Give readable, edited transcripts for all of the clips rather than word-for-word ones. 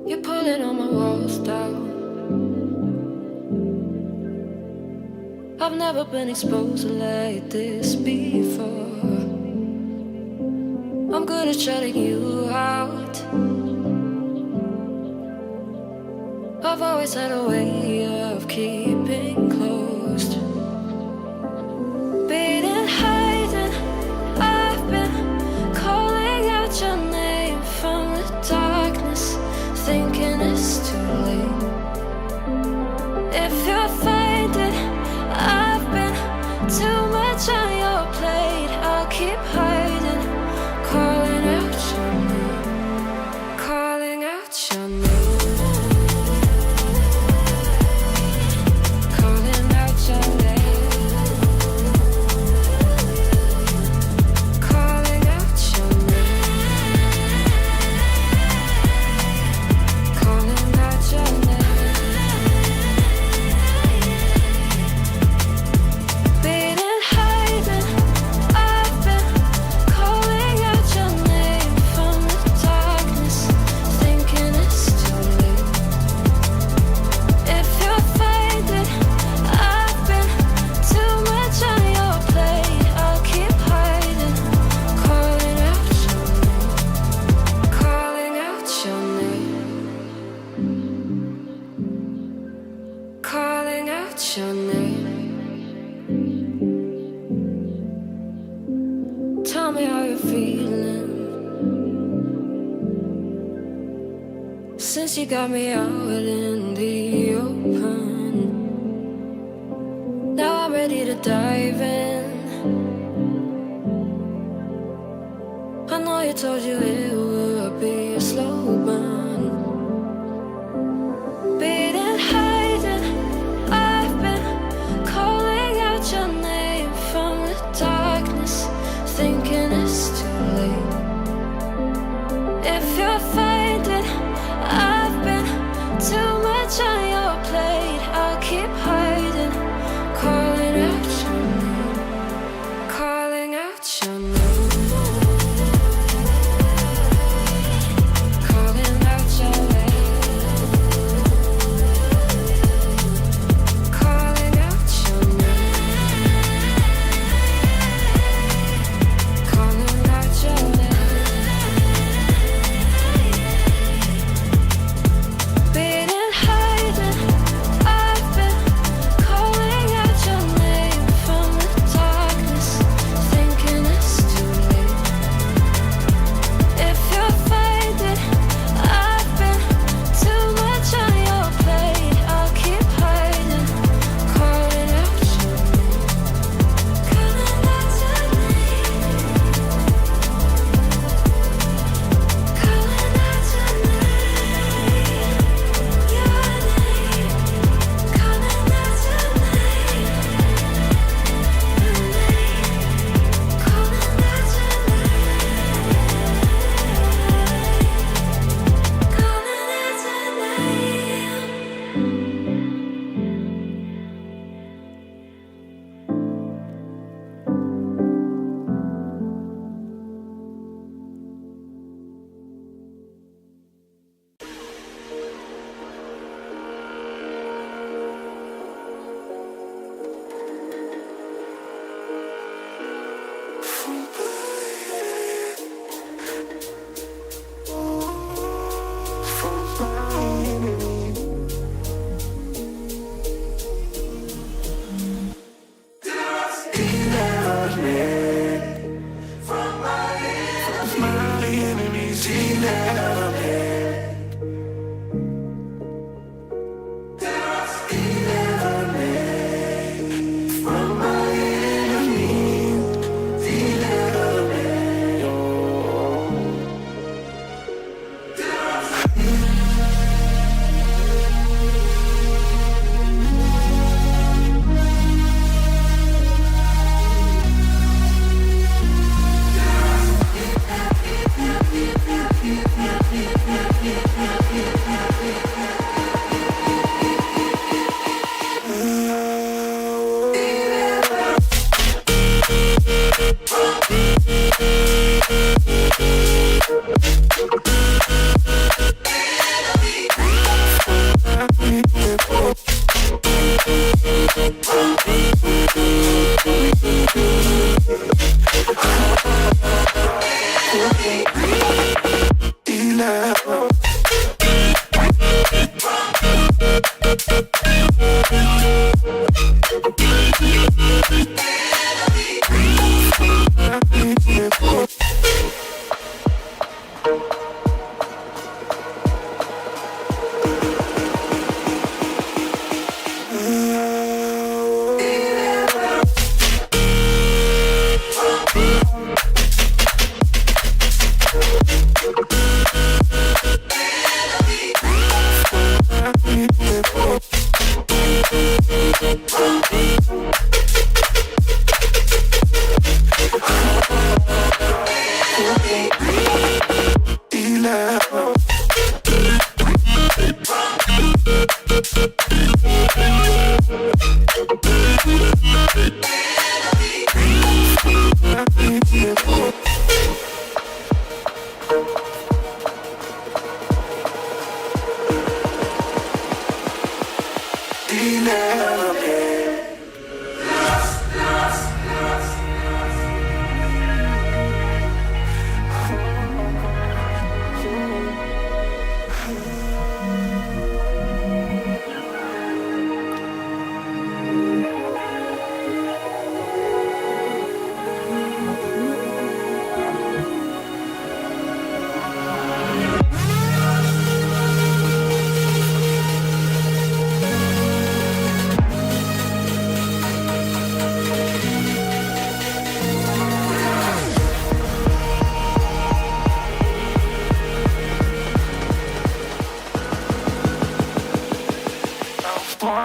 You're pulling on my walls down. I've never been exposed like this before. I'm good at shutting you out. I've always had a way of keeping closed. Beating, hiding, I've been calling out your name from the darkness, thinking it's too late. If you're finding I've been too much on your plate, I'll keep hiding, calling out your name, calling out your name. Since you got me out in the open, now I'm ready to dive in. I know you told you it would be a slow burn. Beating, hiding, I've been calling out your name from the darkness, thinking it's too late. If you're finding I've been too much on your plate, I'll keep hiding, calling out your name, calling out your name. Calling out your name, calling out your name, calling out your name.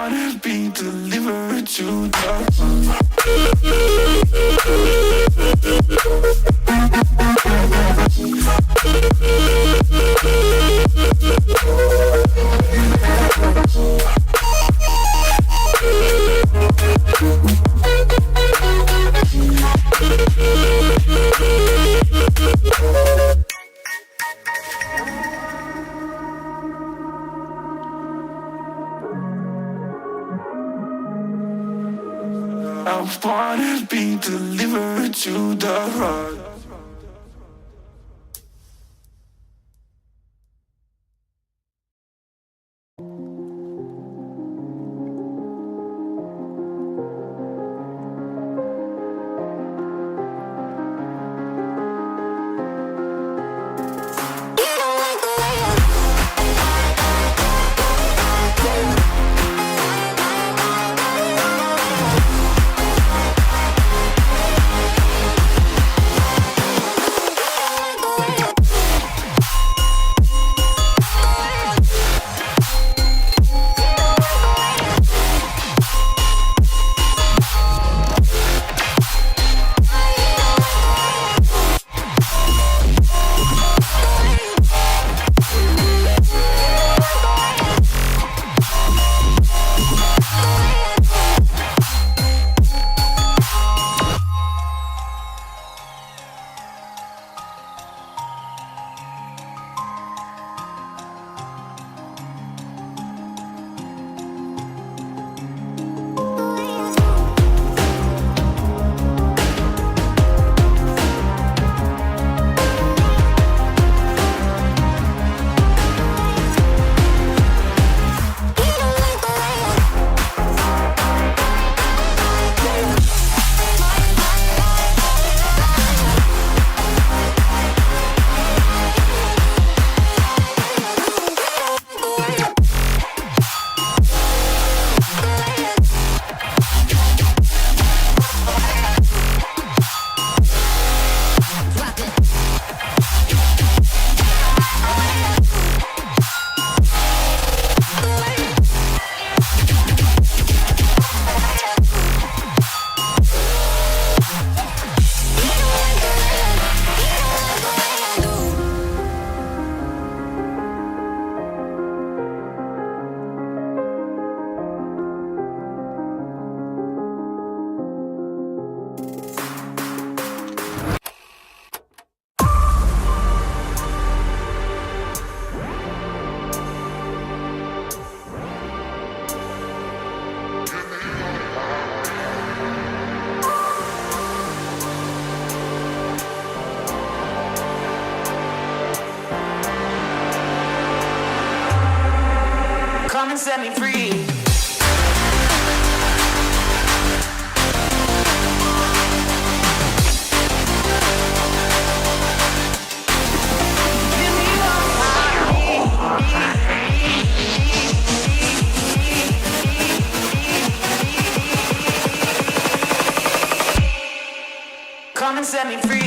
wanna be delivered to the I wanna be delivered to the heart. Come and set me free. Come and set me free.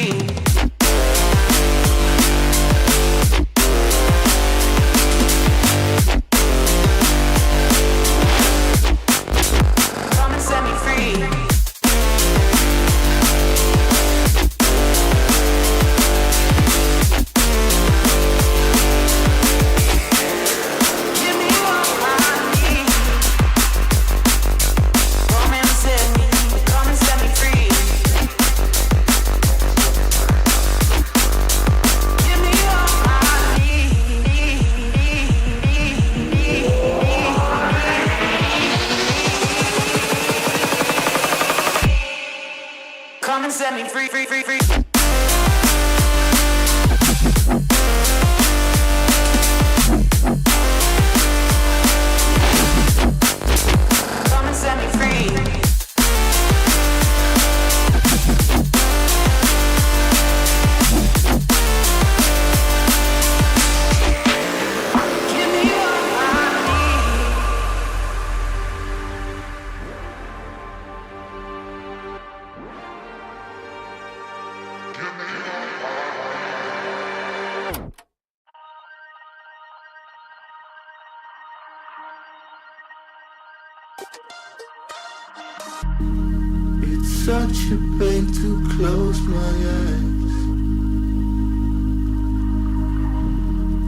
It's such a pain to close my eyes.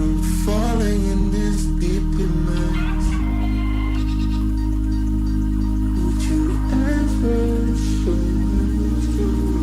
I'm falling in this deep immerse. Would you ever show me through?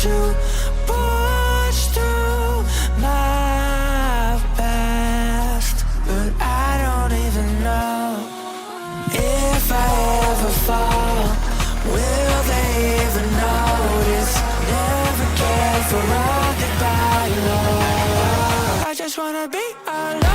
to push through my past, but I don't even know if I ever fall. Will they even notice? Never cared for all that I know. I just wanna be alone.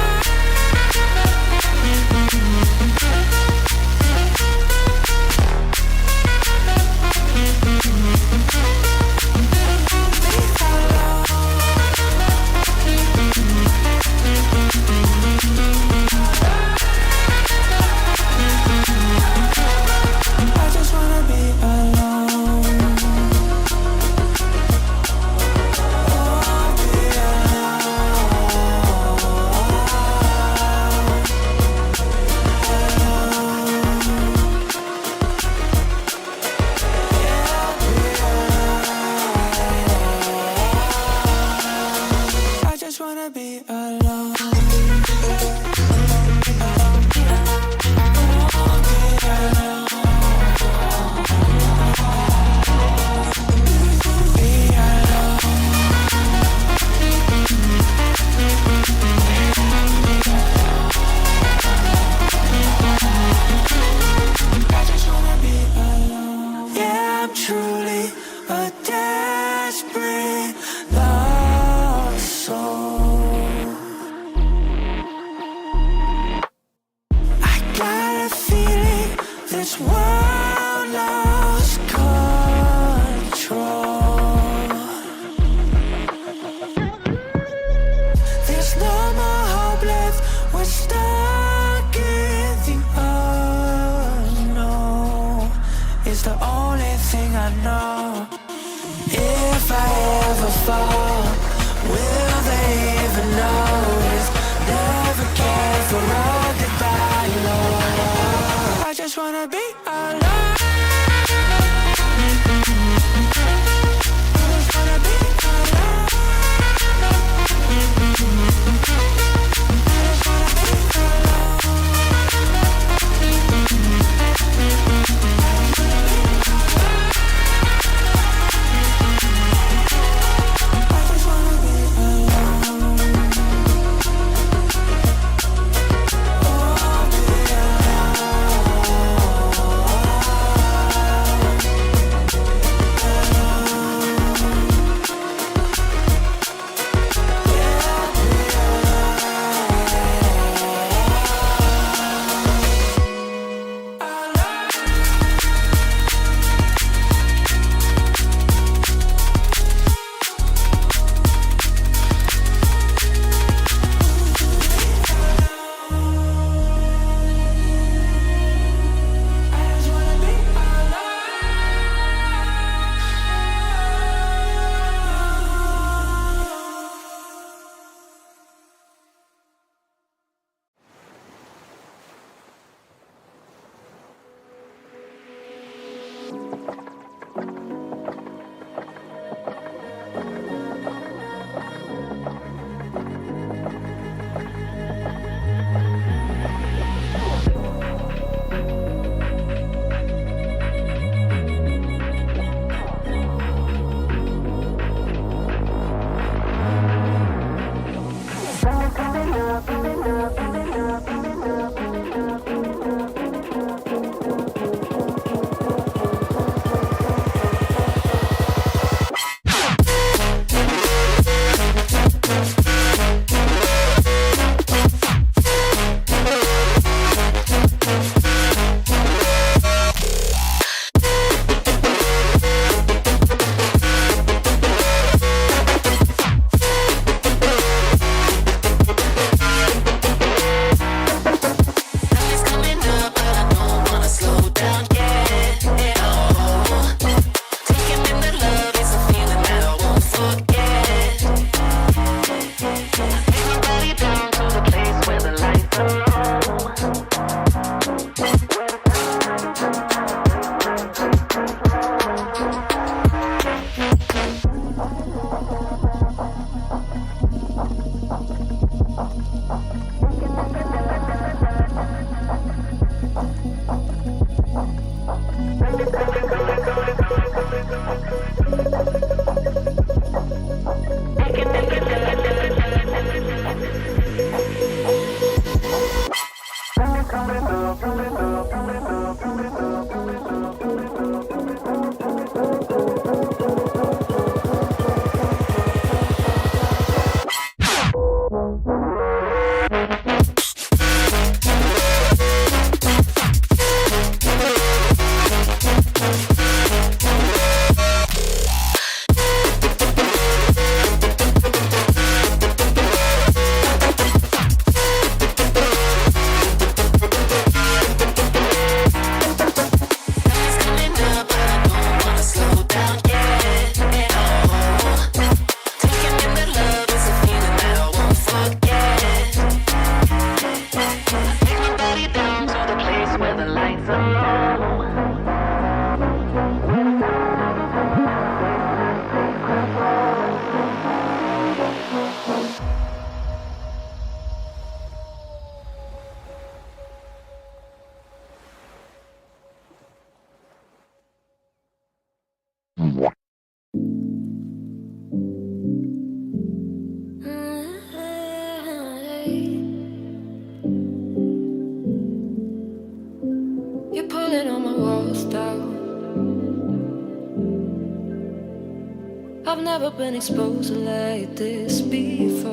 I've never been exposed like this before.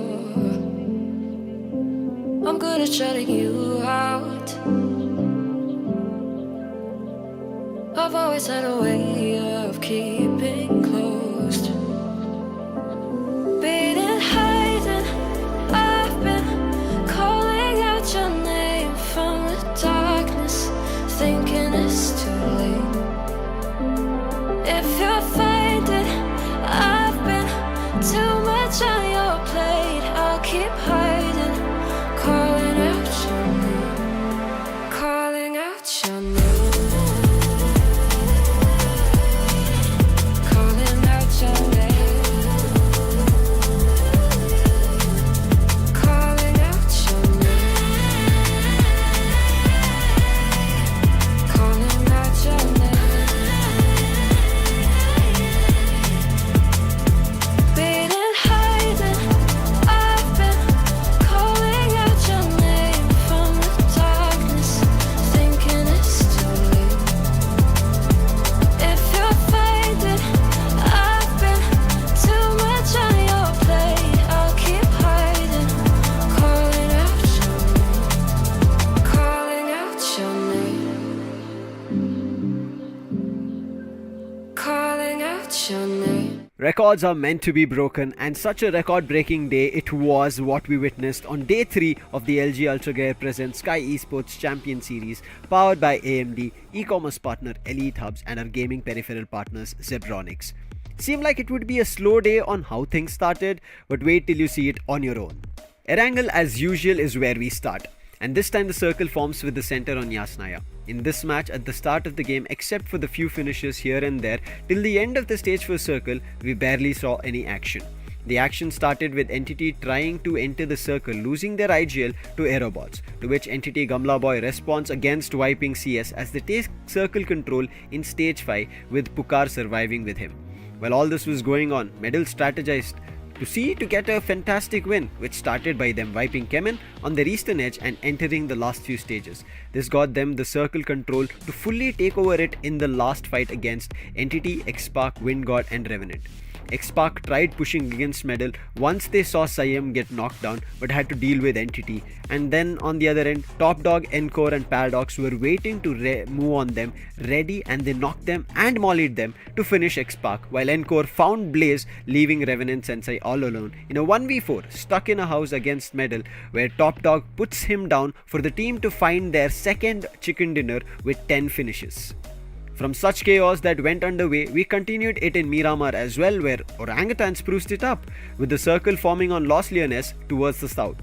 I'm good at shutting you out. I've always had a way of keeping closed. Beating, hiding, I've been calling out your name from the darkness, thinking it's too late. If you're finding I've been too much on your plate, I'll keep hiding, calling out your name, calling out your name. Records are meant to be broken, and such a record-breaking day it was what we witnessed on day 3 of the LG UltraGear presents Skyesports Champions Series, powered by AMD, e-commerce partner Elitehubs, and our gaming peripheral partners Zebronics. Seemed like it would be a slow day on how things started, but wait till you see it on your own. Erangel, as usual, is where we start, and this time the circle forms with the center on Yasnaya. In this match, at the start of the game, except for the few finishes here and there, till the end of the stage for circle, we barely saw any action. The action started with Entity trying to enter the circle, losing their IGL to AEROBOTZ, to which Entity Gamla Boy responds against wiping CS as they take circle control in stage 5 with Pukar surviving with him. While all this was going on, Medal strategized to get a fantastic win, which started by them wiping CHEMIN on their eastern edge and entering the last few stages. This got them the circle control to fully take over it in the last fight against Entity, Xspark, WINDGOD and Revenant. Xspark tried pushing against Medal once they saw Siam get knocked down, but had to deal with Entity. And then on the other end, Top Dog, Encore and Paradox were waiting to move on them, ready, and they knocked them and mollied them to finish Xspark, while Encore found Blaze, leaving Revenant Sensei all alone in a 1v4 stuck in a house against Medal, where Top Dog puts him down for the team to find their second chicken dinner with 10 finishes. From such chaos that went underway, we continued it in Miramar as well, where Orangutan spruced it up, with the circle forming on Los Leones towards the south.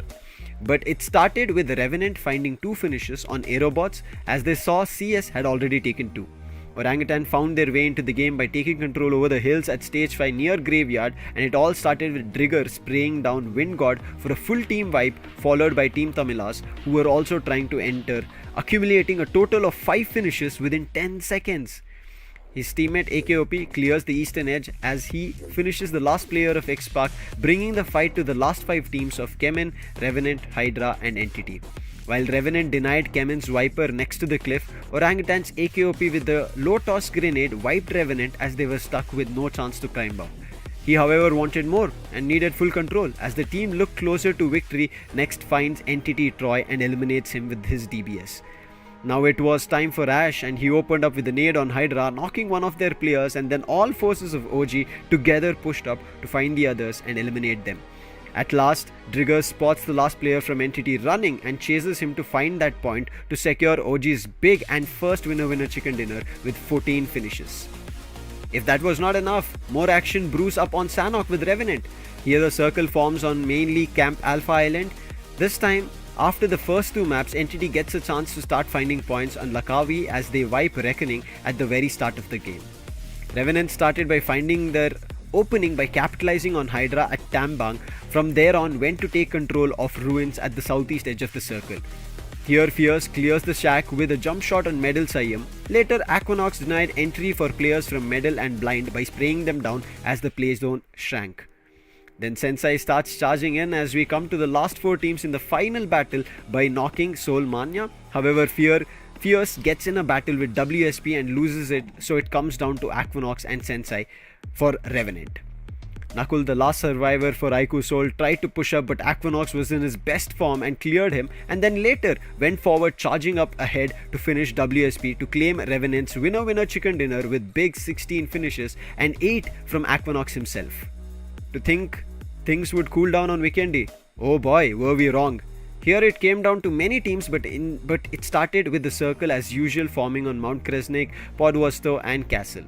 But it started with Revenant finding 2 finishes on AEROBOTZ as they saw CS had already taken 2. Orangutan found their way into the game by taking control over the hills at stage 5 near Graveyard, and it all started with Drigger spraying down WINDGOD for a full team wipe, followed by Team TAMILAS, who were also trying to enter, accumulating a total of 5 finishes within 10 seconds. His teammate AKOP clears the eastern edge as he finishes the last player of Xspark, bringing the fight to the last 5 teams of CHEMIN, Revenant, HYDRA and Entity. While Revenant denied CHEMIN's wiper next to the cliff, Orangutan's AKOP with the low toss grenade wiped Revenant as they were stuck with no chance to climb up. He however wanted more and needed full control. As the team looked closer to victory, next finds Entity Troy and eliminates him with his DBS. Now it was time for Ash, and he opened up with a nade on HYDRA, knocking one of their players, and then all forces of OG together pushed up to find the others and eliminate them. At last, Drigger spots the last player from Entity running and chases him to find that point to secure OG's big and first winner chicken dinner with 14 finishes. If that was not enough, more action brews up on Sanhok with Revenant. Here the circle forms on mainly Camp Alpha Island. This time, after the first 2 maps, Entity gets a chance to start finding points on Lakawi as they wipe Reckoning at the very start of the game. Revenant started by finding their opening by capitalizing on HYDRA at Tambang. From there on, went to take control of Ruins at the southeast edge of the circle. Here Fierce clears the shack with a jump shot on Medal Siam. Later, Aquanox denied entry for players from Medal and Blind by spraying them down as the play zone shrank. Then Sensei starts charging in as we come to the last 4 teams in the final battle by knocking Soul Mania. However, Fierce gets in a battle with WSP and loses it, so it comes down to Aquanox and Sensei for Revenant. Nakul, the last survivor for IQOOSOUL, tried to push up, but Aquanox was in his best form and cleared him, and then later went forward, charging up ahead to finish WSP to claim Revenant's winner-winner chicken dinner with big 16 finishes and 8 from Aquanox himself. To think things would cool down on Vikendi? Oh boy, were we wrong. Here it came down to many teams, but it started with the circle as usual, forming on Mount Kresnik, Podvosto and Castle.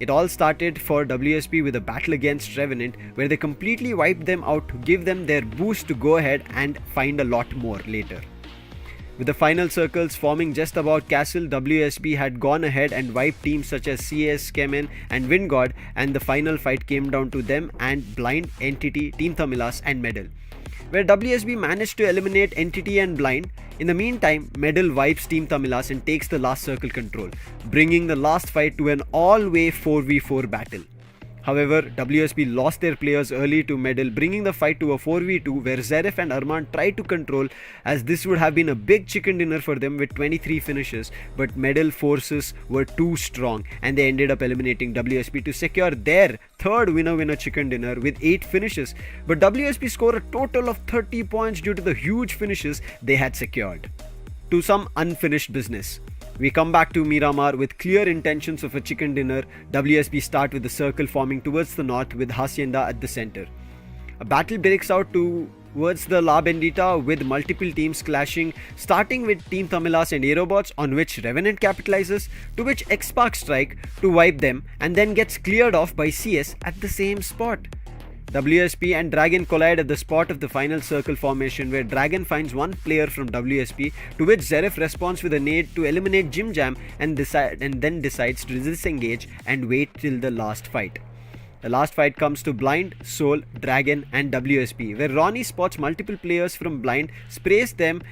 It all started for WSP with a battle against Revenant, where they completely wiped them out to give them their boost to go ahead and find a lot more later. With the final circles forming just about Castle, WSP had gone ahead and wiped teams such as CS, CHEMIN and WINDGOD, and the final fight came down to them and Blind, Entity, Team TAMILAS and Medal, where WSB managed to eliminate Entity and Blind. In the meantime, Medal wipes Team TAMILAS and takes the last circle control, bringing the last fight to an all-way 4v4 battle. However, WSB lost their players early to Medal, bringing the fight to a 4v2 where Zeref and Armand tried to control, as this would have been a big chicken dinner for them with 23 finishes, but Medal forces were too strong and they ended up eliminating WSB to secure their third winner-winner chicken dinner with 8 finishes, but WSB scored a total of 30 points due to the huge finishes they had secured. To some unfinished business. We come back to Miramar with clear intentions of a chicken dinner. WSB start with the circle forming towards the north with Hacienda at the center. A battle breaks out towards the La Bendita with multiple teams clashing, starting with Team TAMILAS and AEROBOTZ, on which Revenant capitalizes, to which Xspark strike to wipe them and then gets cleared off by CS at the same spot. WSP and Dragon collide at the spot of the final circle formation, where Dragon finds one player from WSP, to which Zeref responds with a nade to eliminate Jim Jam and then decides to disengage and wait till the last fight. The last fight comes to Blind, Soul, Dragon and WSP, where Ronnie spots multiple players from Blind, sprays them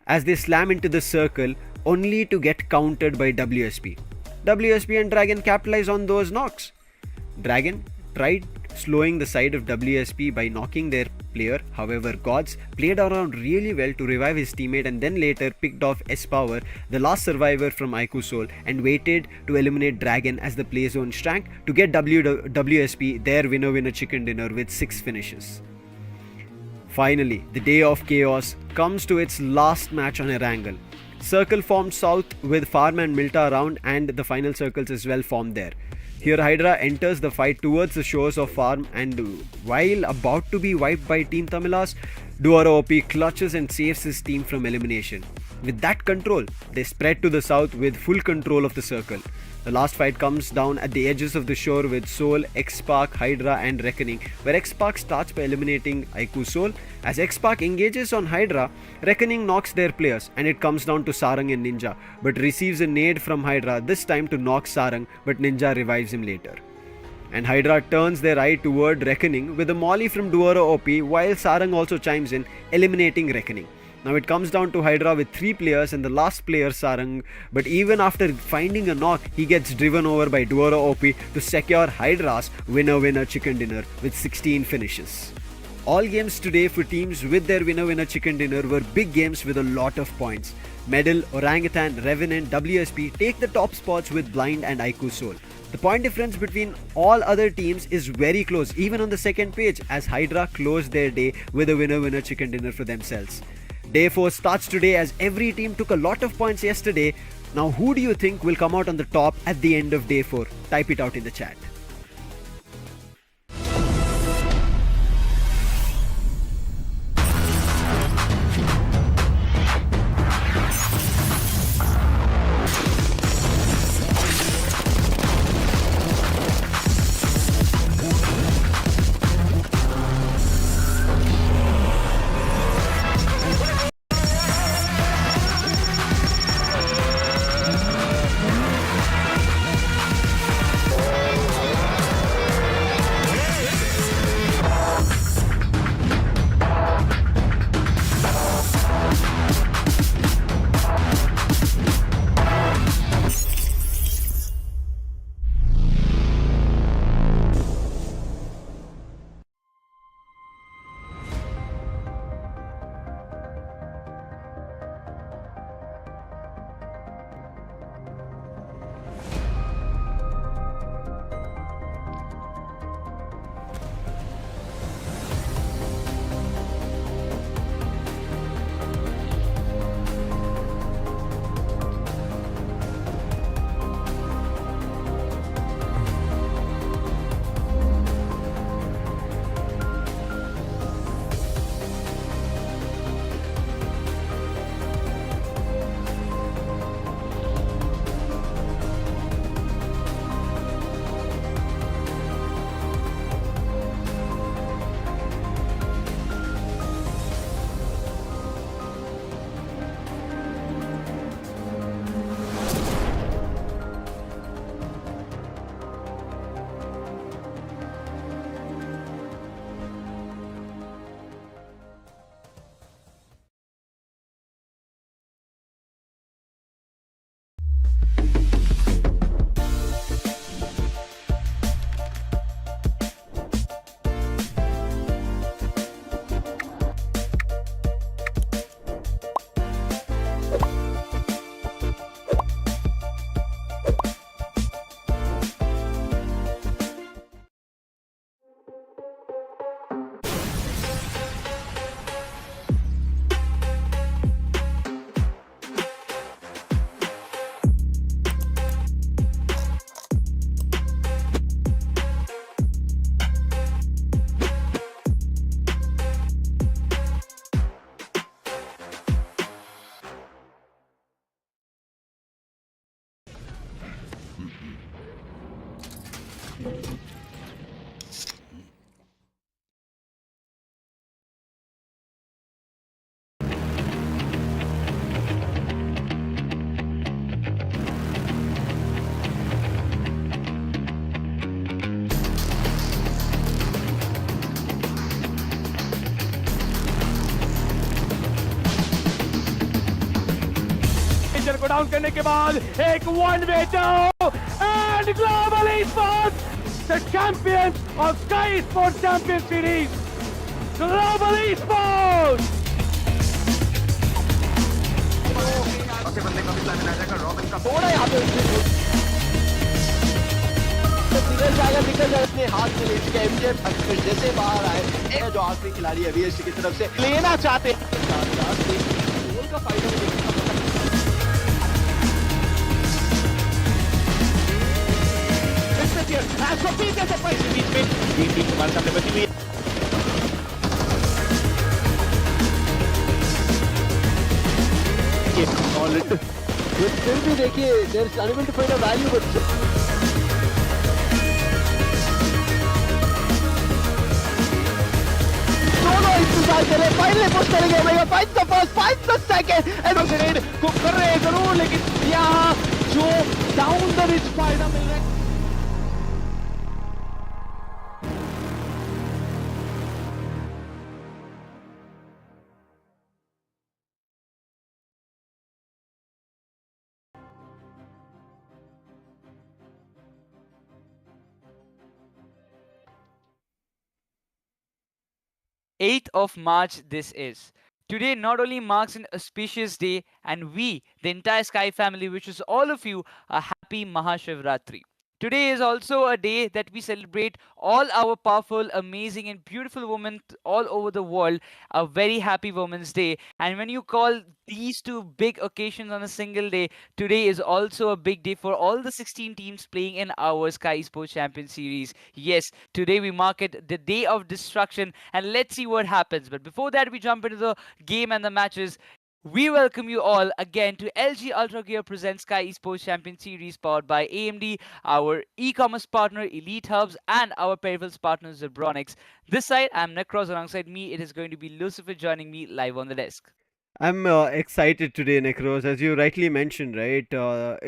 as they slam into the circle, only to get countered by WSP. WSP and Dragon capitalize on those knocks. Dragon tried slowing the side of WSP by knocking their player. However, Gods played around really well to revive his teammate and then later picked off S-Power, the last survivor from IQOOSOUL, and waited to eliminate Dragon as the play zone shrank to get WSP their winner-winner chicken dinner with 6 finishes. Finally, the day of chaos comes to its last match on Erangel. Circle formed south with Farm and Milta around, and the final circles as well formed there. Here HYDRA enters the fight towards the shores of Farm, and while about to be wiped by Team TAMILAS, Duoro OP clutches and saves his team from elimination. With that control, they spread to the south with full control of the circle. The last fight comes down at the edges of the shore with Soul, Xspark, HYDRA and Reckoning, where Xspark starts by eliminating IQOOSOUL. As Xspark engages on HYDRA, Reckoning knocks their players and it comes down to Sarang and Ninja, but receives a nade from HYDRA, this time to knock Sarang, but Ninja revives him later. And HYDRA turns their eye toward Reckoning with a molly from Duoro OP, while Sarang also chimes in, eliminating Reckoning. Now it comes down to HYDRA with 3 players and the last player Sarang, but even after finding a knock, he gets driven over by Duoro OP to secure HYDRA's winner-winner chicken dinner with 16 finishes. All games today for teams with their winner-winner chicken dinner were big games with a lot of points. Medal, Orangutan, Revenant, WSP take the top spots with Blind and IQOOSOUL. The point difference between all other teams is very close, even on the second page, as HYDRA closed their day with a winner-winner chicken dinner for themselves. Day 4 starts today, as every team took a lot of points yesterday. Now who do you think will come out on the top at the end of day 4? Type it out in the chat. को down करने के बाद एक one way and global esports the champions of Skyesports Champions Series global esports बंदे का भी plan आ जाएगा robin का थोड़ा यहाँ पे निकल जाएगा अपने हाथ में ले चुके एमजे जैसे बाहर आए जो आखिरी खिलाड़ी है वीएससी की तरफ से लेना चाहते हैं गोल का फायदा बीच में टीम हमारे सामने बची हुई है फिर भी देखिए there is unable to find a value but finally push करेंगे omega finds the first finds the second and grade को कर रहे हैं जरूर लेकिन यहाँ जो डाउन द रिच फायदा मिल रहा है 8th of March this is. Today not only marks an auspicious day, and we, the entire Sky family, wishes all of you a happy Mahashivratri. Today is also a day that we celebrate all our powerful, amazing and beautiful women all over the world. A very happy Women's Day. And when you call these two big occasions on a single day, today is also a big day for all the 16 teams playing in our Skyesports Champions Series. Yes, today we mark it the day of destruction, and let's see what happens. But before that, we jump into the game and the matches. We welcome you all again to LG UltraGear presents Skyesports Champions Series powered by AMD, our e-commerce partner Elitehubs, and our Peripherals partner Zebronics. This side, I'm Necros. Alongside me, it is going to be Lucifer joining me live on the desk. I'm excited today, Necros. As you rightly mentioned, right?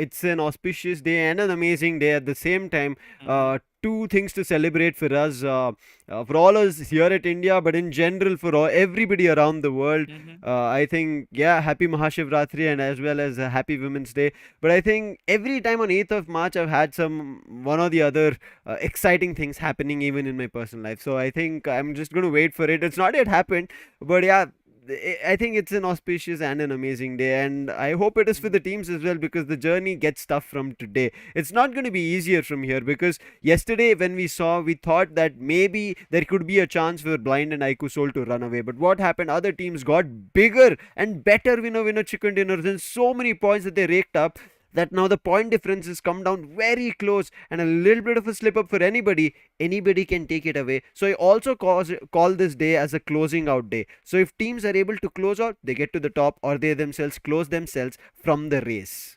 It's an auspicious day and an amazing day at the same time. Two things to celebrate for us, for all us here at India, but in general for everybody around the world. I think, yeah, happy Mahashivratri and as well as a happy Women's Day. But I think every time on 8th of March, I've had one or the other exciting things happening even in my personal life. So I think I'm just going to wait for it. It's not yet happened, but yeah, I think it's an auspicious and an amazing day, and I hope it is for the teams as well, because the journey gets tough from today. It's not going to be easier from here, because yesterday when we thought that maybe there could be a chance for Blind and IQOOSOUL to run away. But what happened? Other teams got bigger and better winner chicken dinners, and so many points that they raked up, that now the point difference has come down very close, and a little bit of a slip up for anybody can take it away. So I also call this day as a closing out day. So if teams are able to close out, they get to the top, or they themselves close themselves from the race.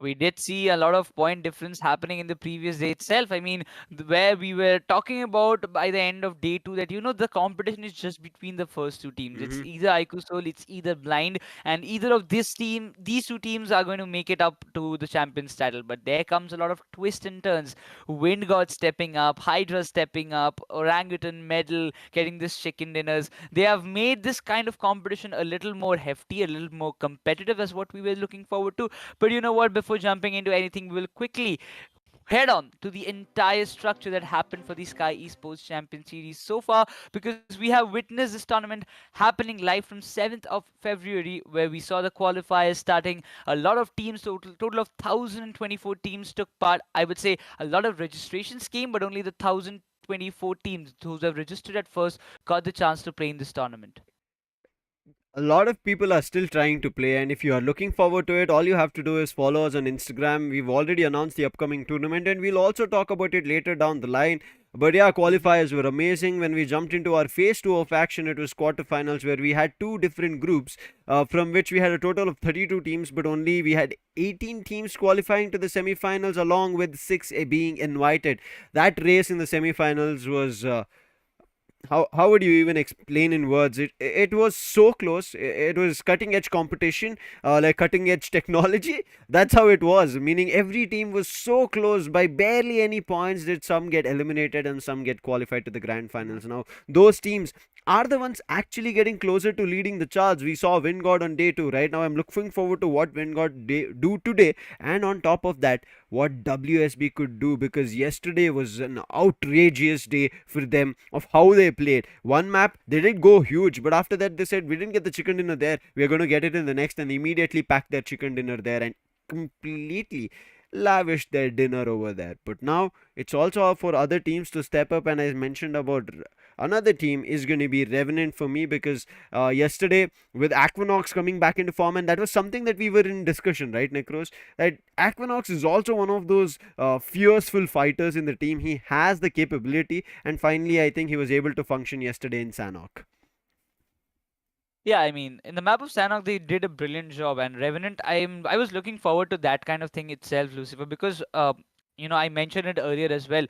We did see a lot of point difference happening in the previous day itself. I mean, where we were talking about by the end of day 2 that, the competition is just between the first two teams. It's either IQOOSOUL, it's either Blind, and either of these two teams are going to make it up to the champions title. But there comes a lot of twists and turns. WINDGOD stepping up, HYDRA stepping up, Orangutan medal, getting this chicken dinners. They have made this kind of competition a little more hefty, a little more competitive as what we were looking forward to. But you know what? Before jumping into anything, we will quickly head on to the entire structure that happened for the Skyesports Champions Series so far, because we have witnessed this tournament happening live from 7th of February, where we saw the qualifiers starting. A lot of teams, total of 1,024 teams took part. I would say a lot of registrations came, but only the 1,024 teams, those who have registered at first, got the chance to play in this tournament. A lot of people are still trying to play, and if you are looking forward to it, all you have to do is follow us on Instagram. We've already announced the upcoming tournament, and we'll also talk about it later down the line. But yeah, qualifiers were amazing. When we jumped into our phase 2 of action, it was quarterfinals, where we had two different groups, from which we had a total of 32 teams, but only we had 18 teams qualifying to the semi-finals, along with 6 being invited. That race in the semi-finals was... how would you even explain in words? It was so close. It was cutting edge competition, like cutting edge technology. That's how it was, meaning every team was so close. By barely any points did some get eliminated and some get qualified to the grand finals. Now those teams are the ones actually getting closer to leading the charts. We saw WINDGOD on day 2. Right now, I'm looking forward to what WINDGOD do today, and on top of that, what WSB could do, because yesterday was an outrageous day for them of how they played. One map, they did go huge, but after that, they said, we didn't get the chicken dinner there, we are going to get it in the next, and immediately packed their chicken dinner there and completely lavished their dinner over there. But now it's also for other teams to step up, and I mentioned about another team is going to be Revenant for me, because yesterday with Aquanox coming back into form, and that was something that we were in discussion, right, Necros, that Aquanox is also one of those fierceful fighters in the team. He has the capability, and finally I think he was able to function yesterday in Sanhok. Yeah, I mean, in the map of Sanhok, they did a brilliant job, and Revenant, I was looking forward to that kind of thing itself, Lucifer, because I mentioned it earlier as well.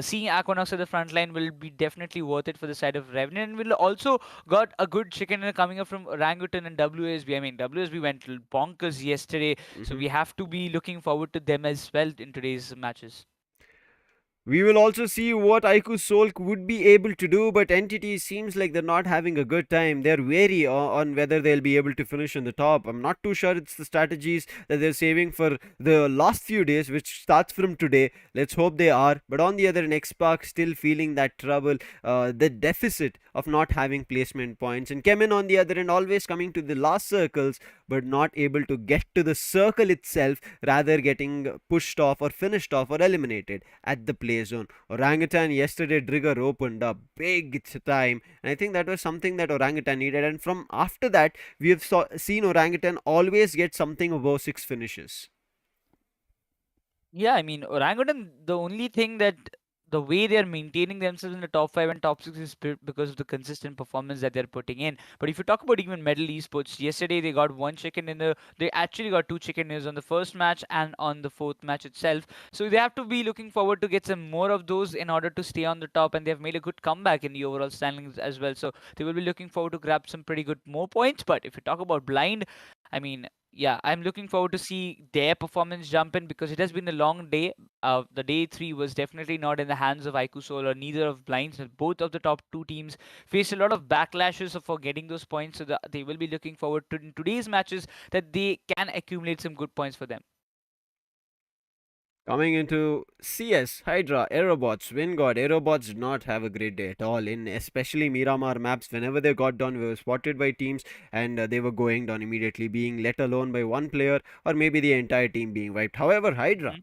Seeing Aquanox at the front line will be definitely worth it for the side of Revenant, and will also got a good chicken dinner coming up from Orangutan and WSB. I mean, WSB went bonkers yesterday, so we have to be looking forward to them as well in today's matches. We will also see what IQOOSOUL would be able to do, but Entity seems like they're not having a good time. They're wary on whether they'll be able to finish on the top. I'm not too sure it's the strategies that they're saving for the last few days, which starts from today. Let's hope they are. But on the other hand, Xspark still feeling that trouble, the deficit of not having placement points. And CHEMIN on the other end, always coming to the last circles, but not able to get to the circle itself, rather getting pushed off or finished off or eliminated at the play zone. Orangutan yesterday trigger opened up big time, and I think that was something that Orangutan needed, and from after that we have seen Orangutan always get something above 6 finishes. Yeah, I mean, Orangutan, the only thing that the way they're maintaining themselves in the top 5 and top 6 is because of the consistent performance that they're putting in. But if you talk about even medal esports, yesterday they got one chicken dinner. They actually got two chicken dinners on the first match and on the fourth match itself. So they have to be looking forward to get some more of those in order to stay on the top. And they've made a good comeback in the overall standings as well. So they will be looking forward to grab some pretty good more points. But if you talk about blind, I mean, yeah, I'm looking forward to see their performance jump in, because it has been a long day. The day 3 was definitely not in the hands of IQOOSOUL or neither of Blinds. Both of the top two teams faced a lot of backlashes for getting those points, so they will be looking forward to in today's matches that they can accumulate some good points for them. Coming into CS, HYDRA, AEROBOTZ, WINDGOD. AEROBOTZ did not have a great day at all. In especially Miramar maps, whenever they got down, we were spotted by teams, and they were going down immediately, being let alone by one player or maybe the entire team being wiped. However, HYDRA,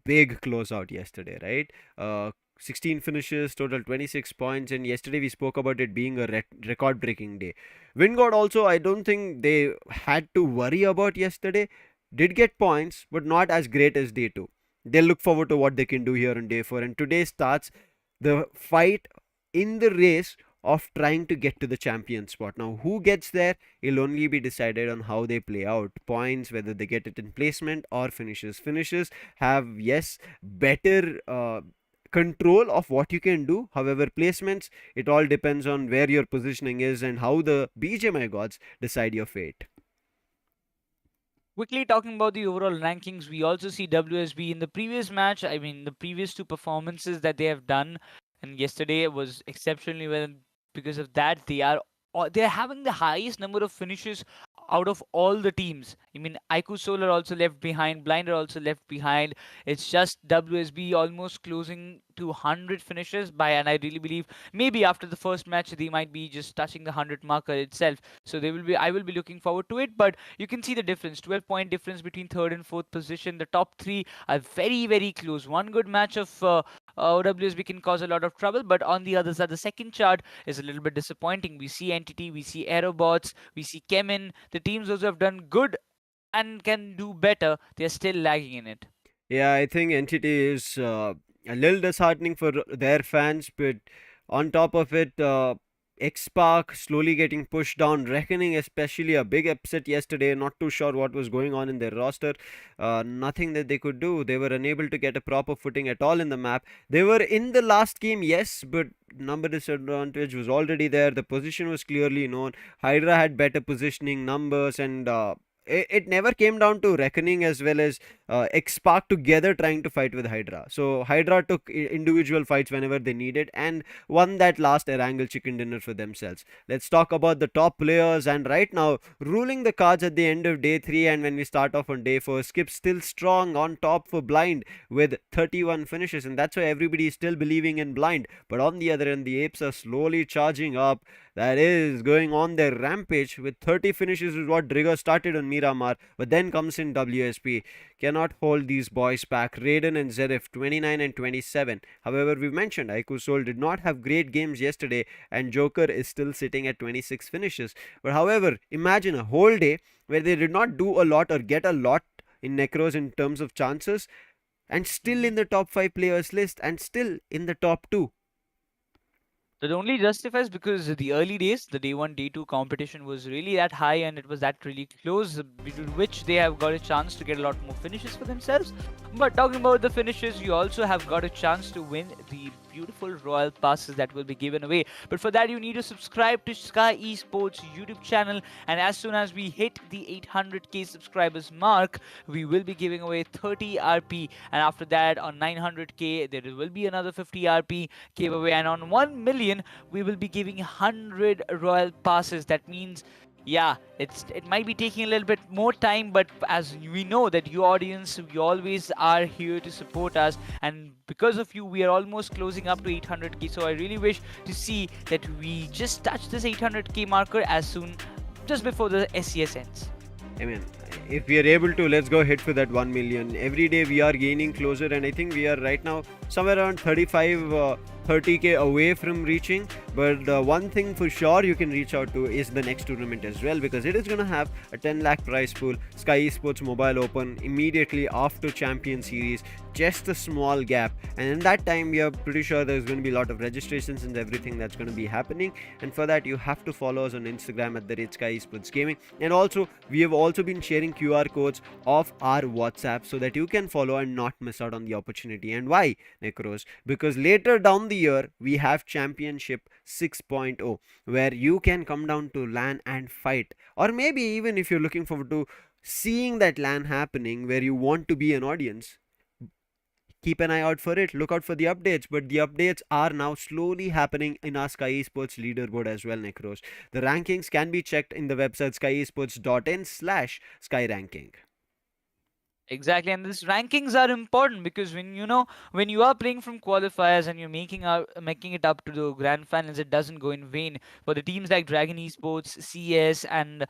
big closeout yesterday, right? 16 finishes, total 26 points, and yesterday we spoke about it being a record breaking day. WINDGOD also, I don't think they had to worry about yesterday. Did get points, but not as great as day 2. They'll look forward to what they can do here on day 4. And today starts the fight in the race of trying to get to the champion spot. Now, who gets there, it'll only be decided on how they play out. Points, whether they get it in placement or finishes. Finishes have, yes, better control of what you can do. However, placements, it all depends on where your positioning is and how the BGMI gods decide your fate. Quickly talking about the overall rankings, we also see WSB in the previous match. I mean, the previous two performances that they have done, and yesterday was exceptionally well. Because of that, they're having the highest number of finishes out of all the teams. I mean, IQOOSOUL are also left behind, Blind are also left behind. It's just WSB almost closing to 100 finishes by, and I really believe maybe after the first match they might be just touching the 100 marker itself. So I will be looking forward to it. But you can see the difference, 12-point difference between third and fourth position. The top three are very, very close. One good match of WSB can cause a lot of trouble, but on the other side, the second chart is a little bit disappointing. We see Entity, we see AEROBOTZ, we see CHEMIN. The teams those who have done good and can do better, they're still lagging in it. Yeah, I think Entity is a little disheartening for their fans, but on top of it, Xspark slowly getting pushed down. Reckoning, especially a big upset yesterday. Not too sure what was going on in their roster. Nothing that they could do. They were unable to get a proper footing at all in the map. They were in the last game, yes, but number disadvantage was already there. The position was clearly known. HYDRA had better positioning, numbers, and it never came down to Reckoning as well as Xspark together trying to fight with Hydra. So Hydra took individual fights whenever they needed and won that last Erangel chicken dinner for themselves. Let's talk about the top players, and right now ruling the cards at the end of day 3 and when we start off on day 4, Skip still strong on top for Blind with 31 finishes, and that's why everybody is still believing in Blind. But on the other end, the Apes are slowly charging up. That is going on their rampage with 30 finishes is what Drigger started on Miramar, but then comes in WSP. Cannot hold these boys back. Raiden and Zerif 29 and 27. However, we mentioned IQOOSOUL did not have great games yesterday and Joker is still sitting at 26 finishes. But however, imagine a whole day where they did not do a lot or get a lot in Necros in terms of chances and still in the top 5 players list and still in the top 2. That only justifies because the early days, the day 1, day 2 competition was really that high and it was that really close, between which they have got a chance to get a lot more finishes for themselves. But talking about the finishes, you also have got a chance to win the beautiful royal passes that will be given away. But for that, you need to subscribe to Sky Esports YouTube channel, and as soon as we hit the 800k subscribers mark, we will be giving away 30 RP, and after that on 900k there will be another 50 RP giveaway, and on 1 million we will be giving 100 royal passes. That means, yeah, it might be taking a little bit more time, but as we know that you audience, you always are here to support us, and because of you we are almost closing up to 800k. So I really wish to see that we just touch this 800k marker as soon, just before the SES ends. I mean, if we are able to, let's go hit for that 1 million. Every day we are gaining closer, and I think we are right now somewhere around 30k away from reaching. But the one thing for sure you can reach out to is the next tournament as well, because it is going to have a 10 lakh prize pool. Sky Esports Mobile Open immediately after Champions Series, just a small gap, and in that time we are pretty sure there's going to be a lot of registrations and everything that's going to be happening. And for that you have to follow us on Instagram at the Sky Esports Gaming, and also we have also been sharing QR codes of our WhatsApp so that you can follow and not miss out on the opportunity. And why, Necros? Because later down the year we have Championship 6.0 where you can come down to LAN and fight, or maybe even if you're looking forward to seeing that LAN happening where you want to be an audience, keep an eye out for it, look out for the updates. But the updates are now slowly happening in our Sky Esports leaderboard as well, Necros. The rankings can be checked in the website skyesports.in/skyranking. Exactly, and these rankings are important because when you are playing from qualifiers and you're making it up to the grand finals, it doesn't go in vain. For the teams like Dragon Esports, CS, and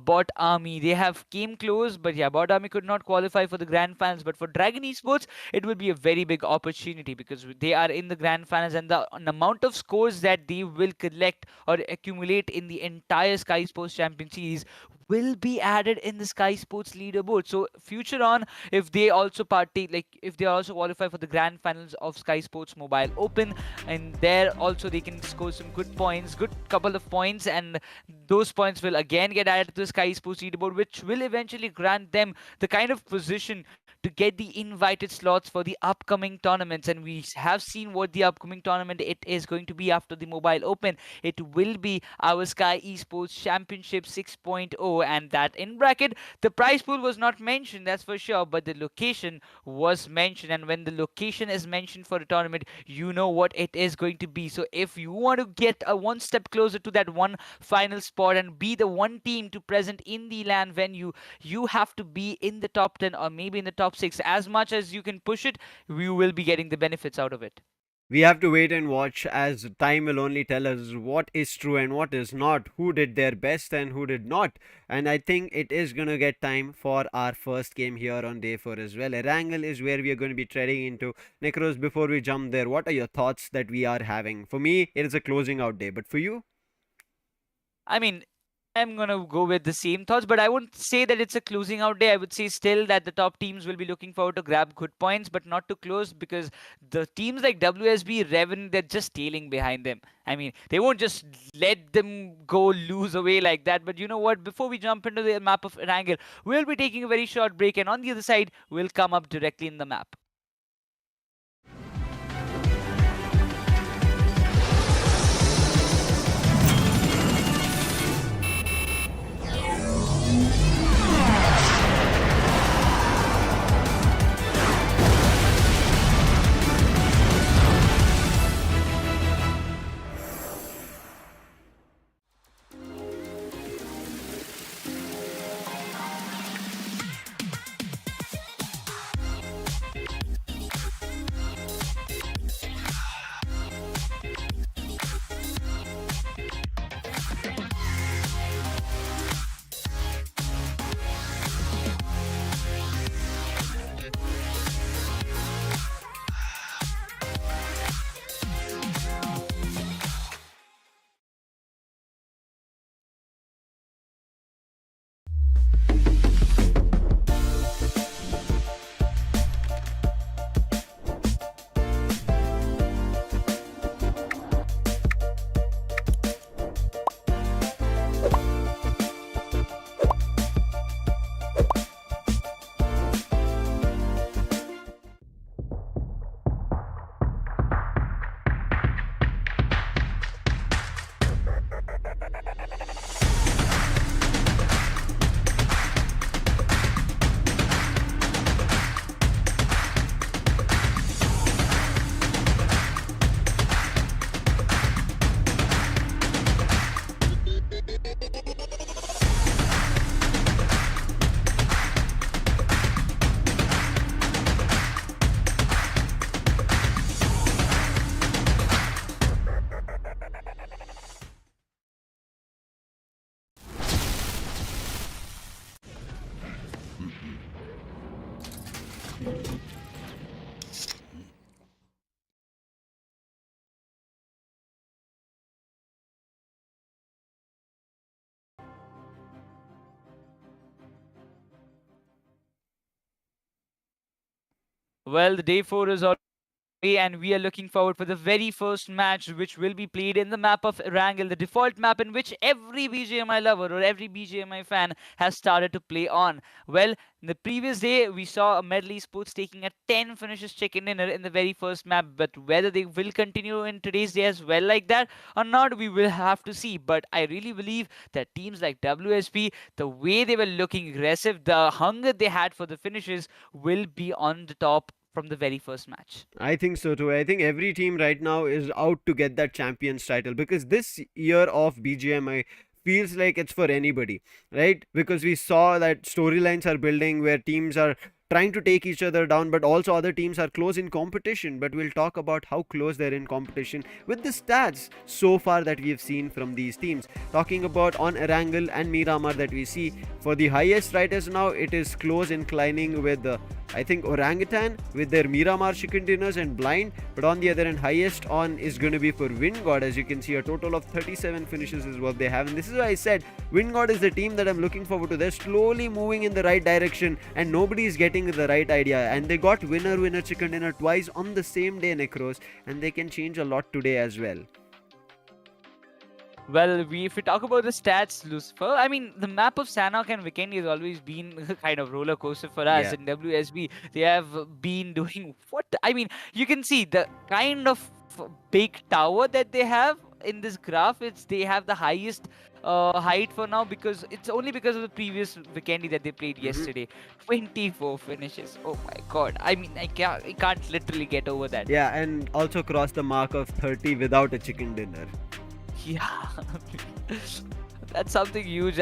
Bot Army, they have came close, but yeah, Bot Army could not qualify for the grand finals. But for Dragon Esports, it will be a very big opportunity because they are in the grand finals, and the amount of scores that they will collect or accumulate in the entire Sky Sports Champions Series will be added in the Sky Sports leaderboard. So future on, if they also if they also qualify for the grand finals of Sky Sports Mobile Open, and there also they can score some good couple of points, and those points will again get added to the Sky Sports leaderboard, which will eventually grant them the kind of position to get the invited slots for the upcoming tournaments. And we have seen what the upcoming tournament it is going to be after the Mobile Open. It will be our Sky Esports Championship 6.0, and that in bracket the prize pool was not mentioned, that's for sure, but the location was mentioned. And when the location is mentioned for a tournament, you know what it is going to be. So if you want to get a one step closer to that one final spot and be the one team to present in the LAN venue, you have to be in the top 10 or maybe in the top 6. As much as you can push it, you will be getting the benefits out of it. We have to wait and watch, as time will only tell us what is true and what is not, who did their best and who did not. And I think it is going to get time for our first game here on day 4 as well. Erangel is where we are going to be treading into. Necros, before we jump there, what are your thoughts that we are having? For me, it is a closing out day, but for you? I mean, I'm gonna go with the same thoughts, but I wouldn't say that it's a closing out day. I would say still that the top teams will be looking forward to grab good points, but not to close, because the teams like WSB, Revenant, they're just tailing behind them. I mean, they won't just let them go lose away like that. But you know what? Before we jump into the map of Erangel, we'll be taking a very short break, and on the other side, we'll come up directly in the map. Well, the day 4 is already, and we are looking forward for the very first match, which will be played in the map of Erangel, the default map in which every BGMI lover or every BGMI fan has started to play on. Well, in the previous day, we saw Medley Sports taking a 10 finishes chicken dinner in the very first map, but whether they will continue in today's day as well like that or not, we will have to see. But I really believe that teams like WSP, the way they were looking aggressive, the hunger they had for the finishes, will be on the top from the very first match. I think so too. I think every team right now is out to get that champions title, because this year of BGMI feels like it's for anybody, right? Because we saw that storylines are building where teams are trying to take each other down, but also other teams are close in competition. But we'll talk about how close they're in competition with the stats so far that we have seen from these teams. Talking about on Erangel and Miramar, that we see for the highest right as now, it is close inclining with I think Orangutan with their Miramar chicken dinners and blind. But on the other hand, highest on is going to be for WINDGOD. As you can see, a total of 37 finishes is what they have, and this is why I said WINDGOD is the team that I'm looking forward to. They're slowly moving in the right direction, and nobody is getting the right idea. And they got winner chicken dinner twice on the same day, Necros, and they can change a lot today as well. Well, if we talk about the stats, Lucifer, I mean, the map of Sanhok and Vikendi has always been a kind of roller coaster for us. Yeah. In WSB, they have been doing what? I mean, you can see the kind of big tower that they have in this graph. They have the highest height for now, because it's only because of the previous Vikendi that they played yesterday. 24 finishes. Oh my god. I mean, I can't literally get over that. Yeah, and also crossed the mark of 30 without a chicken dinner. Yeah, that's something huge.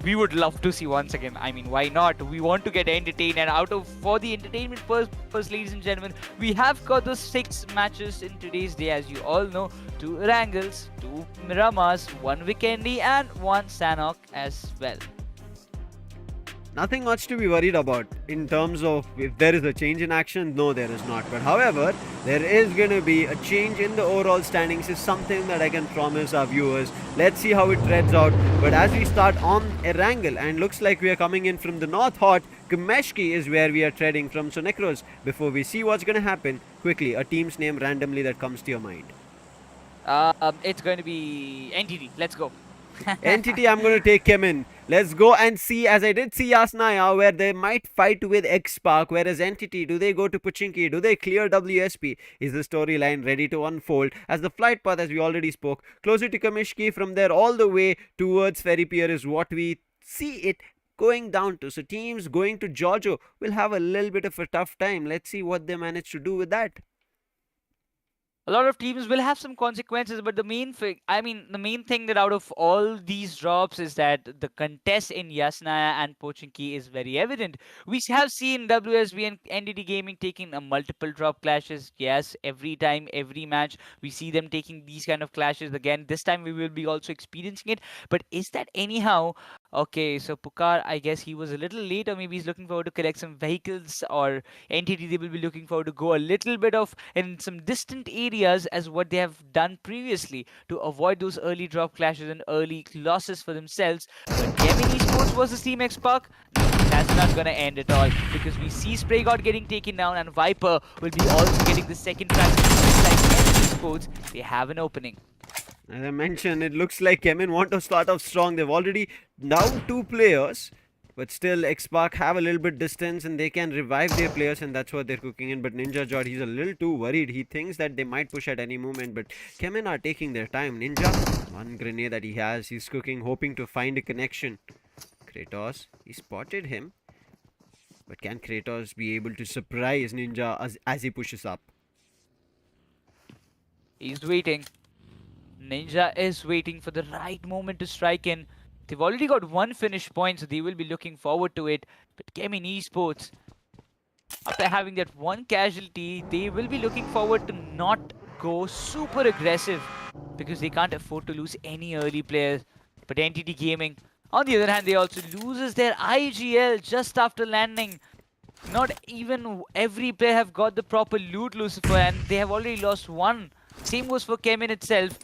We would love to see once again. I mean, why not? We want to get entertained, and for the entertainment purpose, ladies and gentlemen, we have got the 6 matches in today's day, as you all know: 2 Erangels, 2 Miramars, 1 Vikendi, and 1 Sanhok as well. Nothing much to be worried about in terms of if there is a change in action. No, there is not. But however, there is going to be a change in the overall standings, is something that I can promise our viewers. Let's see how it treads out. But as we start on Erangel, and looks like we are coming in from the north hot, Kameshki is where we are treading from. So Necros, before we see what's going to happen, quickly, a team's name randomly that comes to your mind. It's going to be Entity. Let's go. Entity, I'm going to take CHEMIN. Let's go and see, as I did see Yasnaya, where they might fight with Xspark, whereas Entity, do they go to Pochinki? Do they clear WSP? Is the storyline ready to unfold? As the flight path, as we already spoke, closer to Kamishki, from there all the way towards Ferry Pier is what we see it going down to. So teams going to Giorgio will have a little bit of a tough time. Let's see what they manage to do with that. A lot of teams will have some consequences, but the main thing that out of all these drops is that the contest in Yasnaya and Pochinki is very evident. We have seen WSB and NDT Gaming taking a multiple drop clashes. Yes, every time, every match, we see them taking these kind of clashes again. This time we will be also experiencing it. But is that anyhow Okay, so Pukar, I guess he was a little late, or maybe he's looking forward to collect some vehicles, or entity they will be looking forward to go a little bit of in some distant areas as what they have done previously to avoid those early drop clashes and early losses for themselves. But CHEMIN Esports versus Team Xspark, no, that's not gonna end at all, because we see Spray God getting taken down and Viper will be also getting the second track. Like CHEMIN Esports, they have an opening. As I mentioned, it looks like CHEMIN want to start off strong. They've already down 2 players, but still Xspark have a little bit distance and they can revive their players, and that's what they're cooking in. But Ninja Jod, he's a little too worried. He thinks that they might push at any moment, but CHEMIN are taking their time. Ninja, one grenade that he has, he's cooking, hoping to find a connection. Kratos, he spotted him, but can Kratos be able to surprise Ninja as he pushes up? He's waiting. Ninja is waiting for the right moment to strike in. They've already got 1 finish point, so they will be looking forward to it. But CHEMIN Esports, after having that 1 casualty, they will be looking forward to not go super aggressive, because they can't afford to lose any early players. But Entity Gaming, on the other hand, they also loses their IGL just after landing. Not even every player have got the proper loot, Lucifer, and they have already lost 1. Same goes for CHEMIN itself.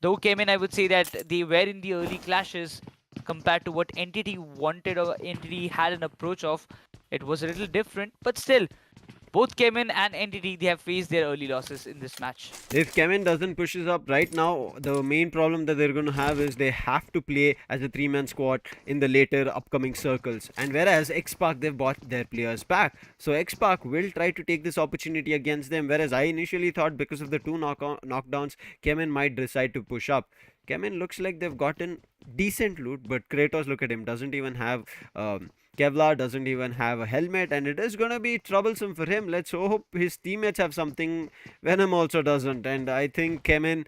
Though CHEMIN, I would say that they were in the early clashes compared to what Entity wanted or Entity had an approach of. It was a little different, but still, both CHEMIN and Entity, they have faced their early losses in this match. If CHEMIN doesn't push us up right now, the main problem that they're going to have is they have to play as a 3-man squad in the later upcoming circles. And whereas Xspark, they've bought their players back. So Xspark will try to take this opportunity against them. Whereas I initially thought because of the 2 knockdowns, CHEMIN might decide to push up. CHEMIN looks like they've gotten decent loot, but Kratos, look at him, doesn't even have Kevlar, doesn't even have a helmet, and it is going to be troublesome for him. Let's hope his teammates have something. Venom also doesn't, and I think CHEMIN,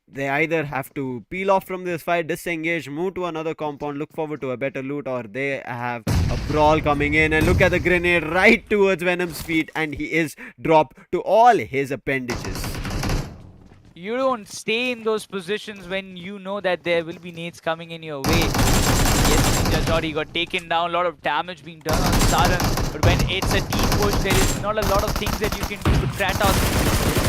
they either have to peel off from this fight, disengage, move to another compound, look forward to a better loot, or they have a brawl coming in. And look at the grenade right towards Venom's feet, and he is dropped to all his appendages. You don't stay in those positions when you know that there will be nades coming in your way. Yes, Ninja Jod, he got taken down, a lot of damage being done on Sarang. But when it's a team push, there is not a lot of things that you can do to Kratos.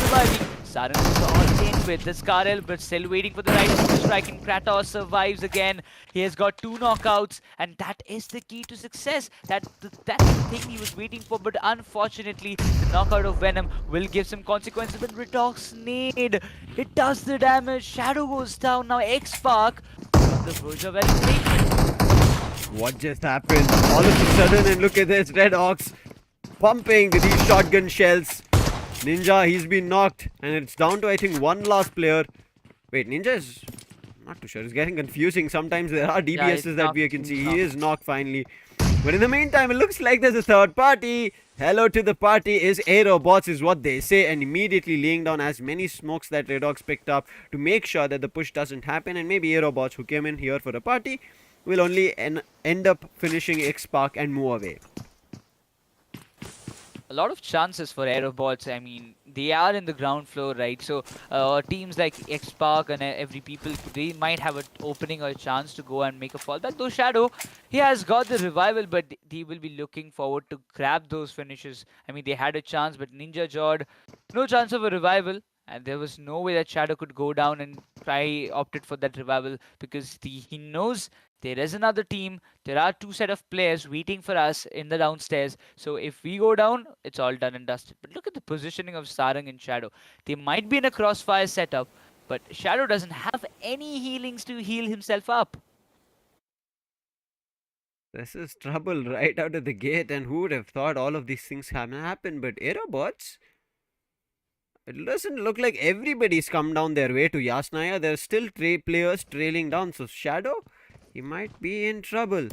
Surviving. Sarang is all in with the Skarel, but still waiting for the right to strike, and Kratos survives again. He has got 2 knockouts, and that is the key to success. That's the thing he was waiting for, but unfortunately, the knockout of Venom will give some consequences. But Redox nade, it does the damage. Shadow goes down. Now Xspark on the verge of elimination. What just happened? All of a sudden, and look at this, Red Ox pumping these shotgun shells. Ninja, he's been knocked, and it's down to, I think, 1 last player. Wait, Ninja is not too sure. It's getting confusing. Sometimes there are DBSs that we can see. He is knocked finally. But in the meantime, it looks like there's a third party. Hello to the party is AEROBOTZ is what they say, and immediately laying down as many smokes that Redox picked up to make sure that the push doesn't happen. And maybe AEROBOTZ, who came in here for a party, will only end up finishing Xspark and move away. A lot of chances for AEROBOTZ. I mean, they are in the ground floor, right? So teams like Xspark and every people, they might have an opening or a chance to go and make a fallback. Though Shadow, he has got the revival, but they will be looking forward to grab those finishes. I mean, they had a chance, but Ninja Jod, no chance of a revival. And there was no way that Shadow could go down and try opted for that revival, because he knows there is another team. There are 2 set of players waiting for us in the downstairs. So if we go down, it's all done and dusted. But look at the positioning of Sarang and Shadow. They might be in a crossfire setup, but Shadow doesn't have any healings to heal himself up. This is trouble right out of the gate, and who would have thought all of these things happen? But AEROBOTZ, it doesn't look like everybody's come down their way to Yasnaya. There's still players trailing down. So Shadow, he might be in trouble.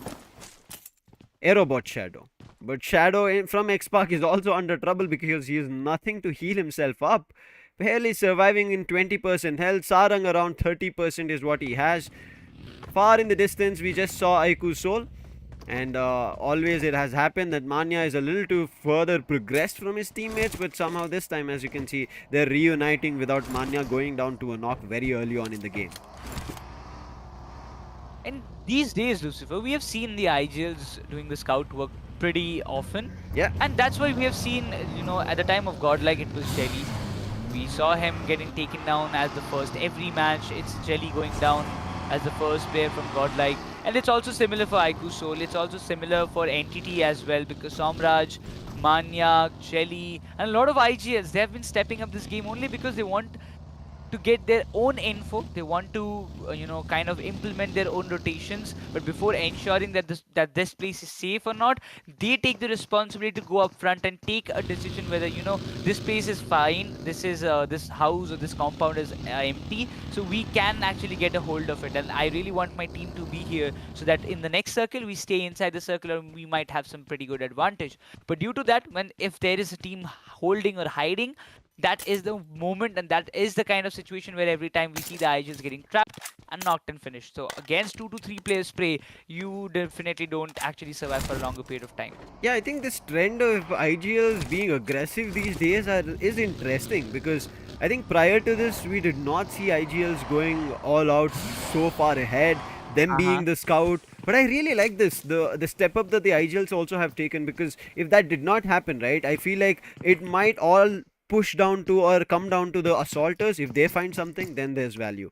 AEROBOTZ Shadow. But Shadow from Xspark is also under trouble because he has nothing to heal himself up. Barely surviving in 20% health. Sarang around 30% is what he has. Far in the distance, we just saw IQOOSOUL. And always it has happened that Manya is a little too further progressed from his teammates, but somehow this time, as you can see, they're reuniting without Manya going down to a knock very early on in the game. And these days, Lucifer, we have seen the IGLs doing the scout work pretty often. Yeah. And that's why we have seen, at the time of Godlike, it was Jelly. We saw him getting taken down as the first. Every match, it's Jelly going down as the first player from Godlike. And it's also similar for IQOOSOUL. It's also similar for Entity as well, because Somraj, Manyak, Jelly, and a lot of IGLs, they have been stepping up this game only because they want to get their own info. They want to kind of implement their own rotations, but before ensuring that this place is safe or not, they take the responsibility to go up front and take a decision whether this place is fine, this house or this compound is empty, so we can actually get a hold of it. And I really want my team to be here so that in the next circle we stay inside the circle, or we might have some pretty good advantage. But due to that, if there is a team holding or hiding, that is the moment, and that is the kind of situation where every time we see the IGLs getting trapped and knocked and finished. So against 2 to 3 players spray, you definitely don't actually survive for a longer period of time. Yeah, I think this trend of IGLs being aggressive these days is interesting, because I think prior to this we did not see IGLs going all out so far ahead, them being the scout. But I really like this, the step up that the IGLs also have taken, because if that did not happen, right, I feel like it might all push down to or come down to the assaulters. If they find something, then there's value.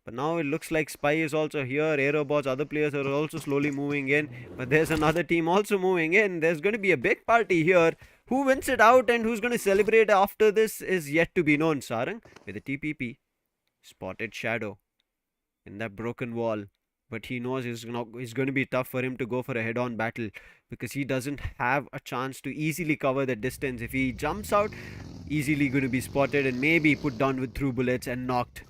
But now it looks like Spy is also here. AEROBOTZ, other players are also slowly moving in. But there's another team also moving in. There's going to be a big party here. Who wins it out and who's going to celebrate after this is yet to be known. Sarang with a TPP. Spotted Shadow in that broken wall. But he knows it's going to be tough for him to go for a head-on battle, because he doesn't have a chance to easily cover the distance. If he jumps out, easily going to be spotted and maybe put down with through bullets and knocked.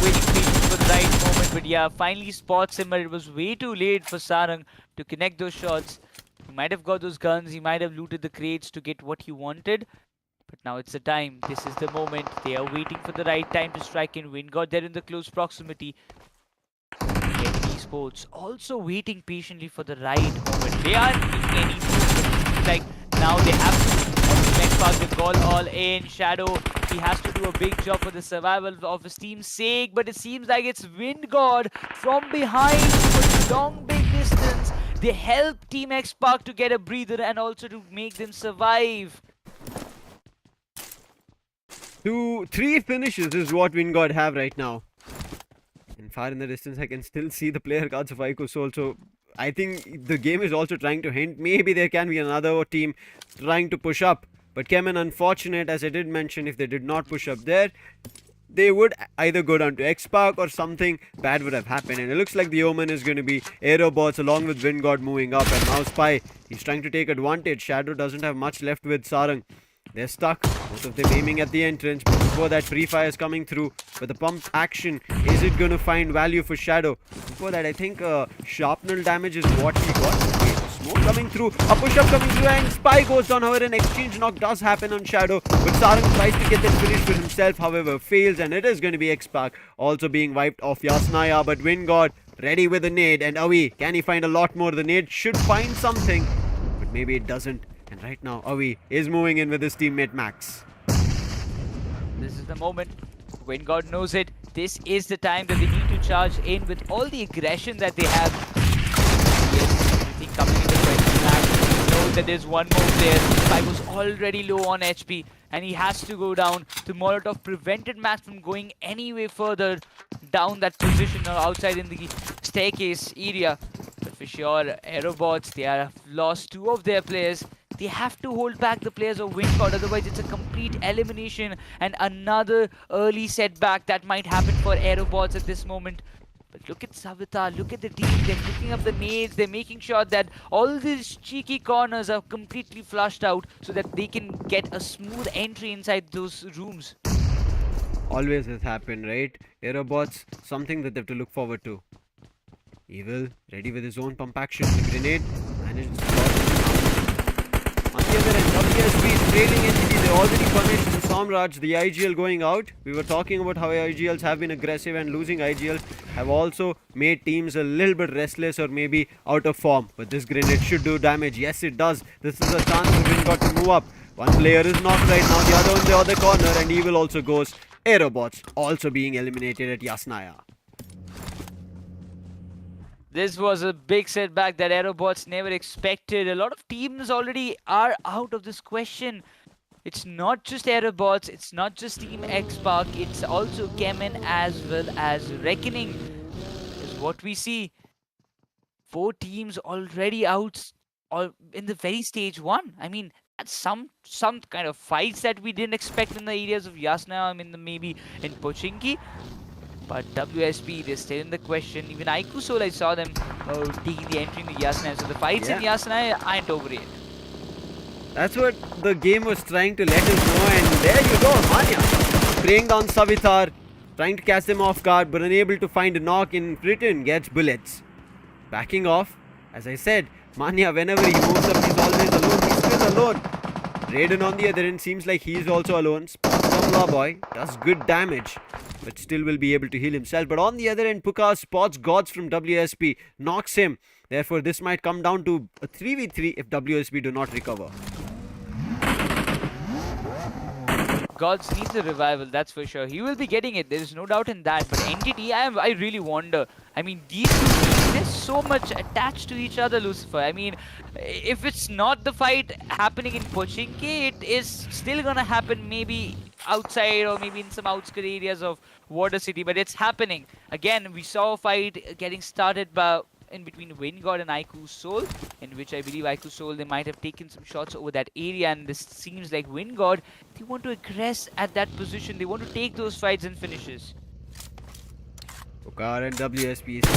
Waiting patience for the right moment, but yeah, finally spots him, but it was way too late for Sarang to connect those shots. He might have got those guns, he might have looted the crates to get what he wanted. But now it's the time. This is the moment. They are waiting for the right time to strike in. WINDGOD there in the close proximity. ESPORTS also waiting patiently for the right moment. They aren't making any moves, but it seems like now they have to Xspark the call all in. Shadow, he has to do a big job for the survival of his team's sake, but it seems like it's WINDGOD from behind for a long big distance. They help Team Xspark to get a breather and also to make them survive. 2-3 finishes is what WINDGOD have right now. And far in the distance, I can still see the player cards of IQOOSOUL. So I think the game is also trying to hint maybe there can be another team trying to push up. But CHEMIN, unfortunate, as I did mention, if they did not push up there, they would either go down to Xspark or something bad would have happened. And it looks like the omen is going to be AEROBOTZ along with WINDGOD moving up. And now Spy, he's trying to take advantage. Shadow doesn't have much left with Sarang. They're stuck, both of them aiming at the entrance, but before that free fire is coming through. But the pump action, is it going to find value for Shadow? Before that, I think sharpnel damage is what he got. Okay, smoke coming through, a push-up coming through, and Spy goes down. However, an exchange knock does happen on Shadow, but Sarang tries to get that finish for himself, however, fails, and it is going to be Xspark also being wiped off Yasnaya. But WINDGOD ready with the nade, and Avi, can he find a lot more? The nade should find something, but maybe it doesn't. And right now, Avi is moving in with his teammate Max. This is the moment. WINDGOD knows it. This is the time that they need to charge in with all the aggression that they have. Yes, everything coming in the question. Max knows that there's one more player. Spy was already low on HP, and he has to go down. The Molotov prevented Max from going any way further down that position or outside in the staircase area. But for sure, AEROBOTZ, they have lost 2 of their players. They have to hold back the players of WINDGOD, otherwise it's a complete elimination and another early setback that might happen for AEROBOTZ at this moment. But look at Savita, look at the team, they're picking up the nades, they're making sure that all these cheeky corners are completely flushed out so that they can get a smooth entry inside those rooms. Always has happened, right? AEROBOTZ, something that they have to look forward to. Evil, ready with his own pump action. The grenade managed to stop him. On the other end, WSB trailing entity. They already punished the Somraj, the IGL going out. We were talking about how IGLs have been aggressive, and losing IGLs have also made teams a little bit restless or maybe out of form. But this grenade should do damage. Yes, it does. This is a chance for WINDGOD to move up. One player is knocked right now, the other on the other corner, and Evil also goes. AEROBOTZ also being eliminated at Yasnaya. This was a big setback that AEROBOTZ never expected. A lot of teams already are out of this question. It's not just AEROBOTZ, it's not just Team Xspark, it's also CHEMIN as well as Reckoning. Is what we see. 4 teams already out in the very stage 1. I mean, that's some kind of fights that we didn't expect in the areas of Yasna, I mean, maybe in Pochinki. But WSP, they're still in the question. Even IQOOSOUL, I saw them taking the entry in the Yasna. So the fights in Yasna aren't over yet. That's what the game was trying to let us know, and there you go, Manya spraying down Savitar, trying to catch them off guard, but unable to find a knock. In return, gets bullets. Backing off, as I said, Manya, whenever he moves up, he's always alone. He's still alone. Raiden on the other end seems like he's also alone. Spots Gamla Boy, does good damage, but still will be able to heal himself. But on the other end, Puka spots Gods from WSP, knocks him. Therefore, this might come down to a 3v3 if WSP do not recover. Gods needs a revival, that's for sure. He will be getting it, there is no doubt in that. But Entity, I really wonder. I mean, these two teams, they're so much attached to each other, Lucifer. I mean, if it's not the fight happening in Pochinki, it is still gonna happen maybe outside or maybe in some outskirt areas of Water City. But it's happening. Again, we saw a fight getting started by in between WINDGOD and IQOOSOUL, in which I believe IQOOSOUL, they might have taken some shots over that area, and this seems like WINDGOD, they want to aggress at that position, they want to take those fights and finishes. Pokar and WSP is a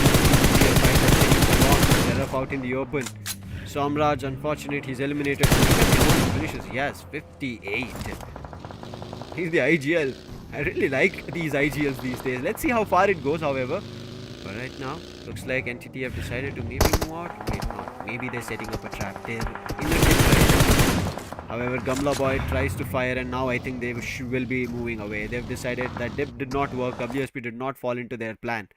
fight that's taking long. They're up out in the open. Somraj, unfortunate, he's eliminated. Finishes, yes, 58. He's the IGL. I really like these IGLs these days. Let's see how far it goes, however. But right now, looks like Entity have decided to maybe move out. Maybe not. Maybe they're setting up a trap. They're in a right. However, Gamla Boy tries to fire, and now I think they will be moving away. They've decided that dip did not work. WSP did not fall into their plan.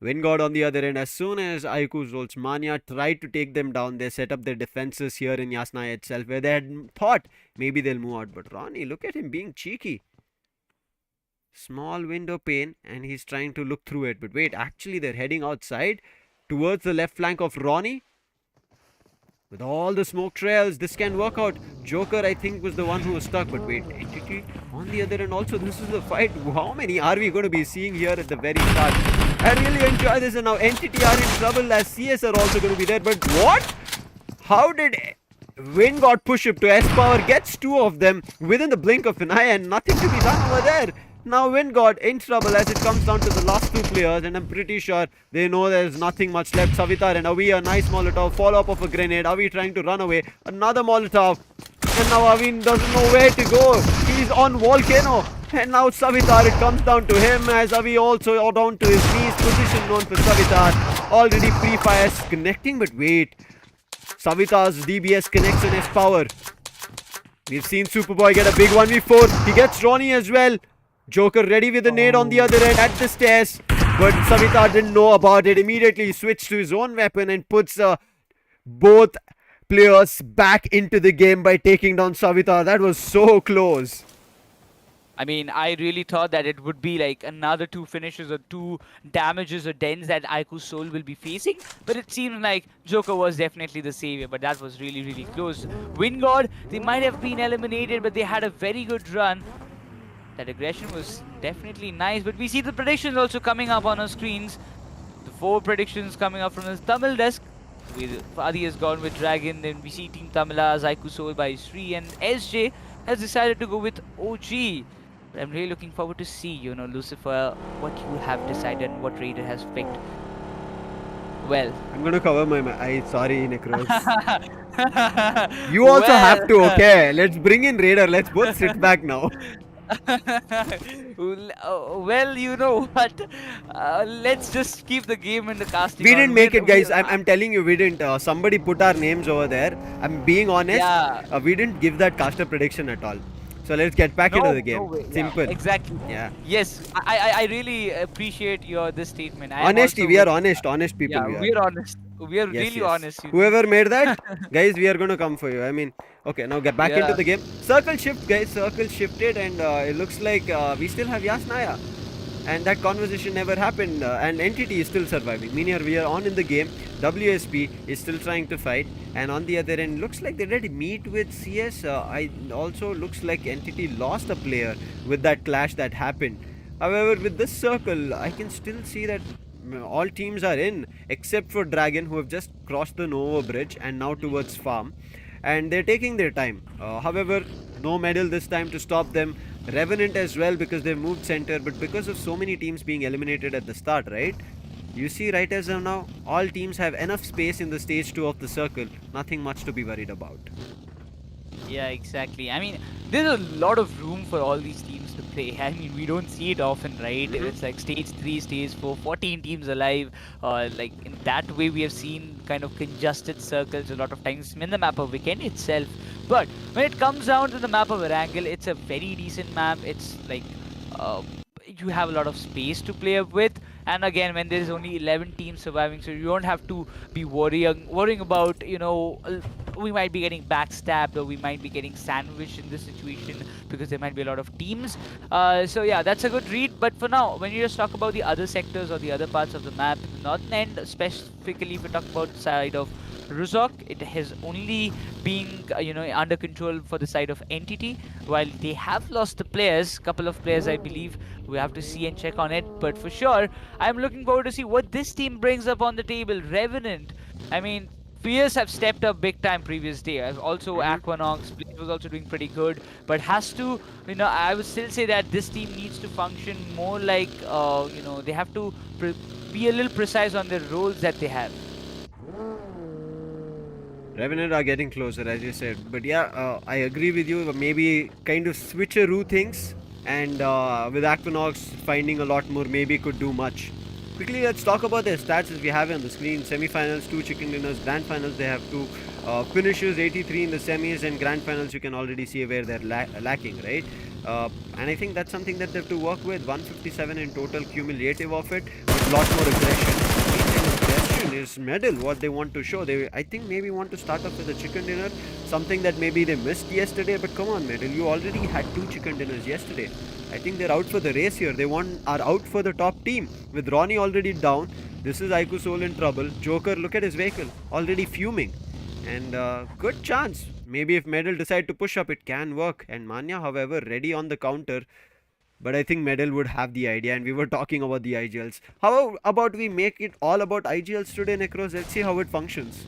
WINDGOD on the other end, as soon as IQOOSOUL's Manya tried to take them down, they set up their defenses here in Yasna itself, where they had thought maybe they'll move out. But Ronnie, look at him being cheeky. Small window pane, and he's trying to look through it. But wait, actually they're heading outside towards the left flank of Ronnie. With all the smoke trails, this can work out. Joker, I think, was the one who was stuck. But wait, Entity on the other end also, this is the fight. How many are we going to be seeing here at the very start? I really enjoy this, and now Entity are in trouble as CS are also going to be there. But what? How did WINDGOD push up to S-Power? Gets 2 of them within the blink of an eye, and nothing to be done over there. Now WINDGOD in trouble as it comes down to the last 2 players, and I'm pretty sure they know there's nothing much left. Savitar and Avi, a nice Molotov, follow up of a grenade. Avi trying to run away, another Molotov, and now Avi doesn't know where to go. He's on Volcano, and now Savitar, it comes down to him as Avi also down to his knees. Position known for Savitar, already pre-fires connecting, but wait, Savitar's DBS connects on S-Power. We've seen Superboy get a big 1v4, he gets Ronnie as well. Joker ready with a nade on the other end at the stairs, but Savitar didn't know about it. Immediately he switched to his own weapon and puts both players back into the game by taking down Savitar. That was so close. I mean, I really thought that it would be like another 2 finishes or 2 damages or dens that IQOOSOUL will be facing, but it seemed like Joker was definitely the savior, but that was really, really close. WINDGOD, they might have been eliminated, but they had a very good run. That aggression was definitely nice, but we see the predictions also coming up on our screens. The 4 predictions coming up from the Tamil desk. Adi has gone with Dragon, then we see Team TAMILAS, IQOOSOUL by Sri, and SJ has decided to go with OG. But I'm really looking forward to see, you know, Lucifer, what you have decided and what Raider has picked. Well, I'm going to cover my eyes. Sorry, Necros. You also have to, okay? Let's bring in Raider. Let's both sit back now. Well, you know what? Let's just keep the game in the casting. We didn't make it, guys. I'm telling you, we didn't. Somebody put our names over there. I'm being honest. Yeah. We didn't give that caster prediction at all. So let's get back into the game. No way. Simple. Yeah, exactly. Yeah. Yes, I really appreciate this statement. I am Honesty. also We are very- honest people. Yeah, we we are honest. We are Yes, really yes. honest. Whoever made that, guys, we are going to come for you. I mean, okay, now get back into Yeah. the game. Circle shift, guys. Circle shifted, and it looks like we still have Yasnaya. And that conversation never happened. And Entity is still surviving. Meaning, we are on in the game. WSP is still trying to fight. And on the other end, looks like they did meet with CS. I also looks like Entity lost a player with that clash that happened. However, with this circle, I can still see that all teams are in except for Dragon, who have just crossed the Nova bridge and now towards farm, and they're taking their time. However, no medal this time to stop them. Revenant as well, because they've moved center, but because of so many teams being eliminated at the start, right? You see, right as of now, all teams have enough space in the stage 2 of the circle. Nothing much to be worried about. Yeah, exactly. I mean, there's a lot of room for all these teams to play. I mean, we don't see it often, right? It's like stage 3, stage 4, 14 teams alive. Like in that way, we have seen kind of congested circles a lot of times in the map of Vikendi itself. But when it comes down to the map of Erangel, it's a very decent map. It's like you have a lot of space to play up with. And again, when there's only 11 teams surviving, so you don't have to be worrying about, we might be getting backstabbed or we might be getting sandwiched in this situation because there might be a lot of teams. So yeah, that's a good read. But for now, when you just talk about the other sectors or the other parts of the map, the northern end, specifically if you talk about the side of Rozhok, it has only been under control for the side of Entity. While they have lost the players, couple of players I believe, we have to see and check on it. But for sure, I'm looking forward to see what this team brings up on the table. Revenant, I mean, Fierce have stepped up big time previous day. Also Aquanox was also doing pretty good, but has to, I would still say that this team needs to function more like, they have to be a little precise on the roles that they have. Revenant are getting closer, as you said. But yeah, I agree with you. Maybe kind of switcheroo things. And with Aquanox finding a lot more, maybe could do much. Quickly, let's talk about their stats as we have it on the screen. Semi-finals, 2 chicken dinners. Grand finals, they have 2 finishes, 83 in the semis. And grand finals, you can already see where they're lacking, right? And I think that's something that they have to work with. 157 in total cumulative of it, with lot more aggression. Is medal what they want to show. They, I think, maybe want to start off with a chicken dinner, something that maybe they missed yesterday. But come on, medal, you already had 2 chicken dinners yesterday. I think they're out for the race here. They are out for the top team with Ronnie already down. This is IQOOSOUL in trouble. Joker, look at his vehicle, already fuming, and good chance. Maybe if medal decide to push up, it can work. And Manya, however, ready on the counter. But I think Medal would have the idea, and we were talking about the IGLs. How about we make it all about IGLs today, Necros? Let's see how it functions.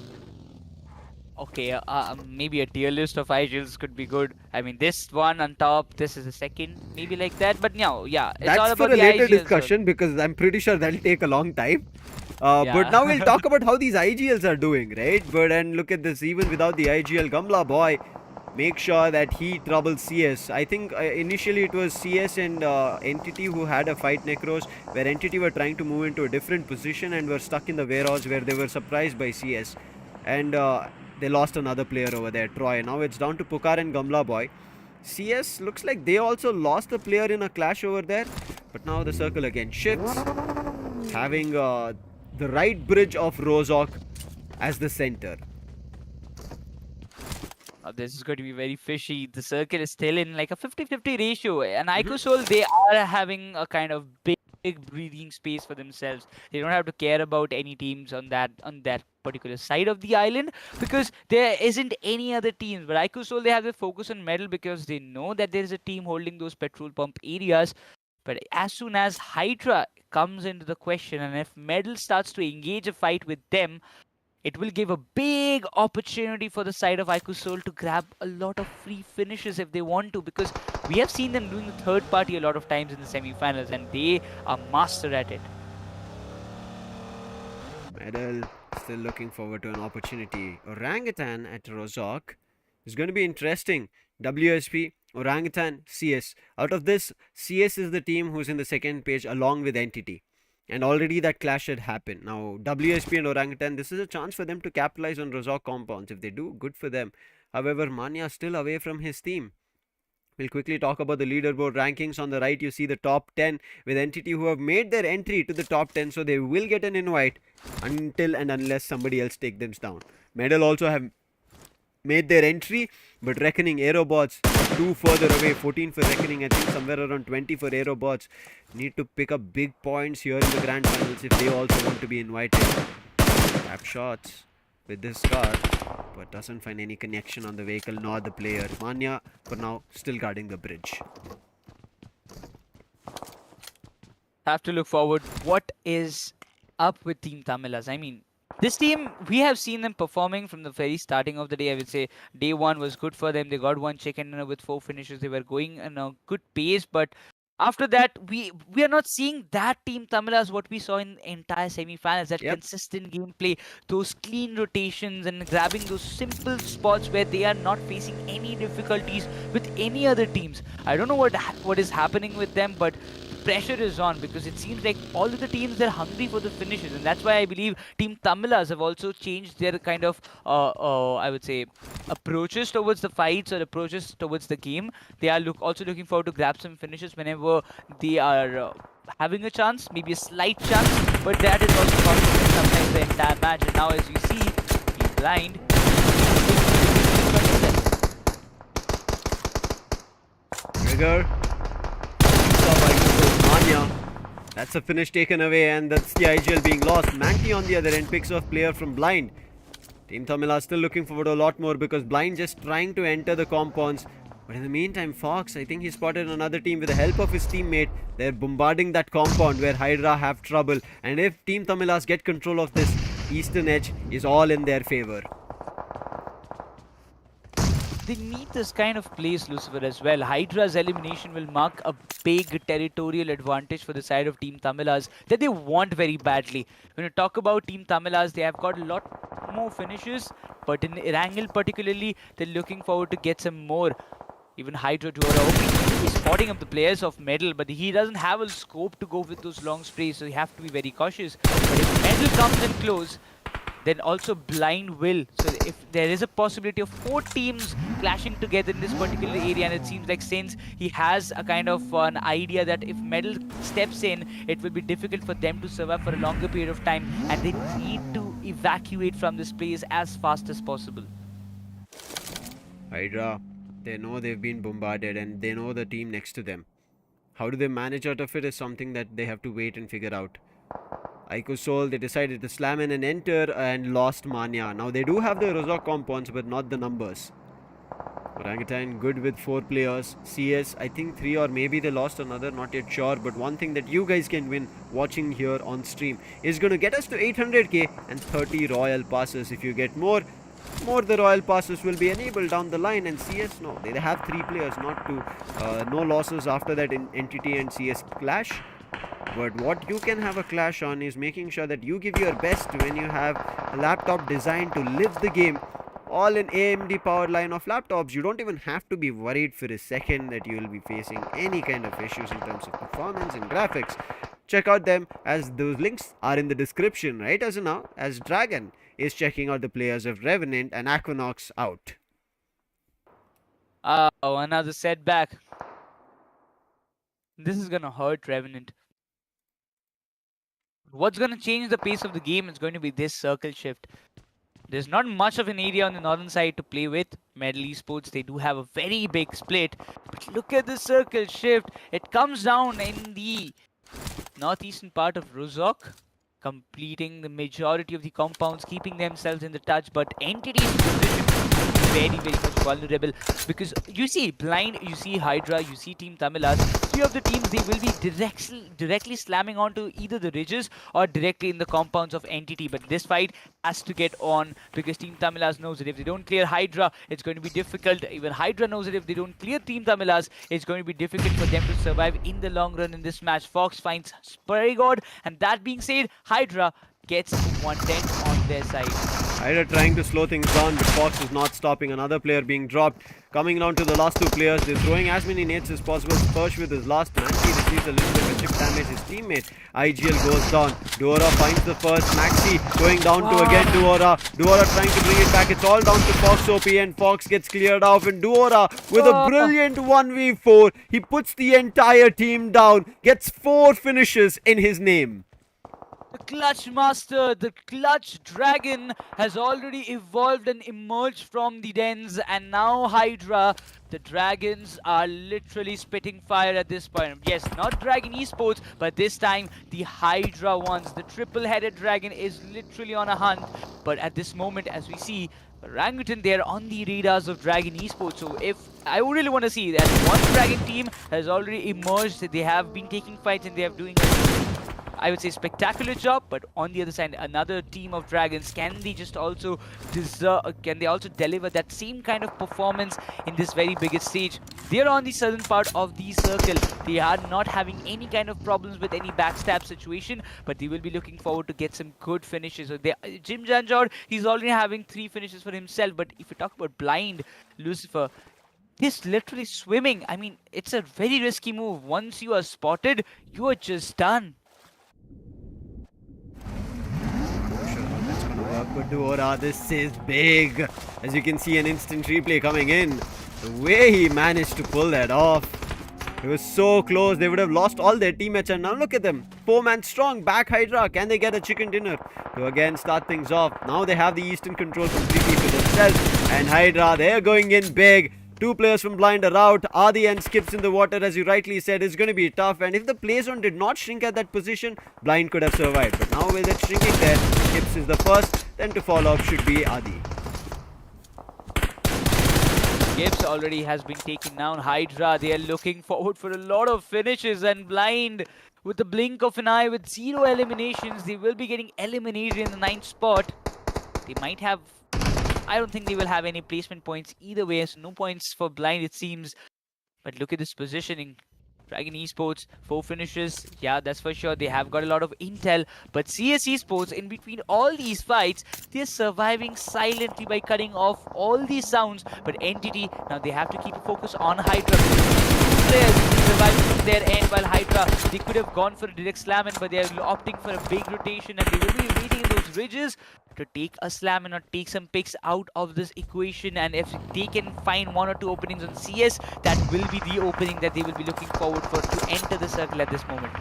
Okay, maybe a tier list of IGLs could be good. I mean, this one on top, this is the second, maybe like that. But no, yeah, it's That's all about for a the later IGLs. discussion, because I'm pretty sure that'll take a long time. But now we'll talk about how these IGLs are doing, right? But and look at this, even without the IGL, Gamla boy, make sure that he troubles CS. I think initially it was CS and Entity who had a fight, Necros, where Entity were trying to move into a different position and were stuck in the warehouse where they were surprised by CS. And they lost another player over there, Troy. Now it's down to Pukar and Gamla boy. CS looks like they also lost a player in a clash over there. But now the circle again shifts, having the right bridge of Rozhok as the center. This is going to be very fishy. The circle is still in like a 50-50 ratio. And IQOOSOUL, they are having a kind of big breathing space for themselves. They don't have to care about any teams on that particular side of the island, because there isn't any other teams. But IQOOSOUL, they have the focus on medal because they know that there is a team holding those petrol pump areas. But as soon as HYDRA comes into the question, and if medal starts to engage a fight with them, it will give a big opportunity for the side of IQOOSOUL to grab a lot of free finishes if they want to, because we have seen them doing the third party a lot of times in the semi-finals, and they are master at it. Medal still looking forward to an opportunity. Orangutan at Rozhok is going to be interesting. WSP, Orangutan, CS. Out of this, CS is the team who's in the second page along with Entity. And already that clash had happened. Now, WSP and Orangutan, this is a chance for them to capitalize on Rozhok compounds. If they do, good for them. However, Manya still away from his team. We'll quickly talk about the leaderboard rankings. On the right, you see the top 10 with Entity, who have made their entry to the top 10, so they will get an invite until and unless somebody else take them down. Medal also have made their entry, but Reckoning, AEROBOTZ 2 further away, 14 for Reckoning, I think somewhere around 20 for AEROBOTZ. Need to pick up big points here in the grand finals if they also want to be invited. Tap shots with this car, but doesn't find any connection on the vehicle nor the player. Manya for now still guarding the bridge. Have to look forward. What is up with Team TAMILAS? I mean, this team, we have seen them performing from the very starting of the day. I would say day one was good for them. They got one chicken dinner with 4 finishes. They were going in a good pace, but after that, we are not seeing that Team TAMILAS what we saw in entire semi-finals. That consistent gameplay, those clean rotations, and grabbing those simple spots where they are not facing any difficulties with any other teams. I don't know what is happening with them, but pressure is on, because it seems like all of the teams, they're hungry for the finishes, and that's why I believe Team TAMILAS have also changed their kind of I would say approaches towards the fights or approaches towards the game. They are also looking forward to grab some finishes whenever they are having a chance, maybe a slight chance, but that is also costing them sometimes the entire match. And now, as you see, he's blind. Trigger. That's a finish taken away, and that's the IGL being lost. Manky on the other end picks off player from Blind. Team TAMILAS still looking forward to a lot more, because Blind just trying to enter the compounds. But in the meantime, Fox, I think he spotted another team with the help of his teammate. They're bombarding that compound where HYDRA have trouble. And if Team TAMILAS get control of this eastern edge, is all in their favor. They need this kind of plays, Lucifer, as well. HYDRA's elimination will mark a big territorial advantage for the side of Team TAMILAS that they want very badly. When you talk about Team TAMILAS, they have got a lot more finishes, but in Erangel particularly, they're looking forward to get some more. Even HYDRA to hoping he's spotting up the players of Medal, but he doesn't have a scope to go with those long sprays, so you have to be very cautious. But if Medal comes in close, then also Blind will. So if there is a possibility of 4 teams clashing together in this particular area, and it seems like since he has a kind of an idea that if Medal steps in, it will be difficult for them to survive for a longer period of time, and they need to evacuate from this place as fast as possible. HYDRA, they know they've been bombarded, and they know the team next to them. How do they manage out of it is something that they have to wait and figure out. IQOOSOUL, they decided to slam in and enter and lost Manya. Now they do have the Rozok compounds, but not the numbers. Orangutan good with 4 players. CS, I think 3, or maybe they lost another, not yet sure. But one thing that you guys can win watching here on stream is going to get us to 800k and 30 royal passes. If you get more the royal passes will be enabled down the line. And CS, no, they have 3 players, not 2. No losses after that in Entity and CS clash. But what you can have a clash on is making sure that you give your best when you have a laptop designed to live the game, all in AMD power line of laptops. You don't even have to be worried for a second that you will be facing any kind of issues in terms of performance and graphics. Check out them, as those links are in the description right as of now, as Dragon is checking out the players of Revenant and Aquanox out. Oh, another setback. This is gonna hurt Revenant. What's going to change the pace of the game is going to be this circle shift. There's not much of an area on the northern side to play with. Medal Esports, they do have a very big split. But look at the circle shift. It comes down in the northeastern part of Rozok, completing the majority of the compounds, keeping themselves in the touch. But Entity's position very much vulnerable, because you see Blind, you see HYDRA, you see Team TAMILAS. 3 of the teams, they will be directly slamming onto either the ridges or directly in the compounds of Entity. But this fight has to get on, because Team TAMILAS knows that if they don't clear HYDRA, it's going to be difficult. Even HYDRA knows that if they don't clear Team TAMILAS, it's going to be difficult for them to survive in the long run in this match. Fox finds Peripherals, and that being said, HYDRA, gets 110 on their side. Hydra trying to slow things down, but Fox is not stopping. Another player being dropped. Coming down to the last two players. They're throwing as many nades as possible. Spursh with his last man. He receives a little bit of chip damage. His teammate IGL goes down. Duora finds the first. Maxi going down to again Duora. Duora trying to bring it back. It's all down to Fox OP, and Fox gets cleared off. And Duora with a brilliant 1v4. He puts the entire team down. Gets 4 finishes in his name. The Clutch Master, the Clutch Dragon has already evolved and emerged from the dens, and now Hydra, the Dragons are literally spitting fire at this point. Yes, not Dragon Esports, but this time the Hydra ones. The triple-headed dragon is literally on a hunt, but at this moment, as we see, Orangutan, they're on the radars of Dragon Esports. So if I really want to see that one Dragon team has already emerged, they have been taking fights and they are doing I would say spectacular job, but on the other side, another team of Dragons, can they just also can they also deliver that same kind of performance in this very biggest stage? They are on the southern part of the circle. They are not having any kind of problems with any backstab situation, but they will be looking forward to get some good finishes. So Jim Janjor, he's already having 3 finishes for himself, but if you talk about Blind, Lucifer, he's literally swimming. I mean, it's a very risky move. Once you are spotted, you are just done. But Duora, this is big. As you can see, an instant replay coming in. The way he managed to pull that off. It was so close. They would have lost all their teammates. And now look at them. 4-man strong. Back Hydra. Can they get a chicken dinner to again start things off? Now they have the Eastern control completely to themselves. And Hydra, they're going in big. 2 players from Blind are out. Adi and Skips in the water, as you rightly said, is going to be tough. And if the play zone did not shrink at that position, Blind could have survived. But now with it shrinking there, Skips is the first. Then to follow up should be Adi. Gibbs already has been taken down. Hydra, they are looking forward for a lot of finishes, and Blind, with the blink of an eye, with 0 eliminations, they will be getting eliminated in the 9th spot. They might have, I don't think they will have any placement points either way, so no points for Blind it seems. But look at this positioning. Dragon Esports, 4 finishes. Yeah, that's for sure. They have got a lot of intel. But CS Esports, in between all these fights, they're surviving silently by cutting off all these sounds. But Entity, now they have to keep a focus on Hydra. Players surviving from their end, while Hydra, they could have gone for a direct slam in, but they're opting for a big rotation, and they will be waiting in those ridges to take a slam and or take some picks out of this equation. And if they can find 1 or 2 openings on CS, that will be the opening that they will be looking forward for to enter the circle at this moment.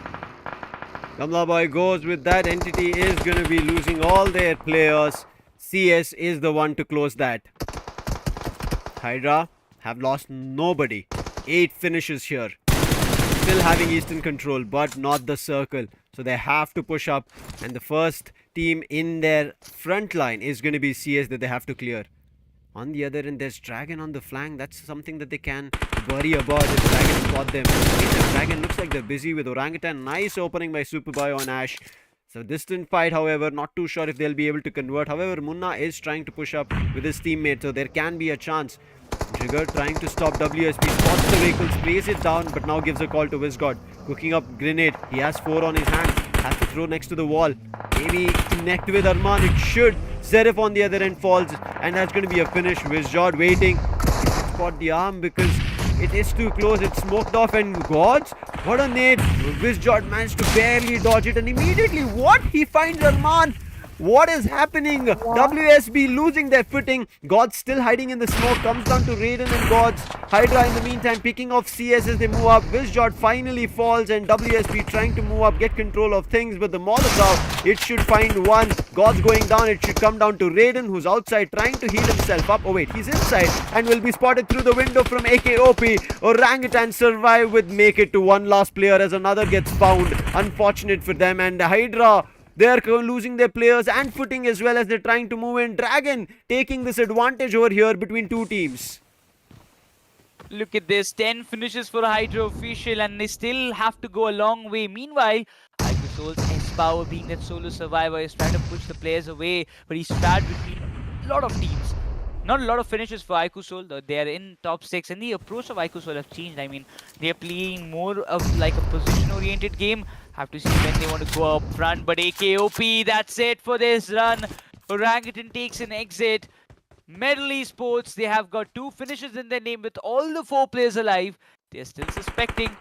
Kamla Boy goes with that. Entity is going to be losing all their players. CS is the one to close that. Hydra have lost nobody. 8 finishes here. Still having Eastern control, but not the circle. So they have to push up, and the first team in their front line is going to be CS that they have to clear. On the other end, there's Dragon on the flank. That's something that they can worry about if Dragon spot them. The Dragon looks like they're busy with Orangutan. Nice opening by Superboy on Ash. So distant fight, however, not too sure if they'll be able to convert. However, Munna is trying to push up with his teammate, so there can be a chance. Jigger trying to stop WSP, spots the vehicle, sprays it down, but now gives a call to WINDGOD. Cooking up grenade. He has 4 on his hand. Has to throw next to the wall. Maybe connect with Arman. It should. Zerif on the other end falls, and that's going to be a finish. WINDGOD waiting. Spot the arm because it is too close. It's smoked off, and Gods, what a nade. WINDGOD managed to barely dodge it, and immediately what? He finds Arman. What is happening? WSB losing their footing. Gods still hiding in the smoke. Comes down to Raiden and Gods. Hydra in the meantime picking off CS as they move up. WINDGOD finally falls, and WSB trying to move up, get control of things. But the Molotov, it should find one. Gods going down. It should come down to Raiden, who's outside trying to heal himself up. Oh wait, he's inside and will be spotted through the window from AKOP. Orangutan survive with make it to one last player as another gets found. Unfortunate for them, and Hydra, they are losing their players and footing as well as they're trying to move in. Dragon taking this advantage over here between 2 teams. Look at this, 10 finishes for Hydra official, and they still have to go a long way. Meanwhile, IQOOSOUL's S-Power, being that solo survivor, is trying to push the players away, but he's trapped between a lot of teams. not a lot of finishes for IQOOSOUL, though they are in top 6, and the approach of IQOOSOUL have changed. I mean, they are playing more of like a position-oriented game. Have to see when they want to go up front, but AKOP, that's it for this run. Orangutan takes an exit. Medal Esports, they have got 2 finishes in their name with all the 4 players alive. They're still suspecting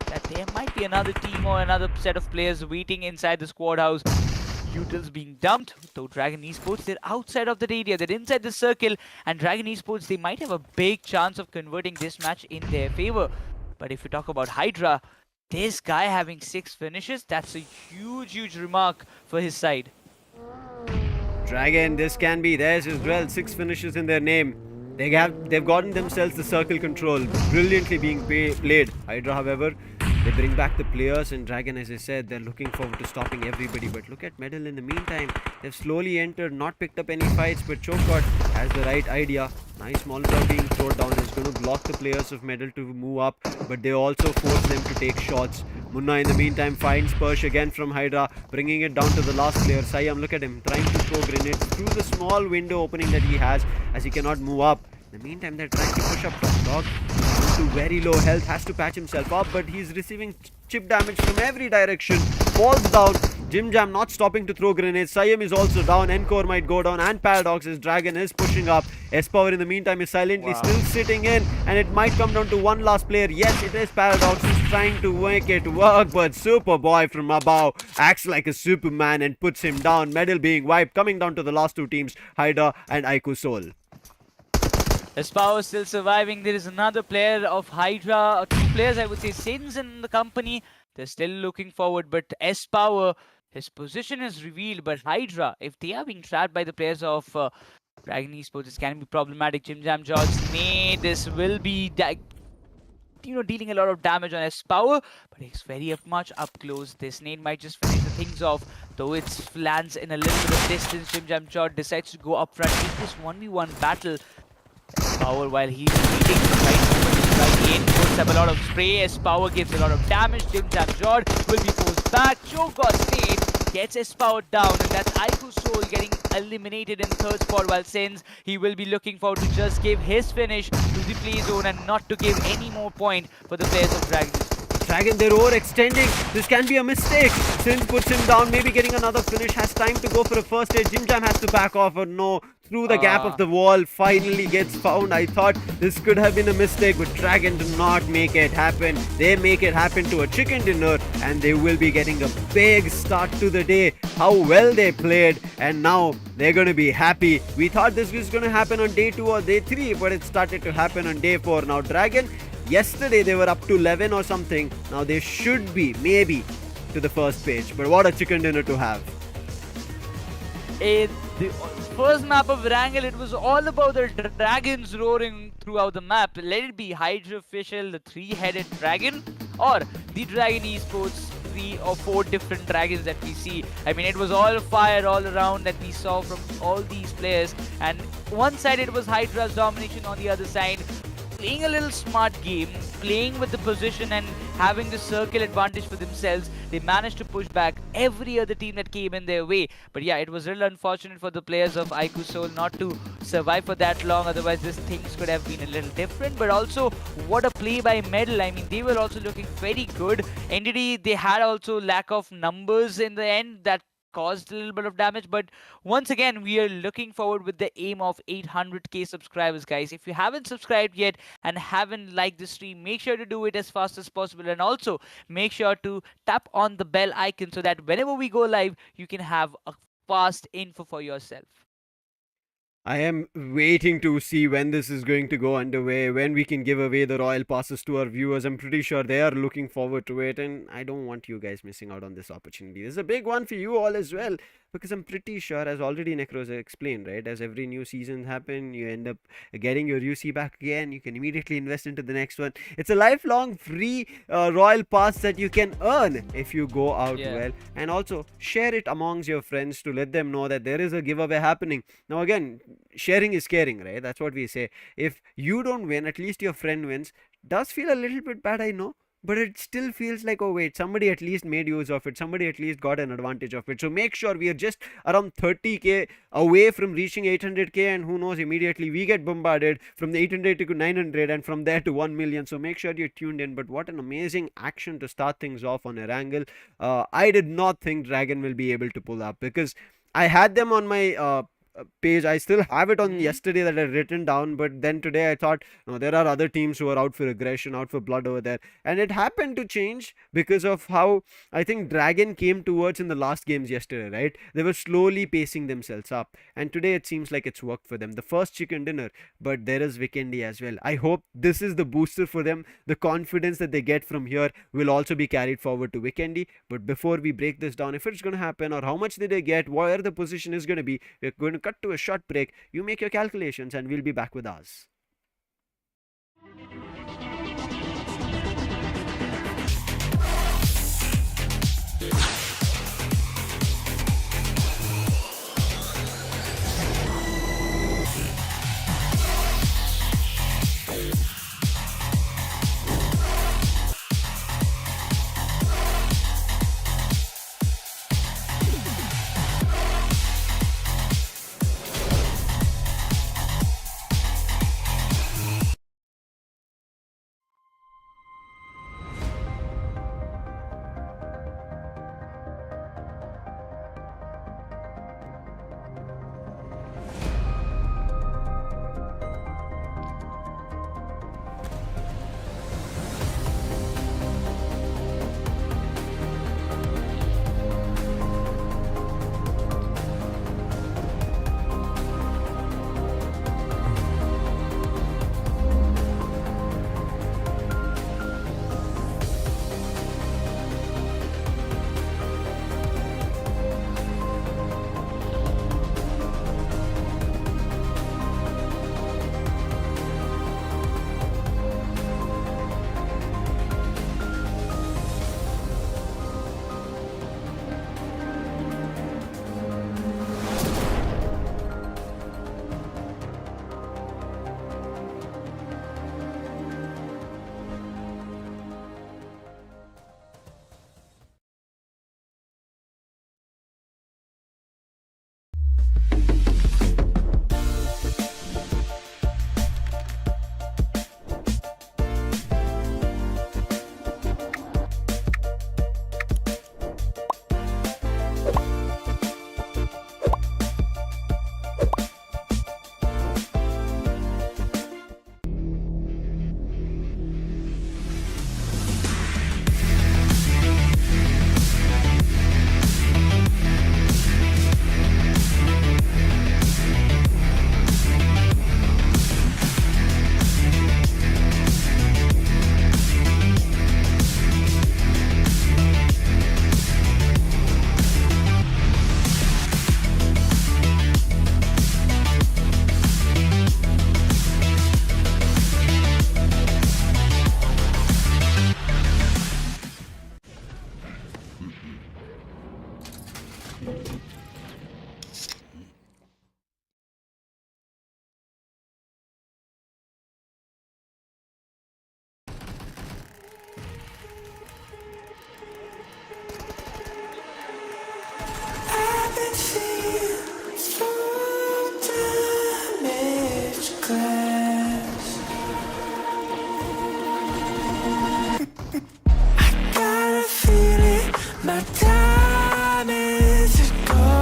that there might be another team or another set of players waiting inside the squad house. Utils being dumped, though Dragon Esports, they're outside of the area, they're inside the circle, and Dragon Esports, they might have a big chance of converting this match in their favor. But if you talk about HYDRA, this guy having 6 finishes, that's a huge remark for his side. Dragon, this can be theirs as well. 6 finishes in their name. They've gotten themselves the circle control, brilliantly being played. HYDRA, however, they bring back the players, and Dragon, as I said, they're looking forward to stopping everybody. But look at Medal in the meantime. They've slowly entered, not picked up any fights, but Chokot has the right idea. Nice Molotov being thrown down is going to block the players of Medal to move up, but they also force them to take shots. Munna in the meantime finds Persh again from HYDRA, bringing it down to the last player. Siam, look at him, trying to throw grenades through the small window opening that he has, as he cannot move up. In the meantime, they're trying to push up Top Dog to very low health, has to patch himself up, but he's receiving chip damage from every direction. Falls down. Jim Jam not stopping to throw grenades. Siam is also down. Encore might go down, and Paradox, his Dragon is pushing up. S-Power in the meantime is silently still sitting in, and it might come down to one last player. Yes, it is Paradox. He's trying to make it work, but Superboy from above acts like a Superman and puts him down. Medal being wiped, coming down to the last 2 teams, HYDRA and IQOOSOUL. Espower still surviving. There is another player of HYDRA, 2 players I would say, Sins in the company. They're still looking forward, but S-Power, his position is revealed, but HYDRA, if they are being trapped by the players of Dragon Esports, this can be problematic. Jim Jam George's nade, this will be dealing a lot of damage on S-Power, but it's very much up close. This nade might just finish the things off, though it lands in a little bit of distance. Jim Jam George decides to go up front in this 1v1 battle. Power, while he's leading the right in, puts up a lot of spray. S-Power gives a lot of damage. Jim Jam George will be forced back. Chogot State gets S-Power down, and that's IQOOSOUL getting eliminated in 3rd spot, while Sins, he will be looking forward to just give his finish to the play zone and not to give any more point for the players of Dragon. Dragon, they're overextending. This can be a mistake. Sins puts him down, maybe getting another finish. Has time to go for a first hit. Jim Jam has to back off, or no. Through the gap of the wall, finally gets found. I thought this could have been a mistake, but Dragon do not make it happen. They make it happen to a chicken dinner, and they will be getting a big start to the day. How well they played, and now they're going to be happy. We thought this was going to happen on day 2 or day 3, but it started to happen on day 4. Now Dragon, yesterday they were up to 11 or something. Now they should be, maybe, to the first page. But what a chicken dinner to have. The first map of Erangel, it was all about the dragons roaring throughout the map. Let it be Hydra Official, the 3-headed dragon, or the Dragon Esports 3 or 4 different dragons that we see. I mean, it was all fire all around that we saw from all these players. And one side it was Hydra's domination, on the other side playing a little smart game, playing with the position and having the circle advantage for themselves. They managed to push back every other team that came in their way. But yeah, it was a little unfortunate for the players of IQOOSOUL not to survive for that long. Otherwise, these things could have been a little different. But also, what a play by Medal. I mean, they were also looking very good. Entity, they had also lack of numbers in the end that caused a little bit of damage. But once again, we are looking forward with the aim of 800k subscribers, guys. If you haven't subscribed yet and haven't liked the stream, make sure to do it as fast as possible, and also make sure to tap on the bell icon so that whenever we go live, you can have a fast info for yourself. I am waiting to see when this is going to go underway, when we can give away the royal passes to our viewers. I'm pretty sure they are looking forward to it, and I don't want you guys missing out on this opportunity. This is a big one for you all as well, because I'm pretty sure, as already Necros explained, right, as every new season happen, you end up getting your UC back again. You can immediately invest into the next one. It's a lifelong free royal pass that you can earn if you go out well, and also share it amongst your friends to let them know that there is a giveaway happening. Now again, sharing is caring, right? That's what we say. If you don't win, at least your friend wins. Does feel a little bit bad, I know, but it still feels like, oh wait, somebody at least made use of it, somebody at least got an advantage of it. So make sure we are just around 30k away from reaching 800k, and who knows, immediately we get bombarded from the 800 to 900 and from there to 1 million. So make sure you're tuned in. But what an amazing action to start things off on Erangel. I did not think Dragon will be able to pull up, because I had them on my page. I still have it on yesterday that I had written down, but then today I thought, no, there are other teams who are out for aggression, out for blood over there, and it happened to change because of how I think Dragon came towards in the last games yesterday, right? They were slowly pacing themselves up, and today it seems like it's worked for them. The first chicken dinner, but there is Vikendi as well. I hope this is the booster for them. The confidence that they get from here will also be carried forward to Vikendi. But before we break this down, if it's going to happen or how much did they get, where the position is going to be, we're going to cut to a short break. You make your calculations and we'll be back with us. My time is gone.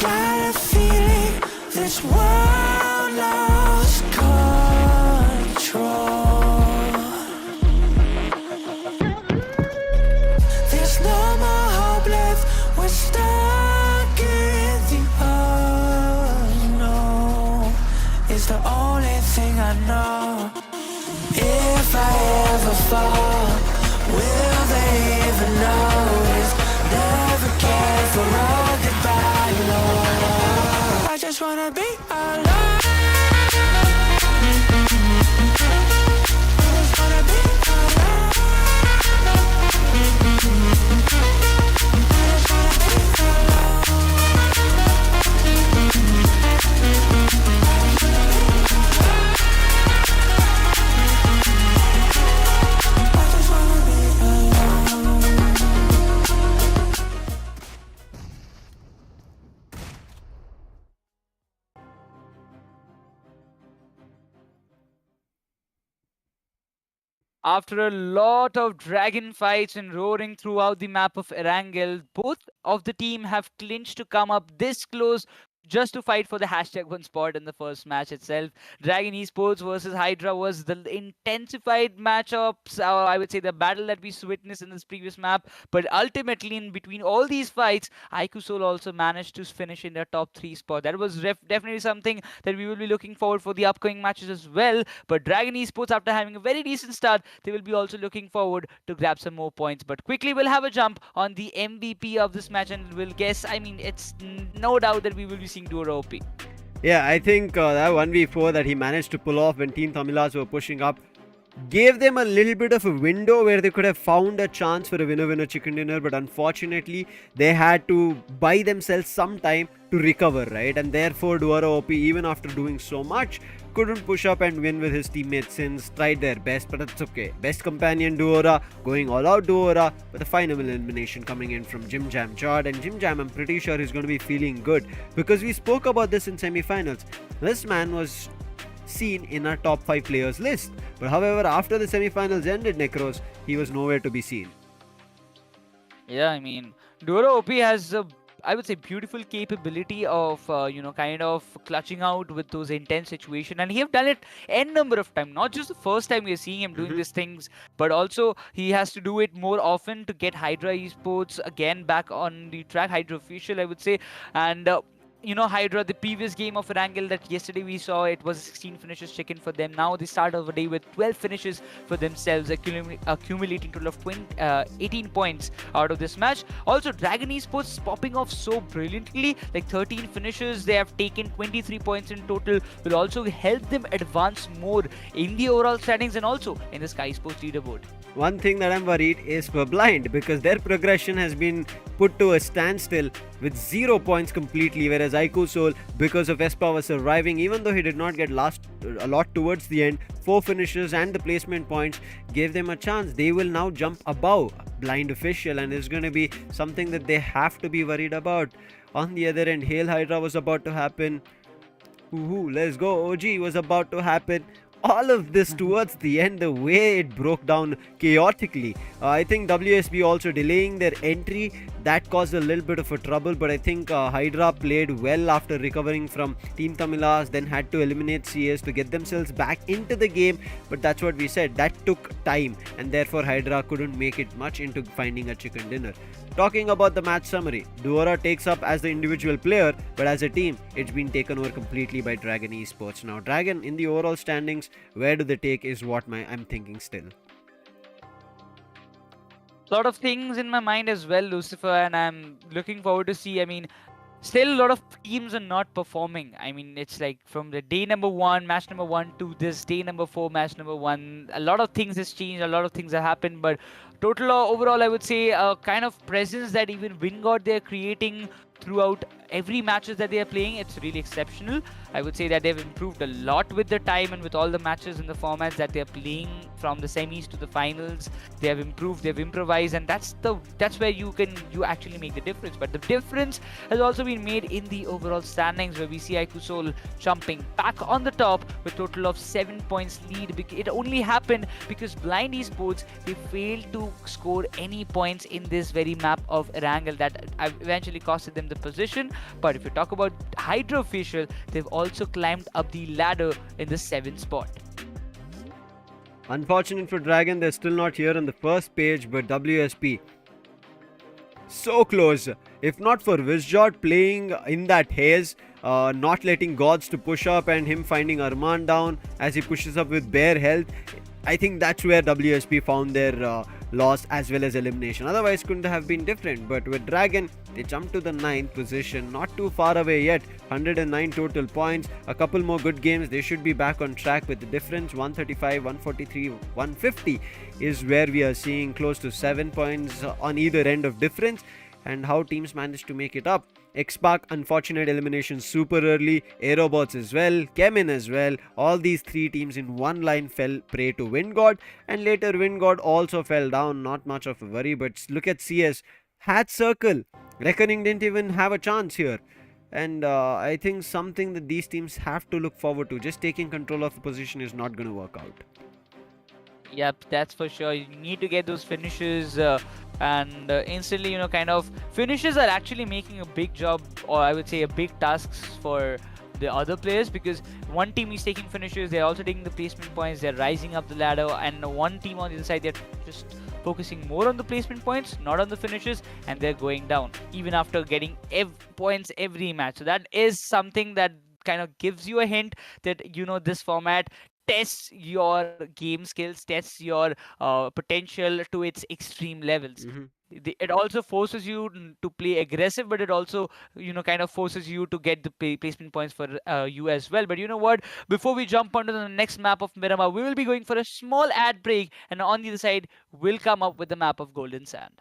got a feeling this world lost control. There's no more hope left, we're stuck in the unknown. It's the only thing I know. If I ever fall, will they even notice? Never cared for all goodbye, Lord. I just wanna be alone. I just wanna be alone. After a lot of dragon fights and roaring throughout the map of Erangel, both of the team have clinched to come up this close just to fight for the #1 spot in the first match itself. Dragon Esports versus Hydra was the intensified matchups, I would say the battle that we witnessed in this previous map. But ultimately, in between all these fights, IQOOSOUL also managed to finish in their top 3 spot. That was definitely something that we will be looking forward for the upcoming matches as well. But Dragon Esports, after having a very decent start, they will be also looking forward to grab some more points. But quickly, we'll have a jump on the MVP of this match and we'll guess. I mean, it's no doubt that we will be seeing Duoro OP. Yeah, I think that 1v4 that he managed to pull off when Team TAMILAS were pushing up gave them a little bit of a window where they could have found a chance for a winner-winner chicken dinner, but unfortunately they had to buy themselves some time to recover, right? And therefore Duoro OP, even after doing so much, couldn't push up and win with his teammates since tried their best, but it's okay. Best companion Duora going all out Duora, but the final elimination coming in from Jim Jam Chad. And Jim Jam, I'm pretty sure he's going to be feeling good because we spoke about this in semi-finals. This man was seen in our top 5 players list, but however after the semi-finals ended, Necros, he was nowhere to be seen. Yeah, I mean, Duoro OP has a, I would say, beautiful capability of kind of clutching out with those intense situations, and he have done it n number of times. Not just the first time we are seeing him doing these things, but also he has to do it more often to get Hydra Esports again back on the track. Hydra official, I would say, and Hydra, the previous game of Erangel that yesterday we saw, it was 16 finishes chicken for them. Now they start of the day with 12 finishes for themselves, accumulating total of 18 points out of this match. Also, Dragon Esports popping off so brilliantly, like 13 finishes. They have taken 23 points in total, will also help them advance more in the overall standings and also in the Skyesports leaderboard. One thing that I'm worried is for Blind, because their progression has been put to a standstill with 0 points completely, whereas IQOOSOUL, because of Espower surviving, even though he did not get a lot towards the end, 4 finishes and the placement points gave them a chance. They will now jump above Blind official, and it's going to be something that they have to be worried about. On the other end, Hail Hydra was about to happen. Let's go, OG was about to happen. All of this towards the end, the way it broke down chaotically. I think WSB also delaying their entry, that caused a little bit of a trouble, but I think Hydra played well after recovering from Team TAMILAS, then had to eliminate CS to get themselves back into the game. But that's what we said, that took time, and therefore Hydra couldn't make it much into finding a chicken dinner. Talking about the match summary, Duora takes up as the individual player, but as a team, it's been taken over completely by Dragon Esports. Now, Dragon in the overall standings, where do they take is what I'm thinking still. A lot of things in my mind as well, Lucifer, and I'm looking forward to see. I mean, still a lot of teams are not performing. I mean, it's like from the day number 1, match number 1 to this day number 4, match number 1. A lot of things has changed, a lot of things have happened, but total overall, I would say a kind of presence that even WINDGOD they're creating throughout every matches that they are playing, it's really exceptional. I would say that they've improved a lot with the time and with all the matches and the formats that they're playing from the semis to the finals. They have improved, they've improvised, and that's where you actually make the difference. But the difference has also been made in the overall standings, where we see IQOOSOUL jumping back on the top with total of 7 points lead. It only happened because Blind Esports, they failed to score any points in this very map of Erangel that eventually costed them them the position. But if you talk about HYDRA official, they've also climbed up the ladder in the 7th spot. Unfortunate for Dragon, they're still not here on the first page, but WSP so close. If not for WINDGOD playing in that haze, not letting gods to push up and him finding Arman down as he pushes up with bare health, I think that's where WSP found their loss as well as elimination. Otherwise couldn't have been different. But with Dragon, they jumped to the 9th position, not too far away yet. 109 total points, a couple more good games, they should be back on track. With the difference 135, 143, 150 is where we are seeing close to 7 points on either end of difference, and how teams managed to make it up. Xspark, unfortunate elimination super early, AEROBOTZ as well, CHEMIN as well. All these three teams in one line fell prey to WINDGOD, and later WINDGOD also fell down. Not much of a worry, but look at CS, hat circle, Reckoning didn't even have a chance here. And I think something that these teams have to look forward to. Just taking control of the position is not going to work out. Yep, that's for sure. You need to get those finishes and instantly, kind of finishes are actually making a big job, or I would say a big tasks for the other players, because one team is taking finishes, they're also taking the placement points, they're rising up the ladder, and one team on the other side, they're just focusing more on the placement points, not on the finishes, and they're going down even after getting points every match. So that is something that kind of gives you a hint that this format tests your game skills, tests your potential to its extreme levels. It also forces you to play aggressive, but it also kind of forces you to get the placement points for you as well. But you know what, before we jump onto the next map of Miramar, we will be going for a small ad break, and on the other side we'll come up with the map of Golden Sand.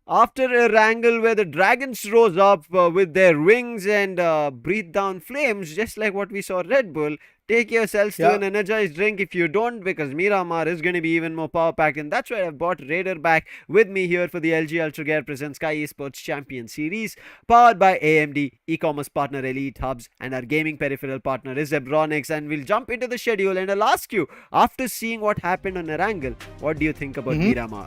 After Erangel, where the dragons rose up with their wings and breathed down flames, just like what we saw Red Bull, take yourselves to an energized drink if you don't, because Miramar is going to be even more power packed. And that's why I've brought Raider back with me here for the LG UltraGear presents Skyesports Champions Series, powered by AMD, e-commerce partner Elitehubs, and our gaming peripheral partner is Zebronics. And we'll jump into the schedule, and I'll ask you, after seeing what happened on Erangel, what do you think about Miramar?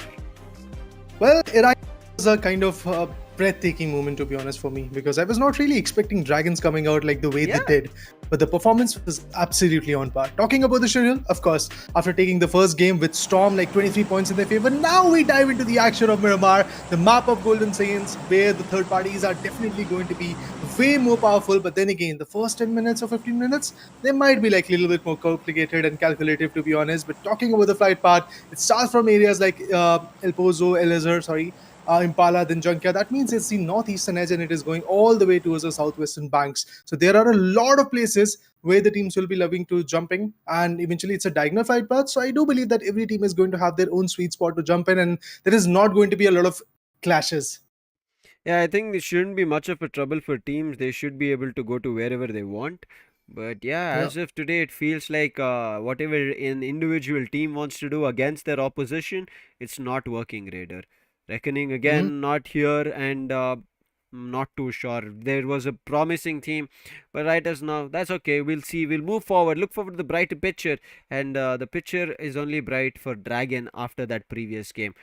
Well, Erangel was a kind of breathtaking moment, to be honest, for me, because I was not really expecting dragons coming out like the way they did, but the performance was absolutely on par. Talking about the schedule, of course, after taking the first game with Storm like 23 points in their favor, now we dive into the action of Miramar, the map of Golden Saints, where the third parties are definitely going to be way more powerful. But then again, the first 10 minutes or 15 minutes, they might be like a little bit more complicated and calculative, to be honest. But talking about the flight path, it starts from areas like El Pozo, Impala, then Junkia. That means it's the northeastern edge and it is going all the way towards the southwestern banks. So there are a lot of places where the teams will be loving to jumping, and eventually it's a diagonal flight path. So I do believe that every team is going to have their own sweet spot to jump in, and there is not going to be a lot of clashes. Yeah, I think it shouldn't be much of a trouble for teams. They should be able to go to wherever they want. But yeah, Yeah. as of today, it feels like whatever an individual team wants to do against their opposition, it's not working, Raider. Reckoning Hmm. again, not here, and not too sure. There was a promising team, but right as now, that's okay. We'll see. We'll move forward. Look forward to the brighter picture, and the picture is only bright for Dragon after that previous game.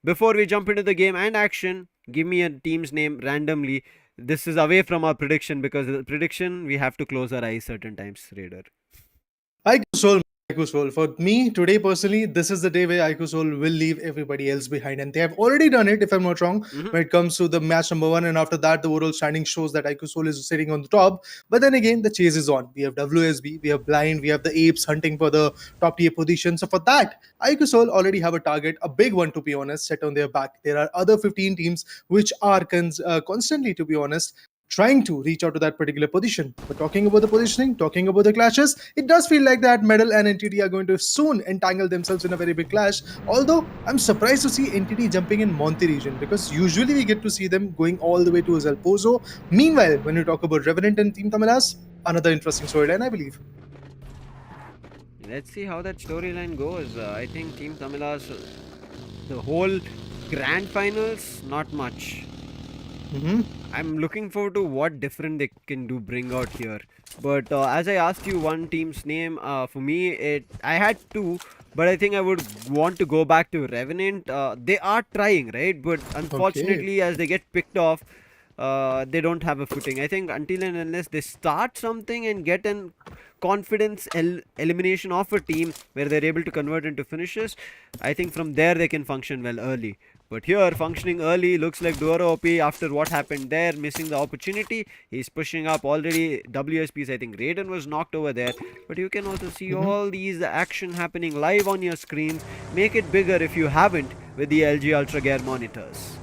Before we jump into the game and action, give me a team's name randomly. This is away from our prediction because the prediction we have to close our eyes certain times, Raider. IQOOSOUL, IQOOSOUL. For me, today personally, this is the day where IQOOSOUL will leave everybody else behind. And they have already done it, if I'm not wrong, Mm-hmm. when it comes to the match number one. And after that, the overall standing shows that IQOOSOUL is sitting on the top. But then again, the chase is on. We have WSB, we have Blind, we have the Apes hunting for the top tier position. So for that, IQOOSOUL already have a target, a big one to be honest, set on their back. There are other 15 teams which are constantly, to be honest, trying to reach out to that particular position. But talking about the positioning, talking about the clashes, it does feel like that Medal and NTT are going to soon entangle themselves in a very big clash. Although I'm surprised to see NTT jumping in Monte region because usually we get to see them going all the way to El Pozo. Meanwhile, when you talk about Revenant and Team Tamilas, another interesting storyline, I believe. Let's see how that storyline goes. I think Team Tamilas, the whole grand finals, not much. Mhm. I'm looking forward to what different they can do bring out here. But as I asked you one team's name, for me I had two, but I think I would want to go back to Revenant. They are trying, right? But unfortunately, as they get picked off, they don't have a footing. I think until and unless they start something and get an confidence elimination of a team where they're able to convert into finishes, I think from there they can function well early. But here, functioning early looks like Duoro OP after what happened there, missing the opportunity. He's pushing up already. WSPs, I think Raiden was knocked over there. But you can also see all these action happening live on your screen. Make it bigger if you haven't with the LG UltraGear monitors.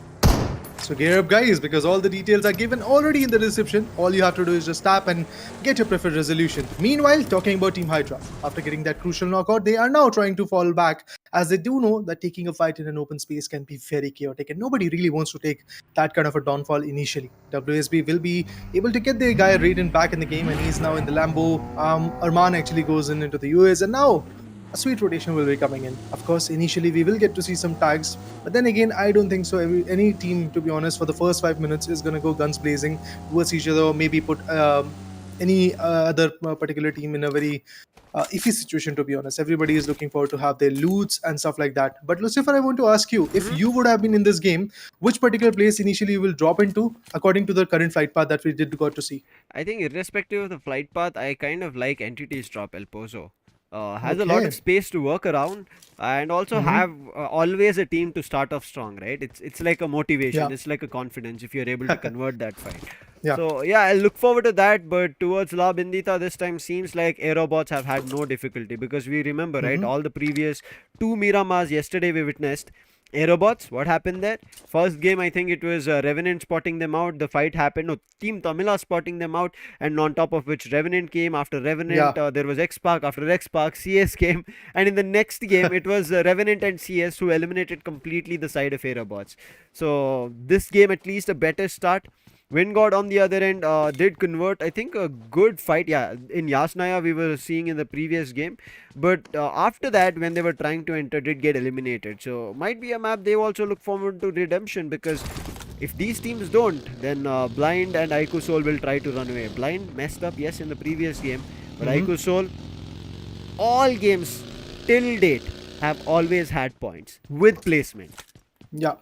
So gear up, guys, because all the details are given already in the description. All you have to do is just tap and get your preferred resolution. Meanwhile, talking about Team Hydra, after getting that crucial knockout, they are now trying to fall back as they do know that taking a fight in an open space can be very chaotic and nobody really wants to take that kind of a downfall initially. WSB will be able to get their guy Raiden back in the game and he's now in the Lambo. Arman actually goes into the US and now a sweet rotation will be coming in. Of course, initially we will get to see some tags, but then again, I don't think so. Any team, to be honest, for the first 5 minutes is going to go guns blazing towards each other, or maybe put any other particular team in a very iffy situation, to be honest. Everybody is looking forward to have their loots and stuff like that. But Lucifer, I want to ask you, if you would have been in this game, which particular place initially you will drop into according to the current flight path that we did got to see? I think irrespective of the flight path, I kind of like Entity's drop El Pozo. Has a lot Okay. of space to work around and also have always a team to start off strong, right? It's like a motivation, Yeah. it's like a confidence if you're able to convert that fight. Yeah. So yeah, I look forward to that. But towards La Bendita this time seems like AEROBOTZ have had no difficulty because we remember, right, all the previous two Miramars yesterday we witnessed. AEROBOTZ, what happened there? First game, I think it was Revenant spotting them out. The fight happened. No, Team Tamila spotting them out, and on top of which Revenant came. After Revenant, Yeah. there was Xspark. After Xspark, CS came, and in the next game, it was Revenant and CS who eliminated completely the side of AEROBOTZ. So this game, at least a better start. WINDGOD on the other end did convert, I think, a good fight. Yeah, in Yasnaya we were seeing in the previous game, but after that when they were trying to enter, did get eliminated. So might be a map they also look forward to redemption, because if these teams don't, then Blind and IQOOSOUL will try to run away. Blind messed up, yes, in the previous game, but IQOOSOUL, all games till date have always had points with placement. Yeah.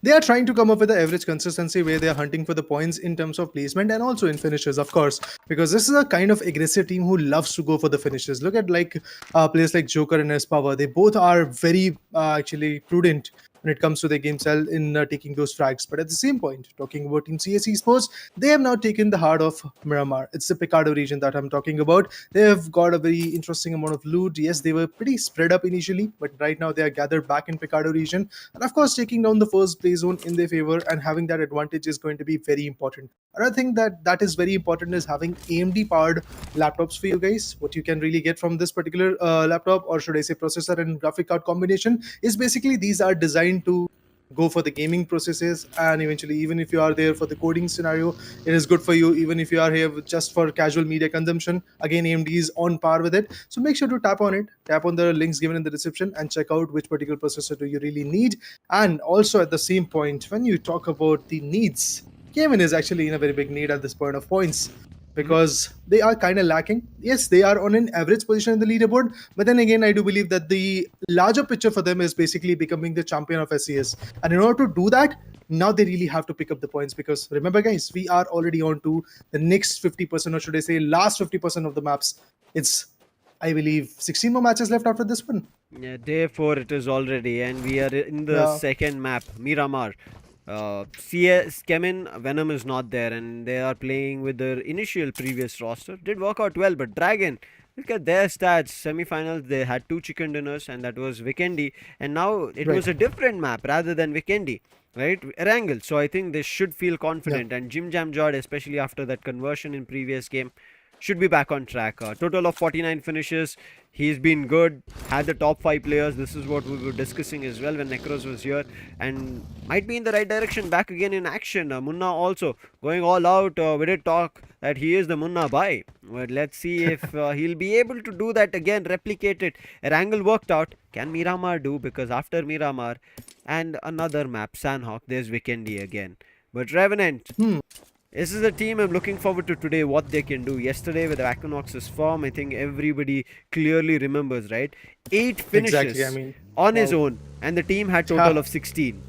They are trying to come up with the average consistency where they are hunting for the points in terms of placement and also in finishes, of course, because this is a kind of aggressive team who loves to go for the finishes. Look at like players like Joker and S-Power. They both are very actually prudent when it comes to their game style in taking those frags. But at the same point, talking about Team CS Esports, they have now taken the heart of Miramar. It's the Picardo region that I'm talking about. They have got a very interesting amount of loot. Yes, they were pretty spread up initially, but right now they are gathered back in Picardo region. And of course, taking down the first play zone in their favor and having that advantage is going to be very important. Another thing that is very important is having AMD powered laptops for you guys. What you can really get from this particular laptop, or should I say processor and graphic card combination, is basically these are designed to go for the gaming processes, and eventually, even if you are there for the coding scenario, it is good for you. Even if you are here just for casual media consumption, again, AMD is on par with it. So make sure to tap on it, tap on the links given in the description, and check out which particular processor do you really need. And also at the same point, when you talk about the needs, CHEMIN is actually in a very big need at this point of points, because they are kind of lacking. Yes, they are on an average position in the leaderboard, but then again, I do believe that the larger picture for them is basically becoming the champion of SES. And in order to do that, now they really have to pick up the points, because remember, guys, we are already on to the next 50%, or should I say last 50% of the maps. It's, I believe, 16 more matches left after this one. Yeah, day 4 it is already, and we are in the second map, Miramar. CHEMIN Venom is not there, and they are playing with their initial previous roster. Did work out well, but Dragon, look at their stats. Semi-finals, they had 2 chicken dinners, and that was Vikendi. And now it was a different map rather than Vikendi, right? Erangel. So I think they should feel confident. And Jim Jam Jod, especially after that conversion in previous game, should be back on track. Total of 49 finishes. He's been good, had the top 5 players. This is what we were discussing as well when Necros was here, and might be in the right direction, back again in action. Munna also going all out. We did talk that he is the Munna buy, but let's see if he'll be able to do that again, replicate it. Erangel worked out. Can Miramar do? Because after Miramar and another map, Sanhok, there's Vikendi again. But Revenant, this is a team I'm looking forward to today, what they can do. Yesterday with Aquanox's form, I think everybody clearly remembers, right? 8 finishes on his own, and the team had total of 16.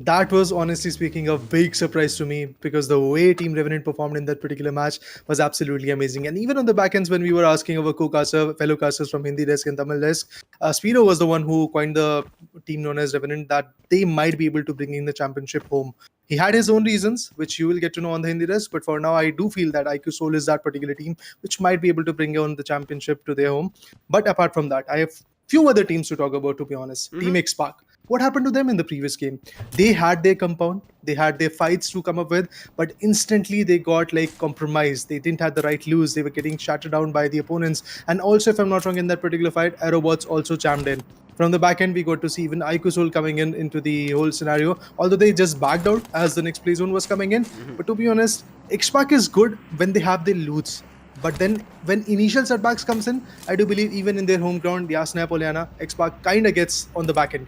That was, honestly speaking, a big surprise to me, because the way Team Revenant performed in that particular match was absolutely amazing. And even on the back ends, when we were asking our fellow casters from Hindi desk and Tamil desk, Spiro was the one who coined the team known as Revenant, that they might be able to bring in the championship home. He had his own reasons, which you will get to know on the Hindi desk, but for now, I do feel that IQOOSOUL is that particular team which might be able to bring on the championship to their home. But apart from that, I have few other teams to talk about, to be honest. Team Xspark. What happened to them in the previous game? They had their compound, they had their fights to come up with, but instantly they got like compromised. They didn't have the right loose. They were getting shattered down by the opponents. And also, if I'm not wrong, in that particular fight, AEROBOTZ also chimed in. From the back end, we got to see even IQOOSOUL coming in into the whole scenario, although they just backed out as the next play zone was coming in. But to be honest, Xspark is good when they have their loots. But then when initial setbacks comes in, I do believe even in their home ground, Yasna Poliana, Xspark kind of gets on the back end.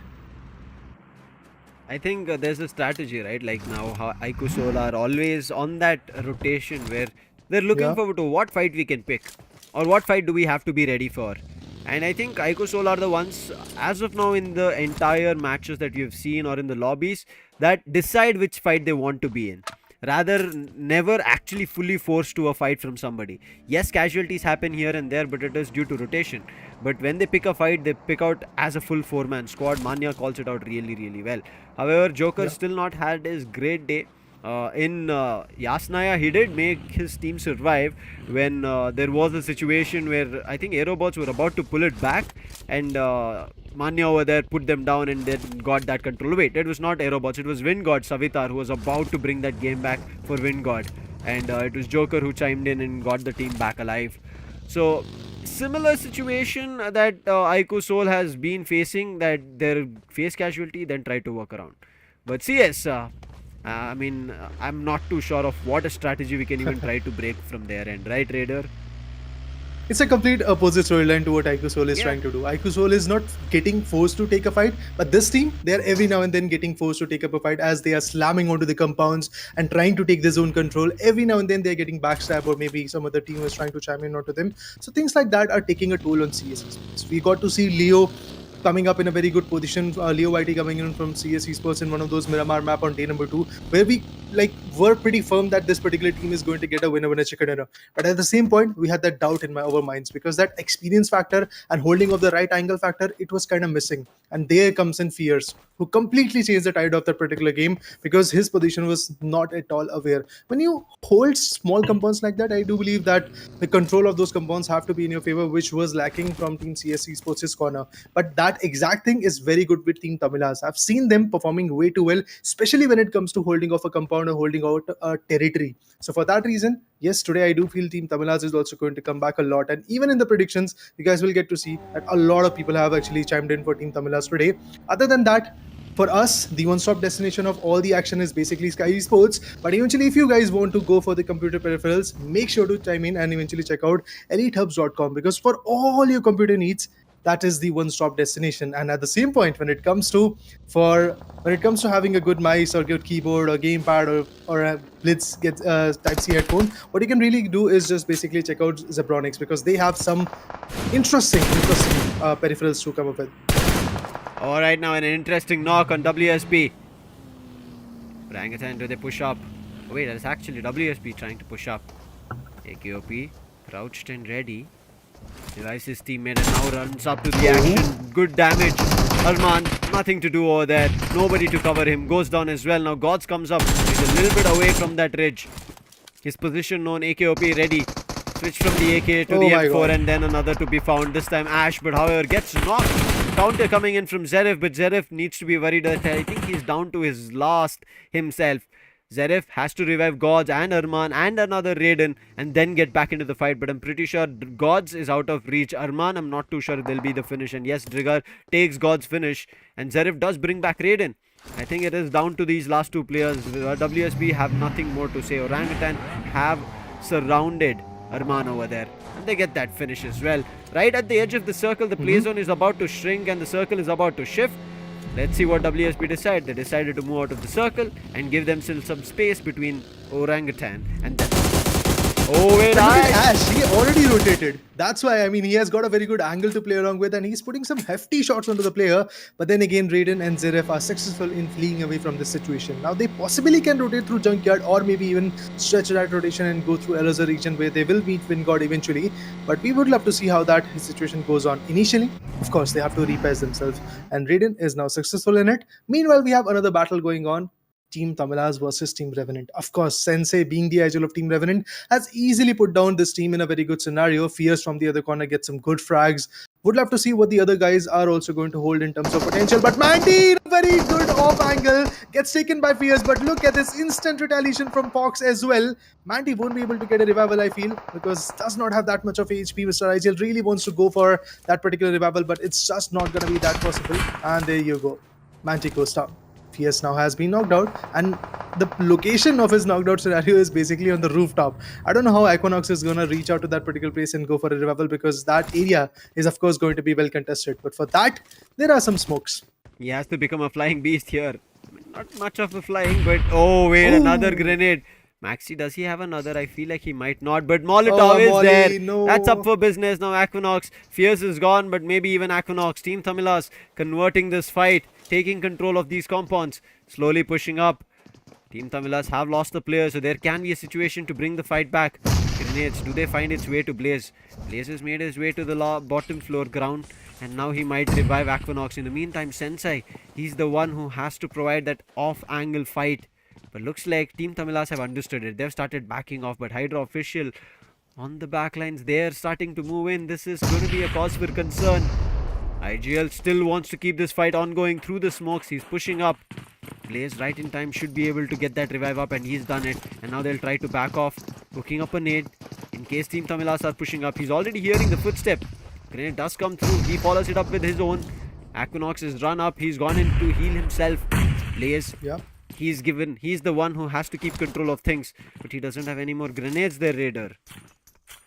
I think there's a strategy, right? Like now, how IQOOSOUL are always on that rotation where they're looking forward to what fight we can pick, or what fight do we have to be ready for. And I think IQOOSOUL are the ones, as of now, in the entire matches that we've seen or in the lobbies, that decide which fight they want to be in. Rather, never actually fully forced to a fight from somebody. Yes, casualties happen here and there, but it is due to rotation. But when they pick a fight, they pick out as a full 4-man squad. Manya calls it out really, really well. However, Joker still not had his great day. In Yasnaya, he did make his team survive when there was a situation where I think AEROBOTZ were about to pull it back, and Manya over there put them down and then got that control. Wait, it was not AEROBOTZ, it was WINDGOD Savitar who was about to bring that game back for WINDGOD, and it was Joker who chimed in and got the team back alive. So similar situation that IQOOSOUL has been facing, that their face casualty then try to work around. But CS, I mean, I'm not too sure of what a strategy we can even try to break from their end, right, Raider? It's a complete opposite storyline to what IQOOSOUL is trying to do. IQOOSOUL is not getting forced to take a fight, but this team, they're every now and then getting forced to take up a fight as they are slamming onto the compounds and trying to take their zone control. Every now and then they're getting backstab, or maybe some other team is trying to chime in onto them. So things like that are taking a toll on CS. We got to see Leo coming up in a very good position. Leo YT coming in from Skyesports in one of those Miramar map on day number 2, where we were pretty firm that this particular team is going to get a winner chicken dinner. But at the same point, we had that doubt in our minds, because that experience factor and holding of the right angle factor, it was kind of missing. And there comes in Fierce, who completely changed the tide of that particular game, because his position was not at all aware. When you hold small compounds like that, I do believe that the control of those compounds have to be in your favor, which was lacking from Team Skyesports' corner. But that exact thing is very good with Team TAMILAS. I've seen them performing way too well, especially when it comes to holding off a compound or holding out a territory. So for that reason, yes, today I do feel Team TAMILAS is also going to come back a lot. And even in the predictions, you guys will get to see that a lot of people have actually chimed in for Team TAMILAS today. Other than that, For us, the one-stop destination of all the action is basically Sky Esports. But eventually, if you guys want to go for the computer peripherals, make sure to chime in and eventually check out Elitehubs.com, because for all your computer needs, that is the one-stop destination. And at the same point, when it comes to having a good mouse or good keyboard or gamepad or a Blitz Type-C headphone, what you can really do is just basically check out Zebronics, because they have some interesting peripherals to come up with. Alright, now an interesting knock on WSP. Orangutan, do they push up? Oh, wait, that's actually WSP trying to push up. AKOP, crouched and ready. Revives his teammate and now runs up to the action. Good damage. Arman, nothing to do over there. Nobody to cover him. Goes down as well. Now Gods comes up. He's a little bit away from that ridge. His position known. AKOP ready. Switch from the AK to the M4 and then another to be found. This time Ash, but however gets knocked. Counter coming in from Zerif, but Zerif needs to be worried that I think he's down to his last himself. Zerif has to revive Gods and Arman and another Raiden and then get back into the fight. But I'm pretty sure Gods is out of reach. Arman, I'm not too sure they'll be the finish. And yes, Drigger takes Gods' finish. And Zerif does bring back Raiden. I think it is down to these last two players. WSB have nothing more to say. Orangutan have surrounded Arman over there. And they get that finish as well. Right at the edge of the circle, the play zone is about to shrink and the circle is about to shift. Let's see what WSP decide. They decided to move out of the circle and give themselves some space between Orangutan and them. Oh, wait, Ash, he already rotated. That's why, I mean, he has got a very good angle to play along with and he's putting some hefty shots onto the player. But then again, Raiden and Zerif are successful in fleeing away from this situation. Now, they possibly can rotate through Junkyard or maybe even stretch that rotation and go through Elazar region where they will meet WINDGOD eventually. But we would love to see how that situation goes on. Initially, of course, they have to repair themselves and Raiden is now successful in it. Meanwhile, we have another battle going on. Team TAMILAS versus Team REVENANT. Of course, Sensei, being the idol of Team REVENANT, has easily put down this team in a very good scenario. Fierce from the other corner gets some good frags. Would love to see what the other guys are also going to hold in terms of potential. But Mandy, very good off angle, gets taken by Fierce. But look at this instant retaliation from Fox as well. Mandy won't be able to get a revival, I feel, because does not have that much of HP. Mr. Erangel really wants to go for that particular revival, but it's just not going to be that possible. And there you go. Mandy goes down. Fierce now has been knocked out and the location of his knocked out scenario is basically on the rooftop. I don't know how Equinox is going to reach out to that particular place and go for a revival because that area is of course going to be well contested. But for that, there are some smokes. He has to become a flying beast here. Not much of a flying, but oh wait, another grenade. Maxi, does he have another? I feel like he might not, but Molotov is there. No. That's up for business now. Equinox, Fierce is gone, but maybe even Equinox. Team TAMILAS converting this fight, taking control of these compounds, slowly pushing up. Team TAMILAS have lost the player, so there can be a situation to bring the fight back. Grenades, do they find its way to Blaze? Blaze has made his way to the bottom floor ground, and now he might revive Equinox. In the meantime, Sensei, he's the one who has to provide that off-angle fight. But looks like Team TAMILAS have understood it. They've started backing off, but HYDRA official on the backlines, they're starting to move in. This is going to be a cause for concern. IGL still wants to keep this fight ongoing through the smokes. He's pushing up. Blaze right in time should be able to get that revive up, and he's done it. And now they'll try to back off, hooking up a nade in case Team TAMILAS are pushing up. He's already hearing the footstep. Grenade does come through. He follows it up with his own. Equinox is run up. He's gone in to heal himself. Blaze. Yeah. He's the one who has to keep control of things, but he doesn't have any more grenades there, Raider.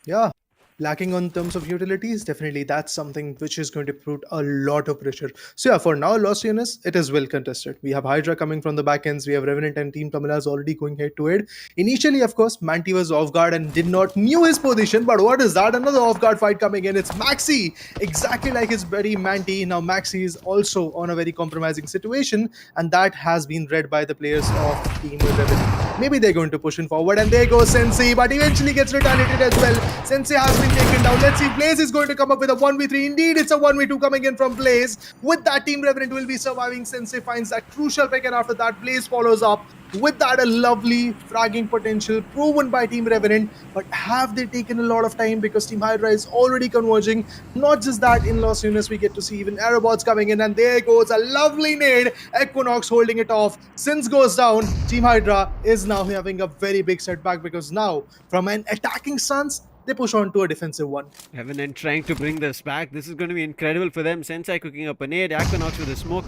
Yeah, lacking on terms of utilities, definitely that's something which is going to put a lot of pressure. So yeah, for now, Lost Units, it is well contested. We have HYDRA coming from the back ends, we have REVENANT and Team TAMILAS already going head to head. Initially, of course, Manti was off guard and did not knew his position, but what is that? Another off guard fight coming in. It's Maxi, exactly like his buddy Manti. Now Maxi is also on a very compromising situation, and that has been read by the players of Team REVENANT. Maybe they're going to push in forward, and there goes Sensei, but eventually gets retaliated as well. Sensei has been taken down. Let's see, Blaze is going to come up with a 1v3. Indeed, it's a 1v2 coming in from Blaze. With that, Team REVENANT will be surviving. Sensei finds that crucial pick, and after that, Blaze follows up. With that, a lovely fragging potential proven by Team REVENANT. But have they taken a lot of time because Team HYDRA is already converging? Not just that, in Lost Units, we get to see even AEROBOTZ coming in, and there goes a lovely nade. Equinox holding it off. Sins goes down. Team HYDRA is now having a very big setback because now, from an attacking stance, they push on to a defensive one. REVENANT trying to bring this back. This is going to be incredible for them. Sensei cooking up a nade. Equinox with a smoke.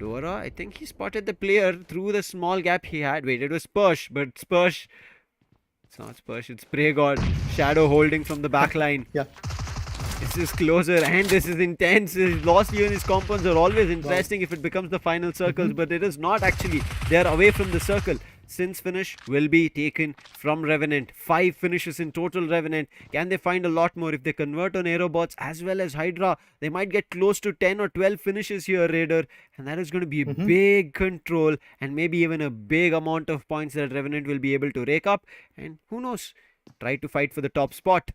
Dora, I think he spotted the player through the small gap he had. Wait, it was Spursh, but Spursh. It's not Spursh, it's Spray God. Shadow holding from the back line. Yeah. This is closer and this is intense. His lost you and his compounds are always interesting if it becomes the final circles, but it is not actually. They are away from the circle. Since finish will be taken from Revenant. 5 finishes in total, Revenant. Can they find a lot more? If they convert on AEROBOTZ as well as HYDRA, they might get close to 10 or 12 finishes here, Raider. And that is going to be a big control and maybe even a big amount of points that Revenant will be able to rake up. And who knows, try to fight for the top spot.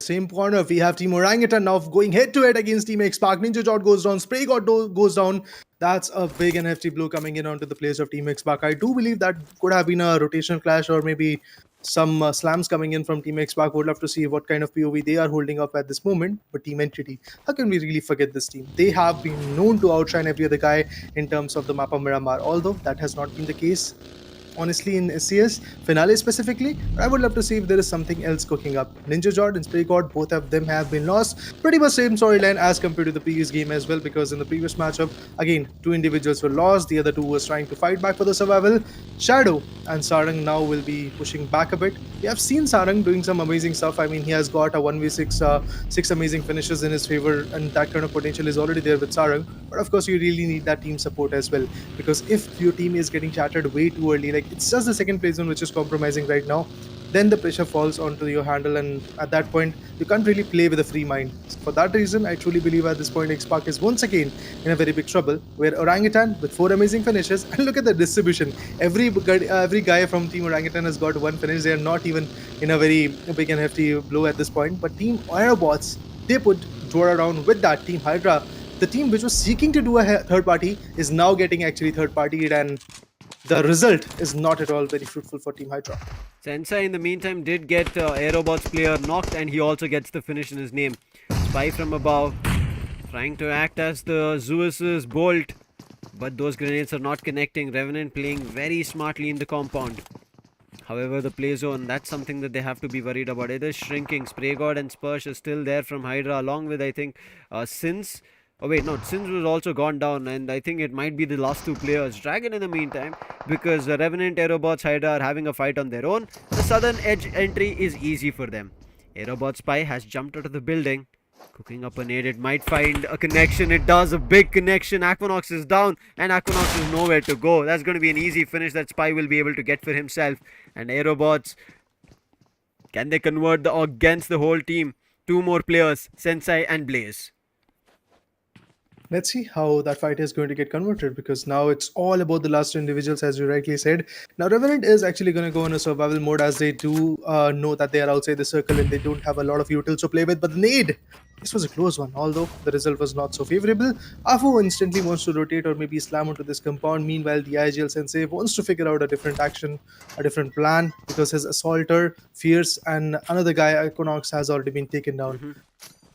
Same corner, we have Team Orangutan now going head-to-head against Team Xspark. Ninja Jot goes down, Spray God goes down. That's a big and hefty blow coming in onto the players of Team Xspark. I do believe that could have been a rotational clash or maybe some slams coming in from Team Xspark. Would love to see what kind of POV they are holding up at this moment. But Team Entity, how can we really forget this team? They have been known to outshine every other guy in terms of the map of Miramar, although that has not been the case honestly in SCS finale specifically. I would love to see if there is something else cooking up. Ninja Jot and Spray God, both of them have been lost. Pretty much same storyline as compared to the previous game as well, because in the previous matchup, again, 2 individuals were lost, the other 2 was trying to fight back for the survival. Shadow and Sarang now will be pushing back a bit. We have seen Sarang doing some amazing stuff. I mean, he has got a 1v6, 6 amazing finishes in his favor, and that kind of potential is already there with Sarang. But of course, you really need that team support as well, because if your team is getting shattered way too early, like it's just the second place zone which is compromising right now, then the pressure falls onto your handle, and at that point you can't really play with a free mind. For that reason, I truly believe at this point Xspark is once again in a very big trouble, where Orangutan with 4 amazing finishes, and look at the distribution. Every guy from Team Orangutan has got 1 finish. They are not even in a very big and hefty blow at this point. But Team AEROBOTZ, they put Dora down with that. Team HYDRA, the team which was seeking to do a third party, is now getting actually third partied, and the result is not at all very fruitful for Team HYDRA. Sensei in the meantime did get AEROBOTZ player knocked, and he also gets the finish in his name. Spy from above, trying to act as the Zeus's bolt, but those grenades are not connecting. Revenant playing very smartly in the compound. However, the play zone, that's something that they have to be worried about. It is shrinking. Spray God and Spursh is still there from HYDRA, along with, I think, Sins. Oh wait, no, Sins was also gone down, and I think it might be the last 2 players. Dragon in the meantime, because the Revenant, AEROBOTZ, HYDRA are having a fight on their own. The southern edge entry is easy for them. AEROBOTZ Spy has jumped out of the building. Cooking up a nade, it might find a connection. It does, a big connection. Aquanox is down, and Aquanox is nowhere to go. That's going to be an easy finish that Spy will be able to get for himself. And AEROBOTZ, can they convert against the whole team? 2 more players, Sensei and Blaze. Let's see how that fight is going to get converted, because now it's all about the last 2 individuals, as you rightly said. Now Revenant is actually going to go in a survival mode, as they do know that they are outside the circle and they don't have a lot of utils to play with. But the nade, this was a close one, although the result was not so favorable. Afu instantly wants to rotate or maybe slam onto this compound. Meanwhile, the IGL Sensei wants to figure out a different action, a different plan, because his Assaulter, Fierce, and another guy, Iconox, has already been taken down.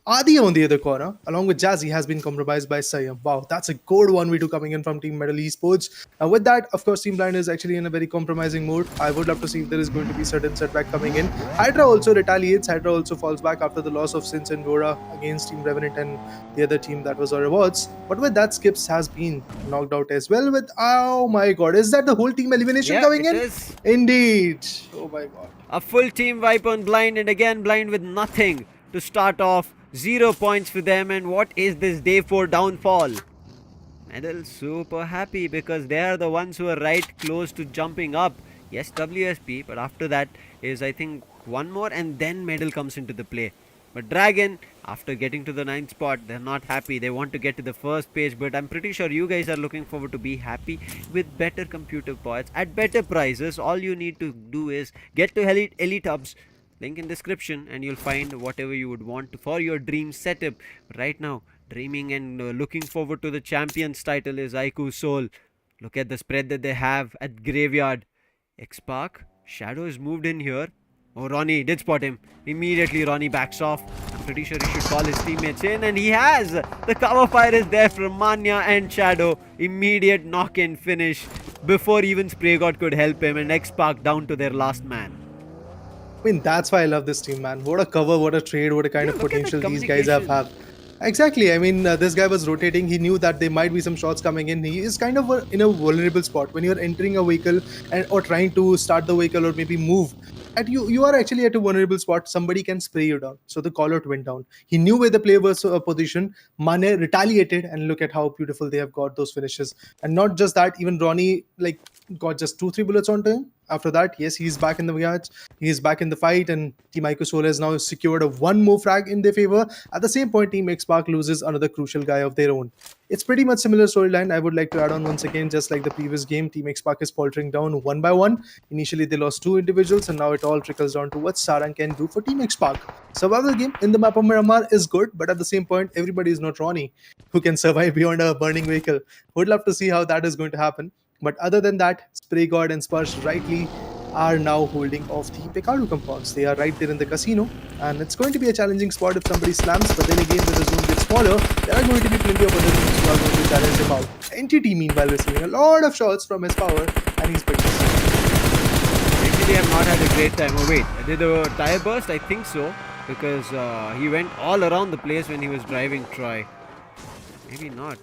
Adi on the other corner, along with Jazzy, has been compromised by Sayam. Wow, that's a good 1v2 coming in from Team Metal Esports. And with that, of course, Team Blind is actually in a very compromising mode. I would love to see if there is going to be certain setback coming in. HYDRA also retaliates. HYDRA also falls back after the loss of Sins and Dora against Team Revenant and the other team that was AEROBOTZ. But with that, Skips has been knocked out as well with, oh my god, is that the whole team elimination coming in? Is. Indeed. Oh my god. A full team wipe on Blind, and again Blind with nothing to start off. 0 points for them, and what is this day 4 downfall? Medal super happy because they are the ones who are right close to jumping up. Yes, WSP, but after that is, I think, 1 more, and then Medal comes into the play. But Dragon, after getting to the 9th spot, they're not happy. They want to get to the first page, but I'm pretty sure you guys are looking forward to be happy with better computer points at better prices. All you need to do is get to Elitehubs. Link in description, and you'll find whatever you would want for your dream setup. But right now, dreaming and looking forward to the champions title is IQOOSOUL. Look at the spread that they have at Graveyard. Xspark, Shadow is moved in here. Oh, Ronnie did spot him. Immediately Ronnie backs off. I'm pretty sure he should call his teammates in, and he has. The cover fire is there from Manya and Shadow. Immediate knock-in finish before even Spray God could help him, and Xspark down to their last man. I mean, that's why I love this team, man. What a cover, what a trade, what a kind of potential these guys have. Exactly. I mean, this guy was rotating. He knew that there might be some shots coming in. He is kind of in a vulnerable spot when you're entering a vehicle or trying to start the vehicle or maybe move. At you are actually at a vulnerable spot. Somebody can spray you down. So the call out went down. He knew where the player was positioned. Mane retaliated, and look at how beautiful they have got those finishes. And not just that, even Ronnie got just 2-3 bullets onto him. After that, yes, he's back in the match. He's back in the fight, and Team IQOOSOUL has now secured a one more frag in their favor. At the same point, Team Xspark loses another crucial guy of their own. It's pretty much similar storyline. I would like to add on once again, just like the previous game, Team Xspark is faltering down one by one. Initially, they lost 2 individuals, and now it all trickles down to what Sarang can do for Team Xspark. Survival game in the map of Miramar is good, but at the same point, everybody is not Ronnie, who can survive beyond a burning vehicle. Would love to see how that is going to happen. But other than that, Spray God and Sparsh rightly are now holding off the Picardo compounds. They are right there in the casino, and it's going to be a challenging spot if somebody slams, but then again, when the zone gets smaller, there are going to be plenty of other teams who are going to challenge him out. NTT, meanwhile, receiving a lot of shots from his power, and he's pretty Actually, I've not had a great time. Oh wait, did the tire burst? I think so, because he went all around the place when he was driving Troy. Maybe not.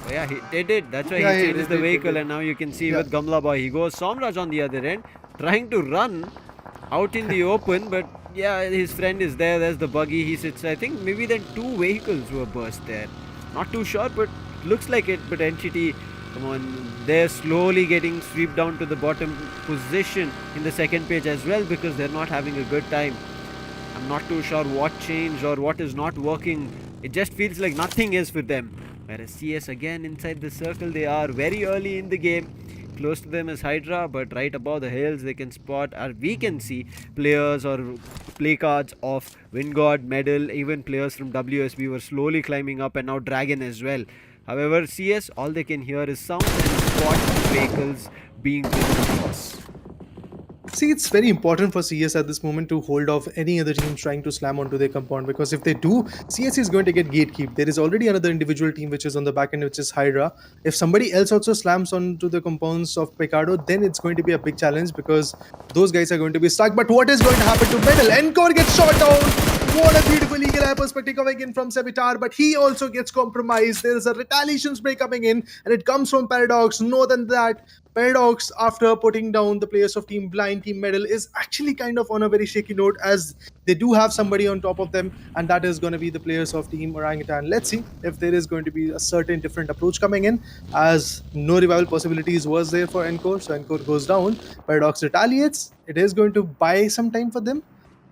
Yeah, they did. That's why he changes the vehicle, and now you can see with Gamla Boy, he goes Somraj on the other end, trying to run out in the open, but yeah, his friend is there. There's the buggy. He sits. I think maybe then 2 vehicles were burst there. Not too sure, but looks like it. But NTT, come on, they're slowly getting swept down to the bottom position in the second page as well, because they're not having a good time. I'm not too sure what changed or what is not working. It just feels like nothing is for them. Whereas CS again inside the circle, they are very early in the game. Close to them is HYDRA, but right above the hills they can spot, or we can see players or play cards of WINDGOD, Medal, even players from WSB were slowly climbing up, and now Dragon as well. However, CS, all they can hear is sound and spot vehicles being driven across. See, it's very important for CS at this moment to hold off any other teams trying to slam onto their compound, because if they do, CS is going to get gatekeep. There is already another individual team which is on the back end, which is HYDRA. If somebody else also slams onto the compounds of Picardo, then it's going to be a big challenge, because those guys are going to be stuck. But what is going to happen to Medal? Encore gets shot down. What a beautiful eagle eye perspective coming in from Sebitar, but he also gets compromised. There is a retaliation spray coming in, and it comes from Paradox. No than that, Paradox, after putting down the players of Team Blind, Team Medal, is actually kind of on a very shaky note, as they do have somebody on top of them, and that is going to be the players of Team Orangutan. Let's see if there is going to be a certain different approach coming in, as no revival possibilities was there for Encore, so Encore goes down. Paradox retaliates. It is going to buy some time for them,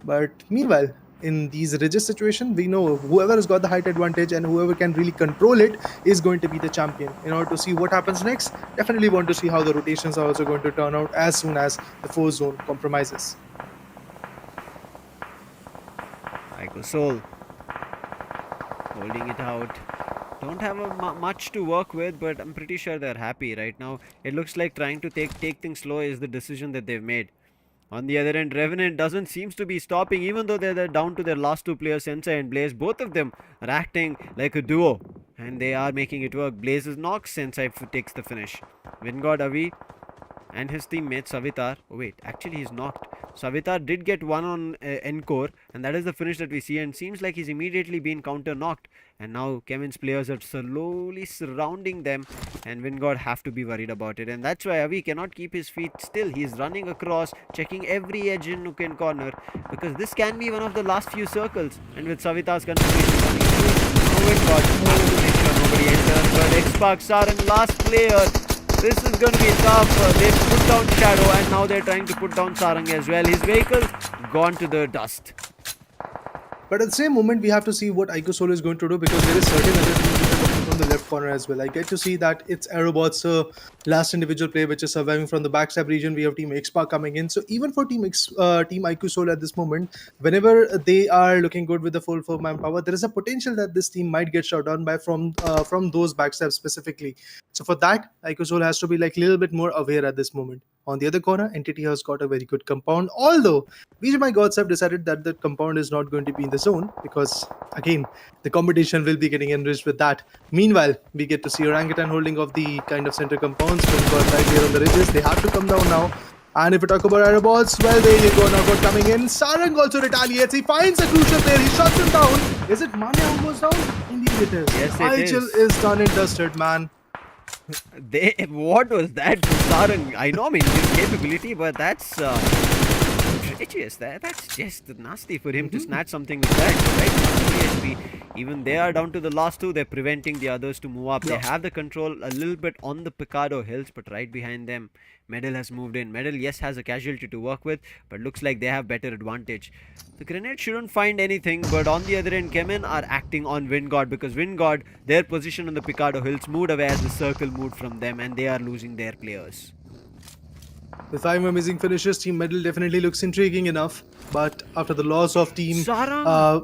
but meanwhile, in these rigid situations, we know whoever has got the height advantage and whoever can really control it is going to be the champion. In order to see what happens next, definitely want to see how the rotations are also going to turn out as soon as the 4 zone compromises. IQOOSOUL holding it out. Don't have much to work with, but I'm pretty sure they're happy right now. It looks like trying to take things slow is the decision that they've made. On the other end, Revenant doesn't seems to be stopping, even though they're down to their last 2 players, Sensei and Blaze. Both of them are acting like a duo, and they are making it work. Blaze is knocked, Sensei takes the finish. WINDGOD Avi and his teammate Savitar. Oh wait, actually he's knocked. Savitar did get one on Encore, and that is the finish that we see, and seems like he's immediately been counter knocked. And now CHEMIN's players are slowly surrounding them, and WINDGOD have to be worried about it. And that's why Avi cannot keep his feet still. He's running across, checking every edge and nook and corner, because this can be one of the last few circles. And with Savitar's contribution running through, WINDGOD has to make sure nobody enters. But Xspark Sarang, last player. This is going to be tough. They've put down Shadow, and now they're trying to put down Sarang as well. His vehicle gone to the dust. But at the same moment, we have to see what IQOOSOUL is going to do, because there is certain other teams which are coming from the left corner as well. I get to see that it's AEROBOTZ last individual play which is surviving from the backstab region. We have Team Xspark coming in. So even for Team IQOOSOUL at this moment, whenever they are looking good with the full 4-man power, there is a potential that this team might get shot down by from those backstabs specifically. So for that, IQOOSOUL has to be like a little bit more aware at this moment. On the other corner, Entity has got a very good compound, although BGMI gods have decided that the compound is not going to be in the zone, because again, the competition will be getting enriched with that. Meanwhile, we get to see Orangutan holding off the kind of center compounds from right here on the ridges. They have to come down now. And if we talk about AEROBOTZ, well, there you go, knockout coming in. Sarang also retaliates. He finds a crucial player. He shuts him down. Is it Mane who goes down? Indeed it is. Yes, it Erangel is done and dusted, man. What was that from Sarang? I know, I mean, his capability, but that's outrageous. That's just nasty for him to snatch something with that, right? PSP, even they are down to the last two. They're preventing the others to move up. They have the control a little bit on the Picado Hills, but right behind them, Medal has moved in. Medal, yes, has a casualty to work with, but looks like they have better advantage. The grenade shouldn't find anything, but on the other end, CHEMIN are acting on WINDGOD, because WINDGOD, their position on the Picado Hills, moved away as the circle moved from them, and they are losing their players. With 5 amazing finishes, Team Medal definitely looks intriguing enough. But after the loss of Team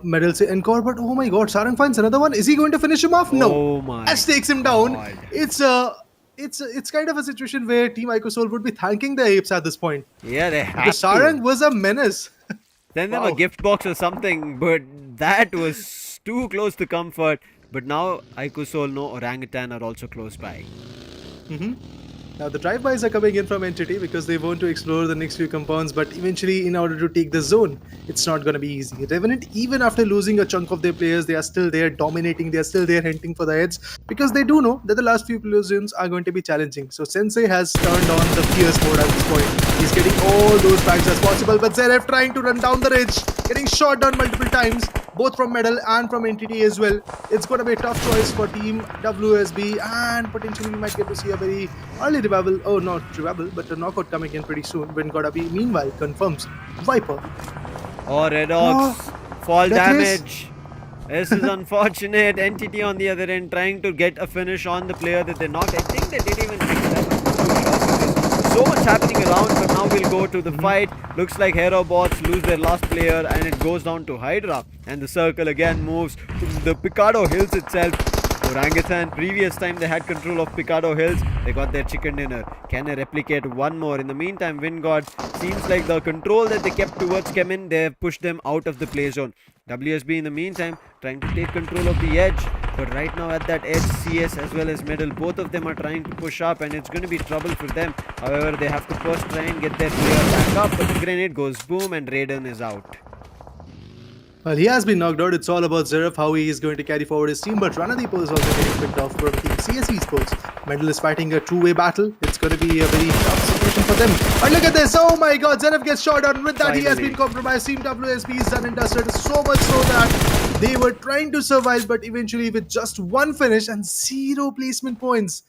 Medal say encore, but oh my god, Sarang finds another one. Is he going to finish him off? No. Oh my Ash takes him down. God. It's kind of a situation where Team IQOOSOUL would be thanking the apes at this point. Yeah, they have Because Sarang was a menace. Send them a gift box or something, but that was too close to comfort. But now IQOOSOUL, no Orangutan are also close by. Now the drive-bys are coming in from Entity because they want to explore the next few compounds, but eventually in order to take the zone, it's not going to be easy. Revenant, even after losing a chunk of their players, they are still there dominating, they are still there hunting for the heads because they do know that the last few play zones are going to be challenging. So Sensei has turned on the fierce mode at this point. He's getting all those frags as possible, but Zeref trying to run down the ridge, getting shot down multiple times, both from Medal and from Entity as well. It's going to be a tough choice for Team WSB, and potentially we might get to see a very early revival, oh not revival, but a knockout coming in pretty soon. WINDGOD meanwhile confirms Viper. Oh, Redox, fall damage. This is unfortunate. Entity on the other end trying to get a finish on the player that they knocked. I think they didn't even think that was so much happening around, but now we'll go to the fight. Looks like AEROBOTZ lose their last player, and it goes down to HYDRA, and the circle again moves to the Picado Hills itself. Orangutan, previous time they had control of Picado Hills, they got their chicken dinner. Can they replicate one more? In the meantime, WINDGOD seems like the control that they kept towards CHEMIN, they have pushed them out of the play zone. WSB in the meantime trying to take control of the edge, but right now at that edge, CS as well as Medal, both of them are trying to push up, and it's going to be trouble for them. However, they have to first try and get their player back up, but the grenade goes boom and Raiden is out. Well, he has been knocked out. It's all about Zeref, how he is going to carry forward his team. But Ranadeep is also getting picked off from Team CS Esports. Medal is fighting a two-way battle. It's going to be a very tough situation for them. But look at this. Oh my god, Zeref gets shot on. With that, he has been compromised. Team WSB is done and dusted. So much so that they were trying to survive, but eventually with just one finish and 0 placement points,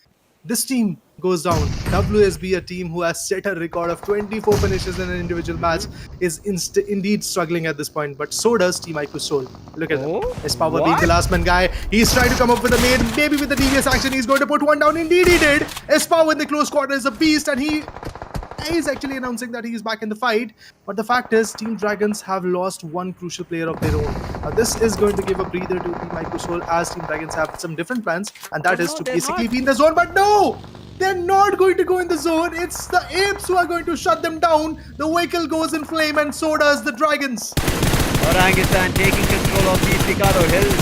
this team goes down. WSB, a team who has set a record of 24 finishes in an individual match, is indeed struggling at this point, but so does Team IQOOSOUL. Look at them. Xspark being the last man guy. He's trying to come up with a nade. Maybe with the devious action, he's going to put one down. Indeed, he did. Xspark in the close quarter is a beast, and he is actually announcing that he is back in the fight. But the fact is, Team Dragons have lost one crucial player of their own. Now, this is going to give a breather to Team IQOOSOUL, as Team Dragons have some different plans, and that is to basically be in the zone. But no! They're not going to go in the zone. It's the apes who are going to shut them down. The vehicle goes in flame, and so does the Dragons. Orangutan taking control of the Picado Hills.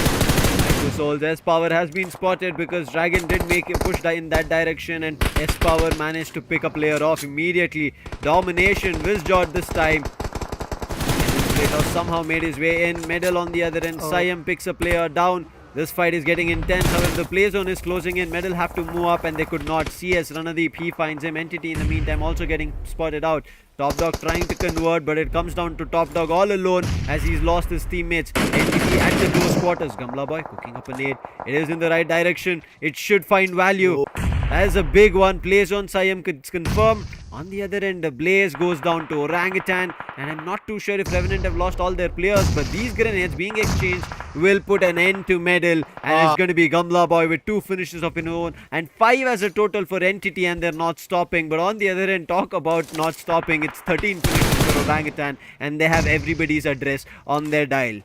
IQOOSOUL's S-Power has been spotted because Dragon did make a push in that direction, and S-Power managed to pick a player off immediately. Domination, WINDGOD this time. Kratos somehow made his way in. Medal on the other end. Siam picks a player down. This fight is getting intense. However, the play zone is closing in. Medal have to move up, and they could not. CS Ranadeep, he finds him. Entity in the meantime also getting spotted out. Top Dog trying to convert, but it comes down to Top Dog all alone as he's lost his teammates. Entity at the close quarters. Gamla Boy cooking up a nade. It is in the right direction. It should find value. That is a big one. Play zone Siam could confirm. On the other end, the Blaze goes down to Orangutan, and I'm not too sure if Revenant have lost all their players, but these grenades being exchanged will put an end to Medal, and it's going to be Gamla Boy with 2 finishes of his own and 5 as a total for Entity, and they're not stopping. But on the other end, talk about not stopping, it's 13 finishes for Orangutan, and they have everybody's address on their dial.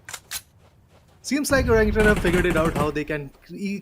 Seems like Orangutan have figured it out how they can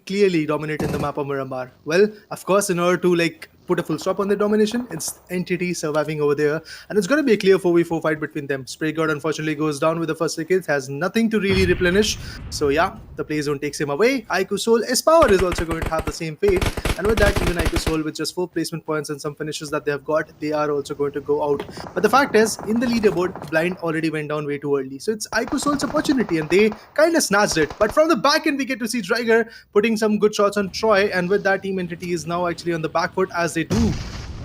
clearly dominate in the map of Miramar. Well, of course, in order to put a full stop on their domination, it's Entity surviving over there, and it's going to be a clear 4v4 fight between them. Spray God unfortunately goes down with the first kills, has nothing to really replenish. So yeah, the play zone takes him away. IQOOSOUL S-Power is also going to have the same fate, And with that, even IQOOSOUL, with just 4 placement points and some finishes that they have got, they are also going to go out. But the fact is, in the leaderboard, Blind already went down way too early. So it's IQOOSOUL's opportunity, and they kind of snatched it. But from the back end, we get to see Driger putting some good shots on Troy, and with that, Team Entity is now actually on the back foot, as they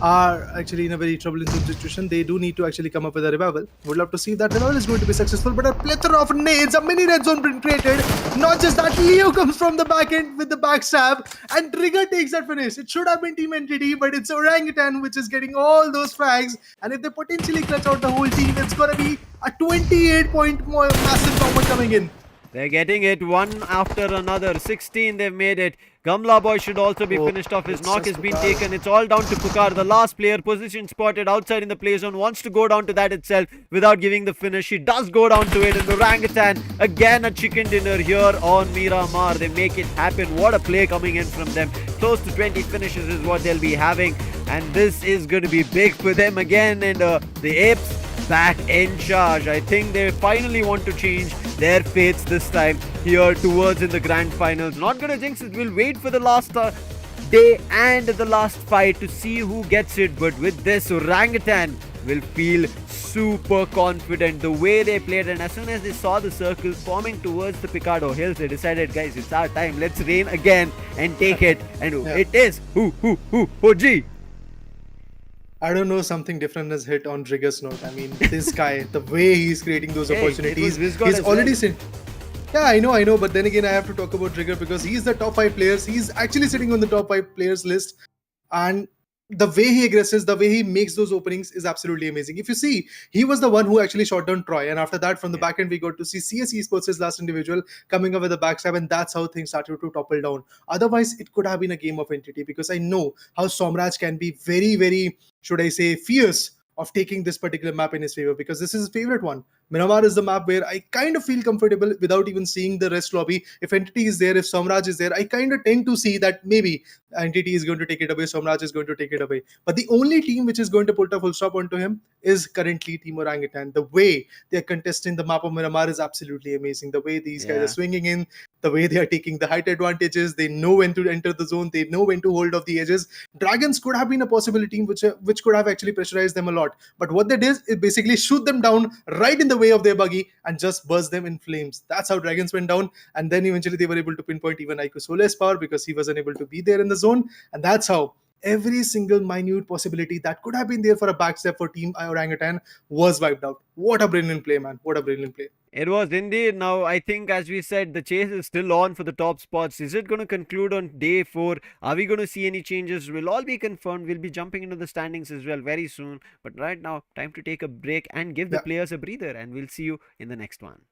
are actually in a very troublesome situation. They do need to actually come up with a revival. Would love to see if that revival is going to be successful, but a plethora of nades, a mini red zone being created. Not just that, Leo comes from the back end with the backstab, and Trigger takes that finish. It should have been Team Entity, but it's Orangutan which is getting all those frags, and if they potentially clutch out the whole team, it's gonna be a 28-point massive combo coming in. They're getting it one after another. 16 they've made it. Gamla Boy should also be finished off. His knock has been taken. It's all down to Pukar. The last player, position spotted outside in the play zone, wants to go down to that itself without giving the finish. He does go down to it, and Orangutan again a chicken dinner here on Miramar. They make it happen. What a play coming in from them. Close to 20 finishes is what they'll be having, and this is going to be big for them again. And the Apes back in charge. I think they finally want to change their fates this time here towards in the grand finals. Not gonna jinx it. We'll wait for the last day and the last fight to see who gets it. But with this, Orangutan will feel super confident the way they played, and as soon as they saw the circles forming towards the Picado Hills, they decided, guys, it's our time. Let's rain again and take it. And it is OG. I don't know, something different has hit on Trigger's note. I mean, this guy, the way he's creating those opportunities, he's already seen. Yeah, I know, but then again, I have to talk about Trigger because he's the top 5 players. He's actually sitting on the top 5 players list, and the way he aggresses, the way he makes those openings is absolutely amazing. If you see, he was the one who actually shot down Troy, and after that, from the back end, we got to see Skyesports' last individual coming up with a backstab, and that's how things started to topple down. Otherwise, it could have been a game of Entity, because I know how Somraj can be very, very, should I say, fierce of taking this particular map in his favor, because this is his favorite one. Miramar is the map where I kind of feel comfortable without even seeing the rest lobby. If Entity is there, if Somraj is there, I kind of tend to see that maybe Entity is going to take it away, Somraj is going to take it away. But the only team which is going to put a full stop onto him is currently Team Orangutan. The way they're contesting the map of Miramar is absolutely amazing. The way these guys are swinging in, the way they are taking the height advantages, they know when to enter the zone, they know when to hold off the edges. Dragons could have been a possible team which could have actually pressurized them a lot. But what they did is basically shoot them down right in the way of their buggy and just burst them in flames. That's how Dragons went down, and then eventually they were able to pinpoint even IQOOSOUL's power because he was unable to be there in the zone, and that's how every single minute possibility that could have been there for a backstep for Team Orangutan was wiped out. What a brilliant play, man. What a brilliant play. It was indeed. Now, I think, as we said, the chase is still on for the top spots. Is it going to conclude on day 4? Are we going to see any changes? Will all be confirmed. We'll be jumping into the standings as well very soon. But right now, time to take a break and give the players a breather. And we'll see you in the next one.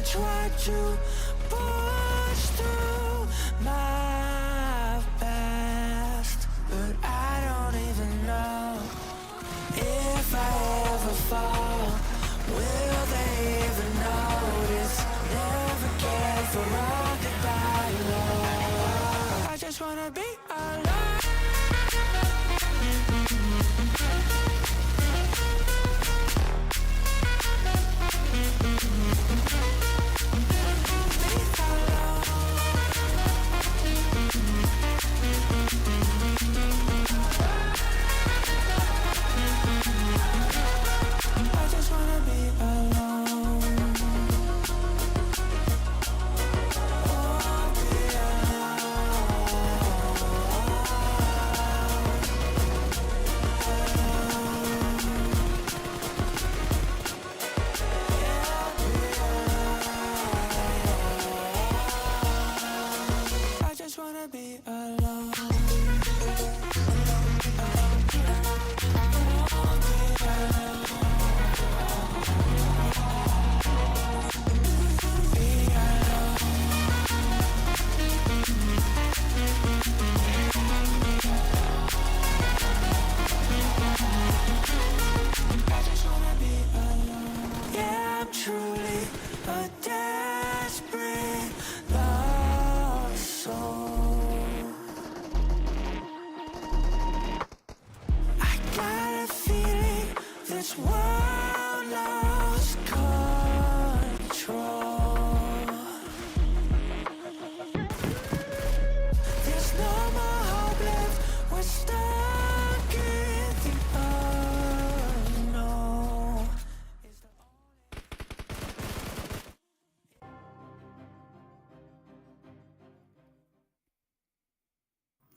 tried to push through my past, but I don't even know if I ever fall. Will they even notice? Never cared for all that I love. I just wanna be alone.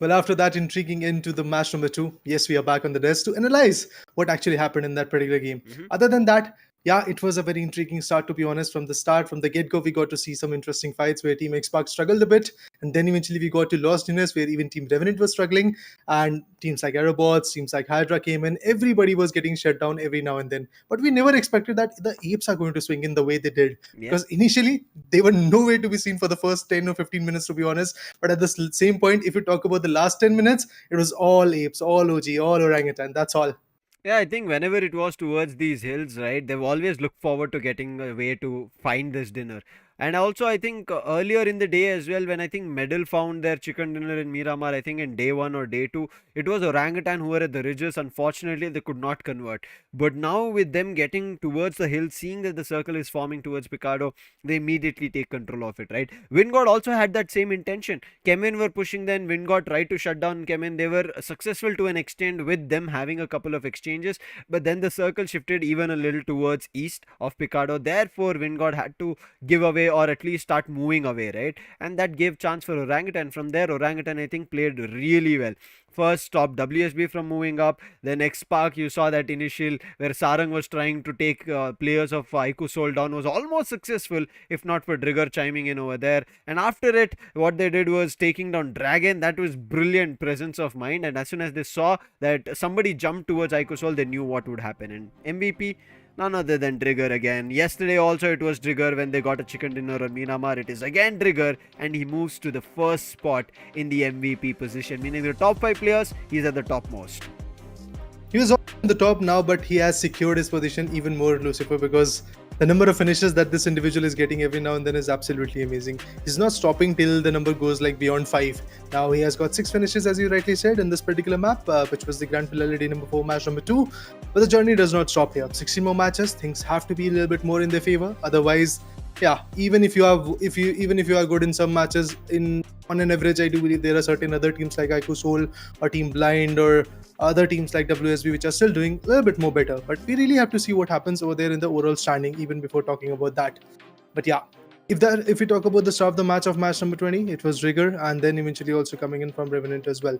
Well, after that intriguing end to the match number 2, yes, we are back on the desk to analyze what actually happened in that particular game. Other than that, yeah, it was a very intriguing start, to be honest. From the start, from the get-go, we got to see some interesting fights where Team Xspark struggled a bit, and then eventually we got to Lost Dinners where even Team Revenant was struggling, and teams like AEROBOTZ, teams like HYDRA came in. Everybody was getting shut down every now and then. But we never expected that the apes are going to swing in the way they did. Yeah. Because initially, they were nowhere to be seen for the first 10 or 15 minutes, to be honest. But at the same point, if you talk about the last 10 minutes, it was all apes, all OG, all orangutan. That's all. Yeah, I think whenever it was towards these hills, right, they've always looked forward to getting a way to find this dinner. And also, I think earlier in the day as well, when I think Medal found their chicken dinner in Miramar, I think in day 1 or day 2, it was orangutan who were at the ridges. Unfortunately, they could not convert. But now with them getting towards the hill, seeing that the circle is forming towards Picardo, they immediately take control of it, right? WINDGOD also had that same intention. CHEMIN were pushing them. WINDGOD tried to shut down CHEMIN. They were successful to an extent with them having a couple of exchanges. But then the circle shifted even a little towards east of Picardo. Therefore, WINDGOD had to give away or at least start moving away, right? And that gave chance for Orangutan. From there, Orangutan, I think, played really well. First stopped WSB from moving up. Then Xspark, you saw that initial where Sarang was trying to take players of IQOOSOUL down, was almost successful, if not for Trigger chiming in over there. And after it, what they did was taking down Dragon. That was brilliant presence of mind. And as soon as they saw that somebody jumped towards IQOOSOUL, they knew what would happen. And MVP, none other than Trigger again. Yesterday also it was Trigger when they got a chicken dinner on Miramar. It is again Trigger, and he moves to the first spot in the MVP position, meaning the top 5 players, he's at the topmost. He was on the top now, but he has secured his position even more, Lucifer, because the number of finishes that this individual is getting every now and then is absolutely amazing. He's not stopping till the number goes like beyond 5. Now he has got 6 finishes, as you rightly said, in this particular map, which was the Grand Finale number 4 match number 2. But the journey does not stop here. 16 more matches, things have to be a little bit more in their favor. Otherwise, yeah, even if you are good in some matches, on an average, I do believe there are certain other teams like IQOOSOUL or Team Blind or other teams like WSB which are still doing a little bit more better. But we really have to see what happens over there in the overall standing even before talking about that. But yeah, if we talk about the start of the match of match number 20, it was Rigger, and then eventually also coming in from Revenant as well.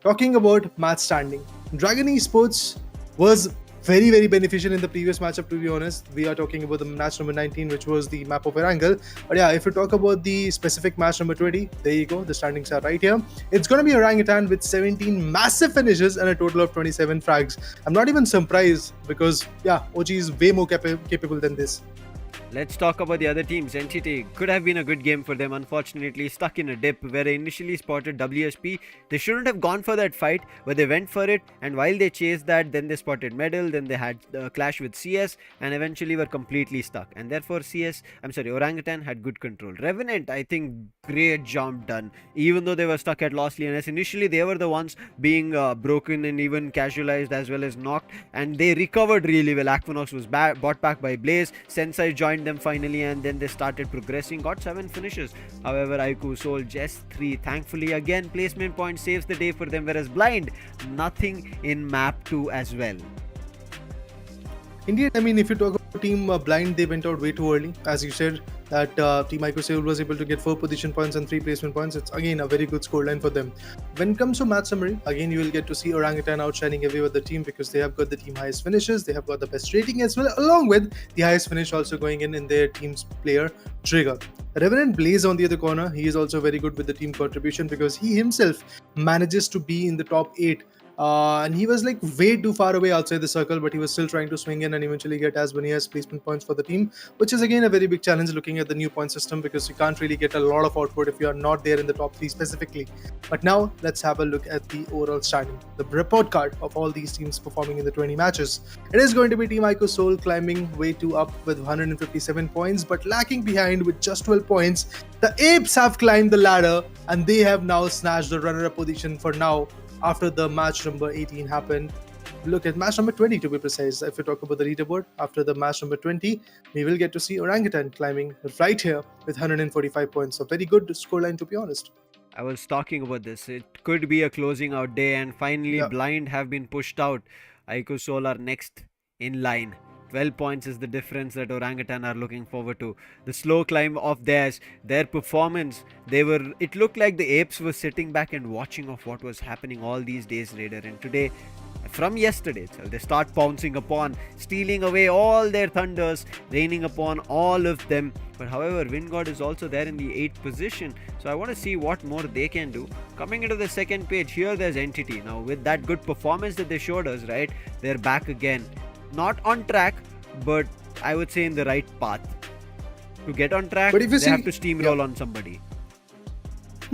Talking about match standing, Dragon Esports was very, very beneficial in the previous matchup, to be honest. We are talking about the match number 19, which was the map of Erangel. But yeah, if you talk about the specific match number 20, there you go. The standings are right here. It's going to be Orangutan with 17 massive finishes and a total of 27 frags. I'm not even surprised because, yeah, OG is way more capable than this. Let's talk about the other teams. NTT could have been a good game for them. Unfortunately, stuck in a dip where they initially spotted WSP. They shouldn't have gone for that fight, but they went for it. And while they chased that, then they spotted Medal. Then they had a clash with CS, and eventually were completely stuck. And therefore, Orangutan had good control. Revenant, I think, great job done. Even though they were stuck at Lost Lioness, initially they were the ones being broken and even casualized as well as knocked, and they recovered really well. Aquanox was bought back by Blaze. Sensei joined them finally, and then they started progressing, got 7 finishes. However, IQOOSOUL just 3. Thankfully, again, placement point saves the day for them, whereas Blind, nothing in map 2 as well. Indeed, I mean, if you talk about Team Blind, they went out way too early. As you said, that Team IQOOSOUL was able to get 4 position points and 3 placement points. It's again a very good scoreline for them. When it comes to match summary, again, you will get to see Orangutan outshining every other team because they have got the team highest finishes. They have got the best rating as well, along with the highest finish also going in their team's player, Trigger. Revenant Blaze on the other corner, he is also very good with the team contribution because he himself manages to be in the top 8. And he was like way too far away outside the circle, but he was still trying to swing in and eventually get as many as placement points for the team, which is again a very big challenge looking at the new point system because you can't really get a lot of output if you are not there in the top 3 specifically. But now let's have a look at the overall standing, the report card of all these teams performing in the 20 matches. It is going to be Team IQOOSOUL climbing way too up with 157 points, but lacking behind with just 12 points. The Apes have climbed the ladder and they have now snatched the runner-up position for now. After the match number 18 happened, look at match number 20 to be precise. If we talk about the leaderboard, after the match number 20, we will get to see Orangutan climbing right here with 145 points. So very good scoreline to be honest. I was talking about this. It could be a closing out day, and finally Blind have been pushed out. IQOOSOUL are next in line. 12 points is the difference that Orangutan are looking forward to. The slow climb of theirs, their performance, it looked like the Apes were sitting back and watching of what was happening all these days, Raider. And today, from yesterday itself, they start pouncing upon, stealing away all their thunders, raining upon all of them. But however, WINDGOD is also there in the 8th position. So I want to see what more they can do. Coming into the second page, here there's Entity. Now with that good performance that they showed us, right, they're back again. Not on track, but I would say in the right path. To get on track, but if you they have to steamroll on somebody.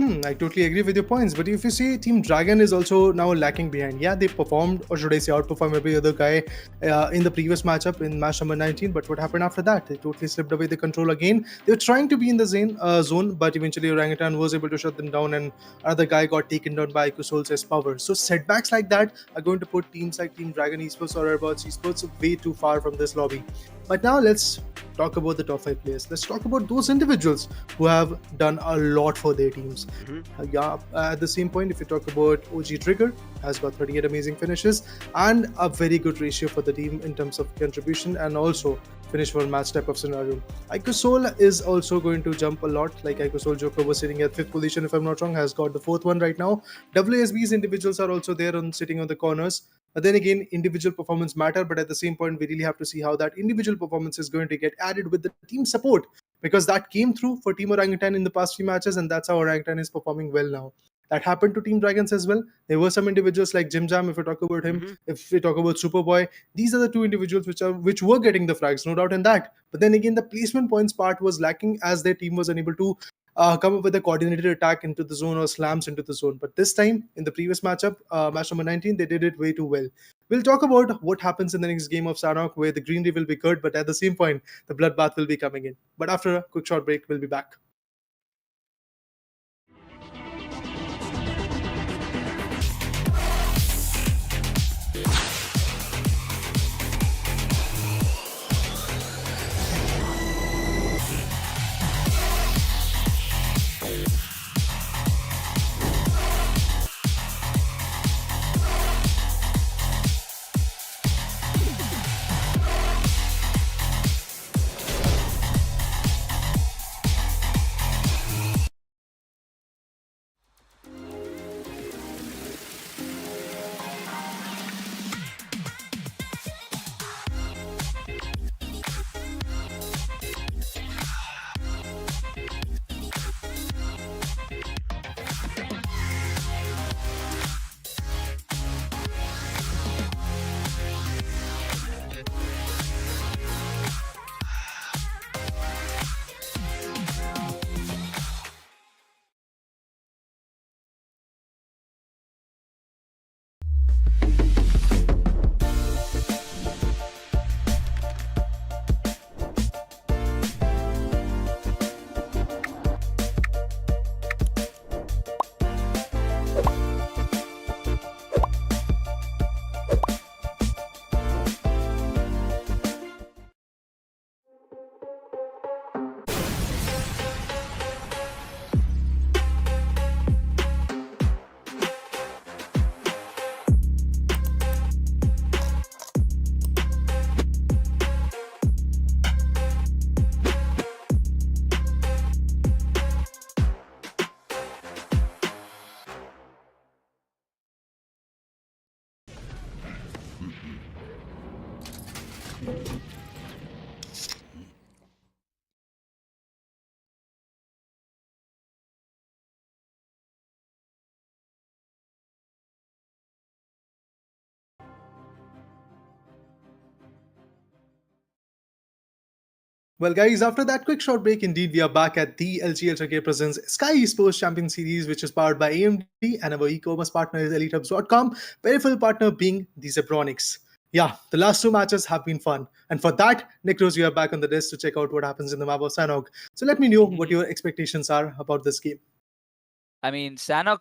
I totally agree with your points. But if you see Team Dragon is also now lacking behind. Yeah, they performed, or should I say outperformed every other guy in the previous matchup in match number 19. But what happened after that? They totally slipped away the control again. They were trying to be in the zone, but eventually Orangutan was able to shut them down and another guy got taken down by IQOOSOUL's power. So setbacks like that are going to put teams like Team Dragon Esports or EROBOTZ Esports way too far from this lobby. But now let's talk about the top 5 players. Let's talk about those individuals who have done a lot for their teams. At the same point, if you talk about OG Trigger, has got 38 amazing finishes and a very good ratio for the team in terms of contribution and also finish for match type of scenario. IQOOSOUL is also going to jump a lot. Like IQOOSOUL Joker was sitting at 5th position if I'm not wrong, has got the 4th one right now. WSB's individuals are also there sitting on the corners. But then again, individual performance matter, but at the same point, we really have to see how that individual performance is going to get added with the team support, because that came through for Team Orangutan in the past few matches, and that's how Orangutan is performing well now. That happened to Team Dragons as well. There were some individuals like Jim Jam, if we talk about him, if we talk about Superboy, these are the 2 individuals which were getting the frags, no doubt in that. But then again, the placement points part was lacking as their team was unable to come up with a coordinated attack into the zone or slams into the zone. But this time, in the previous matchup, match number 19, they did it way too well. We'll talk about what happens in the next game of Sanhok, where the greenery will be good, but at the same point, the bloodbath will be coming in. But after a quick short break, we'll be back. Well, guys, after that quick short break, indeed, we are back at the LG Ultra Gear Presents Skyesports Champions Series, which is powered by AMD, and our e-commerce partner is Elitehubs.com, peripheral partner being the Zebronics. Yeah, the last two matches have been fun. And for that, Nikros, you are back on the desk to check out what happens in the map of Sanhok. So let me know what your expectations are about this game. I mean, Sanhok,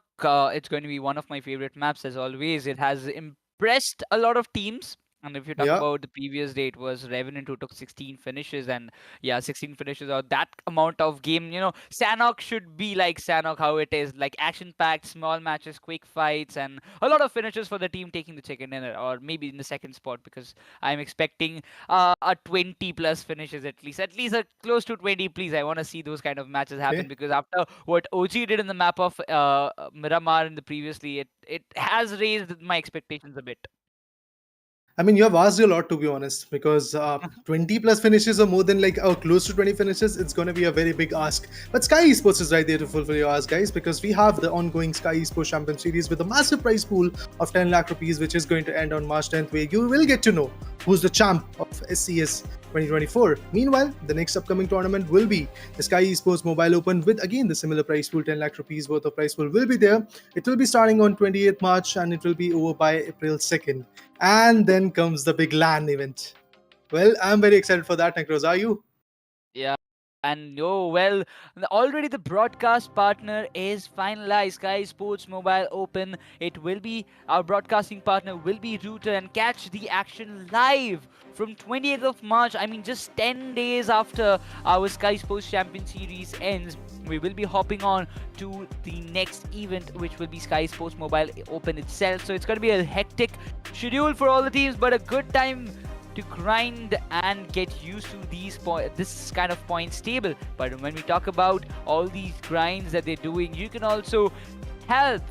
it's going to be one of my favorite maps as always. It has impressed a lot of teams. And if you talk Yeah. about the previous day, it was Revenant who took 16 finishes, and yeah, 16 finishes or that amount of game. Sanhok should be like Sanhok, how it is, like action-packed, small matches, quick fights, and a lot of finishes for the team taking the chicken dinner, or maybe in the second spot, because I'm expecting a 20 plus finishes at least a close to 20. Please, I want to see those kind of matches happen, Okay. because after what OG did in the map of Miramar in the previously, it has raised my expectations a bit. I mean, you have asked a lot, to be honest, because 20 plus finishes or more than like close to 20 finishes, it's going to be a very big ask. But Sky Esports is right there to fulfill your ask, guys, because we have the ongoing Sky Esports Champions Series with a massive prize pool of 10 lakh rupees, which is going to end on March 10th, where you will get to know who's the champ of SCS 2024. Meanwhile, the next upcoming tournament will be the Sky Esports Mobile Open with again the similar prize pool, 10 lakh rupees worth of prize pool will be there. It will be starting on 28th March and it will be over by April 2nd. And then comes the big LAN event. Well, I'm very excited for that, Nekros. Are you? Yeah. And well, already the broadcast partner is finalized. Sky Sports Mobile Open. It will be our broadcasting partner will be Router, and catch the action live from 28th of March. I mean, just 10 days after our Sky Sports Champion Series ends, we will be hopping on to the next event, which will be Sky Sports Mobile Open itself. So it's going to be a hectic schedule for all the teams, but a good time to grind and get used to this kind of points table. But when we talk about all these grinds that they're doing, you can also have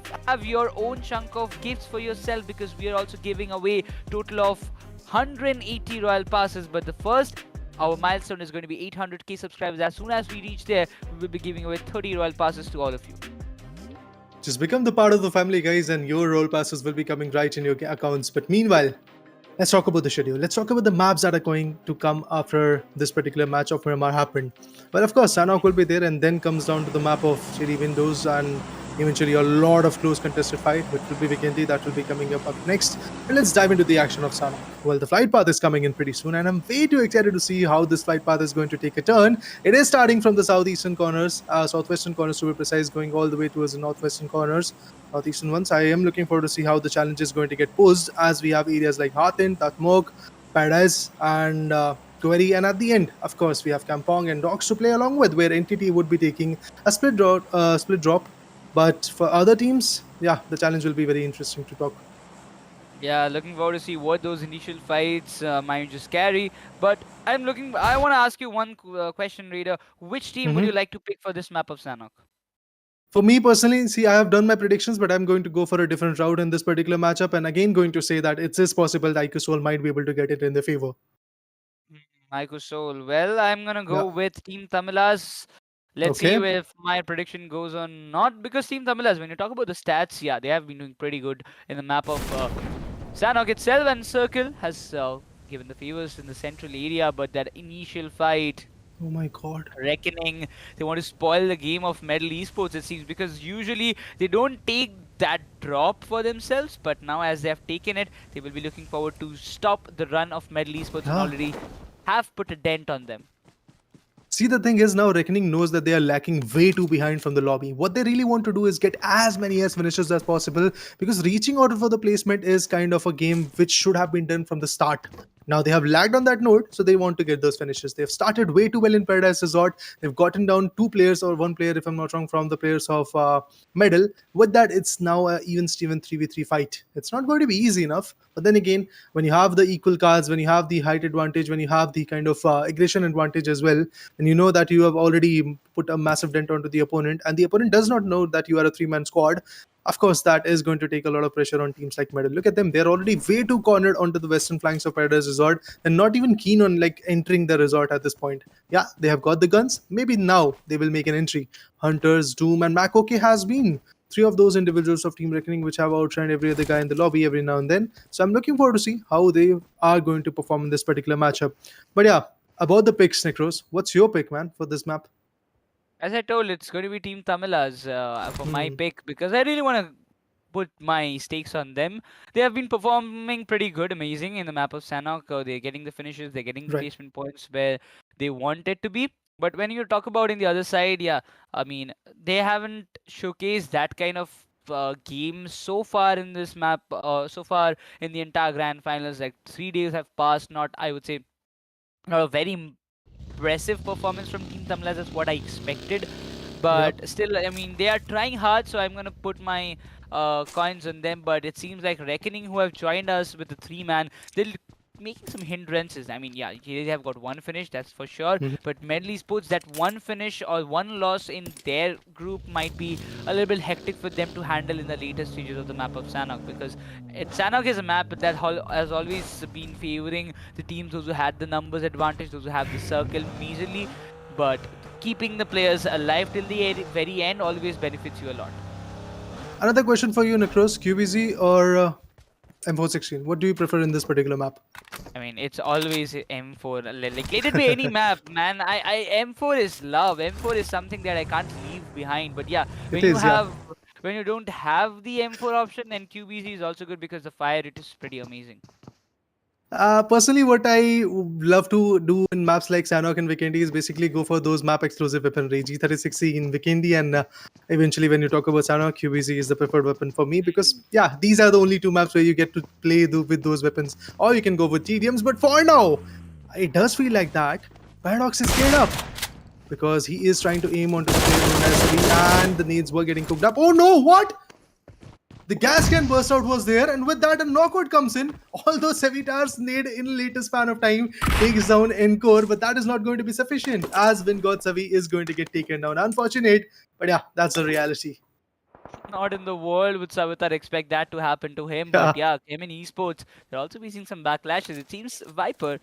your own chunk of gifts for yourself, because we are also giving away total of 180 royal passes. But the first, our milestone is going to be 800k subscribers. As soon as we reach there, we will be giving away 30 royal passes to all of you. Just become the part of the family, guys, and your role passes will be coming right in your accounts. But meanwhile, let's talk about the schedule. Let's talk about the maps that are going to come after this particular match of Miramar happened. Well, of course, Sanhok will be there, and then comes down to the map of Cherry Windows, and eventually a lot of close contested fight, which will be Vikendi. That will be coming up next. And let's dive into the action of Sanhok. Well, the flight path is coming in pretty soon, and I'm way too excited to see how this flight path is going to take a turn. It is starting from the southwestern corners to be precise, going all the way towards the northwestern corners. Northeastern ones. I am looking forward to see how the challenge is going to get posed, as we have areas like Hathin, Tatmok, Paradise, and Query. And at the end, of course, we have Kampong and Docks to play along with, where NTT would be taking a split drop. But for other teams, yeah, the challenge will be very interesting to talk. Yeah, looking forward to see what those initial fights might just carry. But I want to ask you one question, Raider. Which team would you like to pick for this map of Sanhok? For me personally, see, I have done my predictions, but I'm going to go for a different route in this particular matchup. And again, going to say that it is possible that IQOOSOUL might be able to get it in their favor. IQOOSOUL. Well, I'm gonna go Yeah. with Team TAMILAS. Let's see Okay. if my prediction goes on. Not because Team TAMILAS, when you talk about the stats, yeah, they have been doing pretty good in the map of Sanhok itself, and Circle has given the favors in the central area. But that initial fight, Oh my god. Reckoning, they want to spoil the game of Medal Esports, it seems, because usually they don't take that drop for themselves, but now as they have taken it, they will be looking forward to stop the run of Medal Esports and Yeah. already have put a dent on them. See, the thing is now Reckoning knows that they are lacking way too behind from the lobby. What they really want to do is get as many as finishes as possible, because reaching out for the placement is kind of a game which should have been done from the start. Now they have lagged on that note, so they want to get those finishes. They've started way too well in Paradise Resort. They've gotten down 2 players or 1 player, if I'm not wrong, from the players of Medal. With that, it's now a even Steven 3v3 fight. It's not going to be easy enough. But then again, when you have the equal cards, when you have the height advantage, when you have the kind of aggression advantage as well, and you know that you have already put a massive dent onto the opponent, and the opponent does not know that you are a 3-man squad, Of course, that is going to take a lot of pressure on teams like Medal. Look at them; they're already way too cornered onto the western flanks of Paradise Resort, and not even keen on like entering the resort at this point. Yeah, they have got the guns. Maybe now they will make an entry. Hunters, Doom, and Makoke has been three of those individuals of Team Reckoning which have outshined every other guy in the lobby every now and then. So I'm looking forward to see how they are going to perform in this particular matchup. But yeah, about the picks, Necros, what's your pick, man, for this map? As I told, it's going to be Team Tamilas for my pick because I really want to put my stakes on them. They have been performing pretty good, amazing in the map of Sanhok. They're getting the finishes, they're getting the Right. placement points where they want it to be. But when you talk about in the other side, yeah, I mean, they haven't showcased that kind of game so far in this map, so far in the entire grand finals. Like 3 days have passed, not, I would say, not a very impressive performance from Team Tamilas is what I expected. But Yep. still, I mean, they are trying hard, so I'm going to put my coins on them. But it seems like Reckoning, who have joined us with the 3-man, they're making some hindrances. I mean, yeah, they have got one finish, that's for sure. But Medley Sports, that one finish or one loss in their group might be a little bit hectic for them to handle in the later stages of the map of Sanhok, because Sanhok is a map that has always been favoring the teams those who had the numbers advantage, those who have the circle majorly. But keeping the players alive till the very end always benefits you a lot. Another question for you, Necros, QBZ or M416? What do you prefer in this particular map? I mean, it's always M4. Like, let it be any map, man. M4 is love. M4 is something that I can't leave behind. But yeah, It is, yeah. when you don't have the M4 option, then QBZ is also good because the fire it is pretty amazing. Personally, what I love to do in maps like Sanhok and Vikendi is basically go for those map exclusive weaponry. G36C in Vikendi, and eventually, when you talk about Sanhok, QBZ is the preferred weapon for me because, yeah, these are the only two maps where you get to play with those weapons, or you can go with TDMs. But for now, it does feel like that. Paradox is scared up because he is trying to aim onto the player known as Lee, and the nades were getting cooked up. Oh no, what? The gas can burst out was there, and with that, a knockout comes in. Although Sevitars nade in a later span of time takes down Encore, but that is not going to be sufficient as WINDGOD Savi is going to get taken down. Unfortunate, but yeah, that's the reality. Not in the world would Savitar expect that to happen to him. But yeah, CHEMIN Esports, they're also facing some backlashes. It seems Viper,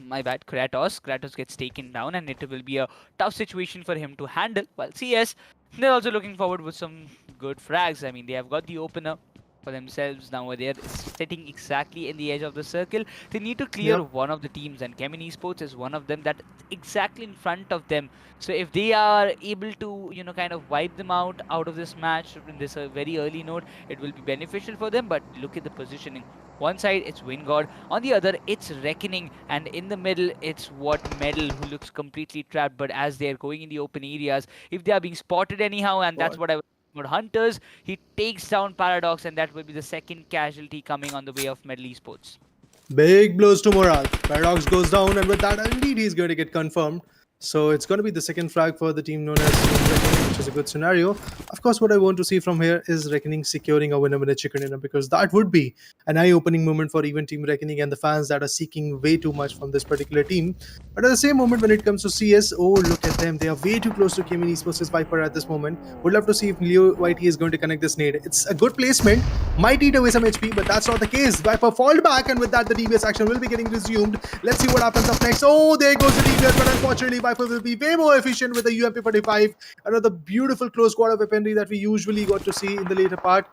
my bad, Kratos gets taken down, and it will be a tough situation for him to handle. While CS, they're also looking forward with some good frags. I mean, they have got the opener for themselves now. They're sitting exactly in the edge of the circle. They need to clear Yep. one of the teams, and CHEMIN Esports is one of them that exactly in front of them. So if they are able to, kind of wipe them out of this match in this very early note, it will be beneficial for them. But look at the positioning. One side, it's WINDGOD. On the other, it's Reckoning. And in the middle, it's what Medal, who looks completely trapped. But as they're going in the open areas, if they are being spotted anyhow, and that's what I was talking about Hunters, he takes down Paradox, and that will be the second casualty coming on the way of Medal Esports. Big blows to morale. Paradox goes down, and with that, indeed, he's going to get confirmed. So it's going to be the second frag for the team known as Team Reckoning, which is a good scenario. Of course, what I want to see from here is Reckoning securing a winner with a chicken dinner, because that would be an eye-opening moment for even Team Reckoning and the fans that are seeking way too much from this particular team. But at the same moment, when it comes to CS, oh, look at them. They are way too close to CHEMIN Esports' Viper at this moment. Would love to see if Leo YT is going to connect this nade. It's a good placement. Might eat away some HP, but that's not the case. Viper fall back, and with that, the DBS action will be getting resumed. Let's see what happens up next. Oh, there goes the DBS, but unfortunately, Viper will be way more efficient with the UMP45. Another beautiful close quarter weaponry that we usually got to see in the later part.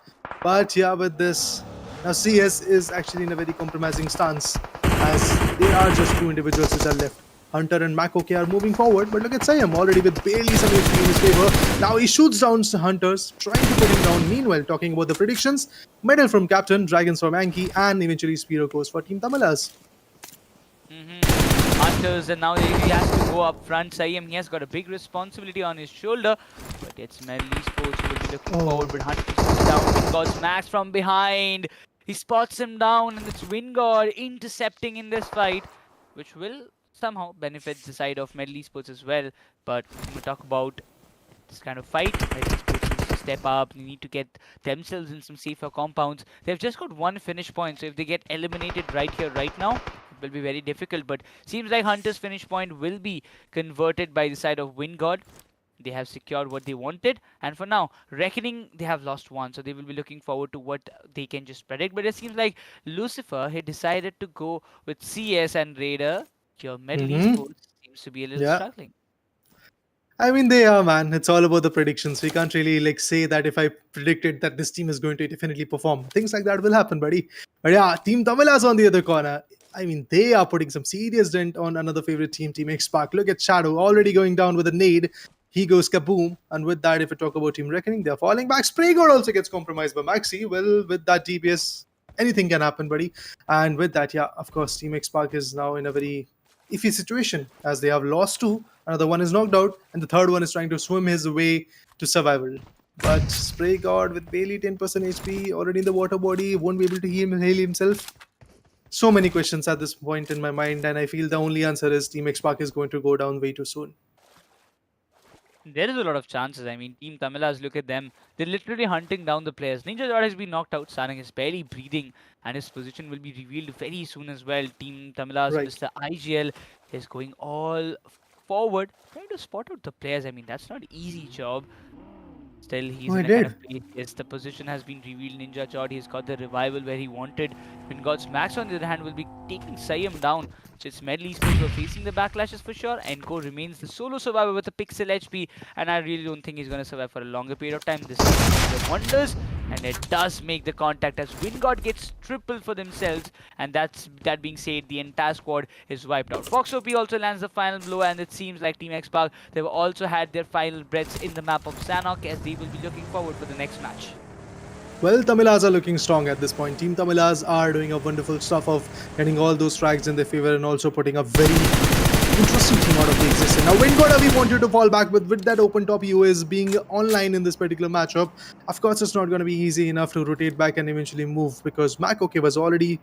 But yeah, with this, now CS is actually in a very compromising stance, as there are just two individuals which are left. Hunter and Makoke are moving forward, but look at Sayam already with barely some HP in his favor. Now he shoots down Hunters, trying to put him down. Meanwhile, talking about the predictions, medal from Captain, Dragons from Anki, and eventually Spiro goes for Team Tamilas. Hunters, and now he has to go up front. Sayam, he has got a big responsibility on his shoulder, but it's Medal Esports who will be looking forward. But Hunters is down. WINDGOD smacks from behind. He spots him down, and it's WINDGOD intercepting in this fight, which will somehow benefit the side of Medal Esports as well. But when we talk about this kind of fight, Medal Esports needs to step up. They need to get themselves in some safer compounds. They've just got one finish point, so if they get eliminated right here, right now, it will be very difficult. But seems like Hunter's finish point will be converted by the side of WINDGOD. They have secured what they wanted, and for now, Reckoning, they have lost one, so they will be looking forward to what they can just predict. But it seems like Lucifer, he decided to go with CS and Raider. Your Middle Esports seems to be a little Yeah. struggling. I mean, they are, man. It's all about the predictions. We can't really like say that if I predicted that this team is going to definitely perform, things like that will happen, buddy. But yeah, Team Tamilas on the other corner. I mean, they are putting some serious dent on another favorite team, Team Xspark. Look at Shadow already going down with a nade. He goes kaboom. And with that, if we talk about Team Reckoning, they're falling back. Spraygod also gets compromised by Maxi. Well, with that DPS, anything can happen, buddy. And with that, yeah, of course, Team Xspark is now in a very iffy situation as they have lost two. Another one is knocked out, and the third one is trying to swim his way to survival. But Spray God with barely 10% HP, already in the water body, won't be able to heal himself. So many questions at this point in my mind, and I feel the only answer is Team Xspark is going to go down way too soon. There is a lot of chances. I mean, Team Tamilas, look at them. They're literally hunting down the players. Ninja Jod has been knocked out. Sanhok is barely breathing, and his position will be revealed very soon as well. Team Tamilas, Right. Mr. IGL, is going all forward, trying to spot out the players. I mean, that's not an easy job. Still, he's Oh, in I a kind did. of place. Yes, the position has been revealed. Ninja Chod, he's got the revival where he wanted. WINDGOD's Max, on the other hand, will be taking Siam down. So it's Medley Esports who are facing the backlashes for sure. Enko remains the solo survivor with a pixel HP, and I really don't think he's going to survive for a longer period of time. This is the wonders, and it does make the contact as WINDGOD gets triple for themselves, and that being said, the entire squad is wiped out. Fox OP also lands the final blow, and it seems like Team Xspark, they've also had their final breaths in the map of Sanhok as they will be looking forward for the next match. Well, Tamilas are looking strong at this point. Team Tamilas are doing a wonderful stuff of getting all those frags in their favor and also putting a very interesting team out of the existence. Now, WINDGOD, we want you to fall back with that open top US being online in this particular matchup. Of course, it's not going to be easy enough to rotate back and eventually move because Makoke was already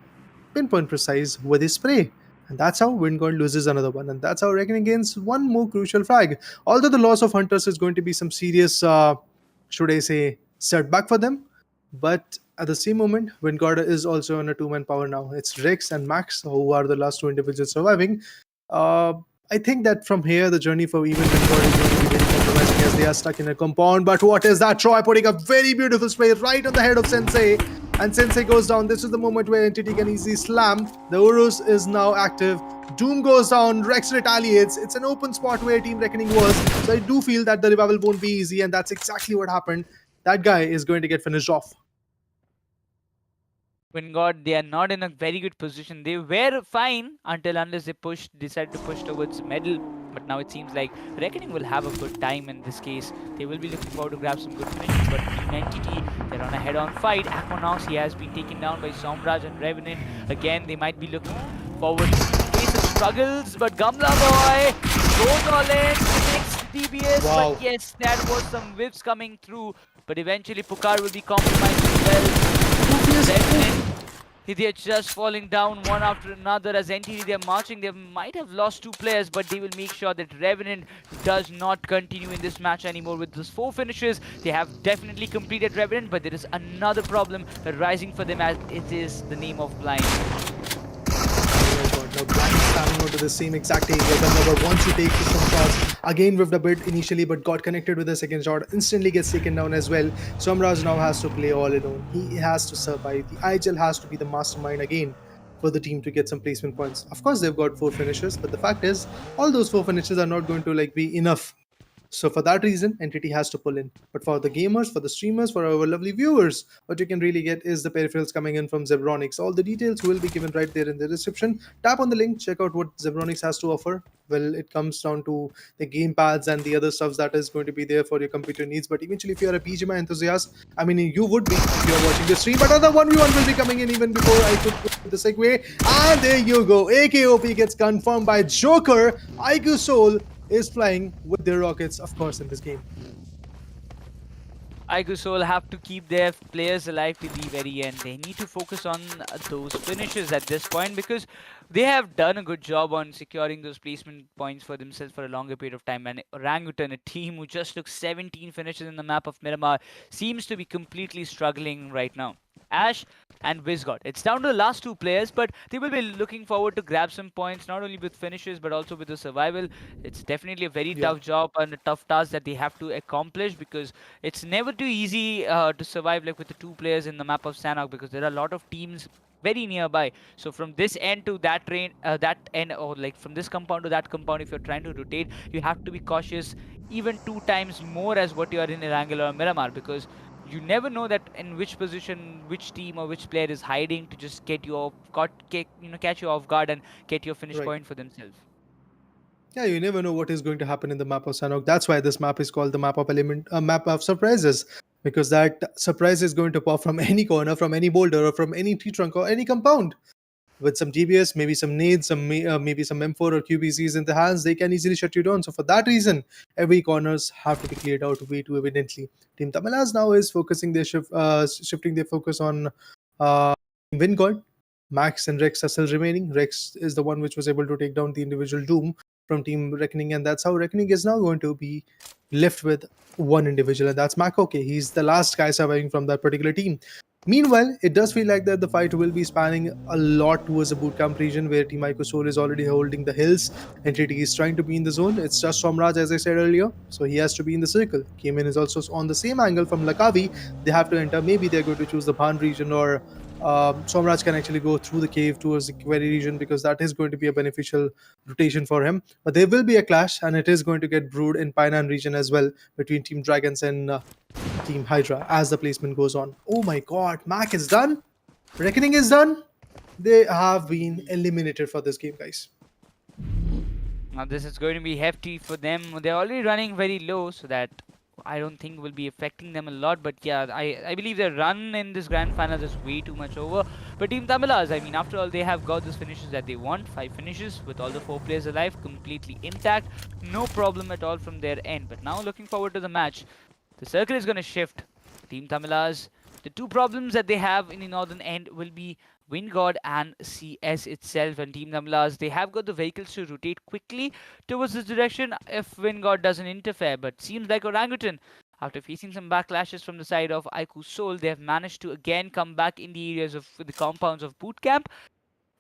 pinpoint precise with his spray. And that's how WINDGOD loses another one. And that's how Reckoning gains one more crucial frag. Although the loss of Hunters is going to be some serious, should I say, setback for them. But at the same moment, WINDGOD is also on a two-man power now. It's Rex and Max who are the last two individuals surviving. I think that from here, the journey for even WINDGOD is going to be very compromising as they are stuck in a compound. But what is that? Troy putting a very beautiful spray right on the head of Sensei. And Sensei goes down. This is the moment where Entity can easily slam. The Urus is now active. Doom goes down. Rex retaliates. It's an open spot where Team Reckoning was. So I do feel that the revival won't be easy. And that's exactly what happened. That guy is going to get finished off. WINDGOD, they are not in a very good position. They were fine unless they decided to push towards medal. But now it seems like Reckoning will have a good time in this case. They will be looking forward to grab some good finishes. But Team Entity, they're on a head-on fight. Aquanox, he has been taken down by Somraj and Revenant. Again, they might be looking forward to face the struggles. But Gamla Boy goes all in, 6 DBS. Wow. But yes, that was some whips coming through. But eventually Pukar will be compromised as well. Revenant, they're just falling down one after another as Entity, they're marching. They might have lost 2 players, but they will make sure that Revenant does not continue in this match anymore. With those 4 finishes, they have definitely completed Revenant, but there is another problem rising for them as it is the name of Blind. Now Blind standing onto the same exact area. But once he takes some shots, again whiffed a bit initially, but got connected with the second shot, instantly gets taken down as well. Somraj now has to play all alone. He has to survive. The IGL has to be the mastermind again for the team to get some placement points. Of course, they've got 4 finishes, but the fact is, all those 4 finishes are not going to be enough. So for that reason, Entity has to pull in. But for the gamers, for the streamers, for our lovely viewers, what you can really get is the peripherals coming in from Zebronics. All the details will be given right there in the description. Tap on the link, check out what Zebronics has to offer. Well, it comes down to the game pads and the other stuff that is going to be there for your computer needs. But eventually, if you're a BGMI enthusiast, I mean, you would be if you're watching the stream. But another 1v1 will be coming in even before I could put the segue. And there you go. AKOP gets confirmed by Joker. IQOOSOUL is flying with their rockets, of course, in this game. IQOOSOUL have to keep their players alive to the very end. They need to focus on those finishes at this point because they have done a good job on securing those placement points for themselves for a longer period of time. And Orangutan, a team who just took 17 finishes in the map of Miramar, seems to be completely struggling right now. Ash and WINGOD. It's down to the last two players, but they will be looking forward to grab some points, not only with finishes but also with the survival. It's definitely a very tough job and a tough task that they have to accomplish, because it's never too easy to survive like with the two players in the map of Sanhok, because there are a lot of teams very nearby. So from this end to that end, or like from this compound to that compound, if you're trying to rotate, you have to be cautious even 2 times more as what you are in Erangel or Miramar, because you never know that in which position which team or which player is hiding to just get you off, catch you off guard and get your finish Right. point for themselves. Yeah, you never know what is going to happen in the map of Sanhok. That's why this map is called the map of surprises, because that surprise is going to pop from any corner, from any boulder, or from any tree trunk or any compound. With some GBS, maybe some nades, maybe some M4 or QBCs in the hands, they can easily shut you down. So for that reason, every corners have to be cleared out way too evidently. Team Tamilas now is focusing their shifting their focus on WINGOD. Max and Rex are still remaining. Rex is the one which was able to take down the individual Doom from Team Reckoning, and that's how Reckoning is now going to be left with one individual, and that's Mac. Okay, he's the last guy surviving from that particular team. Meanwhile, it does feel like that the fight will be spanning a lot towards the bootcamp region, where Team IQOOSOUL is already holding the hills. Entity is trying to be in the zone. It's just Somraj, as I said earlier, so he has to be in the circle. CHEMIN is also on the same angle from Lakavi. They have to enter. Maybe they're going to choose the Bhan region, or Somraj can actually go through the cave towards the Query region, because that is going to be a beneficial rotation for him. But there will be a clash, and it is going to get brewed in Painan region as well, between Team Dragons and Team Hydra as the placement goes on. Oh my god, Mac is done. Reckoning is done. They have been eliminated for this game, guys. Now this is going to be hefty for them. They're already running very low, so that I don't think will be affecting them a lot. But yeah, I believe their run in this grand final is way too much over. But Team Tamilas, I mean, after all, they have got those finishes that they want. 5 finishes with all the 4 players alive, completely intact. No problem at all from their end. But now looking forward to the match. The circle is going to shift. Team Tamilas, the 2 problems that they have in the northern end will be WINGOD and CS itself. And Team Tamilas, they have got the vehicles to rotate quickly towards this direction if WINGOD doesn't interfere. But seems like Orangutan, after facing some backlashes from the side of IQOOSOUL, they have managed to again come back in the areas of the compounds of bootcamp.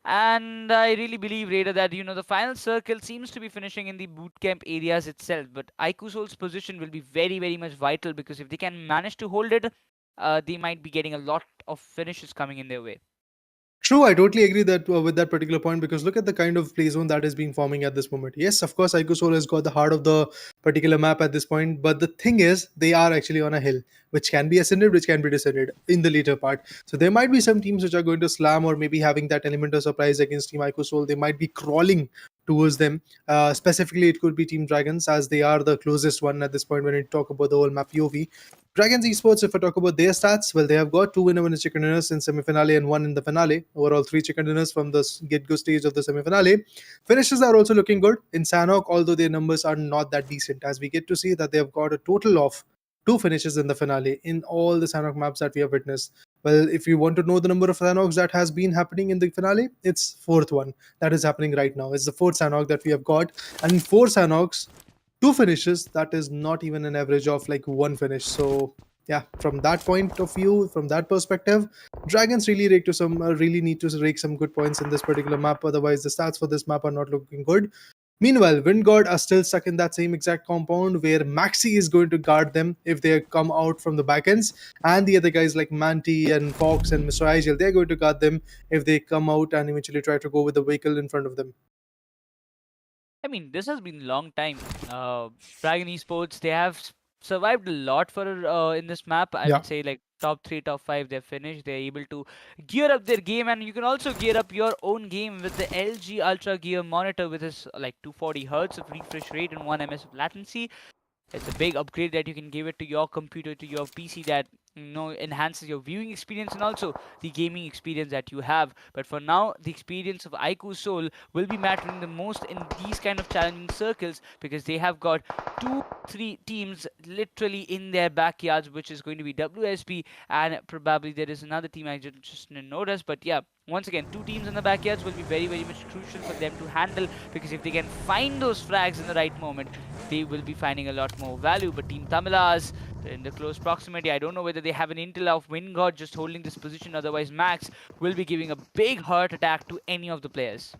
And I really believe, Raider, that the final circle seems to be finishing in the bootcamp areas itself. But IQOOSOUL's position will be very, very much vital, because if they can manage to hold it, they might be getting a lot of finishes coming in their way. True, I totally agree that with that particular point, because look at the kind of play zone that is being forming at this moment. Yes, of course, IQOOSOUL has got the heart of the particular map at this point, but the thing is, they are actually on a hill, which can be ascended, which can be descended in the later part. So there might be some teams which are going to slam, or maybe having that element of surprise against Team IQOOSOUL. They might be crawling towards them. Specifically, it could be Team Dragons, as they are the closest one at this point when we talk about the whole map POV. Dragons Esports, if I talk about their stats, well, they have got 2 winner chicken dinners in semi-finale and 1 in the finale. Overall, 3 chicken dinners from the get-go stage of the semi-finale. Finishes are also looking good in Sanhok, although their numbers are not that decent, as we get to see that they have got a total of 2 finishes in the finale in all the Sanhok maps that we have witnessed. Well, if you want to know the number of Sanhoks that has been happening in the finale, it's 4th one that is happening right now. It's the 4th Sanhok that we have got, and in 4 Sanhoks, 2 finishes, that is not even an average of like 1 finish. So yeah, from that point of view, from that perspective, Dragons really need to rake some good points in this particular map. Otherwise, the stats for this map are not looking good. Meanwhile, WINGOD are still stuck in that same exact compound, where Maxi is going to guard them if they come out from the back ends, and the other guys like Manti and Fox and Mr. Igel, they're going to guard them if they come out and eventually try to go with the vehicle in front of them. I mean, this has been a long time. Dragon Esports, they have survived a lot for in this map. I would say like top 3, top 5, they're finished. They're able to gear up their game, and you can also gear up your own game with the LG UltraGear monitor with its like 240 Hz of refresh rate and 1 ms of latency. It's a big upgrade that you can give it to your computer, to your PC, that enhances your viewing experience and also the gaming experience that you have. But for now, the experience of IQOOSOUL will be mattering the most in these kind of challenging circles, because they have got 2-3 teams literally in their backyards, which is going to be WSP, and probably there is another team I just didn't notice. But yeah, once again, 2 teams in the backyards will be very, very much crucial for them to handle, because if they can find those frags in the right moment, they will be finding a lot more value. But Team Tamilas, in the close proximity. I don't know whether they have an intel of WINDGOD just holding this position. Otherwise, Max will be giving a big heart attack to any of the players.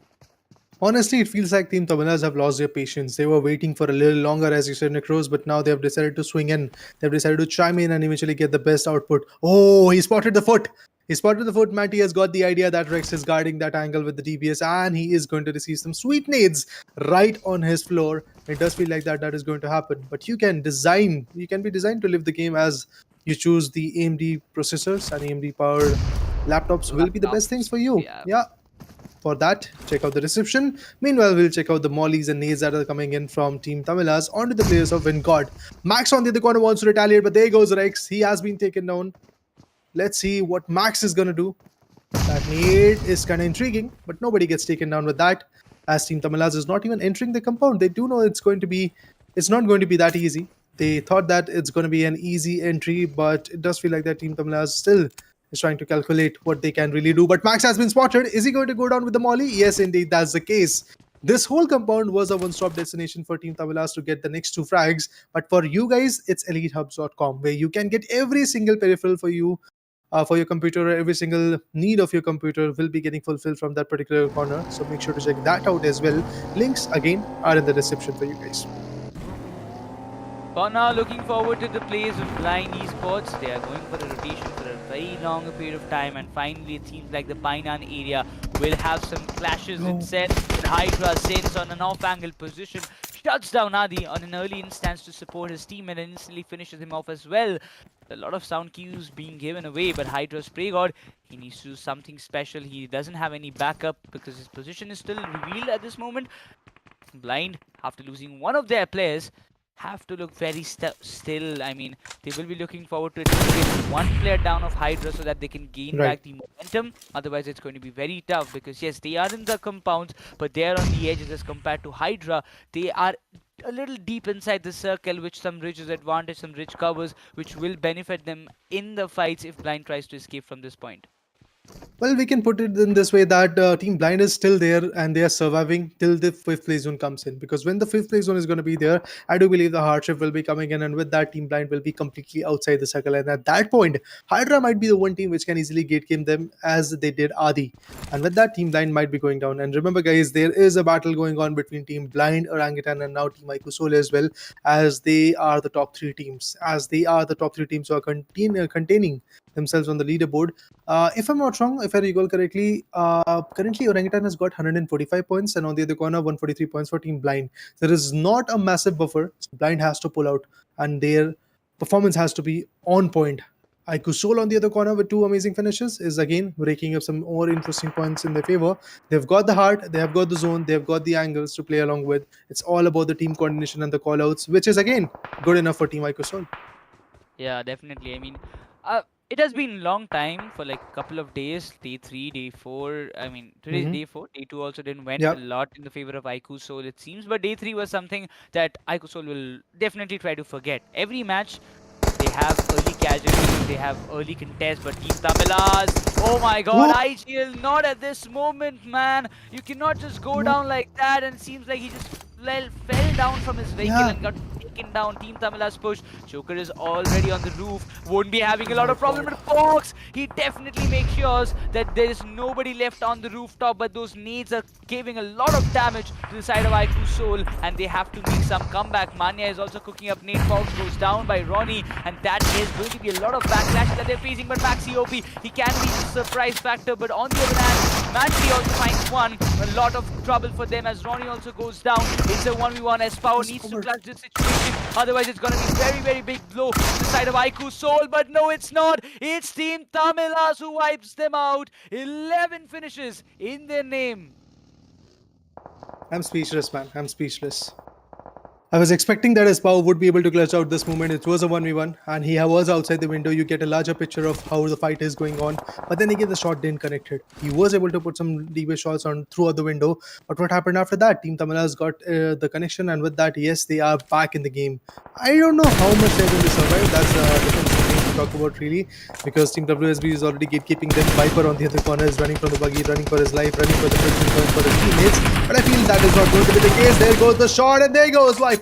Honestly, it feels like Team Tamilas have lost their patience. They were waiting for a little longer, as you said, Necros, but now they have decided to swing in. They've decided to chime in and eventually get the best output. Oh, he spotted the foot. He spotted the foot. Matty has got the idea that Rex is guarding that angle with the DBS, and he is going to receive some sweet nades right on his floor. It does feel like that is going to happen. But you can be designed to live the game as you choose the AMD processors, and AMD powered laptops will be the best things for you. Yeah. For that, check out the description. Meanwhile, we'll check out the mollies and nades that are coming in from Team Tamilas onto the players of WINDGOD. Max on the other corner wants to retaliate, but there goes Rex. He has been taken down. Let's see what Max is going to do. That nade is kind of intriguing, but nobody gets taken down with that, as Team Tamilas is not even entering the compound. They do know it's not going to be that easy. They thought that it's going to be an easy entry, but it does feel like that Team Tamilas still is trying to calculate what they can really do. But Max has been spotted. Is he going to go down with the molly? Yes, indeed, that's the case. This whole compound was a one-stop destination for Team Tamilas to get the next 2 frags. But for you guys, it's Elitehubs.com, where you can get every single peripheral for you, for your computer. Every single need of your computer will be getting fulfilled from that particular corner. So make sure to check that out as well. Links, again, are in the description for you guys. For now, looking forward to the plays of Blind Esports. They are going for a rotation for a very long period of time, and finally it seems like the Painan area will have some clashes instead. And HYDRA sends on an off-angle position, shuts down Adi on an early instance to support his team, and instantly finishes him off as well. A lot of sound cues being given away, but HYDRA Spray God, he needs to do something special. He doesn't have any backup because his position is still revealed at this moment. Blind, after losing one of their players, have to look very still. I mean, they will be looking forward to it. Get one player down of HYDRA so that they can gain back the momentum. Otherwise, it's going to be very tough because, yes, they are in the compounds, but they are on the edges as compared to HYDRA. They are a little deep inside the circle, which some ridges advantage, some ridge covers, which will benefit them in the fights if Blind tries to escape from this point. Well, we can put it in this way that Team Blind is still there and they are surviving till the 5th play zone comes in. Because when the 5th play zone is going to be there, I do believe the hardship will be coming in, and with that, Team Blind will be completely outside the circle. And at that point, HYDRA might be the one team which can easily gate game them as they did Adi. And with that, Team Blind might be going down. And remember, guys, there is a battle going on between Team Blind, Orangutan, and now Team IQOOSOUL as well, as they are the top 3 teams. As they are the top 3 teams who are containing themselves on the leaderboard. If I'm not wrong, if I recall correctly, currently Orangutan has got 145 points, and on the other corner 143 points for Team Blind. There is not a massive buffer. Blind has to pull out, and their performance has to be on point. IQOOSOUL on the other corner with 2 amazing finishes is again raking up some more interesting points in their favor. They've got the heart, they have got the zone, they've got the angles to play along with. It's all about the team coordination and the callouts, which is again good enough for Team IQOOSOUL. Yeah, definitely. I mean, it has been a long time, for like a couple of days, day 3, day 4. I mean, today's day 4. Day 2 also didn't went a lot in the favor of IQOOSOUL, it seems. But day 3 was something that IQOOSOUL will definitely try to forget. Every match, they have early casualties, they have early contests, but Team TAMILAS, oh my god, IGL, not at this moment, man. You cannot just go down like that, and it seems like he just fell down from his vehicle and got taken down. Team Tamilas push. Joker is already on the roof. Won't be having a lot of problem with Fox. He definitely makes sure that there is nobody left on the rooftop, but those nades are giving a lot of damage to the side of IQOOSOUL, and they have to make some comeback. Mania is also cooking up. Nade Fox goes down by Ronnie, and that is going to be a lot of backlash that they're facing. But Maxi OP, he can be the surprise factor, but on the other hand, Mansi also finds one. A lot of trouble for them as Ronnie also goes down. It's a 1v1 as Power needs to clutch this situation. Otherwise, it's going to be very, very big blow to the side of IQOOSOUL. But no, it's not. It's Team TAMILAS who wipes them out. 11 finishes in their name. I'm speechless, man. I'm speechless. I was expecting that Espao would be able to clutch out this moment. It was a 1v1 and he was outside the window. You get a larger picture of how the fight is going on. But then again, the shot didn't connect it. He was able to put some DB shots on throughout the window. But what happened after that? Team TAMILAS got the connection, and with that, yes, they are back in the game. I don't know how much they're going to survive. That's a different thing to talk about, really. Because Team WSB is already gatekeeping them. Viper on the other corner is running from the buggy, running for his life, running for the prison, going for his teammates. But I feel that is not going to be the case. There goes the shot, and there goes Viper.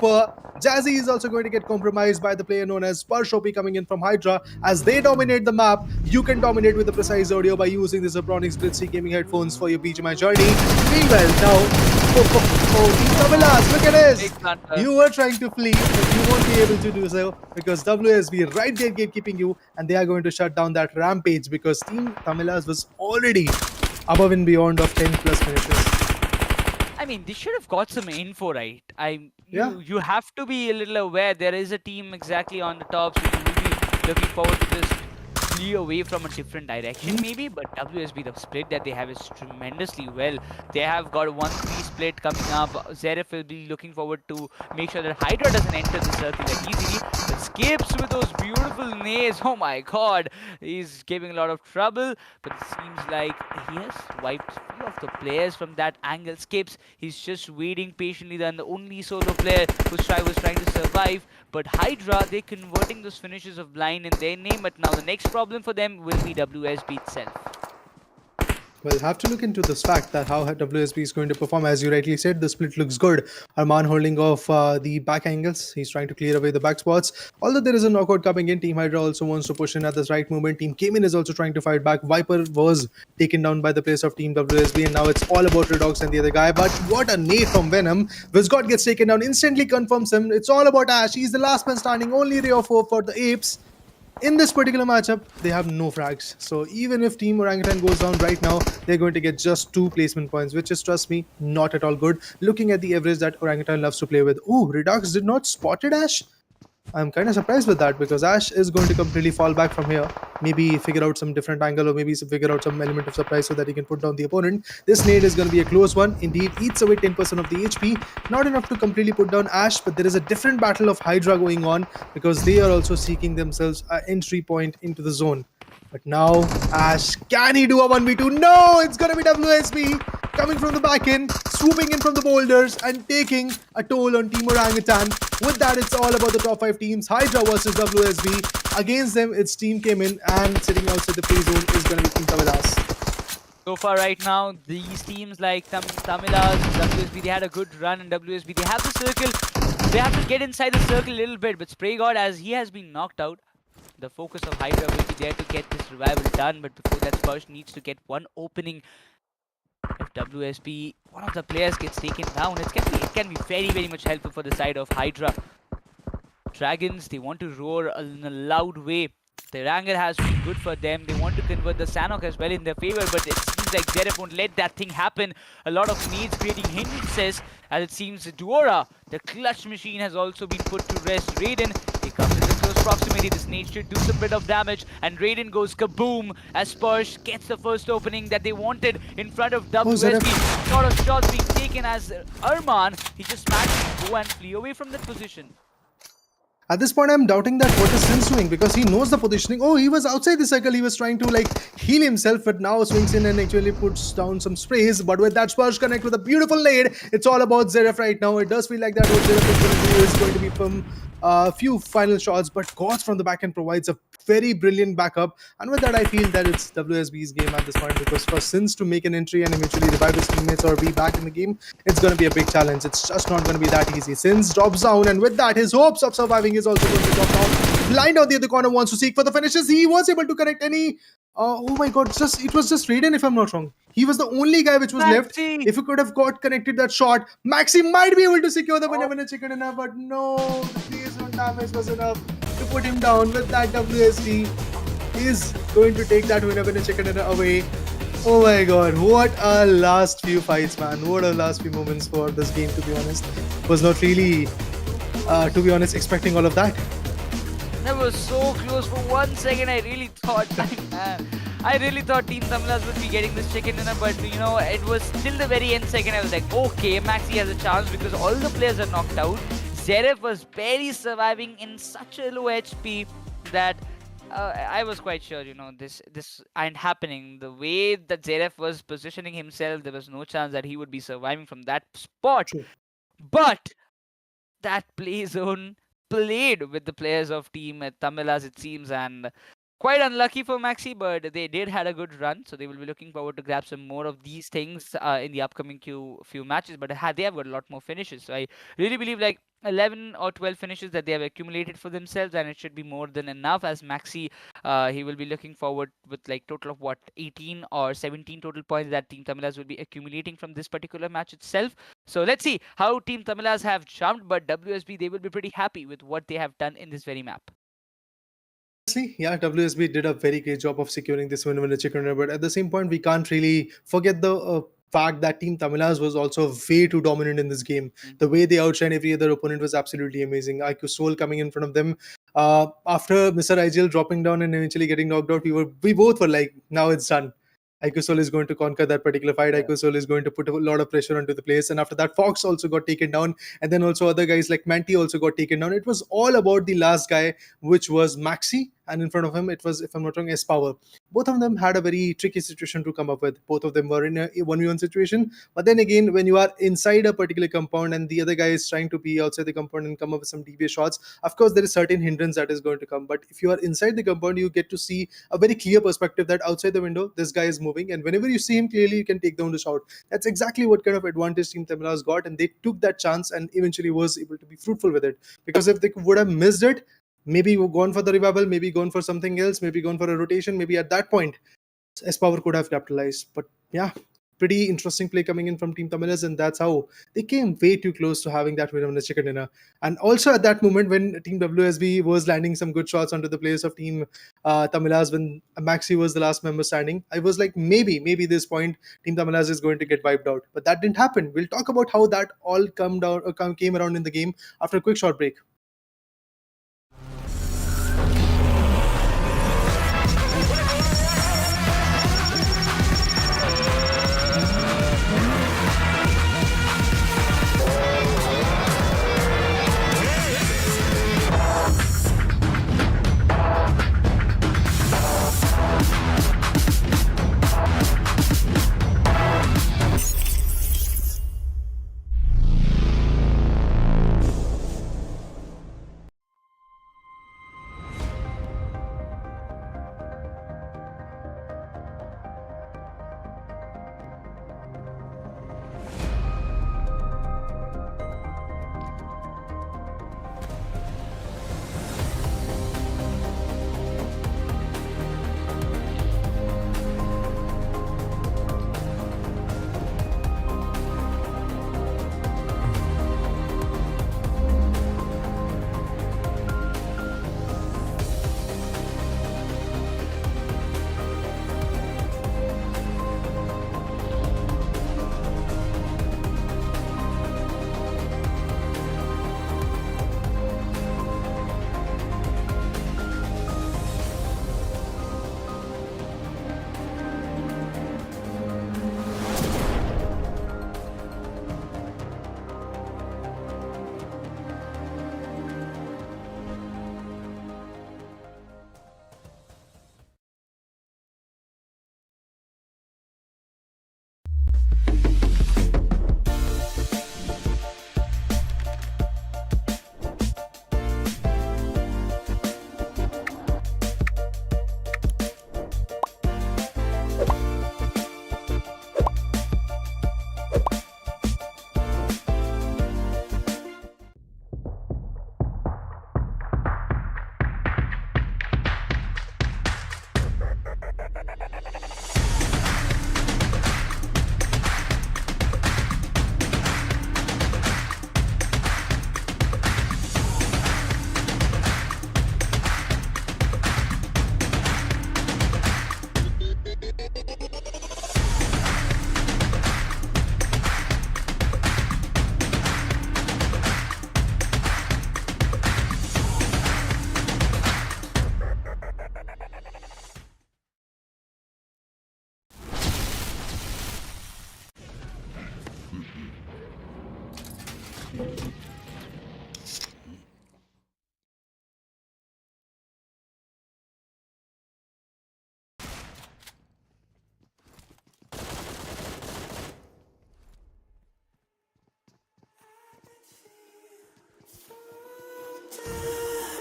Jazzy is also going to get compromised by the player known as Parshopi coming in from HYDRA. As they dominate the map, you can dominate with the precise audio by using the Zebronics Blitzkrieg gaming headphones for your BGMI journey. Meanwhile, now, Team TAMILAS, look at this! You were trying to flee, but you won't be able to do so because WSB right there gatekeeping you, and they are going to shut down that rampage because Team TAMILAS was already above and beyond of 10 plus finishes. I mean, they should have got some info, right? Yeah. You have to be a little aware. There is a team exactly on the top, so you will be looking forward to this flee away from a different direction, maybe. But WSB, the split that they have is tremendously well. They have got a 1-3 split coming up. Zeref will be looking forward to make sure that HYDRA doesn't enter the circle like easily. But Skips with those beautiful nades. Oh my god, he's giving a lot of trouble. But it seems like he has wiped a few of the players from that angle. Skips, he's just waiting patiently. Then the only solo player was trying to survive. But HYDRA, they're converting those finishes of blind in their name. But now the next problem for them will be WSB itself. Well, have to look into this fact that how WSB is going to perform. As you rightly said, the split looks good. Arman holding off the back angles. He's trying to clear away the back spots. Although there is a knockout coming in, Team HYDRA also wants to push in at this right moment. Team CHEMIN is also trying to fight back. Viper was taken down by the place of Team WSB, and now it's all about Redox and the other guy. But what a nade from Venom. WINDGOD gets taken down, instantly confirms him. It's all about Ash. He's the last man standing, only ray of hope for the Apes. In this particular matchup, they have no frags. So even if Team Orangutan goes down right now, they're going to get just 2 placement points, which is, trust me, not at all good. Looking at the average that Orangutan loves to play with. Oh, Redox did not spotted Ash. I'm kind of surprised with that because Ash is going to completely fall back from here. Maybe figure out some different angle or maybe figure out some element of surprise so that he can put down the opponent. This nade is going to be a close one. Indeed, eats away 10% of the HP. Not enough to completely put down Ash, but there is a different battle of HYDRA going on because they are also seeking themselves an entry point into the zone. But now, Ash, can he do a 1v2? No, it's going to be WSB coming from the back end, swooping in from the boulders and taking a toll on Team Orangutan. With that, it's all about the top 5 teams. HYDRA versus WSB. Against them, it's Team CHEMIN, and sitting outside the free zone is going to be Team TAMILAS. So far right now, these teams like TAMILAS, WSB, they had a good run, and WSB, they have the circle. They have to get inside the circle a little bit, but SprayGod, as he has been knocked out, the focus of HYDRA will be there to get this revival done, but before that, Spush needs to get one opening. If WSB, one of the players gets taken down, it can be very, very much helpful for the side of HYDRA. Dragons, they want to roar in a loud way. The Erangel has been good for them. They want to convert the Sanhok as well in their favor, but it seems like Zeref won't let that thing happen. A lot of needs creating hindrances, as it seems Duora, the clutch machine, has also been put to rest. Raiden, he comes into close proximity. This nade should do some bit of damage, and Raiden goes kaboom as Spurs gets the first opening that they wanted in front of WSB. A lot of shots being taken as Arman, he just managed to go and flee away from that position. At this point, I'm doubting that what is Sins doing because he knows the positioning. Oh, he was outside the circle. He was trying to like heal himself, but now swings in and actually puts down some sprays. But with that Sparsh connect with a beautiful nade, it's all about Zeref right now. It does feel like that what Zeref is going to do is going to be from a few final shots, but Gods from the back end provides a very brilliant backup. And with that, I feel that it's WSB's game at this point because for Sins to make an entry and eventually revive his teammates or be back in the game, it's going to be a big challenge. It's just not going to be that easy. Sins drops down, and with that, his hopes of surviving is also going to drop down. Blind on the other corner wants to seek for the finishes. He was able to connect any. Oh my god, it was just Raiden if I'm not wrong. He was the only guy which was left. If he could have got connected that shot, Maxi might be able to secure the winner chicken dinner, but no, the phase one damage was enough to put him down. With that, WSB is going to take that winner chicken dinner away. Oh my god, what a last few fights, man. What a last few moments for this game, to be honest. Was not really, to be honest, expecting all of that. That was so close. For 1 second, I really thought Team TAMILAS would be getting this chicken dinner, but you know, it was till the very end second. I was like, okay, Maxi has a chance because all the players are knocked out. Zeref was barely surviving in such a low HP that I was quite sure, you know, this ain't happening. The way that Zeref was positioning himself, there was no chance that he would be surviving from that spot. True. But that play zone played with the players of Team TAMILAS, it seems, and Quite unlucky for Maxi, but they did had a good run, so they will be looking forward to grab some more of these things in the upcoming few matches. But they have got a lot more finishes, so I really believe like 11 or 12 finishes that they have accumulated for themselves, and it should be more than enough. As Maxi, he will be looking forward with like total of what 18 or 17 total points that Team Tamilas will be accumulating from this particular match itself. So let's see how Team Tamilas have jumped, but WSB, they will be pretty happy with what they have done in this very map. Honestly, yeah, WSB did a very great job of securing this win with the chicken dinner, but at the same point, we can't really forget the fact that Team Tamilas was also way too dominant in this game. The way they outshined every other opponent was absolutely amazing. IQOOSOUL coming in front of them. After Mr. Erangel dropping down and eventually getting knocked out, we both were like, now it's done. IQOOSOUL is going to conquer that particular fight. Yeah. IQOOSOUL is going to put a lot of pressure onto the place. And after that, Fox also got taken down. And then also other guys like Manti also got taken down. It was all about the last guy, which was Maxi. And in front of him, it was, if I'm not wrong, S-Power. Both of them had a very tricky situation to come up with. Both of them were in a 1v1 situation. But then again, when you are inside a particular compound and the other guy is trying to be outside the compound and come up with some devious shots, of course, there is certain hindrance that is going to come. But if you are inside the compound, you get to see a very clear perspective that outside the window, this guy is moving. And whenever you see him clearly, you can take down the shot. That's exactly what kind of advantage Team Tamilas got. And they took that chance and eventually was able to be fruitful with it. Because if they would have missed it, maybe gone for the revival, maybe gone for something else, maybe gone for a rotation, maybe at that point, S-Power could have capitalized. But yeah, pretty interesting play coming in from Team Tamilas, and that's how they came way too close to having that win on the chicken dinner. And also at that moment when Team WSB was landing some good shots onto the players of Team Tamilas, when Maxi was the last member standing, I was like, maybe this point Team Tamilas is going to get wiped out. But that didn't happen. We'll talk about how that all came around in the game after a quick short break.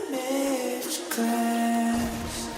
Damage glass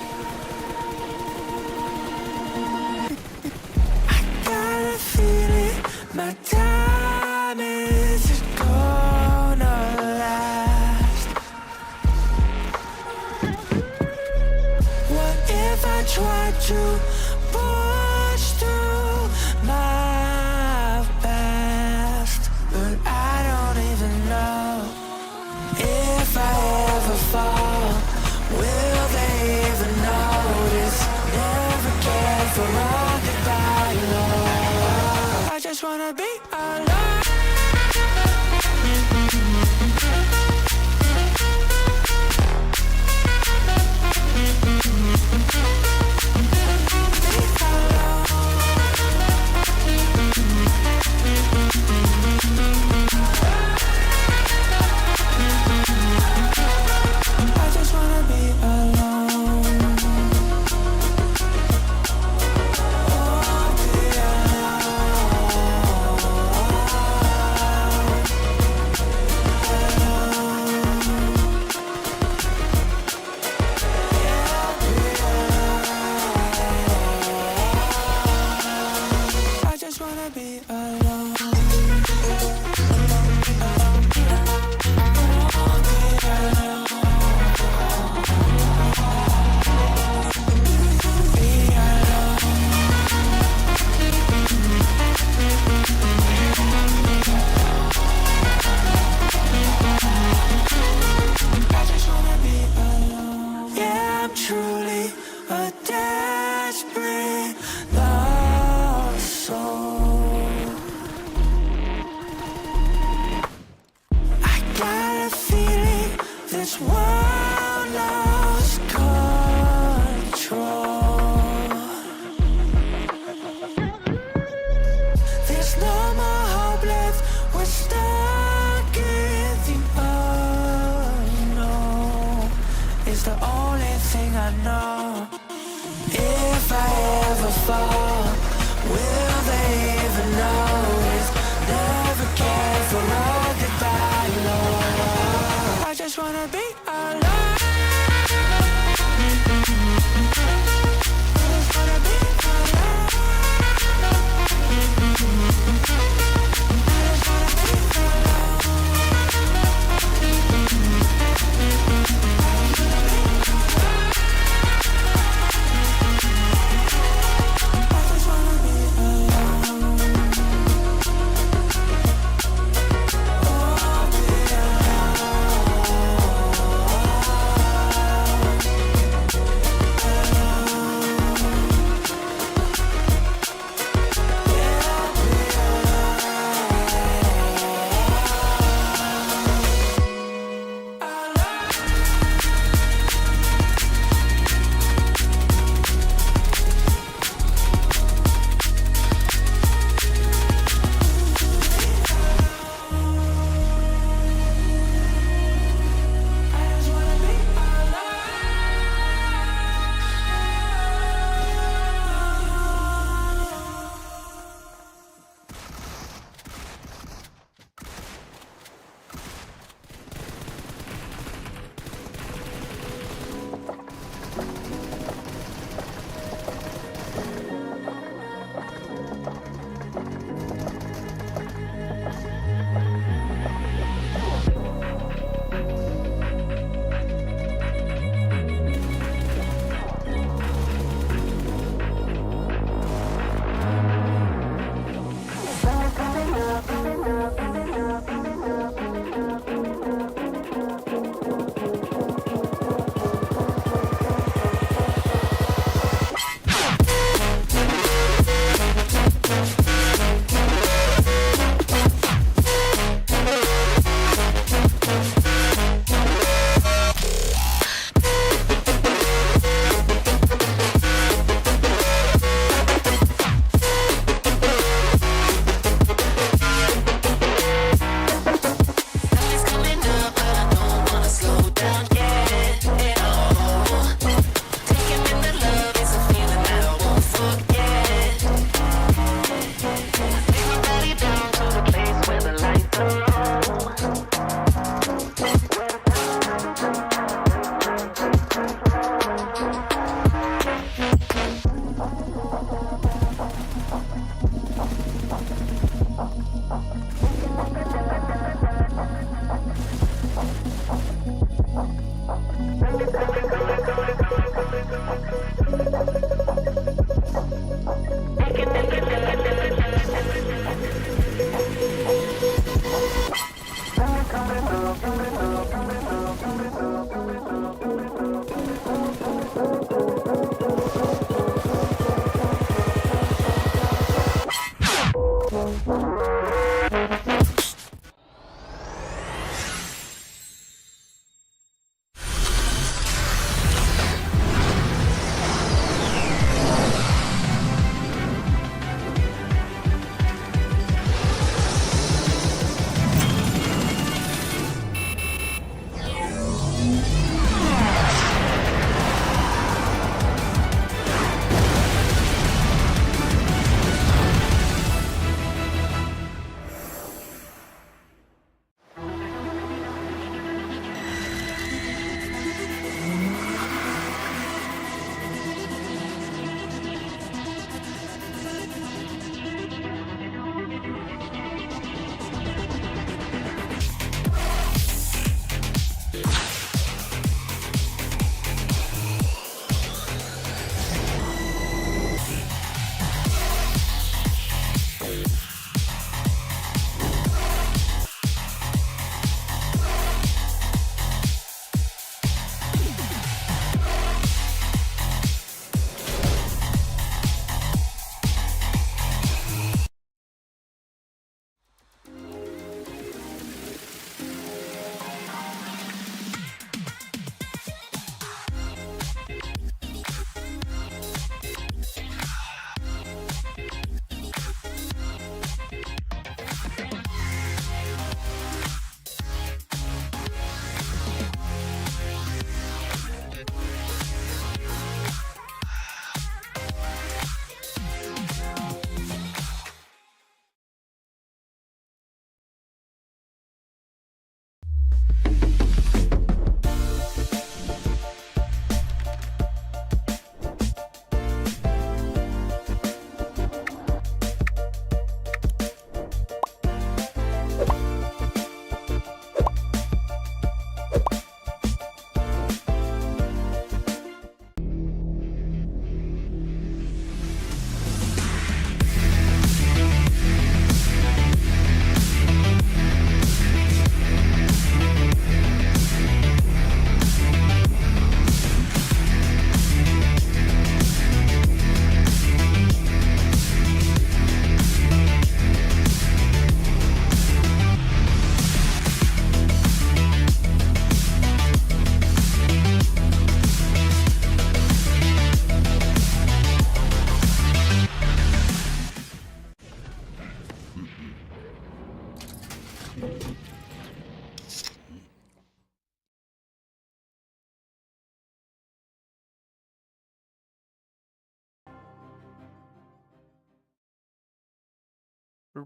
I know. If I ever fall, will they even notice? Never care for all goodbye, Lord. I just wanna be alone.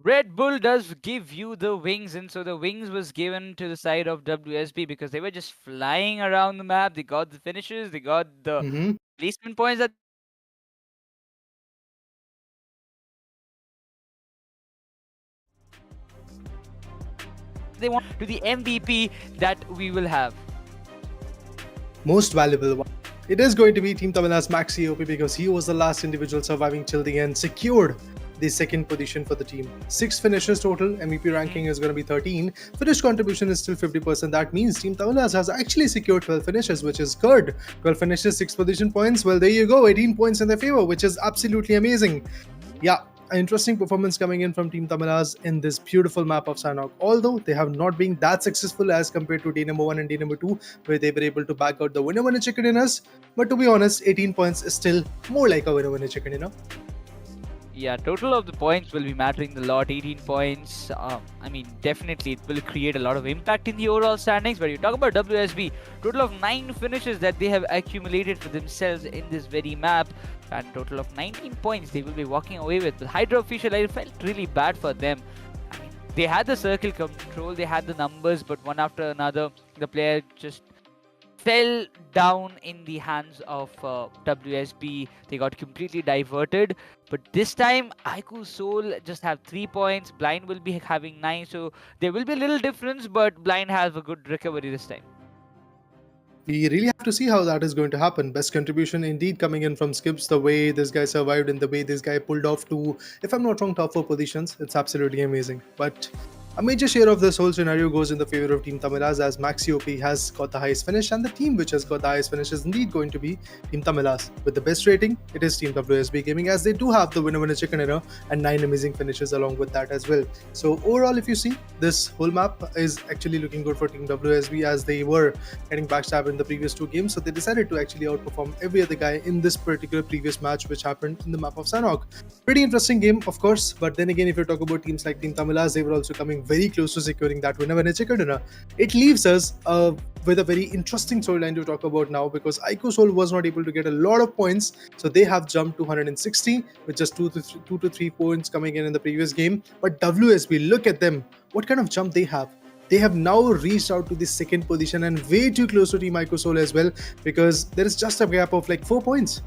Red Bull does give you the wings, and so the wings was given to the side of WSB because they were just flying around the map. They got the finishes, they got the Mm-hmm. placement points that they want to the MVP that we will have. Most valuable one. It is going to be Team TAMILAS Maxi OP because he was the last individual surviving till the end, secured the second position for the team. 6 finishes total, MVP ranking is going to be 13. Finish contribution is still 50%. That means Team TAMILAS has actually secured 12 finishes, which is good. 12 finishes, 6 position points. Well, there you go, 18 points in their favor, which is absolutely amazing. Yeah, an interesting performance coming in from Team TAMILAS in this beautiful map of Sanhok. Although they have not been that successful as compared to day number 1 and day number 2, where they were able to back out the winner chicken dinners. But to be honest, 18 points is still more like a winner chicken dinner. Yeah, total of the points will be mattering a lot. 18 points. I mean, definitely it will create a lot of impact in the overall standings. But you talk about WSB, total of 9 finishes that they have accumulated for themselves in this very map, and total of 19 points they will be walking away with. The HYDRA official, I felt really bad for them. I mean, they had the circle control, they had the numbers, but one after another, the player just fell down in the hands of WSB. They got completely diverted. But this time, IQOOSOUL just have 3 points. Blind will be having 9. So there will be a little difference, but Blind has a good recovery this time. We really have to see how that is going to happen. Best contribution indeed coming in from Skips. The way this guy survived and the way this guy pulled off to, if I'm not wrong, top 4 positions. It's absolutely amazing. But a major share of this whole scenario goes in the favor of Team TAMILAS, as Maxi OP has got the highest finish, and the team which has got the highest finish is indeed going to be Team TAMILAS. With the best rating, it is Team WSB Gaming, as they do have the winner chicken dinner and 9 amazing finishes along with that as well. So overall, if you see, this whole map is actually looking good for Team WSB, as they were getting backstabbed in the previous 2 games, so they decided to actually outperform every other guy in this particular previous match which happened in the map of Sanhok. Pretty interesting game, of course, but then again, if you talk about teams like Team TAMILAS, they were also coming very close to securing that winner chicken dinner. It leaves us with a very interesting storyline to talk about now, because IQOOSOUL was not able to get a lot of points, so they have jumped to 160 with just 2 to 3 points coming in the previous game. But WSB, look at them, what kind of jump they have. They have now reached out to the second position and way too close to Team IQOOSOUL as well, because there is just a gap of like 4 points.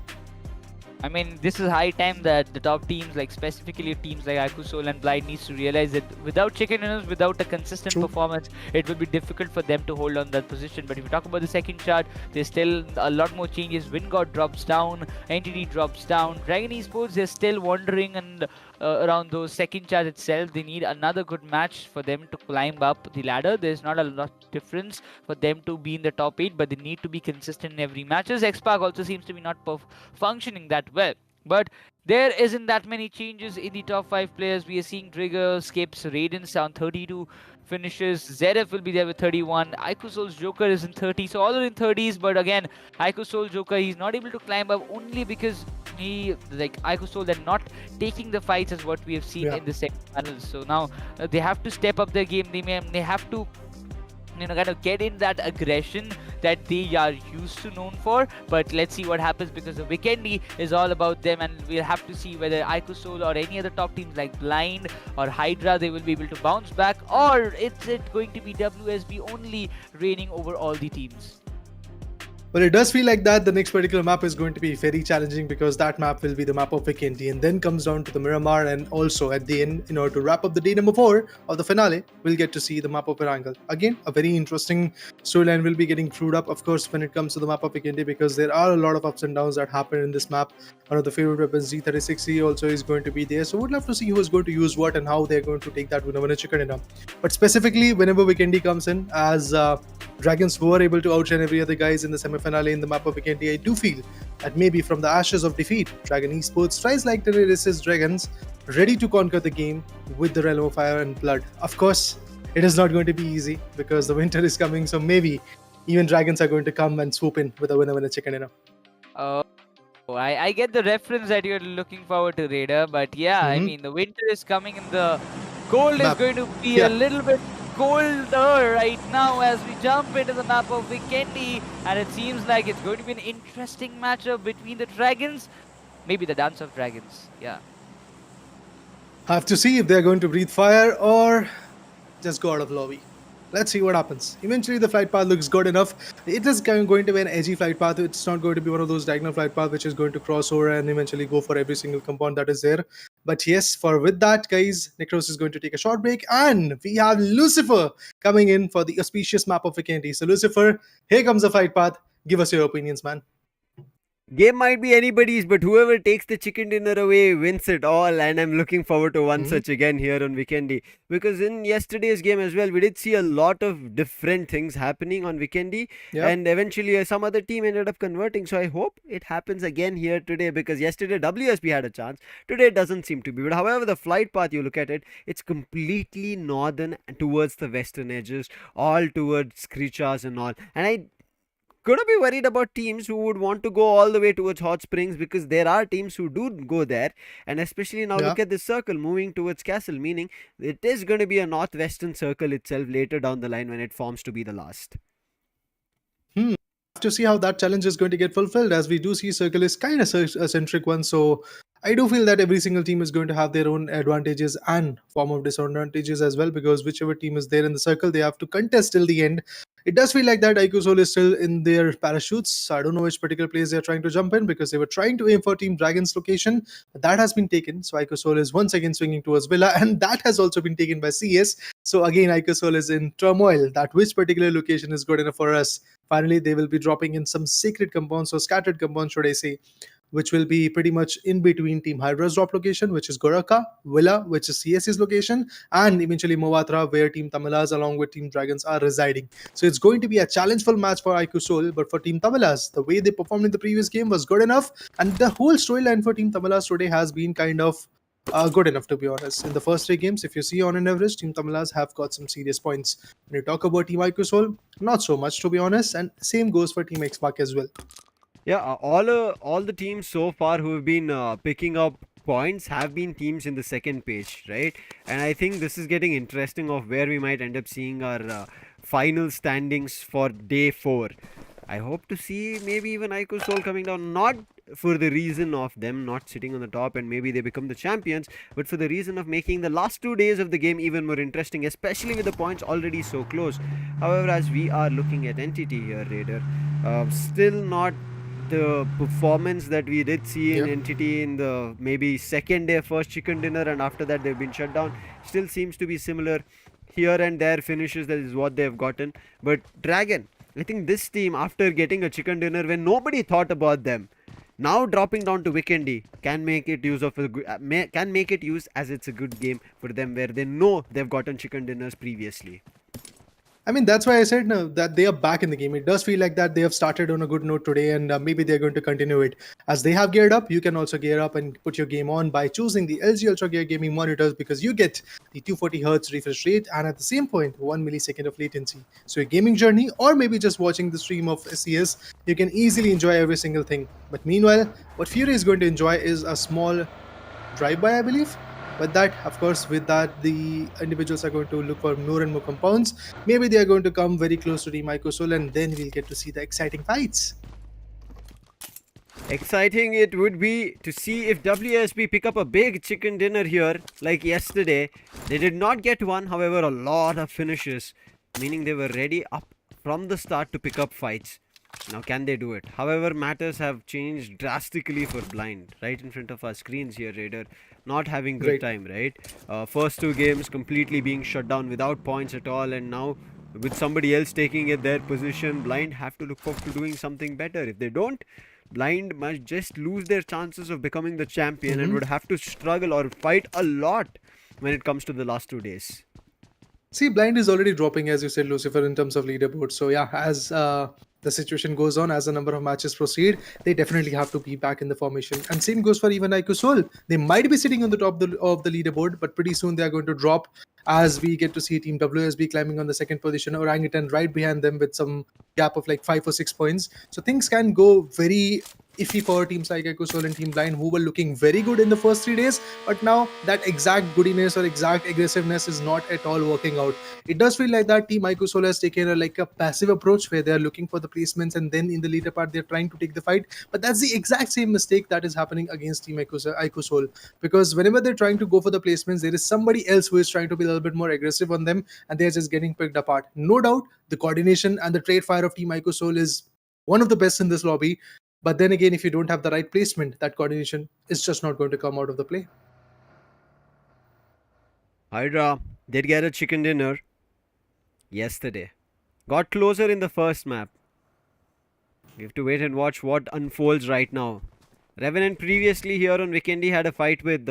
I mean, this is high time that the top teams, like specifically teams like IQOOSOUL and Blind, needs to realize that without chicken dinners, without a consistent performance, it will be difficult for them to hold on that position. But if you talk about the second chart, there's still a lot more changes. WINDGOD drops down, NTD drops down. Dragon Esports, they're still wandering and around those second chart itself. They need another good match for them to climb up the ladder. There's not a lot of difference for them to be in the top 8, but they need to be consistent in every match. Xspark also seems to be not functioning that well. But there isn't that many changes in the top 5 players. We are seeing Trigger, Skips, Raiden's down 32 finishes. ZF will be there with 31. IQOOSOUL's Joker is in 30. So all are in 30s. But again, IQOOSOUL Joker, he's not able to climb up only because IQOOSOUL, they're not taking the fights as what we have seen in the second panel. So now they have to step up their game. They have to kind of get in that aggression that they are used to known for. But let's see what happens, because the Vikendi is all about them, and we'll have to see whether IQOOSOUL or any other top teams like Blind or HYDRA, they will be able to bounce back, or is it going to be WSB only reigning over all the teams? Well, it does feel like that. The next particular map is going to be very challenging, because that map will be the map of Vikendi, and then comes down to the Miramar, and also at the end, in order to wrap up the day number 4 of the finale, we'll get to see the map of Erangel. Again, a very interesting storyline will be getting screwed up, of course, when it comes to the map of Vikendi, because there are a lot of ups and downs that happen in this map. One of the favorite weapons, Z36C, also is going to be there, so we'd love to see who is going to use what and how they're going to take that winner chicken dinner. But specifically, whenever Vikendi comes in, as Dragons were able to outshine every other guys in the semi-finale in the map of Vikendi, I do feel that maybe from the ashes of defeat, Dragon Esports tries like the Neresis Dragons, ready to conquer the game with the realm of fire and blood. Of course, it is not going to be easy, because the winter is coming, so maybe even Dragons are going to come and swoop in with a winner chicken dinner. I get the reference that you're looking forward to, Raider, but yeah, I mean, the winter is coming and the cold is going to be a little bit colder right now as we jump into the map of Vikendi, and it seems like it's going to be an interesting matchup between the dragons, maybe the dance of dragons. Yeah. Have to see if they're going to breathe fire or just go out of lobby. Let's see what happens. Eventually, the flight path looks good enough. It is going to be an edgy flight path. It's not going to be one of those diagonal flight paths which is going to cross over and eventually go for every single compound that is there. But yes, with that, guys, Necros is going to take a short break, and we have Lucifer coming in for the auspicious map of Vikendi. So, Lucifer, here comes the flight path. Give us your opinions, man. Game might be anybody's, but whoever takes the chicken dinner away wins it all. And I'm looking forward to one such again here on Vikendi. Because in yesterday's game as well, we did see a lot of different things happening on Vikendi. Yep. And eventually some other team ended up converting. So I hope it happens again here today. Because yesterday WSB had a chance. Today it doesn't seem to be. But however, the flight path, you look at it, it's completely northern towards the western edges. All towards Screechers and all. And I gonna be worried about teams who would want to go all the way towards Hot Springs, because there are teams who do go there, and especially now look at this circle moving towards Castle, meaning it is going to be a northwestern circle itself later down the line when it forms to be the last. To see how that challenge is going to get fulfilled, as we do see circle is kind of a centric one, so I do feel that every single team is going to have their own advantages and form of disadvantages as well, because whichever team is there in the circle, they have to contest till the end. It does feel like that IQOOSOUL is still in their parachutes. So I don't know which particular place they're trying to jump in, because they were trying to aim for Team Dragon's location, but that has been taken. So IQOOSOUL is once again swinging towards Villa, and that has also been taken by CS. So again, IQOOSOUL is in turmoil that which particular location is good enough for us. Finally, they will be dropping in some sacred compounds, or scattered compounds, should I say, which will be pretty much in between Team Hydra's drop location, which is Goraka, Villa, which is CS's location, and eventually Movatra, where Team Tamilas along with Team Dragons are residing. So it's going to be a challengeful match for IQOOSOUL, but for Team Tamilas, the way they performed in the previous game was good enough, and the whole storyline for Team Tamilas today has been kind of good enough, to be honest. In the first 3 games, if you see on an average, Team Tamilas have got some serious points. When you talk about Team IQOOSOUL, not so much, to be honest, and same goes for Team Xspark as well. Yeah, all the teams so far who have been picking up points have been teams in the second page, right? And I think this is getting interesting of where we might end up seeing our final standings for day 4. I hope to see maybe even IQOOSOUL coming down, not for the reason of them not sitting on the top and maybe they become the champions, but for the reason of making the last 2 days of the game even more interesting, especially with the points already so close. However, as we are looking at Entity here, Raider, still not the performance that we did see in Entity in the maybe second day first chicken dinner, and after that they've been shut down, still seems to be similar. Here and there finishes, that is what they've gotten. But Dragon, I think this team, after getting a chicken dinner when nobody thought about them, now dropping down to Vikendi, can make it use as it's a good game for them, where they know they've gotten chicken dinners previously. I mean, that's why I said that they are back in the game. It does feel like that they have started on a good note today, and maybe they're going to continue it. As they have geared up, you can also gear up and put your game on by choosing the LG UltraGear gaming monitors, because you get the 240Hz refresh rate and at the same point 1 millisecond of latency. So your gaming journey, or maybe just watching the stream of SCS, you can easily enjoy every single thing. But meanwhile, what Fury is going to enjoy is a small drive-by, I believe. But that, of course, with that, the individuals are going to look for more and more compounds. Maybe they are going to come very close to Team IQOOSOUL, and then we'll get to see the exciting fights. Exciting it would be to see if WSB pick up a big chicken dinner here like yesterday. They did not get one, however, a lot of finishes, meaning they were ready up from the start to pick up fights. Now, can they do it? However, matters have changed drastically for Blind. Right in front of our screens here, Raider. Not having good time, right? First 2 games completely being shut down without points at all. And now, with somebody else taking it their position, Blind have to look forward to doing something better. If they don't, Blind must just lose their chances of becoming the champion and would have to struggle or fight a lot when it comes to the last 2 days. See, Blind is already dropping, as you said, Lucifer, in terms of leaderboard. So yeah, as the situation goes on, as the number of matches proceed, they definitely have to be back in the formation. And same goes for even IQOOSOUL. They might be sitting on the top of the leaderboard, but pretty soon they are going to drop, as we get to see Team WSB climbing on the second position, Orangutan right behind them with some gap of like 5 or 6 points. So things can go very iffy for teams like IQOOSOUL and Team Blind, who were looking very good in the first 3 days, but now that exact goodiness or exact aggressiveness is not at all working out. It does feel like that Team IQOOSOUL has taken a passive approach where they are looking for the placements and then in the later part they're trying to take the fight. But that's the exact same mistake that is happening against Team IQOOSOUL, because whenever they're trying to go for the placements, there is somebody else who is trying to be a little bit more aggressive on them, and they're just getting picked apart. No doubt, the coordination and the trade fire of Team IQOOSOUL is one of the best in this lobby. But then again, if you don't have the right placement, that coordination is just not going to come out of the play. HYDRA did get a chicken dinner yesterday. Got closer in the first map. We have to wait and watch what unfolds right now. Revenant previously here on Vikendi had a fight with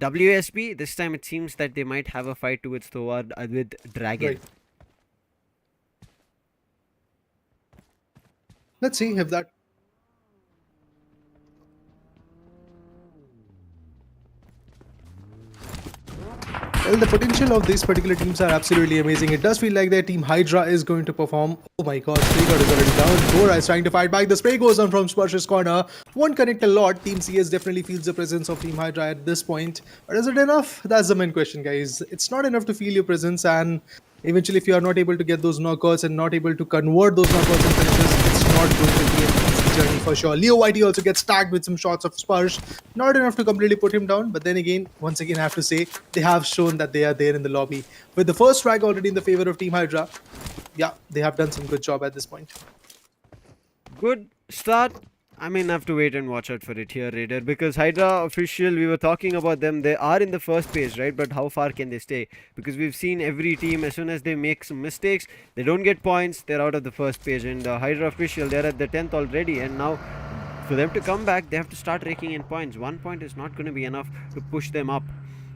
WSB. This time it seems that they might have a fight toward with Dragon. Right. Let's see if that... Well, the potential of these particular teams are absolutely amazing. It does feel like their team HYDRA is going to perform. Oh my god, Spray God is already down. Dora is trying to fight back. The spray goes on from Sparsh's corner. Won't connect a lot. Team CS definitely feels the presence of Team HYDRA at this point. But is it enough? That's the main question, guys. It's not enough to feel your presence, and eventually if you are not able to get those knockouts and not able to convert those knockouts and finishes, it's not going to be an easy journey for sure. Leo Whitey also gets tagged with some shots of Sparsh. Not enough to completely put him down, but then again, once again I have to say, they have shown that they are there in the lobby. With the first frag already in the favor of Team HYDRA, yeah, they have done some good job at this point. Good start. I mean, I have to wait and watch out for it here, Raider, because HYDRA official, we were talking about them. They are in the first page, right? But how far can they stay? Because we've seen every team, as soon as they make some mistakes, they don't get points, they're out of the first page. And HYDRA official, they're at the 10th already. And now, for them to come back, they have to start raking in points. 1 point is not going to be enough to push them up.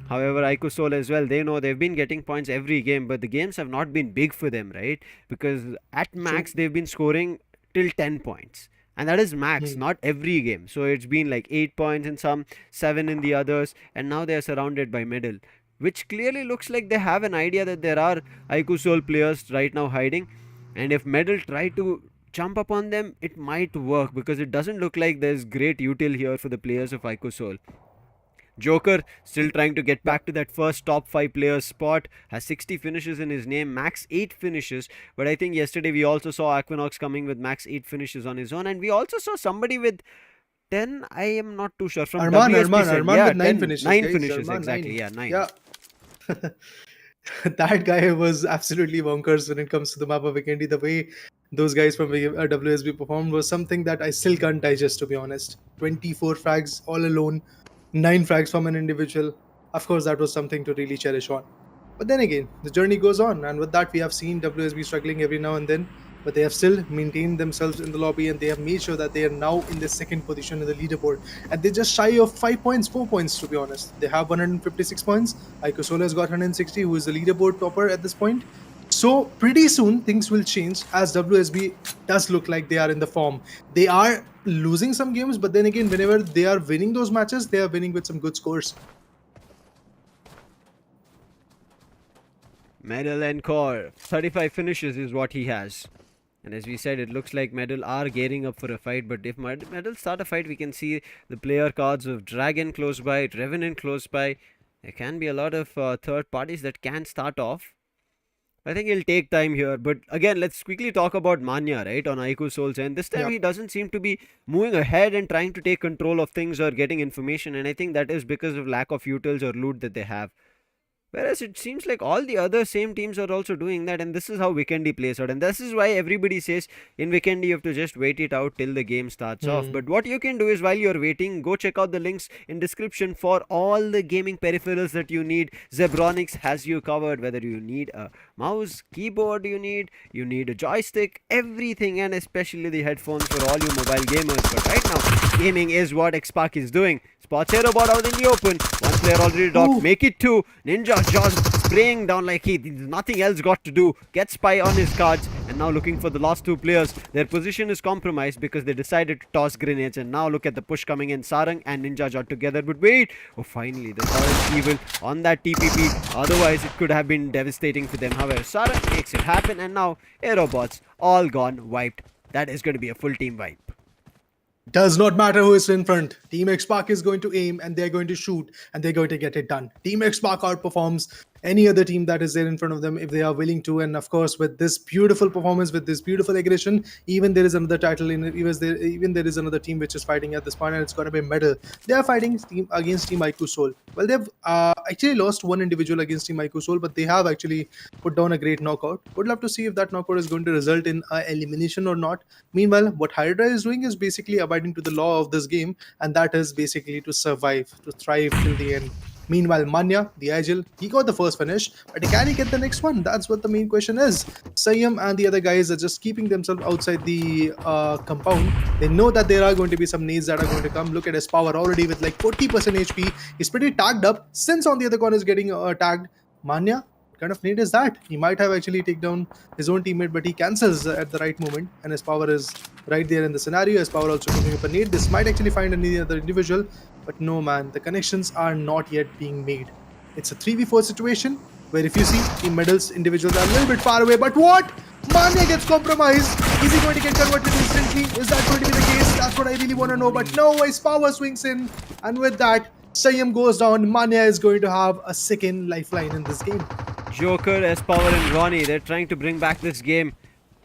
However, IQOOSOUL as well, they know they've been getting points every game, but the games have not been big for them, right? Because at max, they've been scoring till 10 points. And that is max, not every game. So it's been like 8 points in some, 7 in the others, and now they are surrounded by middle, which clearly looks like they have an idea that there are IQOOSOUL players right now hiding. And if middle try to jump upon them, it might work, because it doesn't look like there's great util here for the players of IQOOSOUL. Joker still trying to get back to that first top 5 players spot, has 60 finishes in his name, max 8 finishes. But I think yesterday we also saw Aquinox coming with max 8 finishes on his own, and we also saw somebody with 10. I am not too sure. From Arman yeah, with 9 finishes. 9 guys. finishes, Arman, exactly. 9. Yeah, 9. Yeah. That guy was absolutely bonkers when it comes to the map of Vikendi. The way those guys from WSB performed was something that I still can't digest, to be honest. 24 frags all alone, 9 frags from an individual. Of course, that was something to really cherish on. But then again, the journey goes on, and with that, we have seen WSB struggling every now and then, but they have still maintained themselves in the lobby, and they have made sure that they are now in the second position in the leaderboard. And they're just shy of 5 points, 4 points, to be honest. They have 156 points. IQOOSOUL has got 160, who is the leaderboard topper at this point. So pretty soon things will change, as WSB does look like they are in the form. They are losing some games, but then again, whenever they are winning those matches, they are winning with some good scores. Medal and Core, 35 finishes is what he has. And as we said, it looks like Medal are gearing up for a fight. But if Medal start a fight, we can see the player cards of Dragon close by, Revenant close by. There can be a lot of third parties that can start off. I think it'll take time here. But again, let's quickly talk about Manya, right, on IQOOSOUL's end. This time he doesn't seem to be moving ahead and trying to take control of things or getting information. And I think that is because of lack of utils or loot that they have. Whereas it seems like all the other same teams are also doing that, and this is how Vikendi plays out. And this is why everybody says in Vikendi you have to just wait it out till the game starts off. But what you can do is, while you're waiting, go check out the links in description for all the gaming peripherals that you need. Zebronics has you covered, whether you need a mouse, keyboard you need a joystick, everything, and especially the headphones for all you mobile gamers. But right now, gaming is what Xspark is doing. Spots AEROBOTZ out in the open. One player already docked. Make it 2. Ninja just spraying down like he's nothing else got to do. Gets spy on his cards. And now looking for the last 2 players. Their position is compromised because they decided to toss grenades. And now look at the push coming in. Sarang and Ninja Jot together. But wait. Oh, finally. The Sarang evil on that TPP. Otherwise, it could have been devastating for them. However, Sarang makes it happen. And now AEROBOTZ all gone. Wiped. That is going to be a full team wipe. Does not matter who is in front. Team Xspark is going to aim and they're going to shoot and they're going to get it done. Team Xspark outperforms any other team that is there in front of them if they are willing to. And of course, with this beautiful performance, with this beautiful aggression, even there is another title in it. Even there is another team which is fighting at this point, and it's going to be a medal. They are fighting against Team IQOOSOUL. Well, they've actually lost one individual against Team IQOOSOUL, but they have actually put down a great knockout. Would love to see if that knockout is going to result in elimination or not. Meanwhile, what Hydra is doing is basically abiding to the law of this game, and that is basically to survive, to thrive till the end. Meanwhile, Manya, the Agile, he got the first finish, but can he get the next one? That's what the main question is. Sayam and the other guys are just keeping themselves outside the compound. They know that there are going to be some nades that are going to come. Look at his power already with like 40% HP. He's pretty tagged up. Since on the other corner is getting tagged, Manya, what kind of nade is that? He might have actually taken down his own teammate, but he cancels at the right moment, and his power is right there in the scenario. His power also giving up a nade. This might actually find any other individual, but no, man, the connections are not yet being made. It's a 3v4 situation where if you see team medals, individuals are a little bit far away, but what? Manya gets compromised. Is he going to get converted instantly? Is that going to be the case? That's what I really want to know, but no, his power swings in, and with that, Sayam goes down. Manya is going to have a second lifeline in this game. Joker, S-Power and Ronnie, they're trying to bring back this game.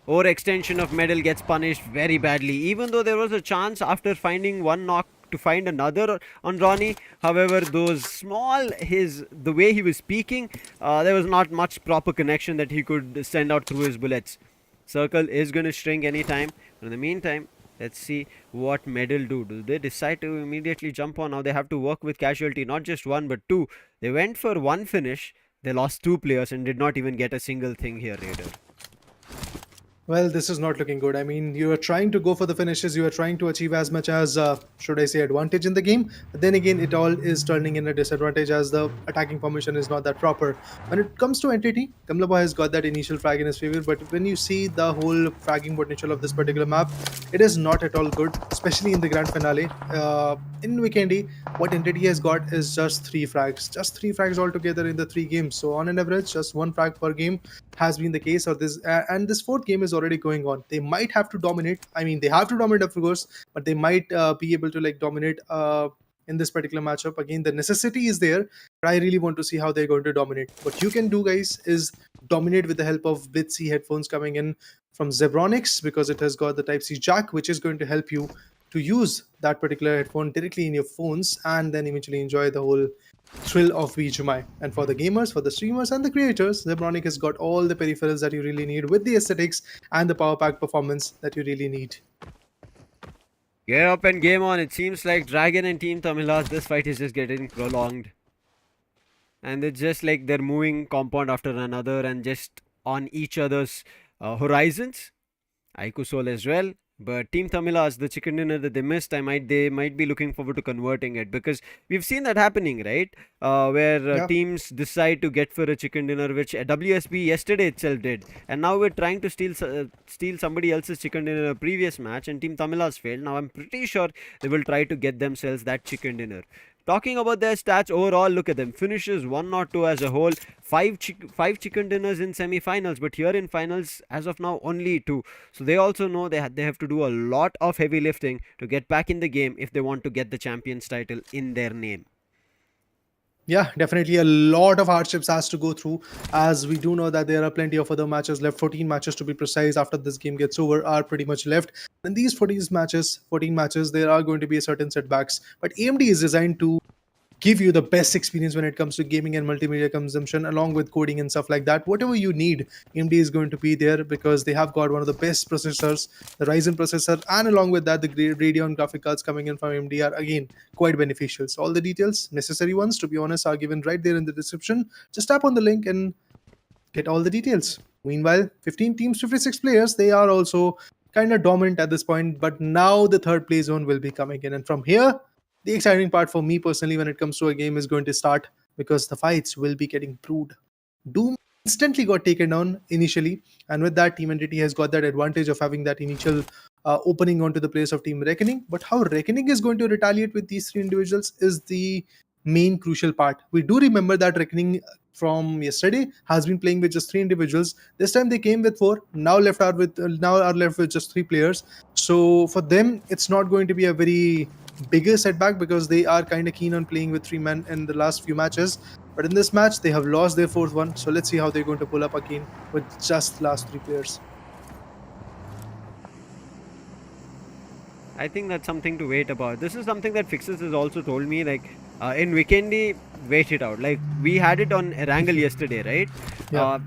Overextension of medal gets punished very badly. Even though there was a chance after finding one knock to find another on Ronnie. However, the way he was speaking, there was not much proper connection that he could send out through his bullets. Circle is going to shrink anytime. But in the meantime, let's see what medal do. Do they decide to immediately jump on? Now they have to work with casualty, not just one but two. They went for one finish. They lost two players and did not even get a single thing here, Raider. Well, this is not looking good. I mean, you are trying to go for the finishes. You are trying to achieve as much as, should I say, advantage in the game. But then again, it all is turning in a disadvantage as the attacking formation is not that proper. When it comes to entity, Kamlaba has got that initial frag in his favor. But when you see the whole fragging potential of this particular map, it is not at all good, especially in the grand finale. In Vikendi, what entity has got is just 3 frags. Just 3 frags altogether in the 3 games. So on an average, just 1 frag per game has been the case. Or this and this 4th game is already going on. They might have to dominate. I mean, they have to dominate, of course, but they might be able to like dominate in this particular matchup. Again, the necessity is there, but I really want to see how they're going to dominate. What you can do, guys, is dominate with the help of Blitz-C headphones coming in from Zebronics, because it has got the Type-C jack, which is going to help you to use that particular headphone directly in your phones and then eventually enjoy the whole thrill of BGMI. And for the gamers, for the streamers and the creators, Zebronics has got all the peripherals that you really need with the aesthetics and the power pack performance that you really need. Get up and game on. It seems like Dragon and Team TAMILAS, this fight is just getting prolonged. And it's just like they're moving compound after another and just on each other's horizons. IQOOSOUL as well. But Team TAMILAS, the chicken dinner that they missed, they might be looking forward to converting it, because we've seen that happening, right? Where teams decide to get for a chicken dinner, which WSB yesterday itself did, and now we're trying to steal somebody else's chicken dinner in a previous match, and Team TAMILAS failed. Now I'm pretty sure they will try to get themselves that chicken dinner. Talking about their stats overall, look at them. Finishes 102 as a whole. 5 chicken dinners in semi-finals, but here in finals, as of now, only 2. So they also know they have to do a lot of heavy lifting to get back in the game if they want to get the champions title in their name. Yeah, definitely a lot of hardships has to go through, as we do know that there are plenty of other matches left. 14 matches to be precise after this game gets over are pretty much left. In these 14 matches, there are going to be certain setbacks. But AMD is designed to give you the best experience when it comes to gaming and multimedia consumption, along with coding and stuff like that. Whatever you need, AMD is going to be there, because they have got one of the best processors, the Ryzen processor, and along with that, the Radeon graphic cards coming in from AMD are again quite beneficial. So all the details, necessary ones to be honest, are given right there in the description. Just tap on the link and get all the details. Meanwhile, 15 teams, 56 players, they are also kind of dominant at this point, but now the third play zone will be coming in, and from here, the exciting part for me personally when it comes to a game is going to start, because the fights will be getting brewed. Doom instantly got taken down initially, and with that, Team Entity has got that advantage of having that initial opening onto the place of Team Reckoning. But how Reckoning is going to retaliate with these 3 individuals is the main crucial part. We do remember that Reckoning from yesterday has been playing with just 3 individuals. This time they came with 4. Now are left with just 3 players. So for them, it's not going to be a very bigger setback because they are kind of keen on playing with 3 men in the last few matches. But in this match, they have lost their 4th one. So let's see how they're going to pull up again with just last 3 players. I think that's something to wait about. This is something that Fixes has also told me, like in Vikendi, wait it out. Like we had it on Erangel yesterday, right? Yeah.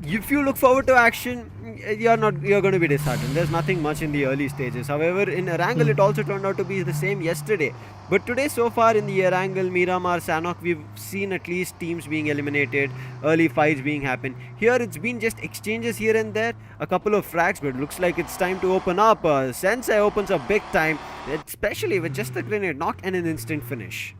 If you look forward to action, you're going to be disheartened. There's nothing much in the early stages. However, in Erangel, it also turned out to be the same yesterday. But today, so far in the Erangel, Miramar, Sanhok, we've seen at least teams being eliminated, early fights being happen. Here, it's been just exchanges here and there, a couple of frags, but it looks like it's time to open up. Sensei opens up big time, especially with just the grenade knock and an instant finish.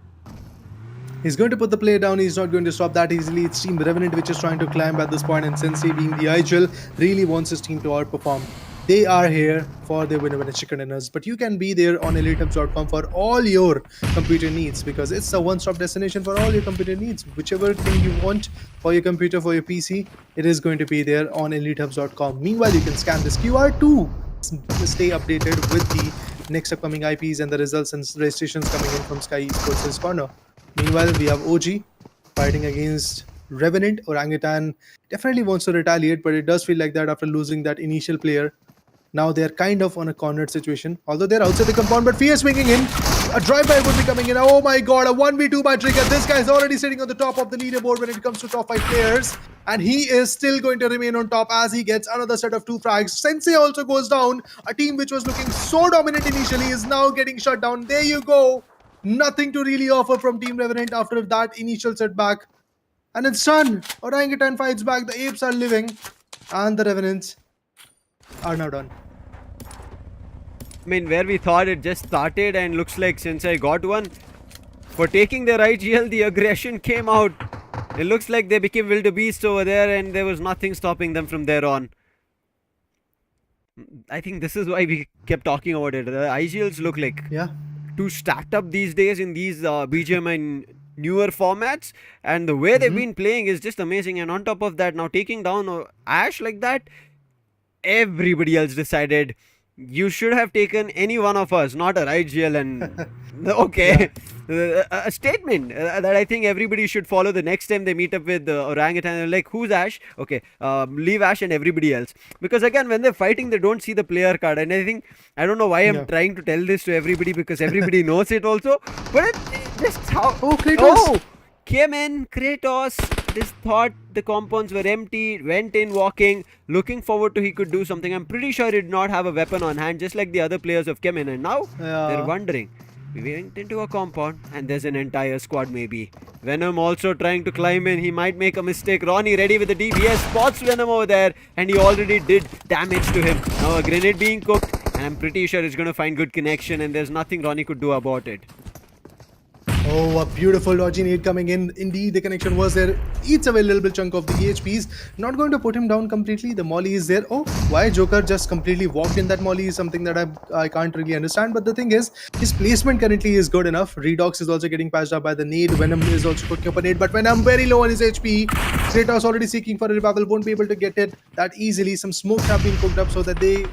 He's going to put the player down. He's not going to stop that easily. It's Team Revenant which is trying to climb at this point, and Sensei, being the IGL, really wants his team to outperform. They are here for their winner chicken dinners, but you can be there on Elitehubs.com for all your computer needs, because it's a one-stop destination for all your computer needs. Whichever thing you want for your computer, for your PC, it is going to be there on Elitehubs.com. Meanwhile, you can scan this QR to stay updated with the next upcoming IPs and the results and registrations coming in from Skyesports Corner. Meanwhile, we have OG fighting against Revenant. Orangutan definitely wants to retaliate, but it does feel like that after losing that initial player. Now they're kind of on a cornered situation, although they're outside the compound, but Fierce swinging in. A drive-by would be coming in. Oh my god, a 1v2 by Trigger. This guy's already sitting on the top of the leaderboard when it comes to top 5 players, and he is still going to remain on top as he gets another set of 2 frags. Sensei also goes down. A team which was looking so dominant initially is now getting shut down. There you go. Nothing to really offer from Team Revenant after that initial setback. And it's done. Orangutan fights back. The apes are living. And the Revenants are now done. I mean, where we thought it just started and looks like Sensei got one. For taking their IGL, the aggression came out. It looks like they became wildebeest over there and there was nothing stopping them from there on. I think this is why we kept talking about it. The IGLs look like too stacked up these days in these BGMI newer formats, and the way they've been playing is just amazing. And on top of that, now taking down Ash like that, everybody else decided you should have taken any one of us, not a IGL. And okay, a statement that I think everybody should follow the next time they meet up with Orangutan. They're like, who's Ash? Okay, leave Ash and everybody else. Because again, when they're fighting, they don't see the player card. And I don't know why I'm trying to tell this to everybody, because everybody knows it also. But it just how... Oh, Kratos! Came in, Kratos just thought the compounds were empty, went in walking, looking forward to he could do something. I'm pretty sure he did not have a weapon on hand, just like the other players of CHEMIN. And now they're wondering. We went into a compound and there's an entire squad maybe. Venom also trying to climb in. He might make a mistake. Ronnie ready with the DBS. Spots Venom over there and he already did damage to him. Now a grenade being cooked and I'm pretty sure it's going to find good connection and there's nothing Ronnie could do about it. Oh, a beautiful dodgy nade coming in. Indeed, the connection was there. Eats away a little bit chunk of the EHPs. Not going to put him down completely. The molly is there. Oh, why Joker just completely walked in that molly is something that I can't really understand. But the thing is, his placement currently is good enough. Redox is also getting patched up by the nade. Venom is also cooking up a nade. But Venom very low on his HP. Kratos already seeking for a revival. Won't be able to get it that easily. Some smokes have been cooked up so that these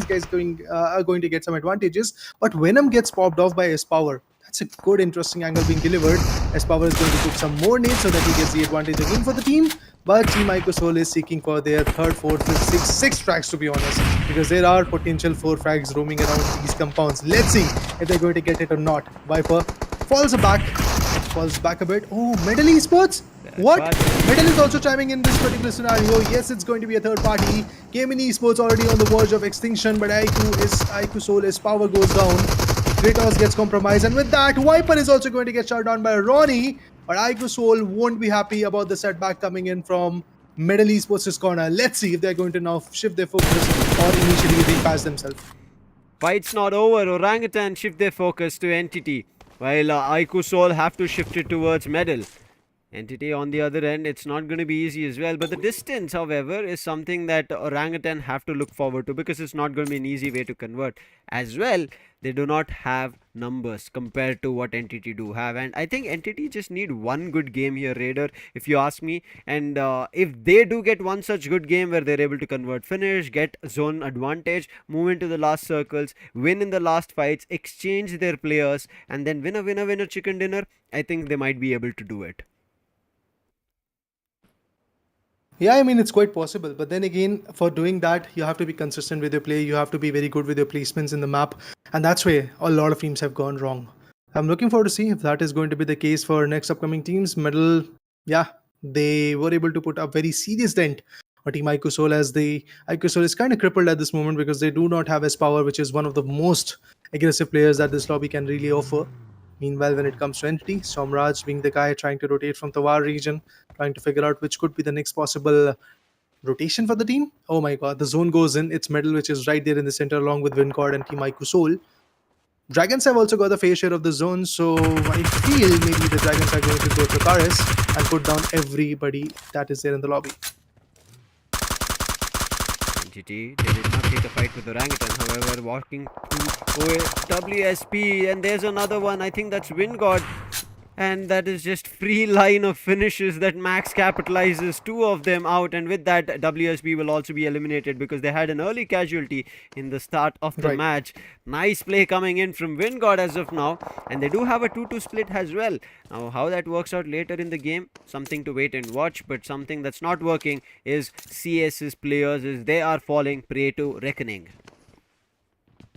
guys are going to get some advantages. But Venom gets popped off by his power. That's a good, interesting angle being delivered. S-Power is going to cook some more nades so that he gets the advantage again for the team. But Team IQOOSOUL is seeking for their 3rd, 4th, 5th, 6th, 6 frags to be honest. Because there are potential 4 frags roaming around these compounds. Let's see if they're going to get it or not. Viper falls back a bit. Oh, Medal Esports? What? Medal is also chiming in this particular scenario. Yes, it's going to be a 3rd party. CHEMIN Esports already on the verge of extinction, but IQOOSOUL's power goes down. Kratos gets compromised, and with that, Viper is also going to get shut down by Ronnie. But IQOOSOUL won't be happy about the setback coming in from Medal Esports' corner. Let's see if they're going to now shift their focus or initially repass themselves. Fight's not over. Orangutan shift their focus to Entity, while IQOOSOUL have to shift it towards Medal. Entity on the other end, it's not going to be easy as well. But the distance, however, is something that Orangutan have to look forward to, because it's not going to be an easy way to convert. As well, they do not have numbers compared to what Entity do have. And I think Entity just need one good game here, Raider, if you ask me. And if they do get one such good game where they're able to convert, finish, get zone advantage, move into the last circles, win in the last fights, exchange their players, and then win a winner chicken dinner, I think they might be able to do it. Yeah, I mean, it's quite possible. But then again, for doing that, you have to be consistent with your play. You have to be very good with your placements in the map. And that's where a lot of teams have gone wrong. I'm looking forward to see if that is going to be the case for next upcoming teams. Medal, yeah, they were able to put a very serious dent on Team IQOOSOUL, as the IQOOSOUL is kind of crippled at this moment because they do not have S-Power, which is one of the most aggressive players that this lobby can really offer. Meanwhile, when it comes to Entity, Somraj being the guy trying to rotate from the War region, trying to figure out which could be the next possible rotation for the team. Oh my god, the zone goes in. It's Medal, which is right there in the center along with WINDGOD and Team IQOOSOUL. Dragons have also got the fair share of the zone, so I feel maybe the Dragons are going to go to Karis and put down everybody that is there in the lobby. Entity, they did not take a fight with Orangutan, however, walking to WSP, and there's another one. I think that's WINDGOD. And that is just free line of finishes that Max capitalizes, 2 of them out, and with that WSB will also be eliminated because they had an early casualty in the start of the match. Nice play coming in from WINDGOD as of now, and they do have a 2-2 split as well. Now how that works out later in the game, something to wait and watch, but something that's not working is CS's players, is they are falling prey to reckoning.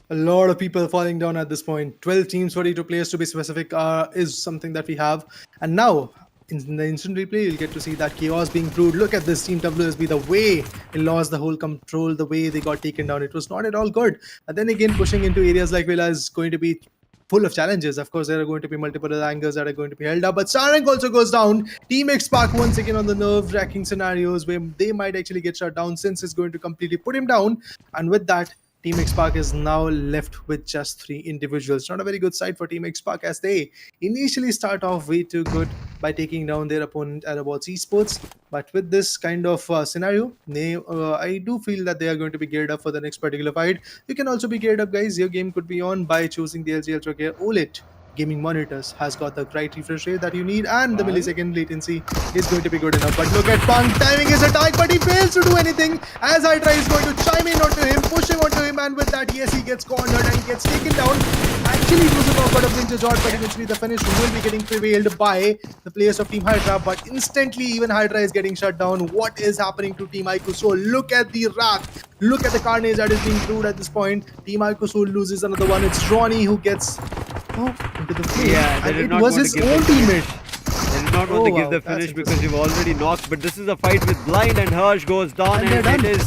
A lot of people falling down at this point. 12 teams, 42 players to be specific, is something that we have. And now, in the instant replay, you'll get to see that chaos being brewed. Look at this Team WSB, the way it lost the whole control, the way they got taken down. It was not at all good. And then again, pushing into areas like Villa is going to be full of challenges. Of course, there are going to be multiple angles that are going to be held up. But Sanhok also goes down. Team Xspark once again on the nerve-wracking scenarios where they might actually get shut down, since it's going to completely put him down. And with that, Team Xspark is now left with just 3 individuals. Not a very good sight for Team Xspark, as they initially start off way too good by taking down their opponent AEROBOTZ Esports. But with this kind of scenario, I do feel that they are going to be geared up for the next particular fight. You can also be geared up, guys. Your game could be on by choosing the LG UltraGear OLED gaming monitors. Has got the right refresh rate that you need, and the millisecond latency is going to be good enough. But look at Punk, timing his attack, but he fails to do anything as HYDRA is going to chime in onto him, pushing onto him, and with that, yes, he gets cornered and he gets taken down. Actually, it was a knockout of Ninja Jot, but eventually the finish will be getting prevailed by the players of Team HYDRA. But instantly, even HYDRA is getting shut down. What is happening to Team IQOOSOUL? Look at the wrath. Look at the carnage that is being brewed at this point. Team IQOOSOUL loses another one. It's Ronnie who gets into the flame. Yeah, and it was his own teammate. They did not want to give the finish because you've already knocked. But this is a fight with Blind, and Harsh goes down, and it is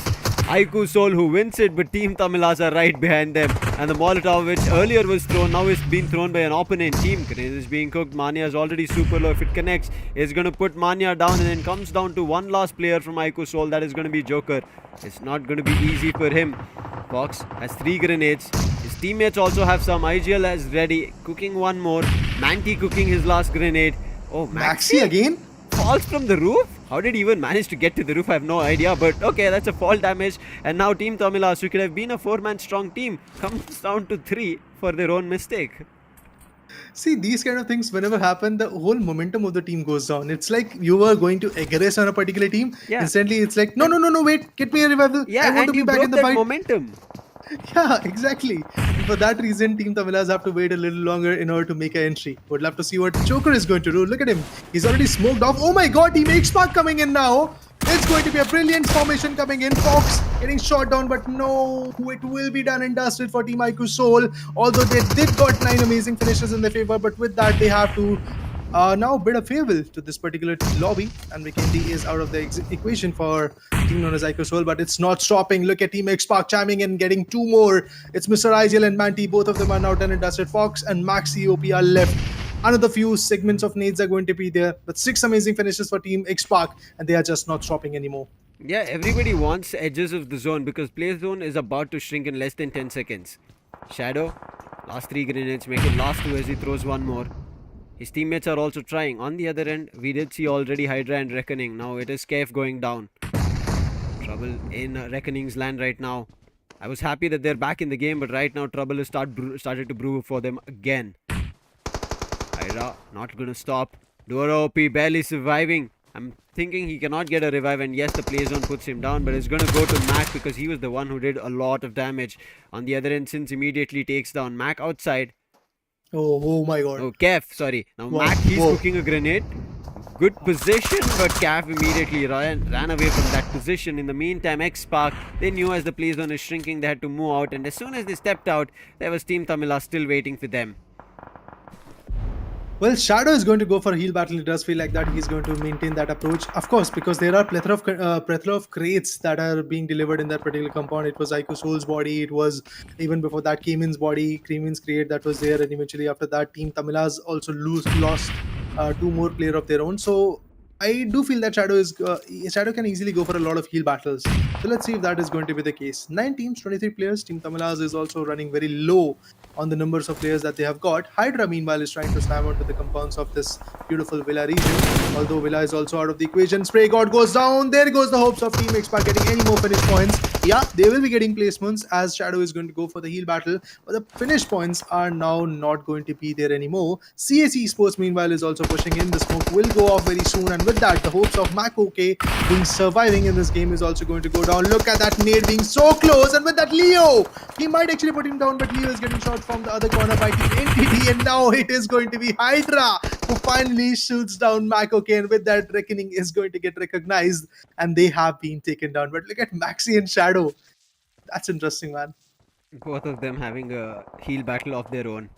IQOOSOUL who wins it, but Team TAMILAS are right behind them. And the Molotov, which earlier was thrown, now is being thrown by an opponent team. Grenade is being cooked. Manya is already super low. If it connects, it's going to put Manya down, and then comes down to one last player from IQOOSOUL. That is going to be Joker. It's not going to be easy for him. Fox has 3 grenades. His teammates also have some. IGL has ready, cooking one more. Manti cooking his last grenade. Oh, Maxi again? Falls from the roof? How did he even manage to get to the roof? I have no idea. But okay, that's a fall damage. And now Team TAMILAS, who could have been a 4-man strong team, comes down to 3 for their own mistake. See, these kind of things, whenever happen, the whole momentum of the team goes down. It's like you were going to aggress on a particular team. Yeah. Instantly, it's like, no, wait, get me a revival. Yeah, I want to be back in the fight. Momentum. Yeah, exactly. For that reason, Team TAMILAS have to wait a little longer in order to make an entry. Would love to see what Joker is going to do. Look at him. He's already smoked off. Oh my god, Team Xspark coming in now. It's going to be a brilliant formation coming in. Fox getting shot down, but no, it will be done and dusted for Team IQOOSOUL. Although they did got 9 amazing finishes in their favor, but with that, they have to now bid a farewell to this particular lobby, and Vikendi is out of the equation for team known as IQOOSOUL, but it's not stopping. Look at Team Xspark chiming in, getting 2 more. It's Mr. Erangel and Manti. Both of them are now done and dusted. Fox and Max COP are left. Another few segments of nades are going to be there, but 6 amazing finishes for Team Xspark, and they are just not stopping anymore. Yeah, everybody wants edges of the zone because play zone is about to shrink in less than 10 seconds. Shadow, last 3 grenades, make it last 2 as he throws one more. His teammates are also trying. On the other end, we did see already HYDRA and Reckoning. Now it is Skyev going down. Trouble in Reckoning's land right now. I was happy that they're back in the game, but right now trouble has started to brew for them again. HYDRA not gonna stop. Dora OP barely surviving. I'm thinking he cannot get a revive, and yes, the play zone puts him down, but it's gonna go to Mac because he was the one who did a lot of damage. On the other end, Sins immediately takes down Mac outside. Oh my god. Oh, Kef, sorry. Now Wow, Mac, he's whoa. cooking a grenade. Good position, but Kef immediately ran away from that position. In the meantime, Xspark, they knew as the play zone is shrinking, they had to move out, and as soon as they stepped out, there was Team TAMILAS still waiting for them. Well, Shadow is going to go for a heal battle. It does feel like that he's going to maintain that approach. Of course, because there are plethora of crates that are being delivered in that particular compound. It was IQOOSOUL's body. It was, even before that, CHEMIN's body, CHEMIN's crate that was there. And eventually after that, Team TAMILAS also lost 2 more players of their own. So I do feel that Shadow can easily go for a lot of heal battles. So let's see if that is going to be the case. 9 teams, 23 players. Team TAMILAS is also running very low on the numbers of players that they have got. HYDRA, meanwhile, is trying to slam onto the compounds of this beautiful Villa region. Although Villa is also out of the equation. Spray God goes down. There goes the hopes of Team Xspark getting any more finish points. Yeah, they will be getting placements as Shadow is going to go for the heal battle. But the finish points are now not going to be there anymore. Esports, meanwhile, is also pushing in. The smoke will go off very soon. And with that, the hopes of Mac OK being surviving in this game is also going to go down. Look at that nade being so close. And with that, Leo, he might actually put him down, but Leo is getting shot from the other corner by Team NTT. And now it is going to be HYDRA who finally shoots down Mac OK. And with that, Reckoning is going to get recognized. And they have been taken down. But look at Maxi and Shadow. That's interesting, man. Both of them having a heal battle of their own.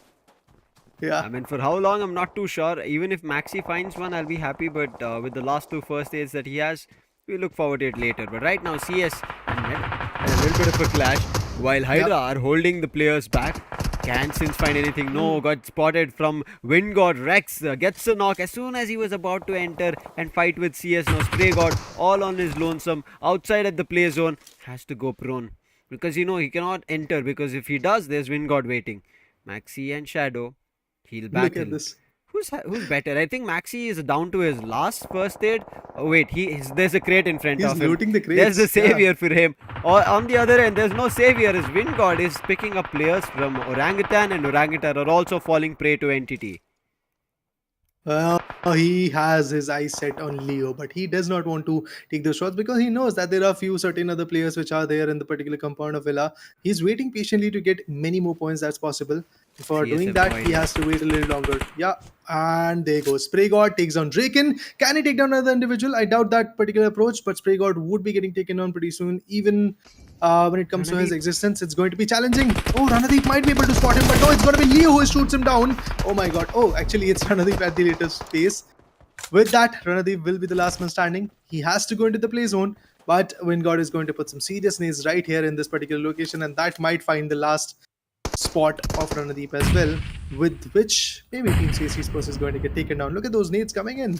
Yeah. I mean, for how long, I'm not too sure. Even if Maxi finds one, I'll be happy. But with the last 2 first aids that he has, we look forward to it later. But right now, CS had a little bit of a clash. While HYDRA are holding the players back. Can Sins find anything? No, got spotted from WINDGOD. Rex gets a knock as soon as he was about to enter and fight with CS. Now Spray God all on his lonesome outside at the play zone. Has to go prone. Because he cannot enter, because if he does, there's WINDGOD waiting. Maxi and Shadow. He'll battle. Look at this. Who's better? I think Maxi is down to his last first aid. Oh wait, there's a crate in front of him. He's looting the crates. There's the savior for him. Or on the other end, there's no savior. As WINDGOD is picking up players from Orangutan, and Orangutan are also falling prey to entity. He has his eyes set on Leo, but he does not want to take those shots because he knows that there are few certain other players which are there in the particular compound of Villa. He's waiting patiently to get many more points that's possible. For doing that, he has to wait a little longer. Yeah, and there goes. Spray God takes down Draken. Can he take down another individual? I doubt that particular approach, but Spray God would be getting taken down pretty soon. Even when it comes to his existence, it's going to be challenging. Oh, Ranadeep might be able to spot him, but no, it's going to be Leo who shoots him down. Oh my god. Oh, actually, it's Ranadeep at the later space. With that, Ranadeep will be the last man standing. He has to go into the play zone, but WINDGOD is going to put some serious nades right here in this particular location, and that might find the last spot of Ranadeep as well, with which maybe Team Skyesports is going to get taken down. Look at those nades coming in.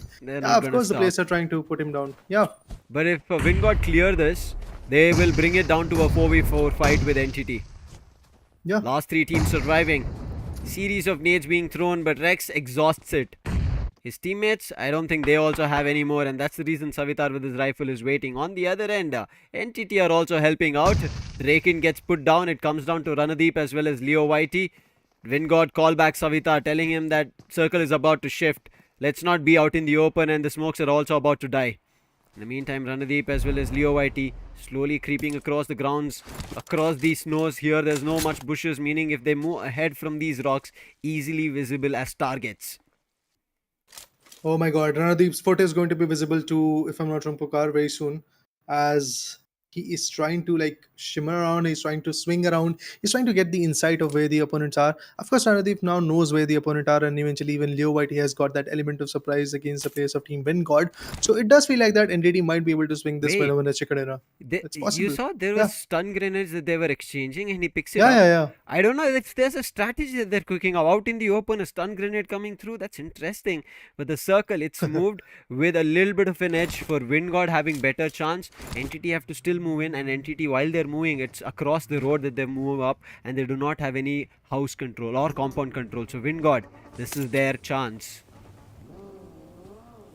Of course, the players are trying to put him down. Yeah. But if WINDGOD clear this, they will bring it down to a 4v4 fight with entity. Yeah. Last 3 teams surviving. Series of nades being thrown, but Rex exhausts it. His teammates, I don't think they also have any more, and that's the reason Savitar with his rifle is waiting. On the other end, NTT are also helping out. Draken gets put down. It comes down to Ranadeep as well as Leo Whitey. WINDGOD call back Savitar, telling him that circle is about to shift. Let's not be out in the open, and the smokes are also about to die. In the meantime, Ranadeep as well as Leo Whitey slowly creeping across the grounds, across these snows. Here there's no much bushes, meaning if they move ahead from these rocks, easily visible as targets. Oh my god, Ranadeep's foot is going to be visible to, if I'm not wrong, Pukar very soon, as he is trying to shimmer around, he's trying to swing around, he's trying to get the insight of where the opponents are. Of course, Ranadeep now knows where the opponents are, and eventually even Leo Whitey has got that element of surprise against the players of Team WINDGOD. So it does feel like that NTT might be able to swing this one over the chicken era. It's possible. You saw there was stun grenades that they were exchanging, and he picks it up. Yeah. I don't know if there's a strategy that they're cooking up. Out in the open, a stun grenade coming through, that's interesting. But the circle, it's moved with a little bit of an edge for WINDGOD having better chance. Entity have to still move in, and Entity, while they're moving, it's across the road that they move up, and they do not have any house control or compound control. So WINDGOD, this is their chance.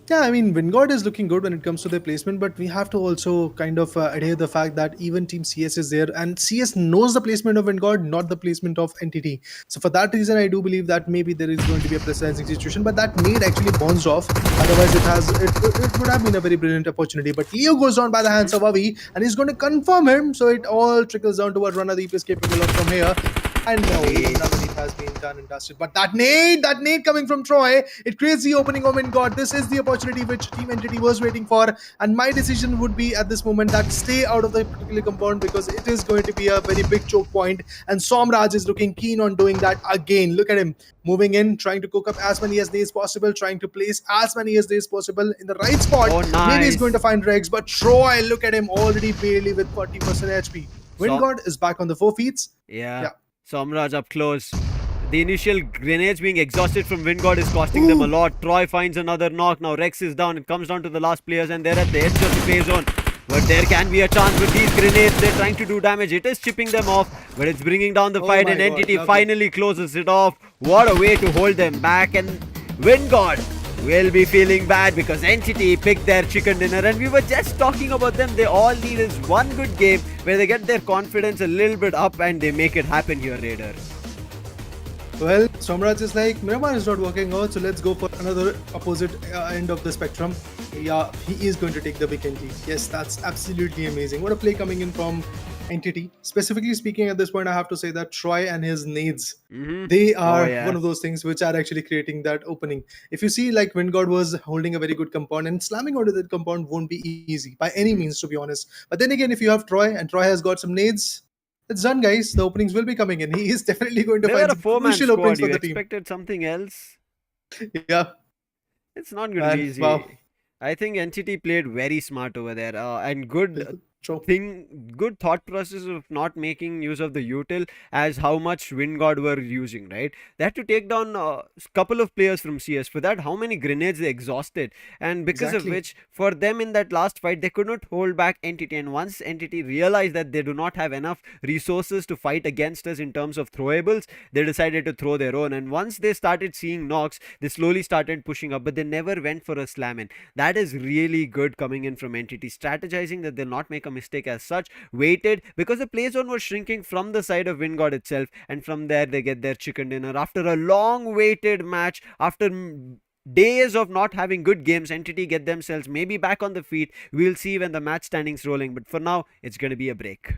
Yeah, I mean, WINGOD is looking good when it comes to their placement, but we have to also kind of adhere the fact that even Team CS is there, and CS knows the placement of WINGOD, not the placement of NTT. So for that reason, I do believe that maybe there is going to be a pressurizing situation, but that nade actually bounced off. Otherwise, it would have been a very brilliant opportunity. But Leo goes down by the hands of Avi, and he's going to confirm him. So it all trickles down to what Ranadeep is capable of from here. And no, even Ramadeep has been done and dusted. But that nade coming from Troy, it creates the opening of WINGOD. This is the opportunity which Team Entity was waiting for. And my decision would be at this moment that stay out of the particular compound, because it is going to be a very big choke point. And Somraj is looking keen on doing that again. Look at him moving in, trying to cook up as many as nades possible, trying to place as many as nades possible in the right spot. Oh, nice. Maybe he's going to find Rex, but Troy, look at him already barely with 40% HP. WINGOD is back on the 4 feet. Yeah. Somraj up close. The initial grenades being exhausted from WINGOD is costing them a lot. Troy finds another knock. Now Rex is down. It comes down to the last players, and they're at the edge of the play zone. But there can be a chance with these grenades. They're trying to do damage. It is chipping them off, but it's bringing down the fight, and Entity finally closes it off. What a way to hold them back. And WINGOD will be feeling bad because Entity picked their chicken dinner, and we were just talking about them. They all need is one good game where they get their confidence a little bit up and they make it happen here, Raider. Well, Somraj is like, Miramar is not working out, so let's go for another opposite end of the spectrum. Yeah, he is going to take the Vikendi. Yes, that's absolutely amazing. What a play coming in from Entity. Specifically speaking, at this point, I have to say that Troy and his nades, they are one of those things which are actually creating that opening. If you see, like, WINGOD was holding a very good compound, and slamming onto that compound won't be easy by any means, to be honest. But then again, if you have Troy, and Troy has got some nades, it's done, guys. The openings will be coming in. He is definitely going to find some crucial openings for the team. You expected something else? Yeah. It's not going to be easy. Wow. I think Entity played very smart over there, and good thought process of not making use of the util as how much WINGOD were using, right? They had to take down a couple of players from CS. For that, how many grenades they exhausted, and because of which, for them in that last fight, they could not hold back Entity. And once Entity realized that they do not have enough resources to fight against us in terms of throwables, they decided to throw their own. And once they started seeing knocks, they slowly started pushing up, but they never went for a slam in. That is really good coming in from Entity, strategizing that they'll not make a mistake as such, waited, because the play zone was shrinking from the side of WINGOD itself, and from there they get their chicken dinner. After a long waited match, after days of not having good games, Entity get themselves maybe back on the feet. We'll see when the match standings rolling, but for now it's going to be a break.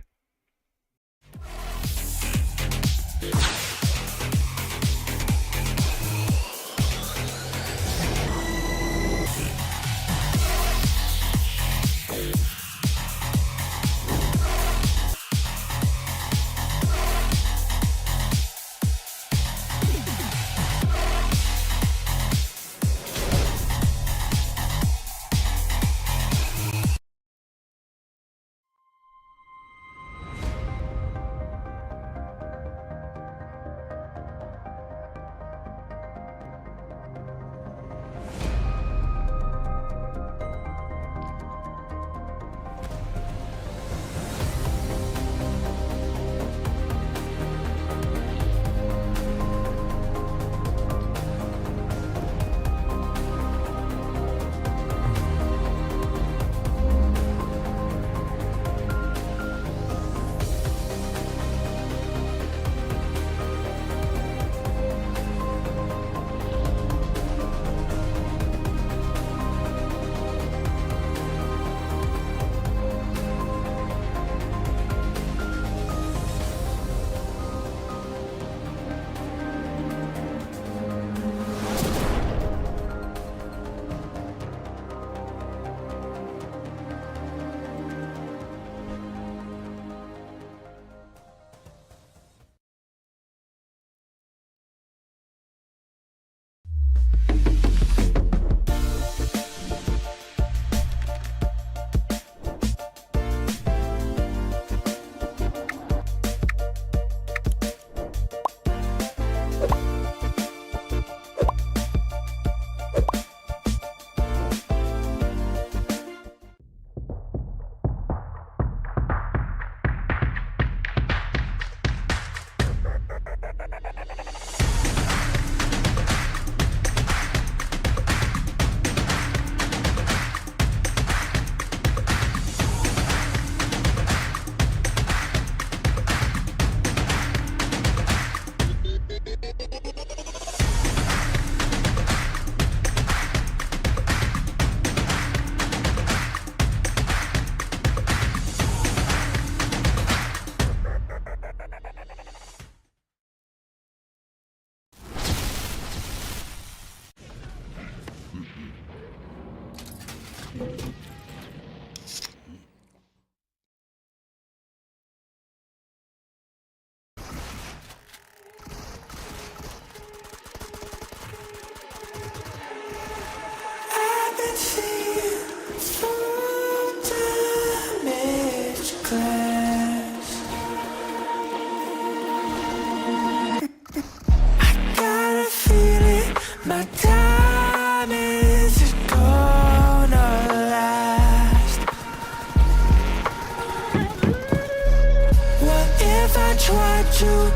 tried to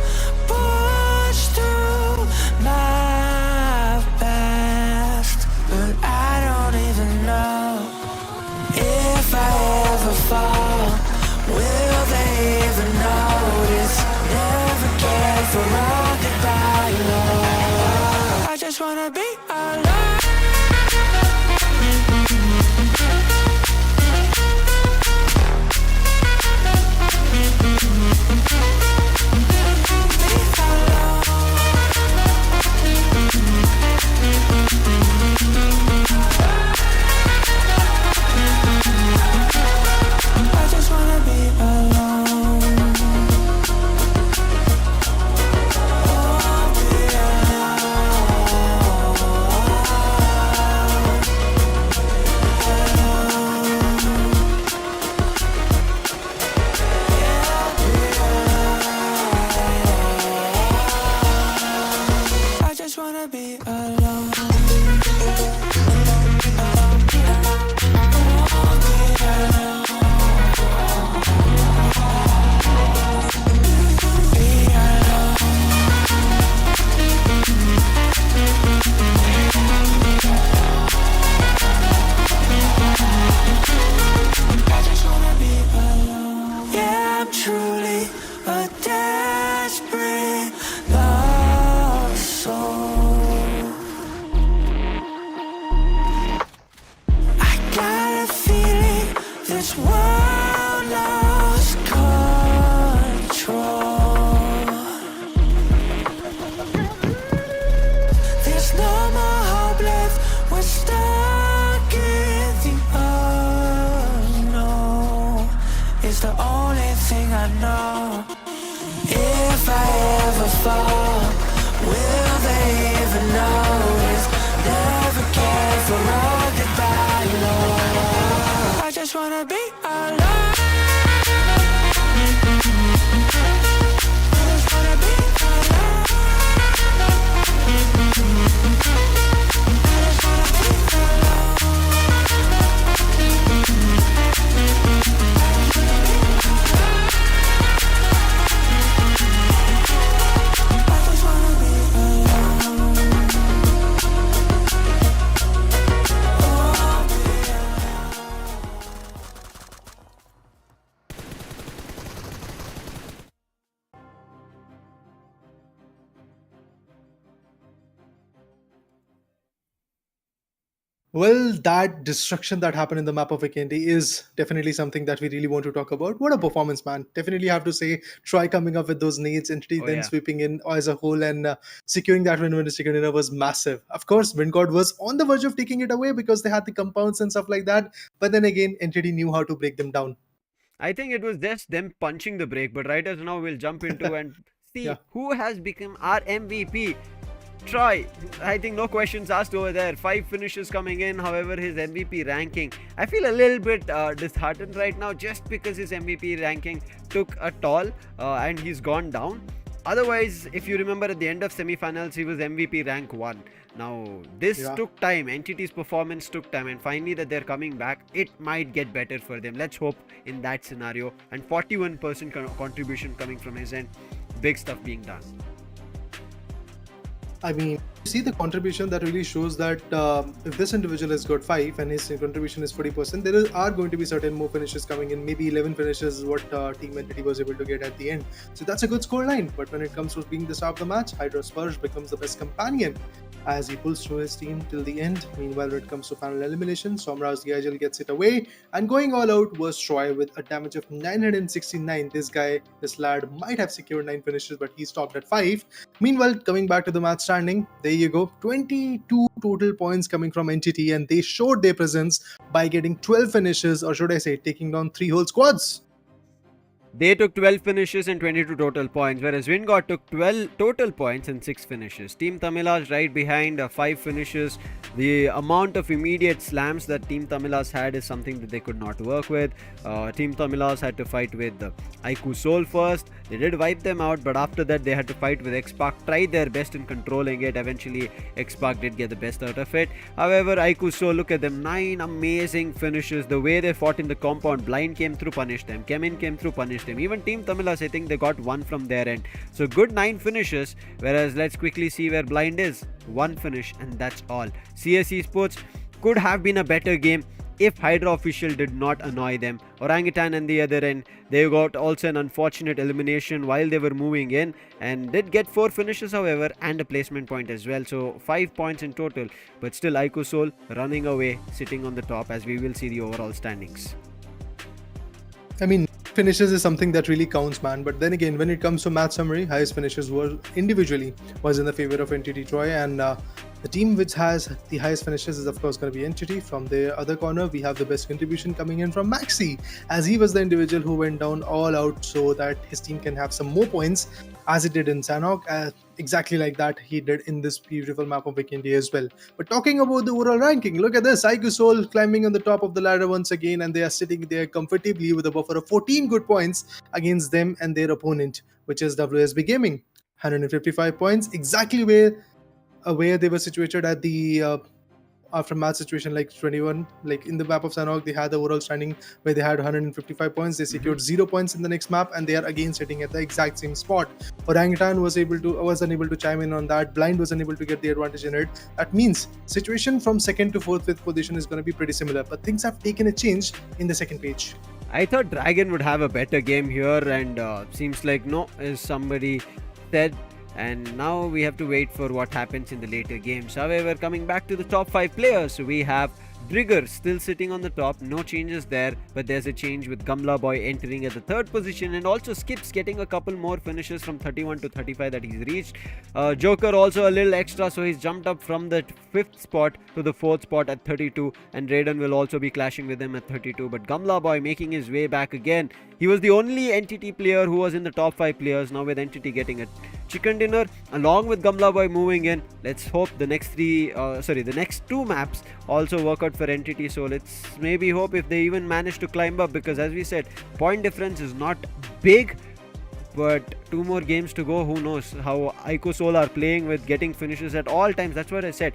push through my past, but I don't even know if I ever fall. Will they even notice? Never cared for all goodbye love. I just wanna be alone. Well, that destruction that happened in the map of Vikendi is definitely something that we really want to talk about. What a performance, man. Definitely have to say, try coming up with those nades, Entity then sweeping in as a whole and securing that win in the second winner was massive. Of course, WINDGOD was on the verge of taking it away because they had the compounds and stuff like that. But then again, Entity knew how to break them down. I think it was just them punching the break. But right as now, we'll jump into and see who has become our MVP. Troy, I think no questions asked over there. 5 finishes coming in, however, his MVP ranking. I feel a little bit disheartened right now just because his MVP ranking took a toll and he's gone down. Otherwise, if you remember at the end of semi-finals, he was MVP rank 1. Now, this took time. Entity's performance took time, and finally that they're coming back, it might get better for them. Let's hope in that scenario. And 41% contribution coming from his end. Big stuff being done. I mean, you see the contribution that really shows that if this individual has got 5 and his contribution is 40%, there are going to be certain more finishes coming in. Maybe 11 finishes is what Team Entity was able to get at the end. So that's a good scoreline. But when it comes to being the star of the match, HYDRA becomes the best companion as he pulls through his team till the end. Meanwhile, when it comes to final elimination, Somraj the Erangel gets it away, and going all out was Troy with a damage of 969. This lad might have secured 9 finishes, but he stopped at 5. Meanwhile, coming back to the match standing, there you go, 22 total points coming from Entity, and they showed their presence by getting 12 finishes, or should I say, taking down 3 whole squads. They took 12 finishes and 22 total points, whereas WINDGOD took 12 total points and 6 finishes. Team TAMILAS right behind 5 finishes. The amount of immediate slams that Team TAMILAS had is something that they could not work with. Team TAMILAS had to fight with IQOOSOUL first. They did wipe them out, but after that they had to fight with Xspark. Tried their best in controlling it. Eventually Xspark did get the best out of it. However, IQOOSOUL, look at them, 9 amazing finishes. The way they fought in the compound, Blind came through, punished them. CHEMIN came through, punished them. team. Even Team Tamilas, I think they got 1 from their end. So good 9 finishes, whereas let's quickly see where Blind is. 1 finish and that's all. CS Esports could have been a better game if HYDRA official did not annoy them. Orangutan on the other end, they got also an unfortunate elimination while they were moving in and did get 4 finishes however and a placement point as well. So 5 points in total, but still IQOOSOUL running away, sitting on the top as we will see the overall standings. I mean, finishes is something that really counts, man. But then again, when it comes to match summary, highest finishes were individually was in the favor of NTT Troy, and the team which has the highest finishes is of course going to be NTT. From the other corner, we have the best contribution coming in from Maxi, as he was the individual who went down all out so that his team can have some more points, as it did in Sanhok. Exactly like that he did in this beautiful map of Vikendi as well. But talking about the overall ranking, look at this. IQOOSOUL climbing on the top of the ladder once again, and they are sitting there comfortably with a buffer of 14 good points against them and their opponent, which is WSB Gaming. 155 points, exactly where they were situated at the after match situation, like 21, like in the map of Sanhok, they had the overall standing where they had 155 points. They secured 0 points in the next map, and they are again sitting at the exact same spot. Orangutan was unable to chime in on that. Blind was unable to get the advantage in it. That means situation from 2nd to 4th, 5th position is going to be pretty similar, but things have taken a change in the second page. I thought Dragon would have a better game here, and seems like no, as somebody said. And now we have to wait for what happens in the later games. However, coming back to the top 5 players, we have Brigger still sitting on the top, no changes there, but there's a change with Gamla Boy entering at the 3rd position, and also Skips getting a couple more finishes from 31 to 35 that he's reached. Joker also a little extra, so he's jumped up from the 5th spot to the 4th spot at 32, and Raiden will also be clashing with him at 32. But Gamla Boy making his way back again. He was the only NTT player who was in the top 5 players, now with NTT getting a chicken dinner along with Gamla Boy moving in. Let's hope the next the next 2 maps also work out for NTT. So let's maybe hope if they even manage to climb up, because as we said, point difference is not big, but 2 more games to go. Who knows how IQOOSOUL are playing with getting finishes at all times. That's what I said,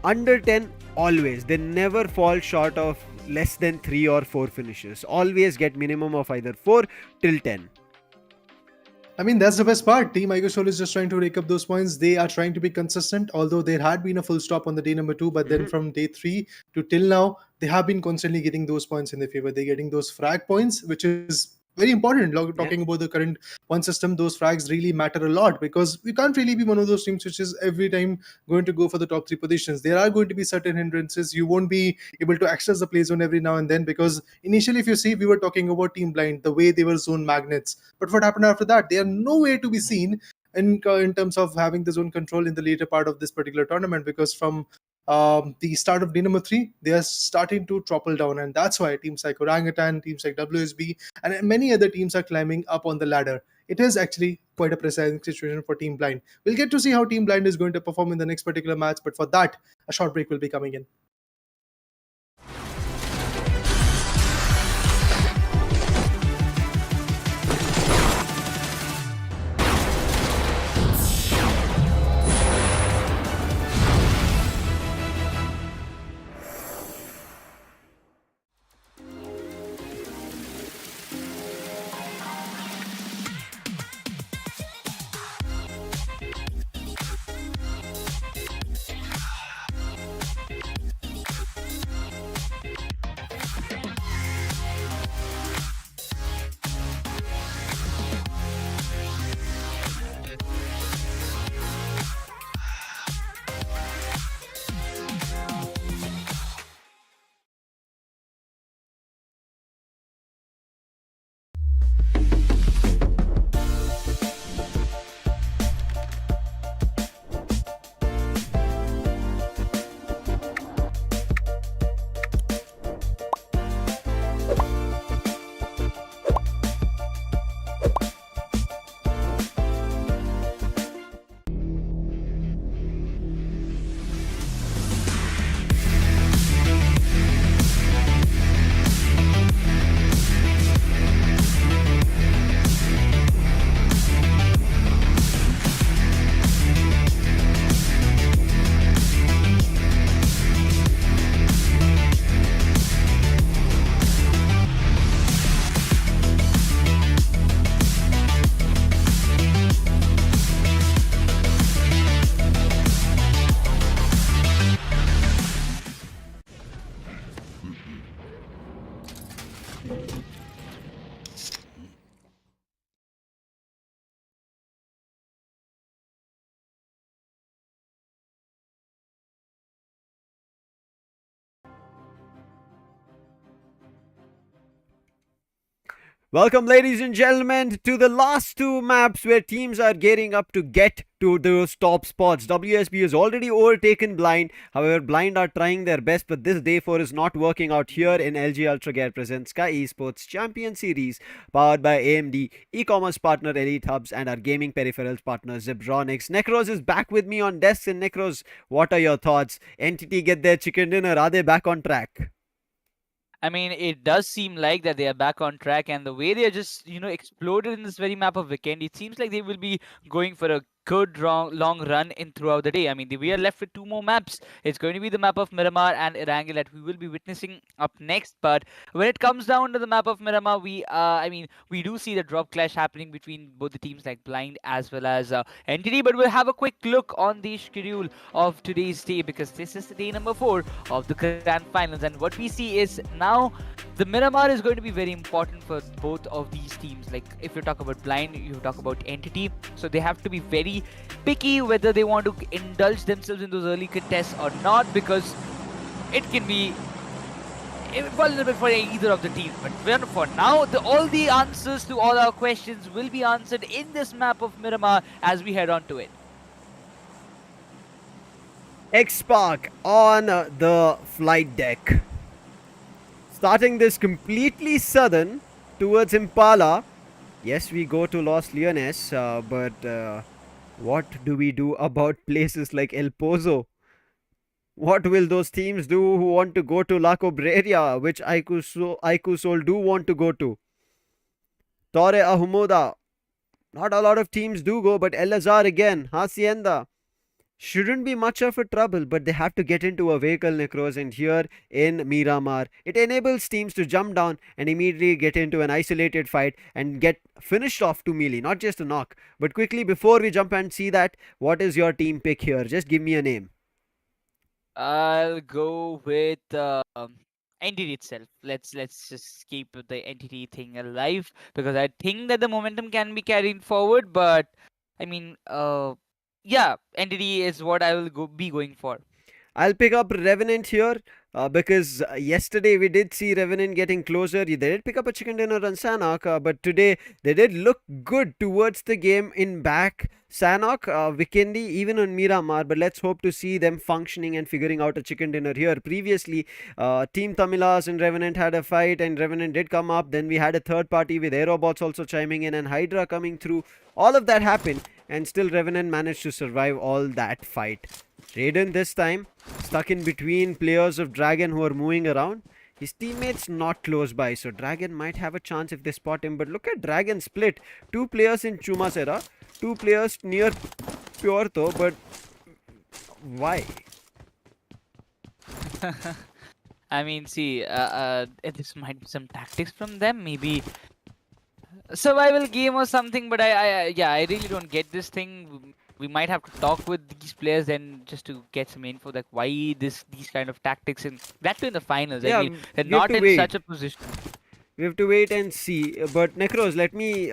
under 10 always. They never fall short of less than 3 or 4 finishes, always get minimum of either 4 till 10. I mean, that's the best part. Team IQOOSOUL is just trying to rake up those points. They are trying to be consistent, although there had been a full stop on the day number 2, but then from day 3 to till now, they have been constantly getting those points in their favor. They're getting those frag points, which is very important. Talking about the current one system, those frags really matter a lot, because we can't really be one of those teams which is every time going to go for the top 3 positions. There are going to be certain hindrances. You won't be able to access the play zone every now and then, because initially, if you see, we were talking about Team Blind, the way they were zone magnets. But what happened after that? They are nowhere to be seen in terms of having the zone control in the later part of this particular tournament, because from the start of day number 3, they are starting to topple down, and that's why teams like Orangutan, teams like WSB, and many other teams are climbing up on the ladder. It is actually quite a precise situation for Team Blind. We'll get to see how Team Blind is going to perform in the next particular match, but for that, a short break will be coming in. Welcome, ladies and gentlemen, to the last two maps where teams are gearing up to get to those top spots. WSB has already overtaken Blind. However, Blind are trying their best, but this day 4 is not working out here in LG UltraGear presents Skyesports Champions Series, powered by AMD, e-commerce partner Elitehubs, and our gaming peripherals partner Zebronics. Necros is back with me on desk, and Necros, what are your thoughts? Entity get their chicken dinner. Are they back on track? I mean, it does seem like that they are back on track, and the way they are just, exploded in this very map of Vikendi, it seems like they will be going for a good long run in throughout the day. I mean, we are left with two more maps. It's going to be the map of Miramar and Erangel that we will be witnessing up next. But when it comes down to the map of Miramar, we do see the drop clash happening between both the teams like Blind as well as Entity. But we'll have a quick look on the schedule of today's day, because this is the day number 4 of the grand finals, and what we see is now the Miramar is going to be very important for both of these teams. Like, if you talk about Blind, you talk about Entity, so they have to be very picky whether they want to indulge themselves in those early contests or not, because it can be vulnerable for either of the teams. But for now, all the answers to all our questions will be answered in this map of Miramar as we head on to it. Xspark on the flight deck. Starting this completely southern towards Impala. Yes, we go to Los Leones, but what do we do about places like El Pozo? What will those teams do who want to go to La Cobreria, which IQOOSOUL do want to go to? Torre Ahumada. Not a lot of teams do go, but El Azhar again. Hacienda. Shouldn't be much of a trouble, but they have to get into a vehicle, Necros, and here in Miramar, it enables teams to jump down and immediately get into an isolated fight and get finished off to melee, not just a knock. But quickly, before we jump and see that, what is your team pick here? Just give me a name. I'll go with Entity itself. Let's just keep the Entity thing alive, because I think that the momentum can be carried forward. But I mean, yeah, Entity is what I will be going for. I'll pick up Revenant here because yesterday we did see Revenant getting closer. They did pick up a chicken dinner on Sanhok, but today they did look good towards the game in back. Sanhok, Vikendi, even on Miramar, but let's hope to see them functioning and figuring out a chicken dinner here. Previously, Team TAMILAS and Revenant had a fight, and Revenant did come up. Then we had a third party with AEROBOTZ also chiming in and HYDRA coming through. All of that happened, and still Revenant managed to survive all that fight. Raiden this time stuck in between players of Dragon who are moving around. His teammates not close by, so Dragon might have a chance if they spot him. But look at Dragon split. 2 players in Chumasera, 2 players near Puerto, but why? I mean, see, this might be some tactics from them, maybe survival game or something, but I really don't get this thing. We might have to talk with these players then just to get some info, like why these kind of tactics, and that too in the finals. Yeah, I mean, they're not in such a position. We have to wait and see. But Necros, let me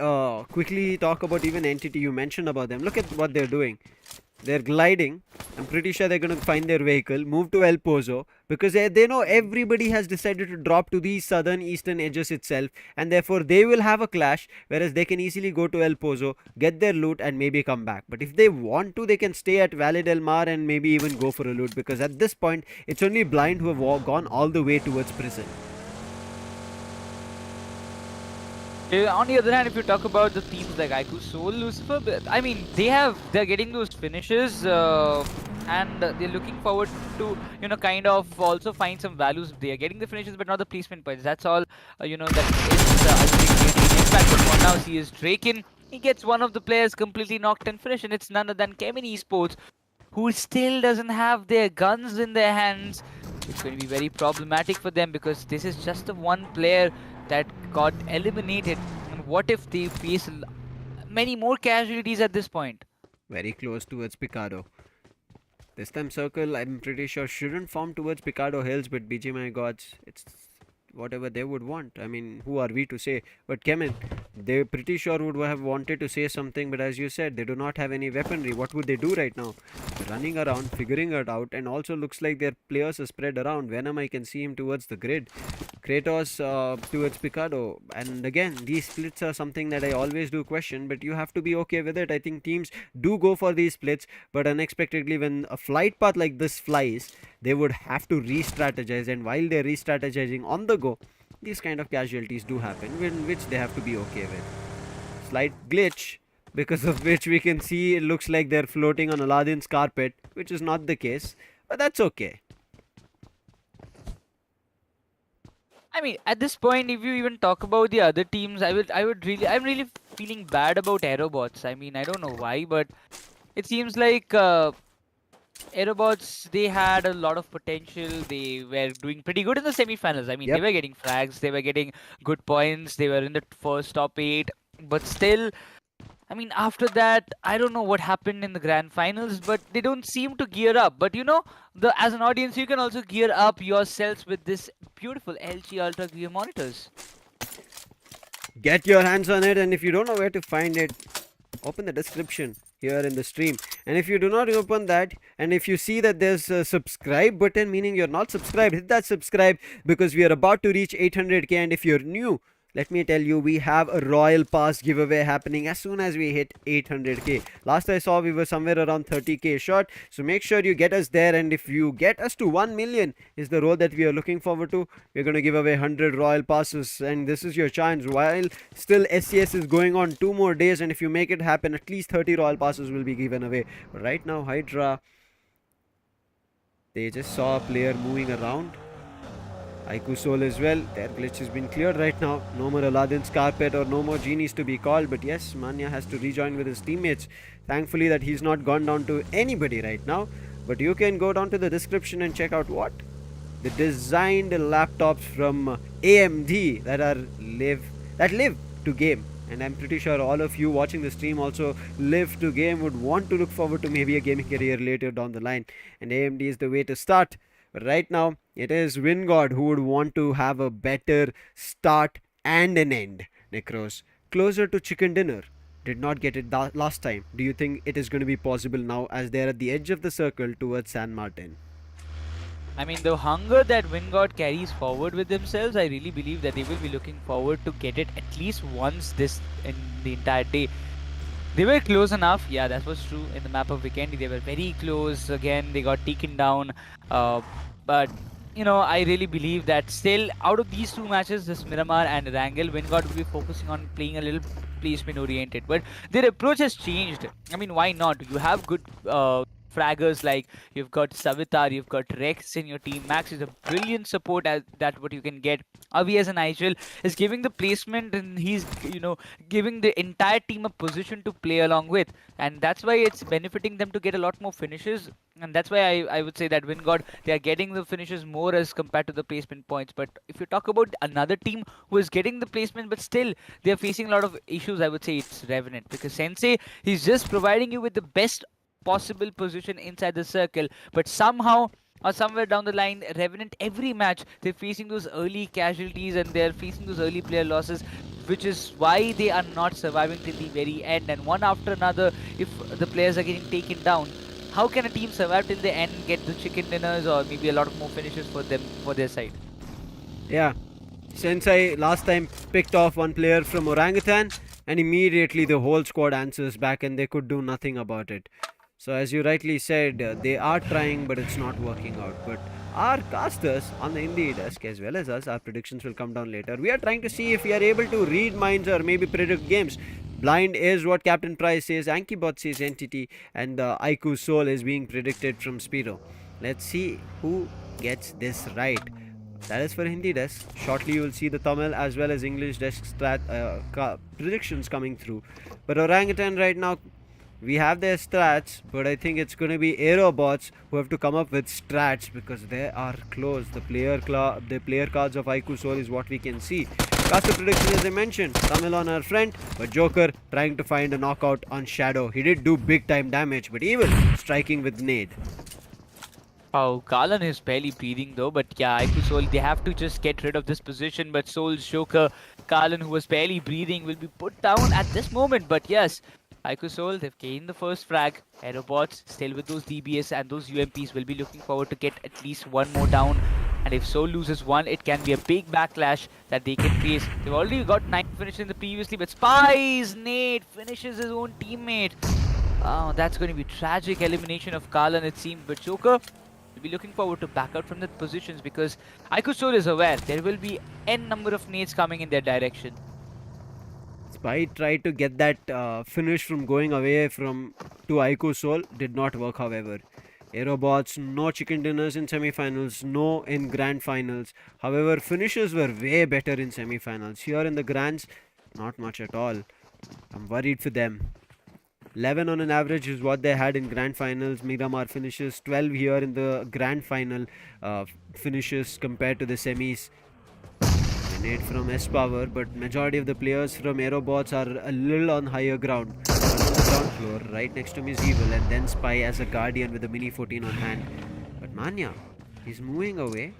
quickly talk about even Entity. You mentioned about them. Look at what they're doing. They're gliding. I'm pretty sure they're going to find their vehicle, move to El Pozo, because they know everybody has decided to drop to the southern eastern edges itself, and therefore they will have a clash, whereas they can easily go to El Pozo, get their loot, and maybe come back. But if they want to, they can stay at Valle del Mar and maybe even go for a loot, because at this point, it's only Blind who have gone all the way towards prison. On the other hand, if you talk about the teams like IQOOSOUL, Lucifer, I mean, they're getting those finishes, and they're looking forward to, kind of also find some values. They are getting the finishes, but not the placement points. That's all, that is the impact. But for now, see is Draken. He gets one of the players completely knocked and finished, and it's none other than CHEMIN Esports, who still doesn't have their guns in their hands. It's going to be very problematic for them, because this is just the one player that got eliminated, and what if they face many more casualties at this point? Very close towards Picado. This time circle, I'm pretty sure, shouldn't form towards Picado Hills, but BGMI gods, it's whatever they would want. I mean, who are we to say? But CHEMIN, they pretty sure would have wanted to say something, but as you said, they do not have any weaponry. What would they do right now? They're running around, figuring it out, and also looks like their players are spread around. Venom, I can see him towards the grid. Kratos towards Picardo. And again, these splits are something that I always do question, but you have to be okay with it. I think teams do go for these splits, but unexpectedly when a flight path like this flies, they would have to re-strategize, and while they're re-strategizing on the go, these kind of casualties do happen, which they have to be okay with. Slight glitch, because of which we can see it looks like they're floating on Aladdin's carpet, which is not the case, but that's okay. I mean, at this point, if you even talk about the other teams, I'm really feeling bad about AEROBOTZ. I mean, I don't know why, but it seems like AEROBOTZ, they had a lot of potential. They were doing pretty good in the semi-finals. I mean, Yep. they were getting frags, they were getting good points, they were in the first top 8, but still, I mean, after that, I don't know what happened in the grand finals, but they don't seem to gear up. But you know, as an audience, you can also gear up yourselves with this beautiful LG UltraGear monitors. Get your hands on it, and if you don't know where to find it, open the description here in the stream. And if you do not open that, and if you see that there's a subscribe button, meaning you're not subscribed, hit that subscribe, because we are about to reach 800k. And if you're new, let me tell you, we have a Royal Pass giveaway happening as soon as we hit 800k. Last I saw, we were somewhere around 30k short. So make sure you get us there. And if you get us to 1 million is the road that we are looking forward to. We're going to give away 100 Royal Passes. And this is your chance. While still SCS is going on 2 more days. And if you make it happen, at least 30 Royal Passes will be given away. But right now, HYDRA, they just saw a player moving around. IQOOSOUL as well. Their glitch has been cleared right now. No more Aladdin's carpet or no more genies to be called. But yes, Manya has to rejoin with his teammates. Thankfully that he's not gone down to anybody right now. But you can go down to the description and check out what? The designed laptops from AMD that live to game. And I'm pretty sure all of you watching the stream also live to game, would want to look forward to maybe a gaming career later down the line. And AMD is the way to start. But right now, it is WINDGOD who would want to have a better start and an end. Necros, closer to chicken dinner. Did not get it last time. Do you think it is going to be possible now, as they're at the edge of the circle towards San Martin? I mean, the hunger that WINDGOD carries forward with themselves, I really believe that they will be looking forward to get it at least once this in the entire day. They were close enough, yeah, that was true. In the map of Vikendi, they were very close. Again, they got taken down. But, you know, I really believe that still, out of these 2 matches, this Miramar and Erangel, WINDGOD will be focusing on playing a little placement oriented. But their approach has changed. I mean, why not? You have good fraggers, like you've got Savitar, you've got Rex in your team. Max is a brilliant support as that what you can get. Avi as an IGL is giving the placement, and he's, you know, giving the entire team a position to play along with, and that's why it's benefiting them to get a lot more finishes. And that's why I would say that WINDGOD, they are getting the finishes more as compared to the placement points. But if you talk about another team who is getting the placement but still they are facing a lot of issues, I would say it's Revenant, because Sensei, he's just providing you with the best possible position inside the circle, but somehow or somewhere down the line, Revenant, every match they're facing those early casualties and they're facing those early player losses, which is why they are not surviving till the very end. And one after another, if the players are getting taken down, how can a team survive till the end, get the chicken dinners or maybe a lot of more finishes for them, for their side? Yeah, Sensei last time picked off one player from Orangutan, and immediately the whole squad answers back and they could do nothing about it. So as you rightly said, they are trying, but it's not working out. But our casters on the indie desk, as well as us, our predictions will come down later. We are trying to see if we are able to read minds or maybe predict games. Blind is what Captain Price says, AnkiBot says Entity, and the IQOOSOUL is being predicted from Spiro. Let's see who gets this right. That is for Hindi desk. Shortly you will see the Tamil as well as English desk predictions coming through. But Orangutan right now, we have their stats, but I think it's going to be AEROBOTZ who have to come up with strats, because they are close. The player cards of IQOOSOUL is what we can see. Caster prediction, as I mentioned, Tamil on our front, but Joker trying to find a knockout on Shadow. He did do big time damage, but Evil striking with nade. Oh, Kalan is barely breathing though, but yeah, IQOOSOUL, they have to just get rid of this position. But Soul's Joker, Kalan, who was barely breathing, will be put down at this moment. But yes, IQOOSOUL, they've gained the first frag. AEROBOTZ, still with those DBS and those UMPs, will be looking forward to get at least one more down. And if Soul loses one, it can be a big backlash that they can face. They've already got 9 finishes in the previously, but Spies Nate finishes his own teammate. Oh, that's going to be tragic elimination of Kalan, it seems. But Joker will be looking forward to back out from the positions because IQOOSOUL is aware there will be n number of nades coming in their direction. Spy tried to get that finish from going away from to IQOOSOUL. Did not work, however. AEROBOTZ, no chicken dinners in semi-finals, no in grand finals. However, finishes were way better in semi-finals. Here in the grands, not much at all. I'm worried for them. 11 on an average is what they had in grand finals. Miramar finishes 12 here in the grand final finishes compared to the semis. Nade from S Power, but majority of the players from AEROBOTZ are a little on higher ground. On the ground floor, right next to him is Evil, and then Spy as a guardian with a mini 14 on hand. But Manya, he's moving away.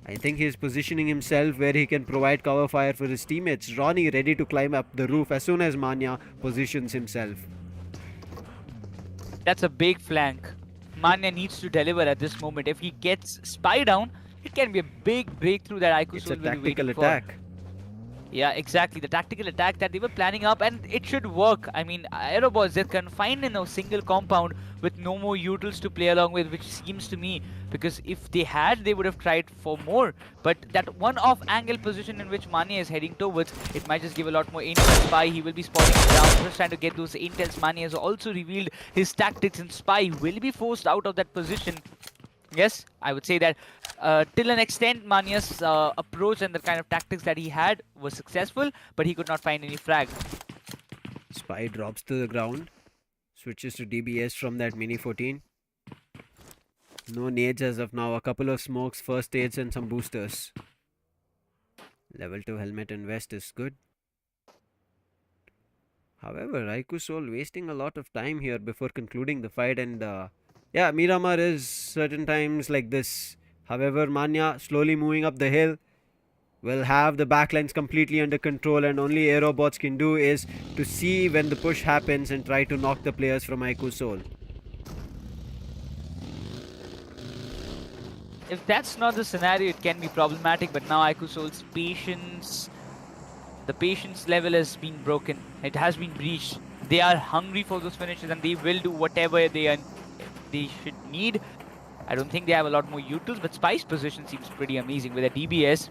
I think he's positioning himself where he can provide cover fire for his teammates. Ronnie ready to climb up the roof as soon as Manya positions himself. That's a big flank. Manya needs to deliver at this moment. If he gets Spy down, it can be a big breakthrough that IQOOSOUL will be waiting for. It's a tactical attack. Yeah, exactly. The tactical attack that they were planning up, and it should work. I mean, AEROBOTZ, they're confined in a single compound with no more utils to play along with, which seems to me, because if they had, they would have tried for more. But that one off angle position in which Manya is heading towards, it might just give a lot more intel. Spy, he will be spotting around, just trying to get those intels. Manya has also revealed his tactics, and Spy will be forced out of that position. Yes, I would say that till an extent, Manya's approach and the kind of tactics that he had was successful, but he could not find any frag. Spy drops to the ground, switches to DBS from that mini 14. No nades as of now, a couple of smokes, first aids and some boosters. Level 2 helmet and vest is good. However, IQOOSOUL wasting a lot of time here before concluding the fight, and yeah, Miramar is certain times like this. However, Manya slowly moving up the hill will have the backlines completely under control, and only AEROBOTZ can do is to see when the push happens and try to knock the players from IQOOSOUL. If that's not the scenario, it can be problematic, but now IQOOSOUL's patience, the patience level has been broken. It has been breached. They are hungry for those finishes and they will do whatever they should need. I don't think they have a lot more utils, but Spy's position seems pretty amazing. With a DBS,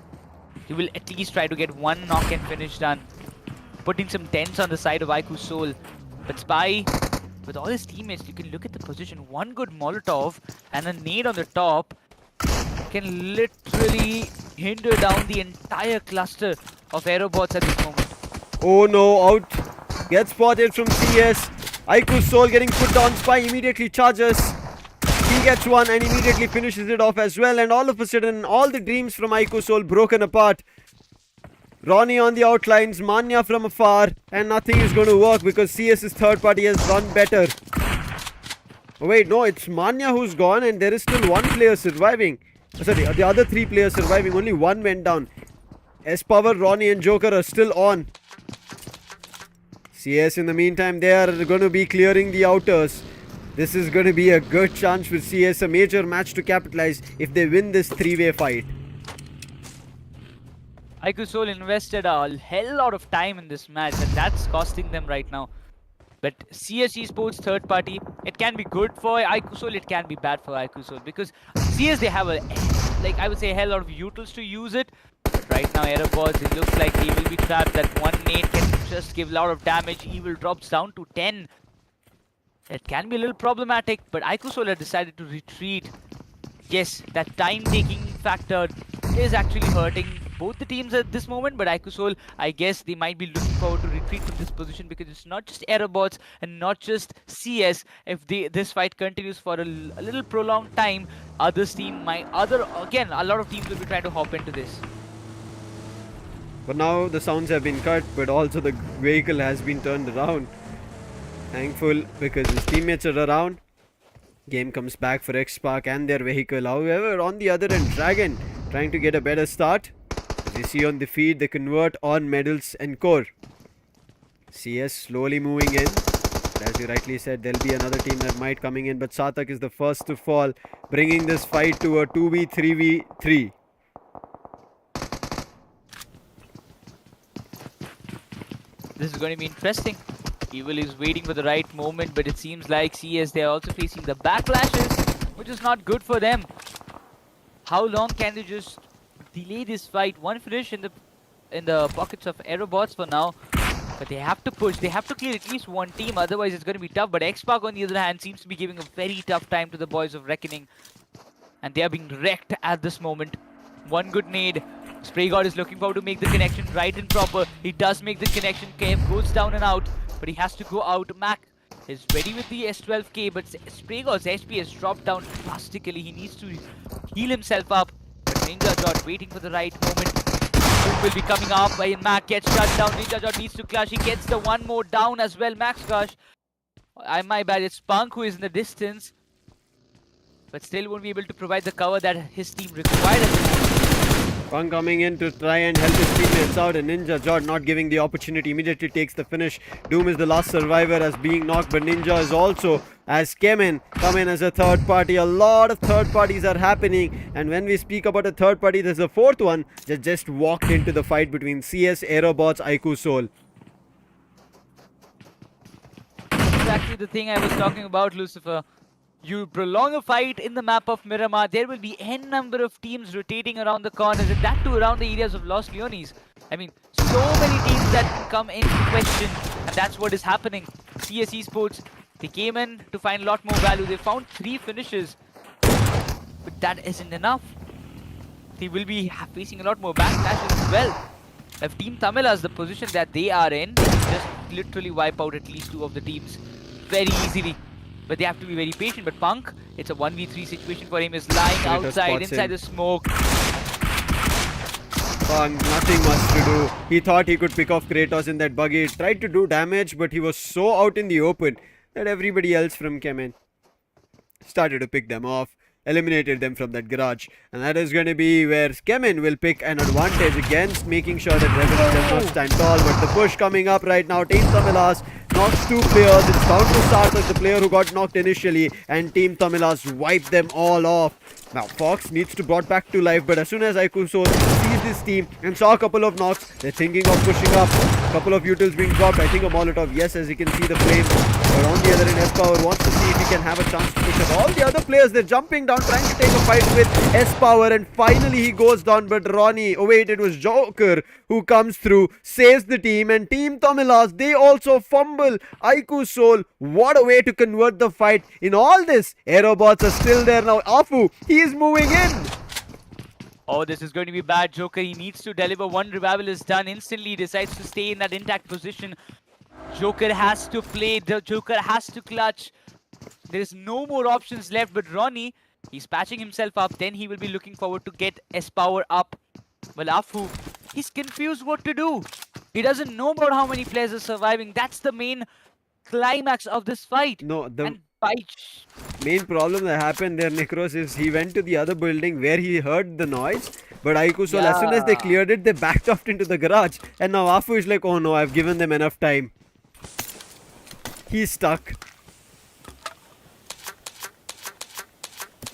he will at least try to get one knock and finish done, putting some dents on the side of IQOOSOUL. But Spy, with all his teammates, you can look at the position. One good Molotov and a nade on the top can literally hinder down the entire cluster of AEROBOTZ at this moment. Oh no, out. Gets spotted from CS. IQOOSOUL getting put down. Spy immediately charges. He gets one and immediately finishes it off as well. And all of a sudden, all the dreams from IQOOSOUL broken apart. Ronnie on the outlines, Manya from afar, and nothing is going to work because CS's third party has run better. Oh wait, no, it's Manya who's gone and there is still one player surviving. Sorry, the other three players surviving, only one went down. S-Power, Ronnie and Joker are still on. CS in the meantime, they are going to be clearing the outers. This is going to be a good chance for CS, a major match to capitalize if they win this three-way fight. IQOOSOUL invested a hell lot of time in this match and that's costing them right now. But CS Esports third party, it can be good for IQOOSOUL, it can be bad for IQOOSOUL because CS they have a hell lot of utils to use it. But right now AEROBOTZ, it looks like they will be trapped. That one nade can just give a lot of damage. Evil drops down to 10. It can be a little problematic, but IQOOSOUL have decided to retreat. Yes, that time taking factor is actually hurting both the teams at this moment, but IQOOSOUL, I guess they might be looking forward to retreat from this position because it's not just AEROBOTZ and not just CS. If this fight continues for a little prolonged time, a lot of teams will be trying to hop into this. But now the sounds have been cut, but also the vehicle has been turned around. Thankful because his teammates are around. Game comes back for Xspark and their vehicle. However, on the other end, Dragon trying to get a better start. As you see on the feed, they convert on medals and core. CS slowly moving in. But as you rightly said, there'll be another team that might coming in. But Satak is the first to fall, bringing this fight to a 2v3v3. This is going to be interesting. Evil is waiting for the right moment, but it seems like CS, they are also facing the backlashes, which is not good for them. How long can they just delay this fight? One finish in the pockets of AEROBOTZ for now, but they have to push. They have to clear at least one team, otherwise it's going to be tough. But Xspark, on the other hand, seems to be giving a very tough time to the boys of Reckoning, and they are being wrecked at this moment. One good nade. Spray God is looking forward to make the connection right and proper. He does make the connection. KF goes down and out, but he has to go out. Mac is ready with the S12K, but Spray God's HP has dropped down drastically. He needs to heal himself up. But Ninja Jot waiting for the right moment. Who will be coming up, and Mac gets shut down. Ninja Jot needs to clutch. He gets the one more down as well. Max Crush. My bad, it's Punk who is in the distance, but still won't be able to provide the cover that his team required at the moment. Punk coming in to try and help his teammates out, and Ninja Jod not giving the opportunity, immediately takes the finish. Doom is the last survivor as being knocked, but Ninja is also, as CHEMIN come in as a third party. A lot of third parties are happening, and when we speak about a third party, there's a fourth one that just walked into the fight between CS, AEROBOTZ, IQOOSOUL. Exactly the thing I was talking about, Lucifer. You prolong a fight in the map of Miramar, there will be n number of teams rotating around the corners, and that too around the areas of Los Leones. I mean, so many teams that can come into question, and that's what is happening. CS Esports, they came in to find a lot more value. They found 3 finishes, but that isn't enough. They will be facing a lot more backlashes as well. If Team TAMILAS, the position that they are in, they can just literally wipe out at least 2 of the teams very easily. But they have to be very patient. But Punk, it's a 1v3 situation for him. Is lying outside, inside the smoke. Punk, nothing much to do. He thought he could pick off Kratos in that buggy. Tried to do damage, but he was so out in the open that everybody else from CHEMIN started to pick them off. Eliminated them from that garage, and that is going to be where CHEMIN will pick an advantage against making sure that Revenant does not stand tall. But the push coming up right now, Team TAMILAS knocks 2 players. It's bound to start with the player who got knocked initially, and Team TAMILAS wipe them all off. Now Fox needs to brought back to life, but as soon as IQOOSOUL sees this team and saw a couple of knocks, they're thinking of pushing up. A couple of utils being dropped. I think a Molotov, yes, as you can see the flame. But on the other end, S-Power wants to see if he can have a chance to push up. All the other players, they're jumping down, trying to take a fight with S-Power, and finally he goes down. But Ronnie, oh wait, it was Joker who comes through, saves the team, and Team TAMILAS, they also fumble. IQOOSOUL, what a way to convert the fight. In all this, AEROBOTZ are still there now. Afu, he is moving in. Oh, this is going to be bad. Joker, he needs to deliver. One revival is done. Instantly he decides to stay in that intact position. Joker has to play. The Joker has to clutch. There is no more options left. But Ronnie, he's patching himself up. Then he will be looking forward to get S-Power up. Well, Afu, he's confused what to do. He doesn't know about how many players are surviving. That's the main climax of this fight. No, the Fight. main problem that happened there, Nikros, is he went to the other building where he heard the noise. But IQOOSOUL, as soon as they cleared it, they backed off into the garage. And now Afu is like, oh no, I've given them enough time. He's stuck.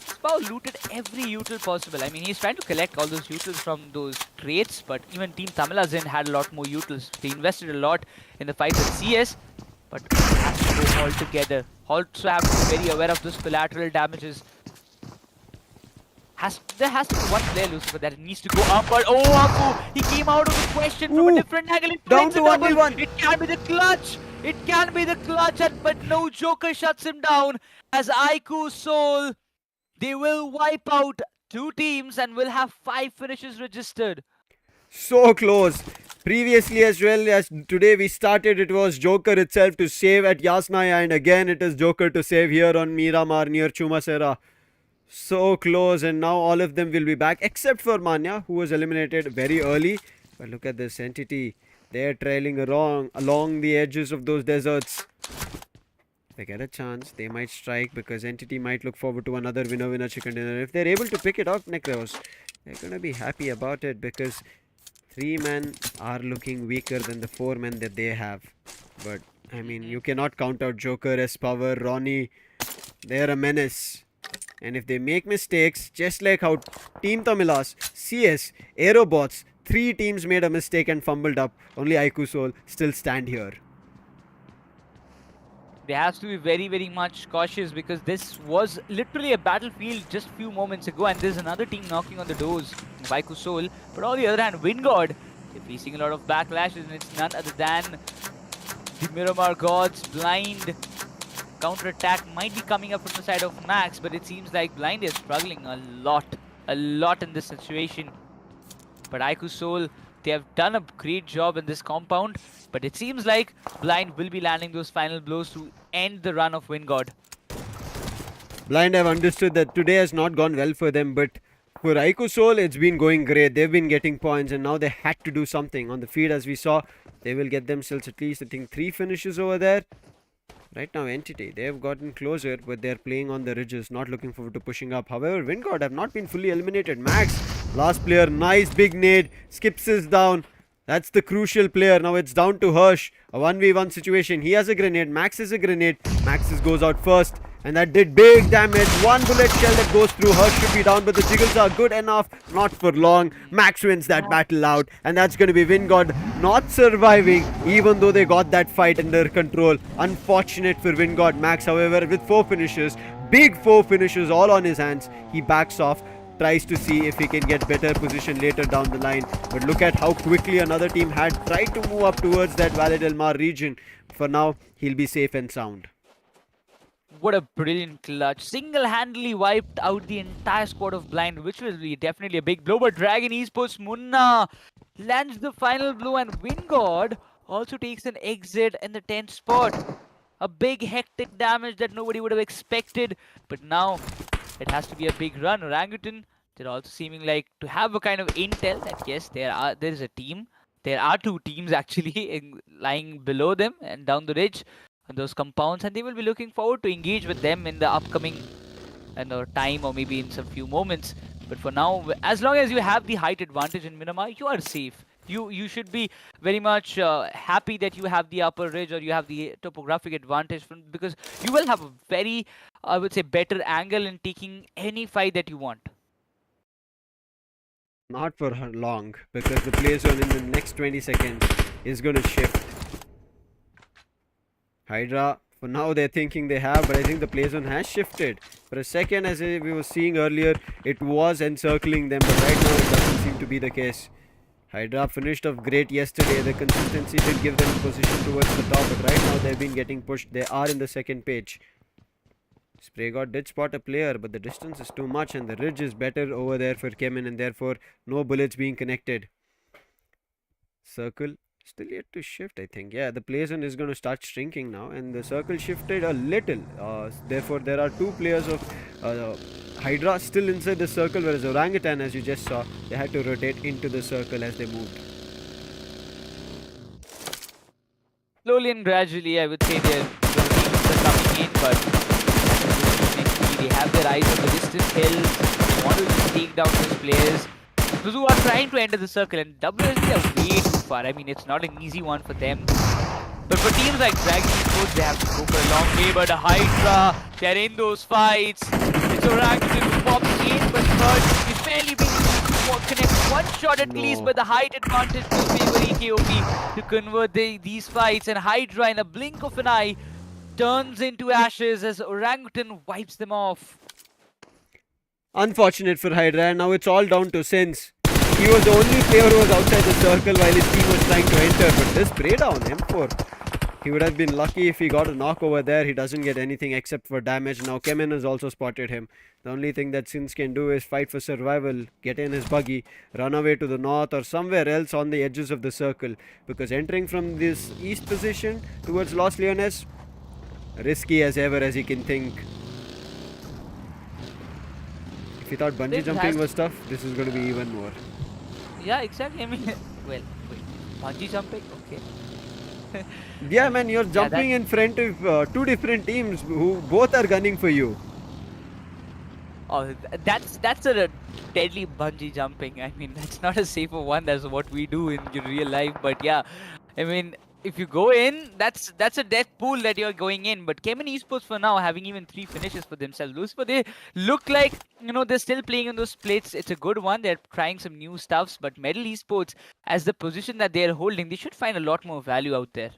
Spao looted every util possible. I mean, he's trying to collect all those utils from those crates, but even Team TAMILAS had a lot more utils. They invested a lot in the fight with CS, but it has to go all together. Also have to be very aware of those collateral damages. There has to be one player, Lucifer, that needs to go up, but oh, Apu, he came out of the question from a different angle. Down to 1v1. It can be the clutch. It can be the clutch, but no, Joker shuts him down. As IQOOSOUL, they will wipe out 2 teams and will have 5 finishes registered. So close. Previously as well as today we started, it was Joker itself to save at Yasnaya, and again it is Joker to save here on Miramar near Chumasera. So close, and now all of them will be back except for Manya, who was eliminated very early. But look at this entity. They're trailing along the edges of those deserts. they get a chance, they might strike because Entity might look forward to another winner chicken dinner. If they're able to pick it up, Necros, they're gonna be happy about it because 3 men are looking weaker than the 4 men that they have. But I mean, you cannot count out Joker, S-Power, Ronnie. They're a menace. And if they make mistakes, just like how Team TAMILAS, CS, AEROBOTZ, 3 teams made a mistake and fumbled up, only IQOOSOUL still stand here. They have to be very, very much cautious because this was literally a battlefield just a few moments ago, and there's another team knocking on the doors of IQOOSOUL. But on the other hand, WINDGOD, they're facing a lot of backlashes, and it's none other than the Miramar gods. Blind counter-attack might be coming up from the side of Max, but it seems like Blind is struggling a lot in this situation. But IQOOSOUL, they have done a great job in this compound, but it seems like Blind will be landing those final blows to end the run of WINDGOD. Blind have understood that today has not gone well for them, but for IQOOSOUL, it's been going great. They've been getting points, and now they had to do something. On the feed, as we saw, they will get themselves at least, I think, 3 finishes over there. Right now, Entity, they have gotten closer, but they're playing on the ridges, not looking forward to pushing up. However, WINDGOD have not been fully eliminated. Max, last player, nice big nade, skips is down. That's the crucial player. Now it's down to Hirsch. A 1v1 situation. He has a grenade. Max has a grenade. Max goes out first. And that did big damage. 1 bullet shell that goes through. Hirsch should be down, but the jiggles are good enough. Not for long. Max wins that battle out. And that's going to be WINDGOD not surviving, even though they got that fight under control. Unfortunate for WINDGOD. Max, however, with 4 finishes, big 4 finishes all on his hands, he backs off. Tries to see if he can get better position later down the line. But look at how quickly another team had tried to move up towards that Valle del Mar region. For now, he'll be safe and sound. What a brilliant clutch. Single-handedly wiped out the entire squad of Blind, which will be definitely a big blow. But Dragon Esports Munna lands the final blow, and WINDGOD also takes an exit in the 10th spot. A big hectic damage that nobody would have expected. But now it has to be a big run. Orangutan, they're also seeming like to have a kind of intel that yes, there is a team. There are 2 teams actually lying below them and down the ridge on those compounds, and they will be looking forward to engage with them in the upcoming time, or maybe in some few moments. But for now, as long as you have the height advantage in Miramar, you are safe. You should be very much happy that you have the upper ridge, or you have the topographic advantage, because you will have a very, I would say, better angle in taking any fight that you want. Not for long, because the play zone in the next 20 seconds is going to shift. HYDRA, for now they're thinking they have, but I think the play zone has shifted. For a second, as we were seeing earlier, it was encircling them, but right now it doesn't seem to be the case. HYDRA finished off great yesterday. The consistency did give them position towards the top, but right now they've been getting pushed. They are in the second page. SprayGod did spot a player, but the distance is too much, and the ridge is better over there for CHEMIN, and therefore no bullets being connected. Circle still yet to shift, I think. Yeah, the play zone is going to start shrinking now, and the circle shifted a little. Therefore, there are 2 players of HYDRA still inside the circle, whereas Orangutan, as you just saw, they had to rotate into the circle as they moved. Slowly and gradually, I would say the teams are coming in, but they have their eyes on the distant hills. They want to just take down those players. Those who are trying to enter the circle, and WSB are way too far. I mean, it's not an easy one for them. But for teams like Dragon Esports, they have to go for a long way. But HYDRA, they're in those fights. It's Orangutan who pops in, but third is barely being able to connect 1 shot at least. But the height advantage will favor EKOP to convert these fights. And HYDRA, in a blink of an eye, turns into ashes as Orangutan wipes them off. Unfortunate for HYDRA, and now it's all down to Sense. He was the only player who was outside the circle while his team was trying to enter, but this spray down, M4. He would have been lucky if he got a knock over there. He doesn't get anything except for damage. Now CHEMIN has also spotted him. The only thing that Sins can do is fight for survival, get in his buggy, run away to the north or somewhere else on the edges of the circle, because entering from this east position towards Los Leones, risky as ever as he can think. If you thought bungee jumping was tough, this is going to be even more. Yeah, exactly. I mean, well, wait, bungee jumping? Okay. Yeah, man, you're jumping in front of two different teams who both are gunning for you. Oh, that's a deadly bungee jumping. I mean, that's not a safer one. That's what we do in real life. But yeah, I mean, if you go in, that's a death pool that you're going in. But CHEMIN Esports for now having even 3 finishes for themselves. Lucifer, they look like, you know, they're still playing in those splits. It's a good one. They're trying some new stuffs. But Medal Esports, as the position that they're holding, they should find a lot more value out there.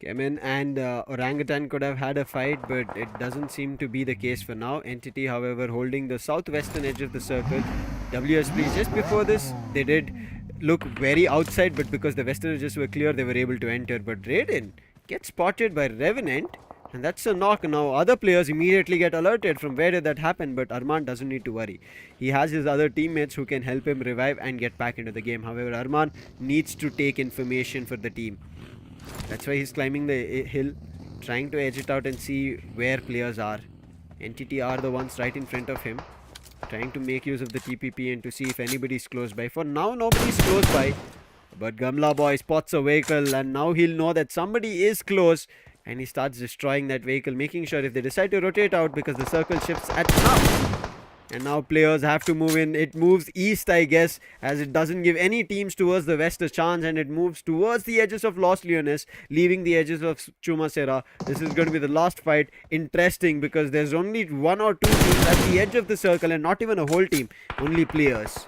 CHEMIN and Orangutan could have had a fight, but it doesn't seem to be the case for now. Entity, however, holding the southwestern edge of the circle. WSP, just before this, they did look very outside, but because the western edges were clear, they were able to enter. But Raiden gets spotted by Revenant, and that's a knock. Now, other players immediately get alerted from where did that happen, but Arman doesn't need to worry. He has his other teammates who can help him revive and get back into the game. However, Arman needs to take information for the team. That's why he's climbing the hill, trying to edge it out and see where players are. Entity are the ones right in front of him, trying to make use of the TPP and to see if anybody's close by. For now, nobody's close by, but Gamla Boy spots a vehicle and now he'll know that somebody is close, and he starts destroying that vehicle, making sure if they decide to rotate out, because the circle shifts at now. And now players have to move in. It moves east, I guess, as it doesn't give any teams towards the west a chance, and it moves towards the edges of Los Leones, leaving the edges of Chumacera. This is going to be the last fight. Interesting, because there's only 1 or 2 teams at the edge of the circle, and not even a whole team, only players.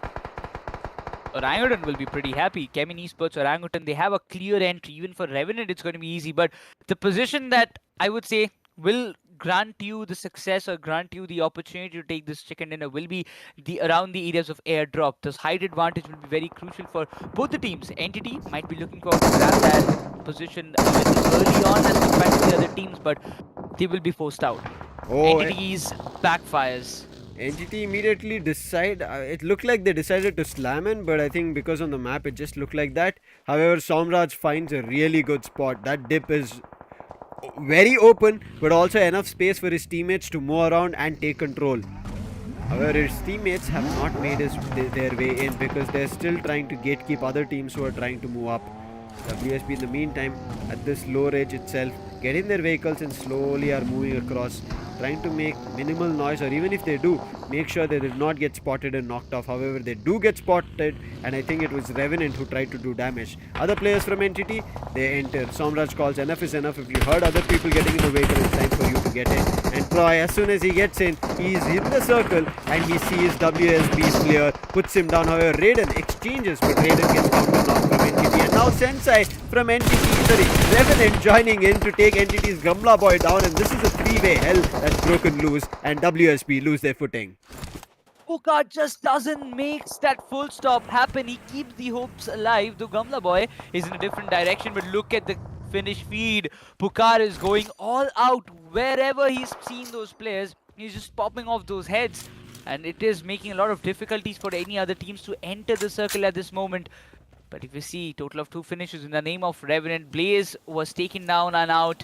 Orangutan will be pretty happy. CHEMIN Esports, Orangutan, they have a clear entry. Even for Revenant, it's going to be easy. But the position that I would say will grant you the success or grant you the opportunity to take this chicken dinner will be around the areas of airdrop. This height advantage will be very crucial for both the teams. Entity might be looking for to grab that position a little early on as compared to the other teams, but they will be forced out. Entity's backfires. Entity immediately decide. It looked like they decided to slam in, but I think because on the map it just looked like that. However, Somraj finds a really good spot. That dip is very open, but also enough space for his teammates to move around and take control. However, his teammates have not made their way in because they're still trying to gatekeep other teams who are trying to move up. WSP in the meantime at this low edge itself get in their vehicles and slowly are moving across, trying to make minimal noise, or even if they do, make sure they did not get spotted and knocked off. However, they do get spotted, and I think it was Revenant who tried to do damage. Other players from Entity, they enter. Somraj calls enough is enough. If you heard other people getting in the vehicle, it's time for you to get in. And Troy, as soon as he gets in, he's in the circle and he sees WSB's player, puts him down. However, Raiden exchanges, but Raiden gets counter knocked from Entity. And now Sensei from Revenant joining in to take Entity's Gamla Boy down, and this is a 3-way hell that's broken loose, and WSB lose their footing. Pukar just doesn't make that full stop happen. He keeps the hopes alive. The Gamla Boy is in a different direction, but look at the finish feed. Pukar is going all out. Wherever he's seeing those players, he's just popping off those heads, and it is making a lot of difficulties for any other teams to enter the circle at this moment. But if you see, total of 2 finishes in the name of Revenant. Blaze was taken down and out.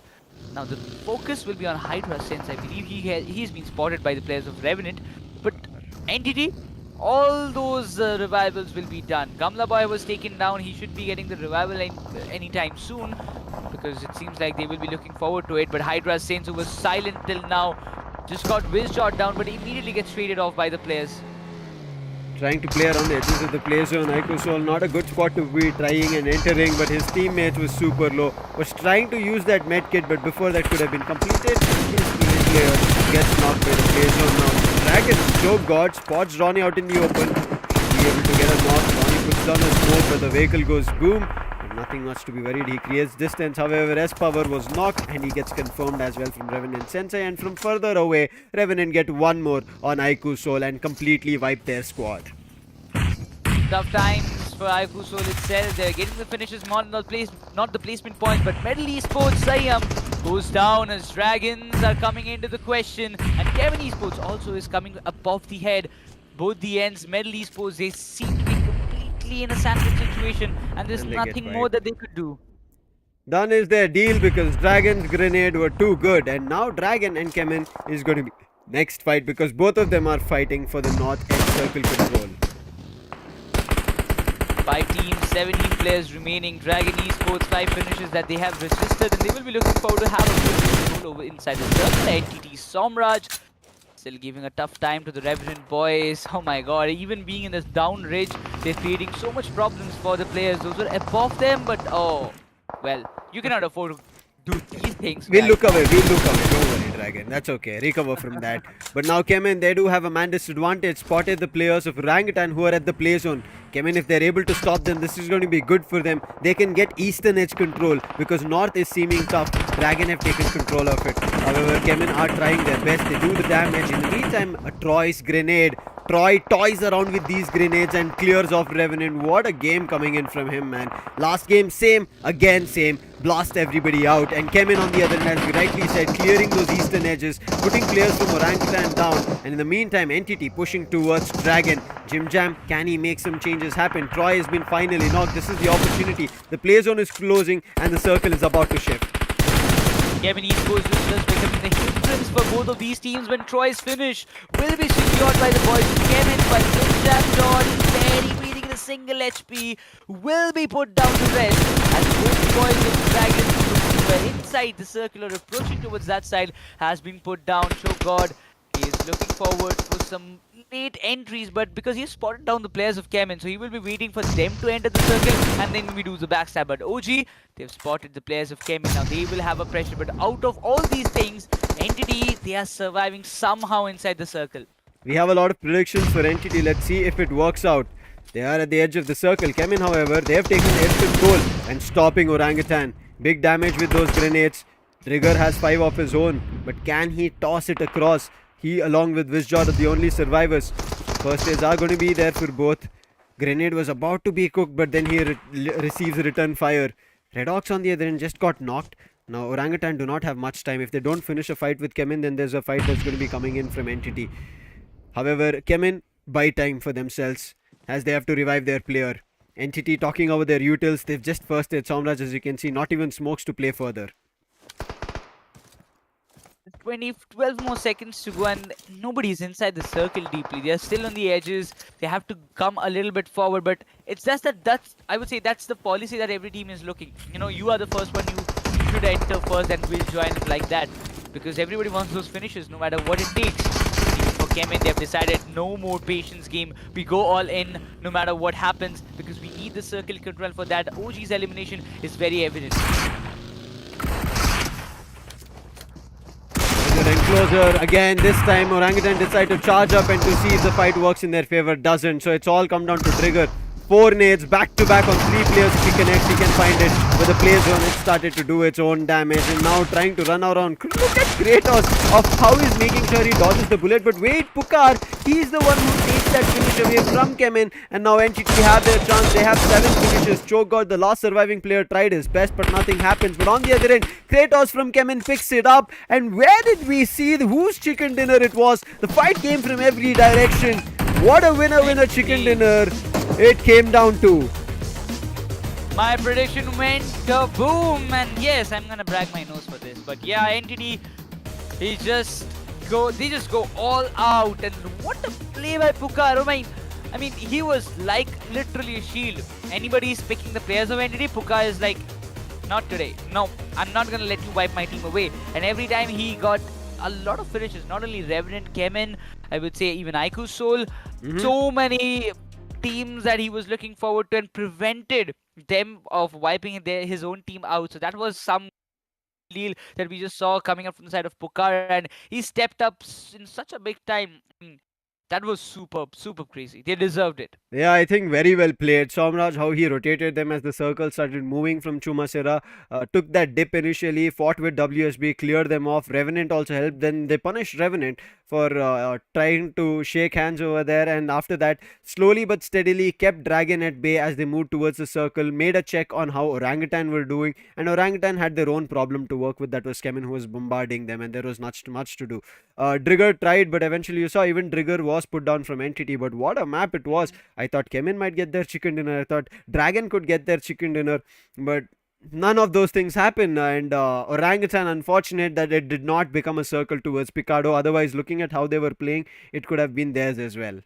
Now the focus will be on HYDRA, since I believe he's been spotted by the players of Revenant. But Entity, all those revivals will be done. Gamla Boy was taken down. He should be getting the revival anytime soon, because it seems like they will be looking forward to it. But HYDRA, since who was silent till now, just got whiz shot down, but immediately gets traded off by the players. Trying to play around the edges of the play zone. IQOOSOUL, not a good spot to be trying and entering, but his teammates was super low. Was trying to use that medkit, but before that could have been completed, his teammate player gets knocked by the play zone now. Dragon, Joe God, spots Ronnie out in the open. Be able to get a knock. Ronnie puts down a smoke, but the vehicle goes boom. But nothing much to be worried. He creates distance. However, S-Power was knocked, and he gets confirmed as well from Revenant Sensei. And from further away, Revenant get one more on IQOOSOUL and completely wipe their squad. Tough times for IQOOSOUL itself. They're getting the finishes, not the placement points, but Medal Esports Siam goes down as Dragons are coming into the question, and CHEMIN Esports also is coming above the head. Both the ends, Medal Esports, they seem to be completely in a sandwich situation, and there's nothing more that they could do. Done is their deal, because Dragon's grenade were too good, and now Dragon and CHEMIN is going to be next fight, because both of them are fighting for the north edge circle control. 5 teams, 17 players remaining. Dragon Esports, 5 finishes that they have registered, and they will be looking forward to have a good control over inside the circle. NTT Somraj still giving a tough time to the Revenant boys. Oh my god, even being in this down ridge, they're creating so much problems for the players. Those were above them, but oh, well, you cannot afford to do these things. We'll guys. look away, don't worry, Dragon. That's okay, recover from that. But now CHEMIN, they do have a man disadvantage. Spotted the players of Orangutan who are at the play zone. CHEMIN, if they're able to stop them, this is going to be good for them. They can get eastern edge control because north is seeming tough. Dragon have taken control of it. However, CHEMIN are trying their best. They do the damage. In the meantime, a Troy's grenade. Troy toys around with these grenades and clears off Revenant. What a game coming in from him, man. Last game, same. Again, same. Blast everybody out. And CHEMIN on the other hand, as we rightly said, clearing those eastern edges, putting players from Orangutan down. And in the meantime, Entity pushing towards Dragon. Jim Jam, can he make some changes happen? Troy has been finally knocked. This is the opportunity. The play zone is closing and the circle is about to shift. Kevin Esports is just becoming the hindrance for both of these teams when Troy's finish will be secured by the boys of Kevin, but Jam John is barely breathing in a single HP, will be put down to rest as both boys of Dragons who were inside the circle or approaching towards that side has been put down. Show God, he is looking forward for some late entries, but because he has spotted down the players of Kemin, so he will be waiting for them to enter the circle and then we do the backstab. But OG, they've spotted the players of Kemin. Now they will have a pressure, but out of all these things, Entity, they are surviving somehow inside the circle. We have a lot of predictions for Entity. Let's see if it works out. They are at the edge of the circle. Kemin, however, they have taken edge control and stopping Orangutan. Big damage with those grenades. Trigger has 5 of his own, but can he toss it across? He, along with WINDGOD, are the only survivors. First aids are going to be there for both. Grenade was about to be cooked, but then he receives a return fire. Red Ox on the other end just got knocked. Now Orangutan do not have much time. If they don't finish a fight with Kemin, then there's a fight that's going to be coming in from Entity. However, Kemin buy time for themselves as they have to revive their player. Entity talking over their utils. They've just first aid Somraj, as you can see, not even smokes to play further. 12 more seconds to go and nobody's inside the circle deeply. They are still on the edges. They have to come a little bit forward, but it's just that's I would say that's the policy that every team is looking. You know, you are the first one, you should enter first and we'll join like that, because everybody wants those finishes no matter what it takes. Even for Kemin, they have decided no more patience game. We go all in no matter what happens because we need the circle control for that. OG's elimination is very evident. Closer again. This time Orangutan decide to charge up and to see if the fight works in their favor. Doesn't. So it's all come down to Trigger. 4 nades back to back on 3 players. If he connects, he can find it. But the play zone, it started to do its own damage and now trying to run around. Look at Kratos of how he's making sure he dodges the bullet. But wait, Pukar, he's the one who takes that finish away from Kemin. And now Entity have their chance. They have 7 finishes. Choke God, the last surviving player, tried his best, but nothing happens. But on the other end, Kratos from Kemin picks it up. And where did we see whose chicken dinner it was? The fight came from every direction. What a winner chicken dinner it came down to. My prediction went kaboom, and yes, I'm gonna brag my nose for this, but yeah, Entity, they just go all out, and what a play by Pukar. Oh my, I mean, he was like literally a shield. Anybody's picking the players of Entity, Pukar is like, not today. No, I'm not gonna let you wipe my team away. And every time he got a lot of finishes, not only Revenant, Kemin, I would say even IQOOSOUL, so many teams that he was looking forward to and prevented them of wiping his own team out. So that was some deal that we just saw coming up from the side of Pukar, and he stepped up in such a big time. That was superb crazy. They deserved it. Yeah, I think very well played. Somraj, how he rotated them as the circle started moving from Chumasera, took that dip initially, fought with WSB, cleared them off. Revenant also helped. Then they punished Revenant for trying to shake hands over there, and after that, slowly but steadily kept Dragon at bay as they moved towards the circle, made a check on how Orangutan were doing, and Orangutan had their own problem to work with. That was Kemin who was bombarding them, and there was not much to do. Trigger tried, but eventually you saw even Trigger was put down from Entity. But what a map it was. I thought Kemin might get their chicken dinner. I thought Dragon could get their chicken dinner, but none of those things happened. And Orangutan, unfortunate that it did not become a circle towards Picardo. Otherwise, looking at how they were playing, it could have been theirs as well.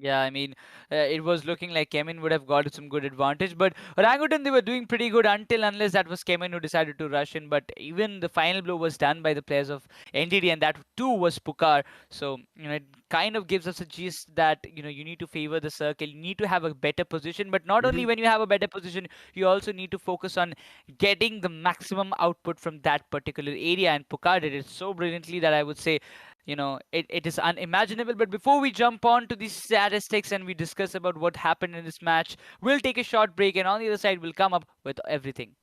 Yeah, I mean, it was looking like Kemin would have got some good advantage, but Orangutan, they were doing pretty good unless that was Kemin who decided to rush in. But even the final blow was done by the players of NTD, and that too was Pukar. So, it kind of gives us a gist that, you need to favor the circle, you need to have a better position, but not only when you have a better position, you also need to focus on getting the maximum output from that particular area. And Pukar did it so brilliantly that I would say, it is unimaginable. But before we jump on to these statistics and we discuss about what happened in this match, we'll take a short break, and on the other side, we'll come up with everything.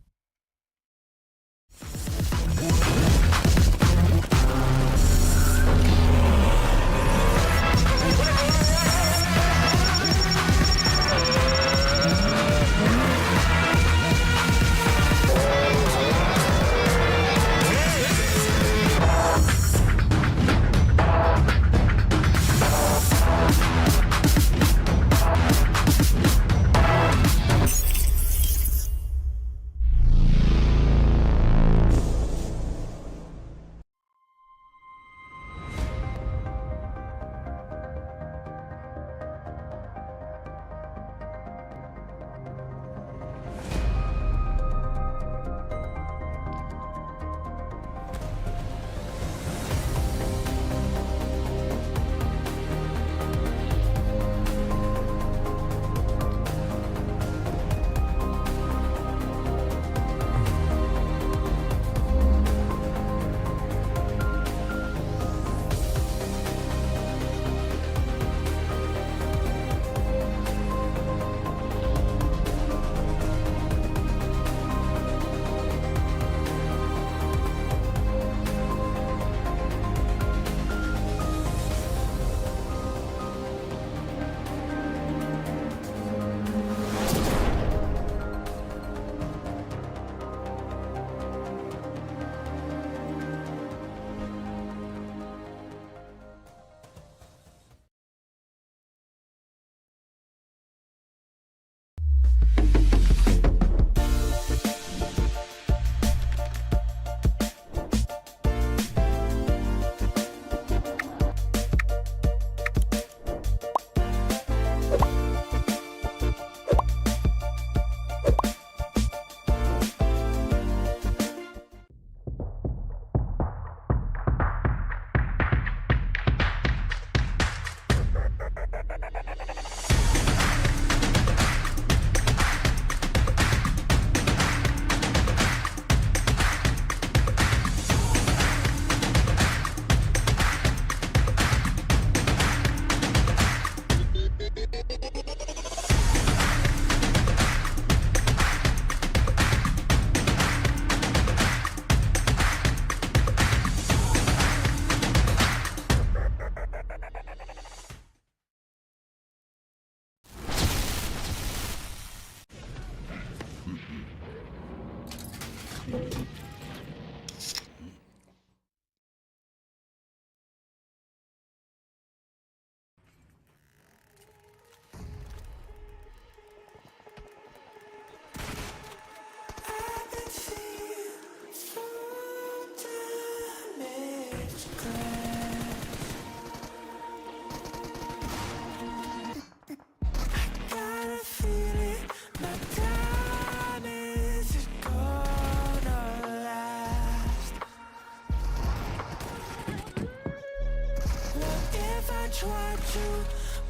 Try to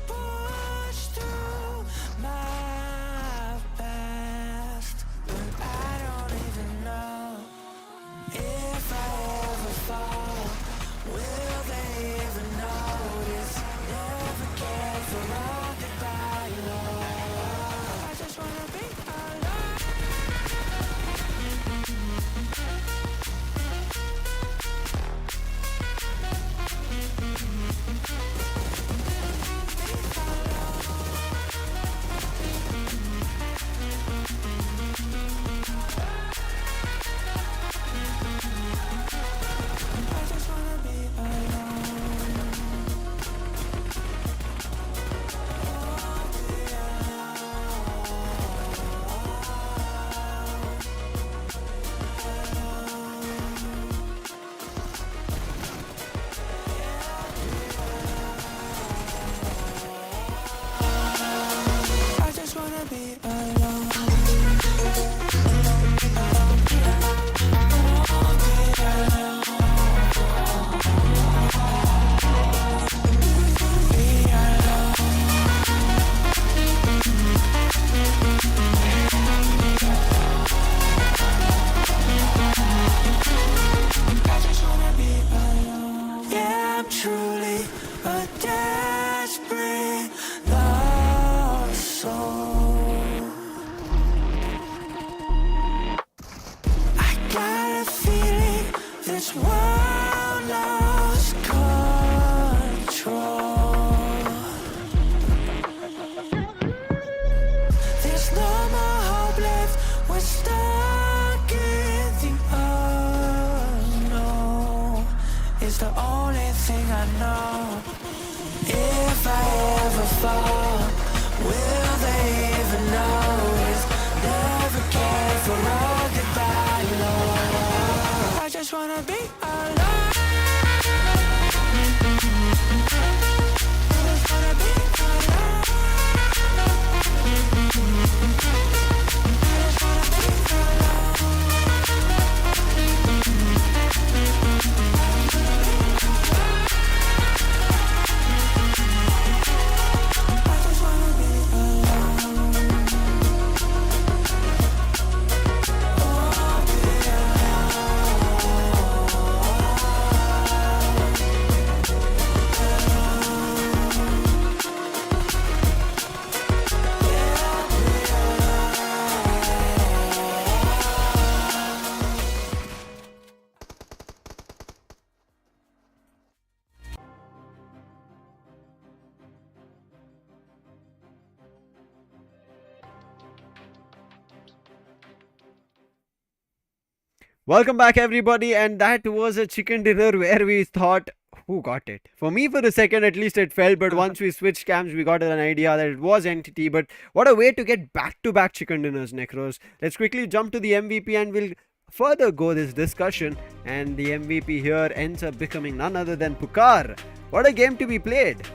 push through my past, but I don't even know if I ever fall. Will they even notice? Never cared for all goodbye, love. I just wanna be alone. I just wanna be alone. This world lost control. There's no more hope left. We're stuck in the unknown. It's the only thing I know. If I ever fall, will they even notice? Never cared for all goodbye, Lord. I just wanna be alone. I just wanna be alone. I just wanna be alone. I just wanna be alone. Welcome back, everybody, and that was a chicken dinner where we thought, who got it? For me, for a second at least, it felt, but once we switched cams, we got an idea that it was Entity. But what a way to get back-to-back chicken dinners, Necros. Let's quickly jump to the MVP and we'll further go this discussion. And the MVP here ends up becoming none other than Pukar. What a game to be played.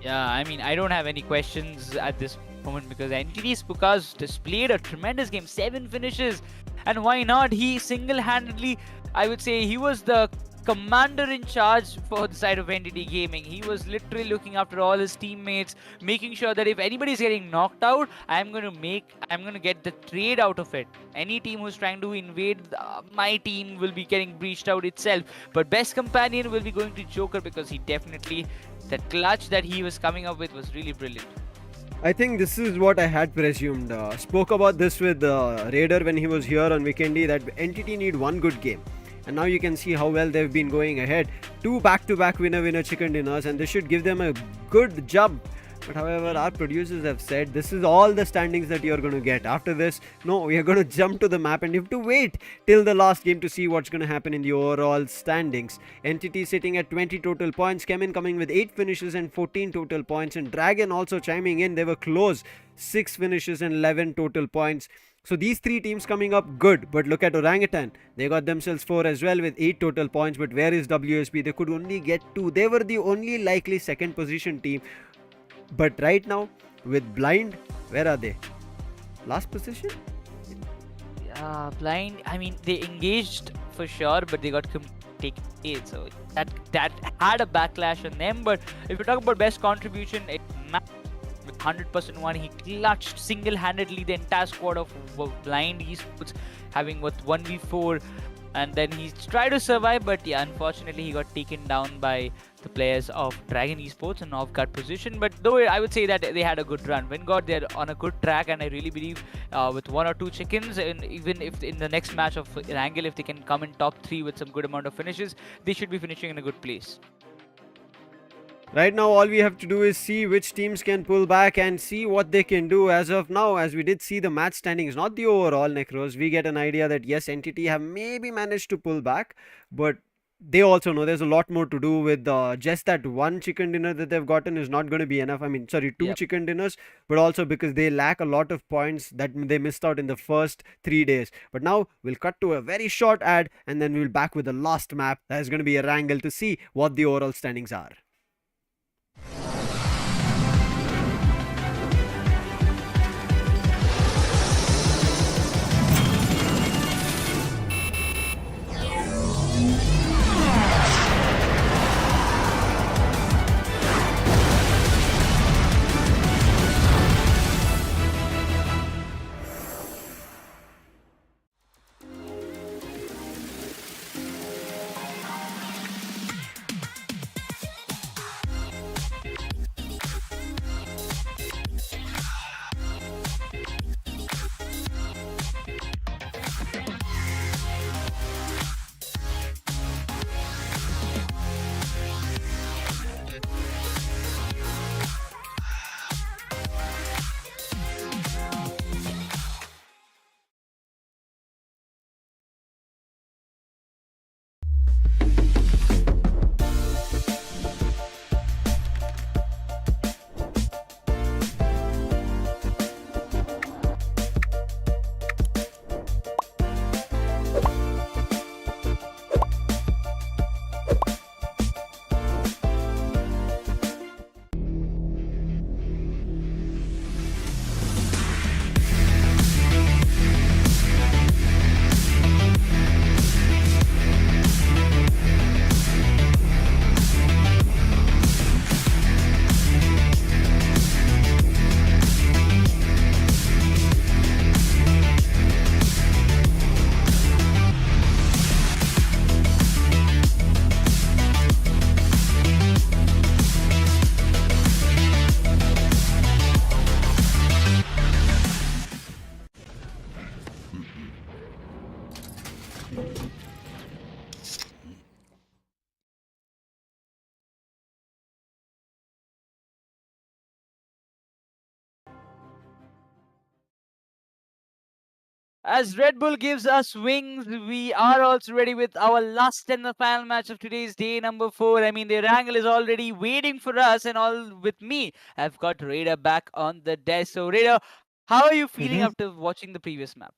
Yeah, I mean, I don't have any questions at this moment because Entity's Pukas displayed a tremendous game, 7 finishes, and why not? He single-handedly, I would say, he was the commander in charge for the side of Entity Gaming. He was literally looking after all his teammates, making sure that if anybody's getting knocked out, I'm going to get the trade out of it. Any team who's trying to invade my team will be getting breached out itself. But best companion will be going to Joker because he definitely, the clutch that he was coming up with was really brilliant. I think this is what I had presumed. Spoke about this with Raider when he was here on Vikendi, that Entity need one good game. And now you can see how well they've been going ahead. 2 back-to-back winner-winner chicken dinners, and this should give them a good jump. But however, our producers have said this is all the standings that you're going to get. After this, no, we are going to jump to the map and you have to wait till the last game to see what's going to happen in the overall standings. Entity sitting at 20 total points, CHEMIN coming with 8 finishes and 14 total points, and Dragon also chiming in. They were close, 6 finishes and 11 total points. So these 3 teams coming up good, but look at Orangutan. They got themselves 4 as well with 8 total points, but where is WSP? They could only get 2. They were the only likely second position team. But right now, with Blind, where are they? Last position? Yeah, Blind, I mean, they engaged for sure, but they got taken. So that had a backlash on them. But if you talk about best contribution, it with 100% one, he clutched single-handedly the entire squad of Blind Esports, having what 1v4, and then he tried to survive, but yeah, unfortunately he got taken down by the players of Dragon Esports in off-guard position. But though I would say that they had a good run. WINDGOD, they're on a good track, and I really believe with 1 or 2 chickens, and even if in the next match of Erangel, if they can come in top 3 with some good amount of finishes, they should be finishing in a good place. Right now, all we have to do is see which teams can pull back and see what they can do. As of now, as we did see the match standings, not the overall, Necros, we get an idea that yes, Entity have maybe managed to pull back, but they also know there's a lot more to do with just that one chicken dinner that they've gotten is not going to be enough. I mean, sorry, 2 chicken dinners, but also because they lack a lot of points that they missed out in the first 3 days. But now we'll cut to a very short ad and then we'll back with the last map that is going to be Erangel to see what the overall standings are. As Red Bull gives us wings, we are also ready with our last and the final match of today's day number 4. I mean, the Erangel is already waiting for us, and all with me, I've got Raider back on the desk. So, Raider, how are you feeling after watching the previous map?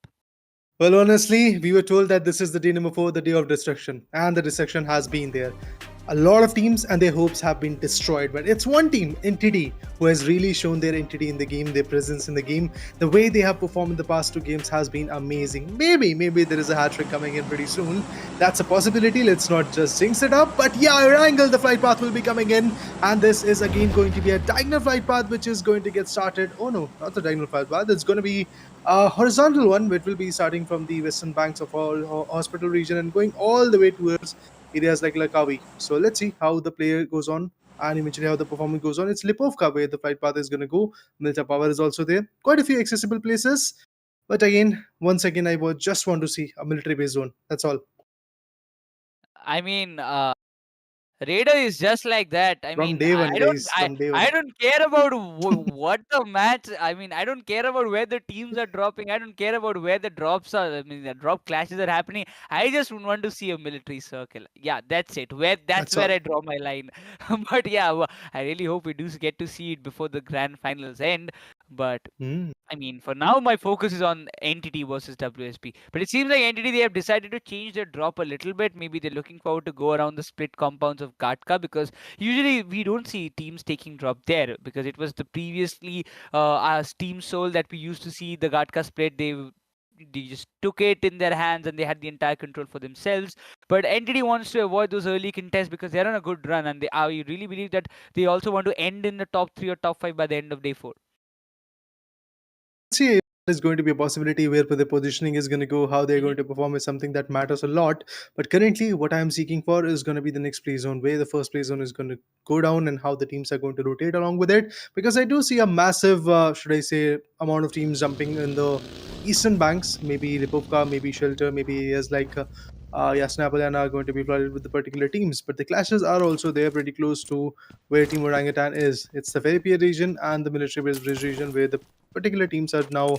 Well, honestly, we were told that this is the day number 4, the day of destruction, and the destruction has been there. A lot of teams and their hopes have been destroyed, but it's one team, Entity, who has really shown their entity in the game, their presence in the game. The way they have performed in the past 2 games has been amazing. Maybe there is a hat-trick coming in pretty soon. That's a possibility. Let's not just jinx it up. But yeah, Erangel, the flight path will be coming in, and this is again going to be a diagonal flight path, which is going to get started. Oh no, not the diagonal flight path. It's going to be a horizontal one, which will be starting from the western banks of our hospital region and going all the way towards areas like Lakawi. So let's see how the player goes on and eventually how the performance goes on. It's Lipovka where the flight path is going to go. Milta Power is also there. Quite a few accessible places. But again, once again, I would just want to see a military base zone. That's all. I mean, Raider is just like that. I From mean, day one, I don't, guys. I, From day I one. don't care about what the match. I mean, I don't care about where the teams are dropping. I don't care about where the drops are. I mean, the drop clashes are happening. I just want to see a military circle. Yeah, that's it. That's That's where all. I draw my line. But yeah, I really hope we do get to see it before the grand finals end. But Hmm. I mean, for now, my focus is on Entity versus WSP. But it seems like Entity, they have decided to change their drop a little bit. Maybe they're looking forward to go around the split compounds of Gatka, because usually we don't see teams taking drop there, because it was the previously as Team Soul that we used to see the Gatka split. They just took it in their hands and they had the entire control for themselves. But Entity wants to avoid those early contests because they're on a good run, and I really believe that they also want to end in the top 3 or top 5 by the end of day 4. See, is going to be a possibility where the positioning is going to go, how they're going to perform is something that matters a lot. But currently, what I'm seeking for is going to be the next play zone, where the first play zone is going to go down and how the teams are going to rotate along with it. Because I do see a massive, should I say, amount of teams jumping in the eastern banks, maybe Lipovka, maybe Shelter, maybe areas like Yasna Polyana are going to be flooded with the particular teams. But the clashes are also there pretty close to where Team Orangutan is. It's the Ferripier region and the military base bridge region where the particular teams are now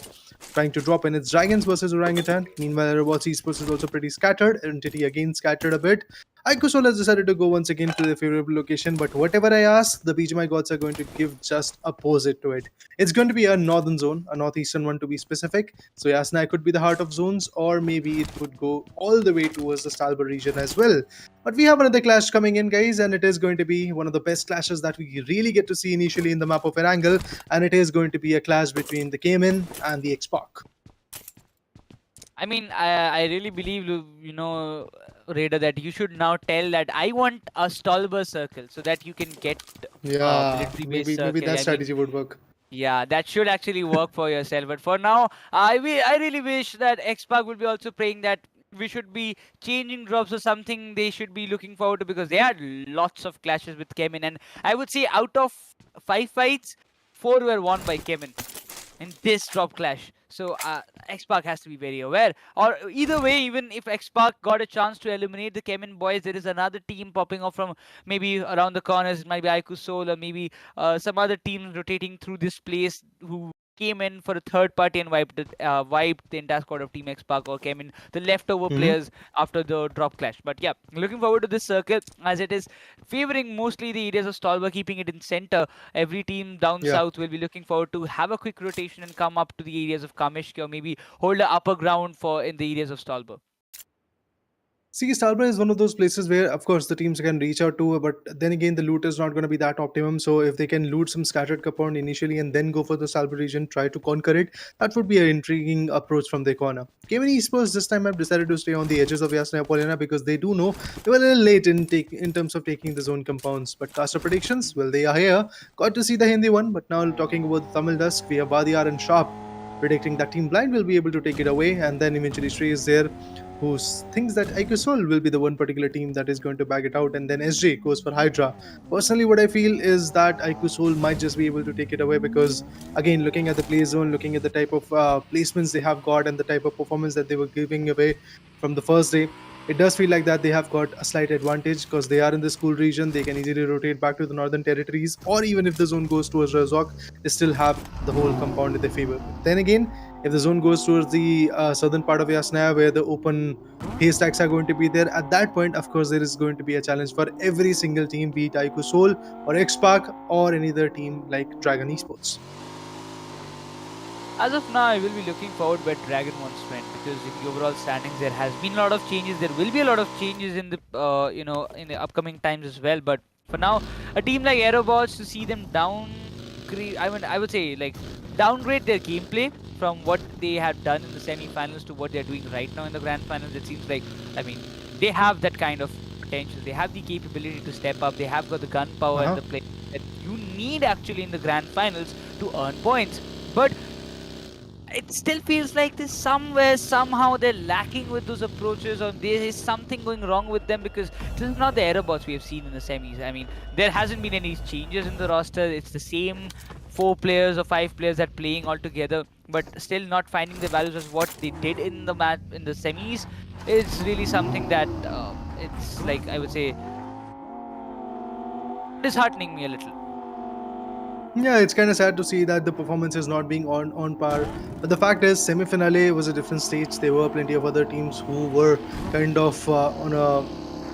trying to drop in. It's Dragons versus Orangutan. Meanwhile, AEROBOTZ Esports is also pretty scattered. Entity again scattered a bit. IQOOSOUL has decided to go once again to their favorable location, but whatever I ask, the BGMI gods are going to give just opposite to it. It's going to be a northern zone, a northeastern one to be specific. So Yasna could be the heart of zones, or maybe it could go all the way towards the Stalber region as well. But we have another clash coming in, guys, and it is going to be one of the best clashes that we really get to see initially in the map of Erangel, and it is going to be a clash between the CHEMIN and the Xspark. I mean, I really believe, Raider, that you should now tell that I want a Stolber circle so that you can get military base circle. Maybe that strategy would work. Yeah, that should actually work for yourself. But for now, I really wish that Xspark will be also praying that we should be changing drops or something they should be looking forward to, because they had lots of clashes with CHEMIN, and I would say out of 5 fights, 4 were won by CHEMIN in this drop clash. So Xspark has to be very aware. Or either way, even if Xspark got a chance to eliminate the CHEMIN boys, there is another team popping up from maybe around the corners. It might be IQOOSOUL or maybe some other teams rotating through this place who came in for a third party and wiped the entire squad of Team Xspark, or came in the leftover players after the drop clash. But yeah, looking forward to this circle, as it is favoring mostly the areas of Stolberg, keeping it in center. Every team down Yeah. south will be looking forward to have a quick rotation and come up to the areas of Kamishki, or maybe hold the upper ground for in the areas of Stolberg. See, Starbra is one of those places where, of course, the teams can reach out to, but then again, the loot is not going to be that optimum. So, if they can loot some scattered compound initially and then go for the Starbra region, try to conquer it, that would be an intriguing approach from their corner. CHEMIN Esports this time have decided to stay on the edges of Yasna Apollina because they do know they were a little late in terms of taking the zone compounds. But caster predictions, well, they are here. Got to see the Hindi one, but now talking about the Tamil Dusk, we have Vadiyar and Sharp predicting that Team Blind will be able to take it away, and then eventually Shrey is there, who thinks that IQOOSOUL will be the one particular team that is going to bag it out, and then SJ goes for HYDRA. Personally, what I feel is that IQOOSOUL might just be able to take it away because, again, looking at the play zone, looking at the type of placements they have got and the type of performance that they were giving away from the first day, it does feel like that they have got a slight advantage because they are in the school region. They can easily rotate back to the northern territories, or even if the zone goes towards Razok, they still have the whole compound in their favor. But then again, if the zone goes towards the southern part of Yasnaya, where the open haystacks are going to be there, at that point, of course, there is going to be a challenge for every single team, be it IQOOSOUL or Xspark or any other team like Dragon Esports. As of now, I will be looking forward where Dragon wants to end, because in the overall standings there has been a lot of changes. There will be a lot of changes in the in the upcoming times as well. But for now, a team like AEROBOTZ, to see them downgrade, I would say like downgrade their gameplay from what they had done in the semi-finals to what they're doing right now in the grand finals. It seems like, I mean, they have that kind of potential. They have the capability to step up. They have got the gunpower and the play that you need actually in the grand finals to earn points. But it still feels like this somehow they're lacking with those approaches, or there is something going wrong with them, because this is not the AEROBOTZ we have seen in the semis. I mean, there hasn't been any changes in the roster. It's the same 4 players or 5 players that playing all together, but still not finding the values as what they did in the match in the semis. It's really something that it's like, I would say, disheartening me a little. Yeah, it's kind of sad to see that the performance is not being on par. But the fact is, semi-finale was a different stage. There were plenty of other teams who were kind of on a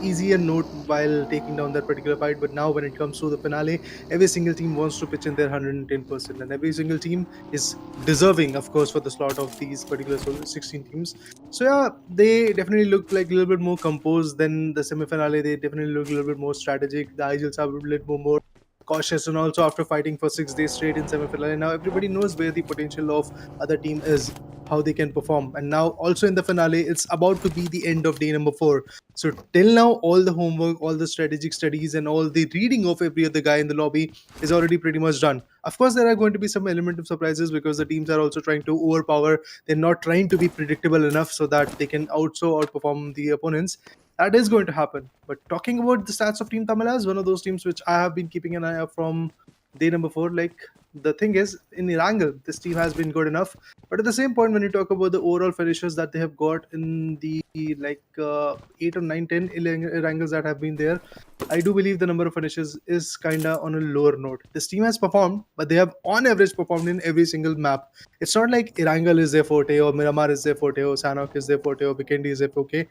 easier note while taking down that particular fight. But now when it comes to the finale, every single team wants to pitch in their 110%, and every single team is deserving, of course, for the slot of these particular 16 teams. So yeah, they definitely look like a little bit more composed than the semi-finale. They definitely look a little bit more strategic. The IGLs are a little more cautious, and also after fighting for 6 days straight in semi-finale, now everybody knows where the potential of other team is, how they can perform. And now also in the finale, it's about to be the end of day number 4. So till now, all the homework, all the strategic studies, and all the reading of every other guy in the lobby is already pretty much done. Of course, there are going to be some element of surprises because the teams are also trying to overpower. They're not trying to be predictable enough so that they can also outperform the opponents. That is going to happen. But talking about the stats of Team TAMILAS, one of those teams which I have been keeping an eye out from day number 4. Like, the thing is, in Erangel, this team has been good enough. But at the same point, when you talk about the overall finishes that they have got in the 8 or 9, 10 Erangels that have been there, I do believe the number of finishes is kind of on a lower note. This team has performed, but they have on average performed in every single map. It's not like Erangel is their forte, or Miramar is their forte, or Sanhok is their forte, or Vikendi is their forte.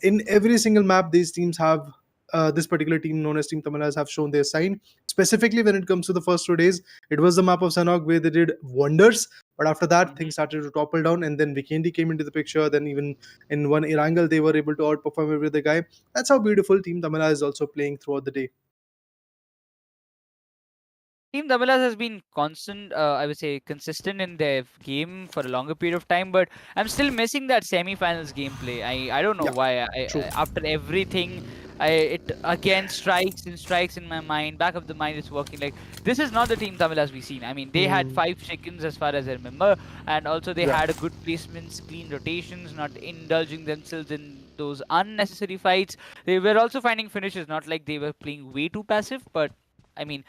In every single map, these teams have this particular team known as Team TAMILAS have shown their sign. Specifically when it comes to the first 2 days, it was the map of Sanhok where they did wonders. But after that, things started to topple down, and then Vikendi came into the picture. Then even in one Erangel, they were able to outperform every other guy. That's how beautiful Team TAMILAS is also playing throughout the day. Team TAMILAS has been constant, I would say, consistent in their game for a longer period of time, but I'm still missing that semi-finals gameplay. I don't know why. After everything, it again strikes and strikes in my mind. Back of the mind is working. Like, this is not the Team TAMILAS we've seen. I mean, they had 5 chickens as far as I remember, and also they had a good placements, clean rotations, not indulging themselves in those unnecessary fights. They were also finding finishes, not like they were playing way too passive, but I mean,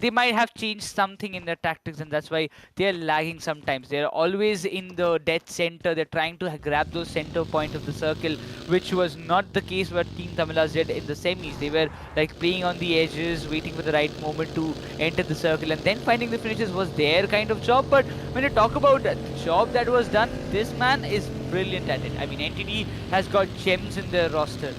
they might have changed something in their tactics, and that's why they're lagging sometimes. They're always in the dead center. They're trying to grab those center point of the circle, which was not the case what Team Tamilas did in the semis. They were like playing on the edges, waiting for the right moment to enter the circle, and then finding the finishes was their kind of job. But when you talk about the job that was done, this man is brilliant at it. I mean, NTD has got gems in their roster.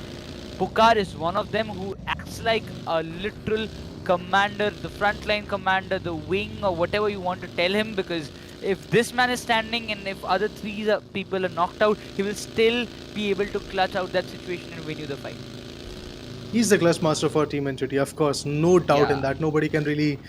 Pukar is one of them who acts like a literal commander, the frontline commander, the wing, or whatever you want to tell him, because if this man is standing and if other three people are knocked out, he will still be able to clutch out that situation and win you the fight. He's the clutch master for Team Entity, of course, no doubt in that. Nobody can really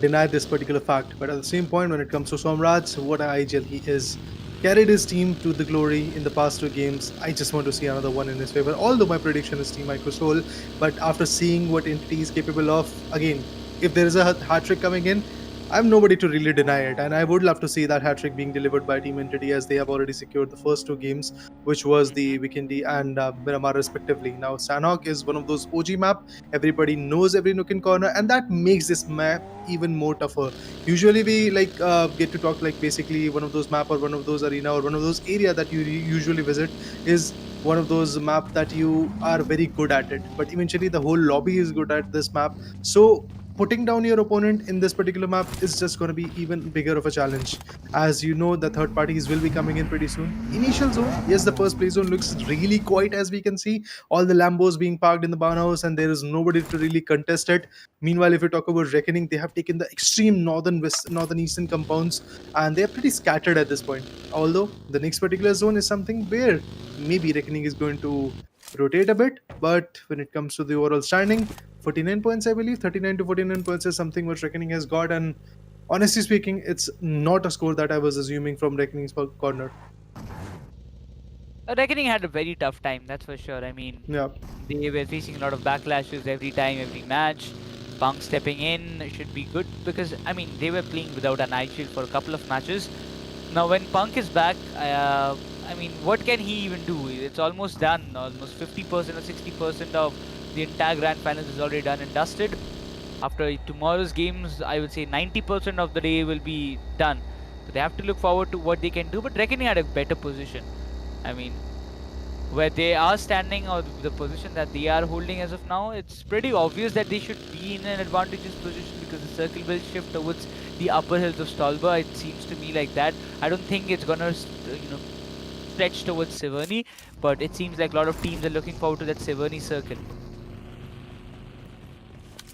deny this particular fact. But at the same point, when it comes to Somraj, what an IGL he is. Carried his team to the glory in the past 2 games. I just want to see another one in his favor. Although my prediction is Team IQOOSOUL, but after seeing what Entity is capable of, again, if there is a hat trick coming in, I'm nobody to really deny it, and I would love to see that hat-trick being delivered by Team Entity, as they have already secured the first 2 games, which was the Vikendi and Miramar respectively. Now, Sanhok is one of those OG map. Everybody knows every nook and corner, and that makes this map even more tougher. Usually we get to talk like basically one of those map or one of those arena or one of those area that you usually visit is one of those map that you are very good at it, but eventually the whole lobby is good at this map. So putting down your opponent in this particular map is just going to be even bigger of a challenge, as you know the third parties will be coming in pretty soon. Initial zone, yes, the first play zone looks really quiet, as we can see all the Lambos being parked in the barn house and there is nobody to really contest it. Meanwhile, if you talk about Reckoning, they have taken the extreme northern eastern compounds and they are pretty scattered at this point, although the next particular zone is something where maybe Reckoning is going to rotate a bit. But when it comes to the overall standing, 49 points, I believe 39 to 49 points is something which Reckoning has got, and honestly speaking, it's not a score that I was assuming from Reckoning's corner. Reckoning had a very tough time, that's for sure. I mean, they were facing a lot of backlashes every time, every match. Punk stepping in should be good, because I mean they were playing without an eye shield for a couple of matches. Now when Punk is back, I mean, what can he even do? It's almost done. Almost 50% or 60% of the entire grand finals is already done and dusted. After tomorrow's games, I would say 90% of the day will be done. So they have to look forward to what they can do. But Reckoning had a better position. I mean, where they are standing or the position that they are holding as of now, it's pretty obvious that they should be in an advantageous position, because the circle will shift towards the upper hills of Stolba. It seems to me like that. I don't think it's gonna, stretch towards Severny, but it seems like a lot of teams are looking forward to that Severny circle.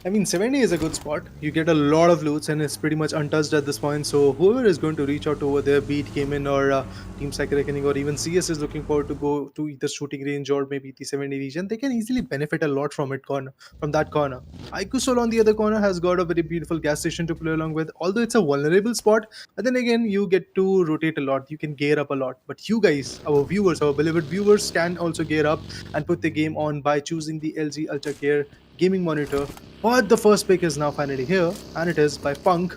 I mean, 70 is a good spot. You get a lot of loots and it's pretty much untouched at this point. So whoever is going to reach out over there, be it CHEMIN or Team Psycho Reckoning, or even CS is looking forward to go to either shooting range or maybe the 70 region, they can easily benefit a lot from that corner. IQOOSOUL on the other corner has got a very beautiful gas station to play along with, although it's a vulnerable spot. But then again, you get to rotate a lot. You can gear up a lot. But you guys, our viewers, our beloved viewers, can also gear up and put the game on by choosing the LG UltraGear gaming monitor. But the first pick is now finally here, and it is by Punk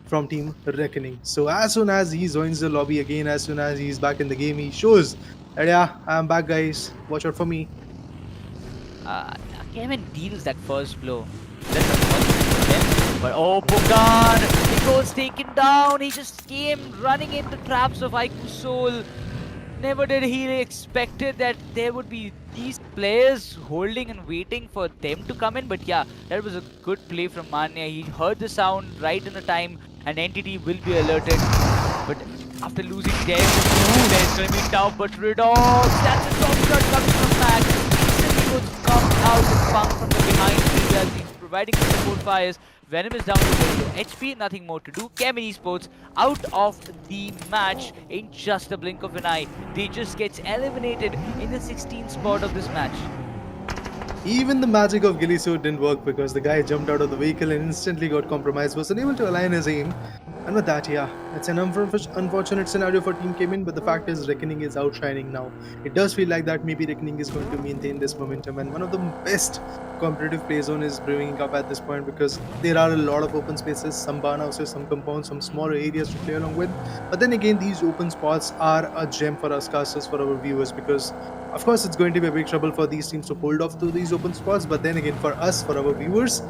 from Team Reckoning. So as soon as he joins the lobby again, as soon as he's back in the game, he shows that yeah, I'm back guys, watch out for me. CHEMIN deals that first blow. That's unfortunate for them. But oh, Pukar, he goes taken down. He just came running into traps of IQOOSOUL. Never did he expected that there would be these players holding and waiting for them to come in. But yeah, that was a good play from Manya. He heard the sound right in the time, and Entity will be alerted. But after losing them, there's going to be tough. But Redox, that's a top shot coming from Max. He was knocked out and Punk from the behind as he's providing the support fires. Venom is down to 0 HP, nothing more to do. CHEMIN Esports out of the match in just a blink of an eye. They just gets eliminated in the 16th spot of this match. Even the magic of Gilisu didn't work, because the guy jumped out of the vehicle and instantly got compromised, was unable to align his aim. And with that, yeah, it's an unfortunate scenario for Team CHEMIN, but the fact is Reckoning is outshining now. It does feel like that maybe Reckoning is going to maintain this momentum, and one of the best competitive play zone is brewing up at this point, because there are a lot of open spaces, some barn houses, some compounds, some smaller areas to play along with. But then again, these open spots are a gem for us casters, for our viewers, because of course it's going to be a big trouble for these teams to hold off to these open spots, but then again for us, for our viewers,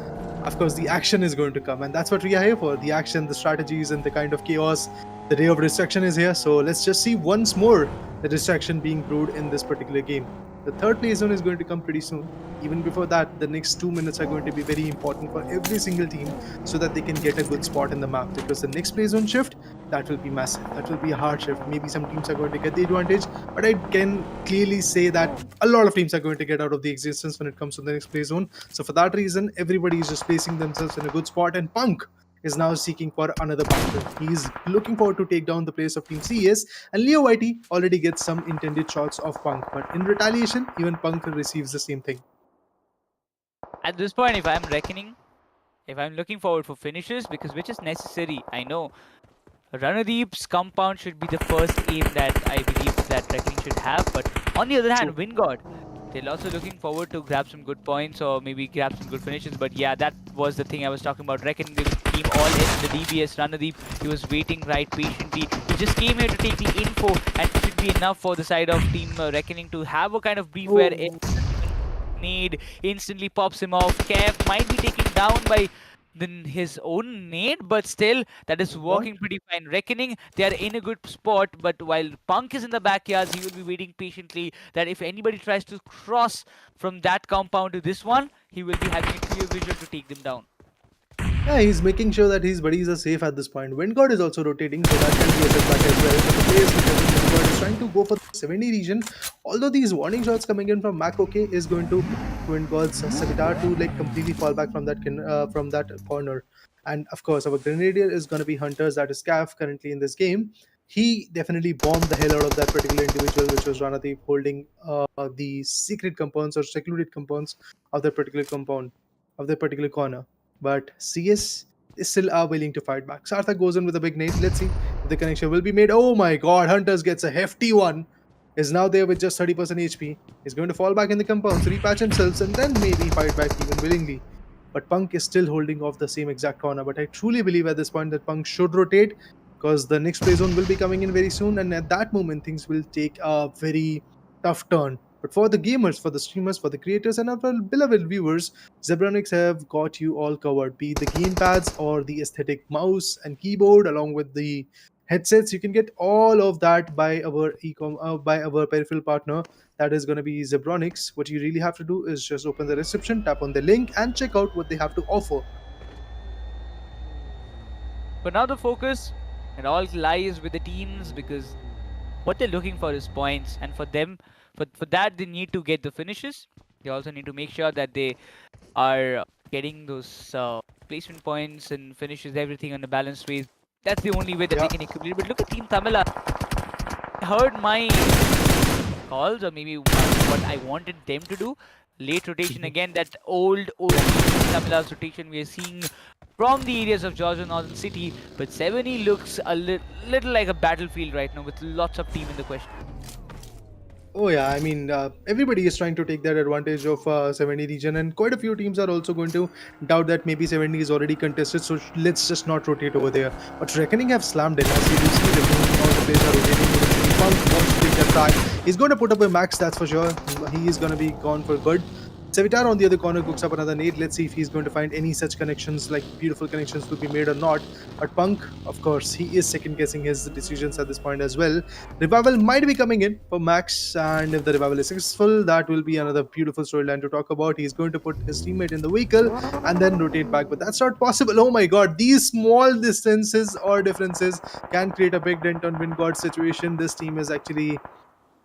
of course, the action is going to come, and that's what we are here for. The action, the strategies, and the kind of chaos. The day of destruction is here, so let's just see once more the destruction being brewed in this particular game. The third play zone is going to come pretty soon. Even before that, the next 2 minutes are going to be very important for every single team so that they can get a good spot in the map, because the next play zone shift, that will be massive. That will be a hard shift. Maybe some teams are going to get the advantage, but I can clearly say that a lot of teams are going to get out of the existence when it comes to the next play zone. So for that reason, everybody is just placing themselves in a good spot, and Punk is now seeking for another battle. He's looking forward to take down the place of Team CS, and Leo Whitey already gets some intended shots of Punk, but in retaliation, even Punk receives the same thing. At this point, if I'm reckoning, if I'm looking forward for finishes, because which is necessary, I know Ranadeep's compound should be the first aim that I believe that Reckoning should have, but on the other hand, WINDGOD, they're also looking forward to grab some good points or maybe grab some good finishes. But yeah, that was the thing I was talking about. Reckoning, the team all in the DBS. Ranadeep, he was waiting right patiently. He just came here to take the info, and it should be enough for the side of Team Reckoning to have a kind of brief where nade instantly pops him off. Kev might be taken down by his own nade, but still that is working pretty fine. Reckoning, they are in a good spot, but while Punk is in the backyards, he will be waiting patiently that if anybody tries to cross from that compound to this one, he will be having a clear vision to take them down. Yeah, he's making sure that his buddies are safe at this point. WINDGOD is also rotating, so that can be a setback as well. But the players WINDGOD is trying to go for the 70 region. Although these warning shots coming in from Mac OK is going to WINDGOD's Savitar to like completely fall back from that corner. And of course, our Grenadier is going to be Hunters, that is Cav currently in this game. He definitely bombed the hell out of that particular individual, which was Ranadeep, holding the secret compounds or secluded compounds of that particular compound, of that particular corner. But CS is still are willing to fight back. Sarthak goes in with a big nade. Let's see if the connection will be made. Oh my god, Hunters gets a hefty one. Is now there with just 30% HP. He's going to fall back in the compounds, repatch himself, and then maybe fight back even willingly. But Punk is still holding off the same exact corner. But I truly believe at this point that Punk should rotate, because the next play zone will be coming in very soon, and at that moment things will take a very tough turn. But for the gamers, for the streamers, for the creators, and our beloved viewers, Zebronics have got you all covered. Be it the gamepads or the aesthetic mouse and keyboard, along with the headsets, you can get all of that by our peripheral partner. That is going to be Zebronics. What you really have to do is just open the reception, tap on the link, and check out what they have to offer. But now the focus, it all lies with the teams, because what they're looking for is points, and for them, for that they need to get the finishes. They also need to make sure that they are getting those placement points and finishes, everything on a balanced way. That's the only way that they can accumulate. But look at Team TAMILAS. I heard my calls, or maybe what I wanted them to do. Late rotation again, that old TAMILAS rotation we are seeing from the areas of Georgia Northern City. But 70 looks a little like a battlefield right now, with lots of team in the question. Oh yeah, I mean, everybody is trying to take that advantage of 70 region, and quite a few teams are also going to doubt that maybe 70 is already contested, so let's just not rotate over there. But Reckoning have slammed in. As you do see, all the players are rotating. Punk wants to take that track. He's going to put up a max, that's for sure. He is going to be gone for good. Savitar on the other corner cooks up another nade. Let's see if he's going to find any such connections, like beautiful connections to be made or not. But Punk, of course, he is second guessing his decisions at this point as well. Revival might be coming in for Max, and if the revival is successful, that will be another beautiful storyline to talk about. He's going to put his teammate in the vehicle and then rotate back, but that's not possible. Oh my god, these small distances or differences can create a big dent on WINDGOD's situation. This team is actually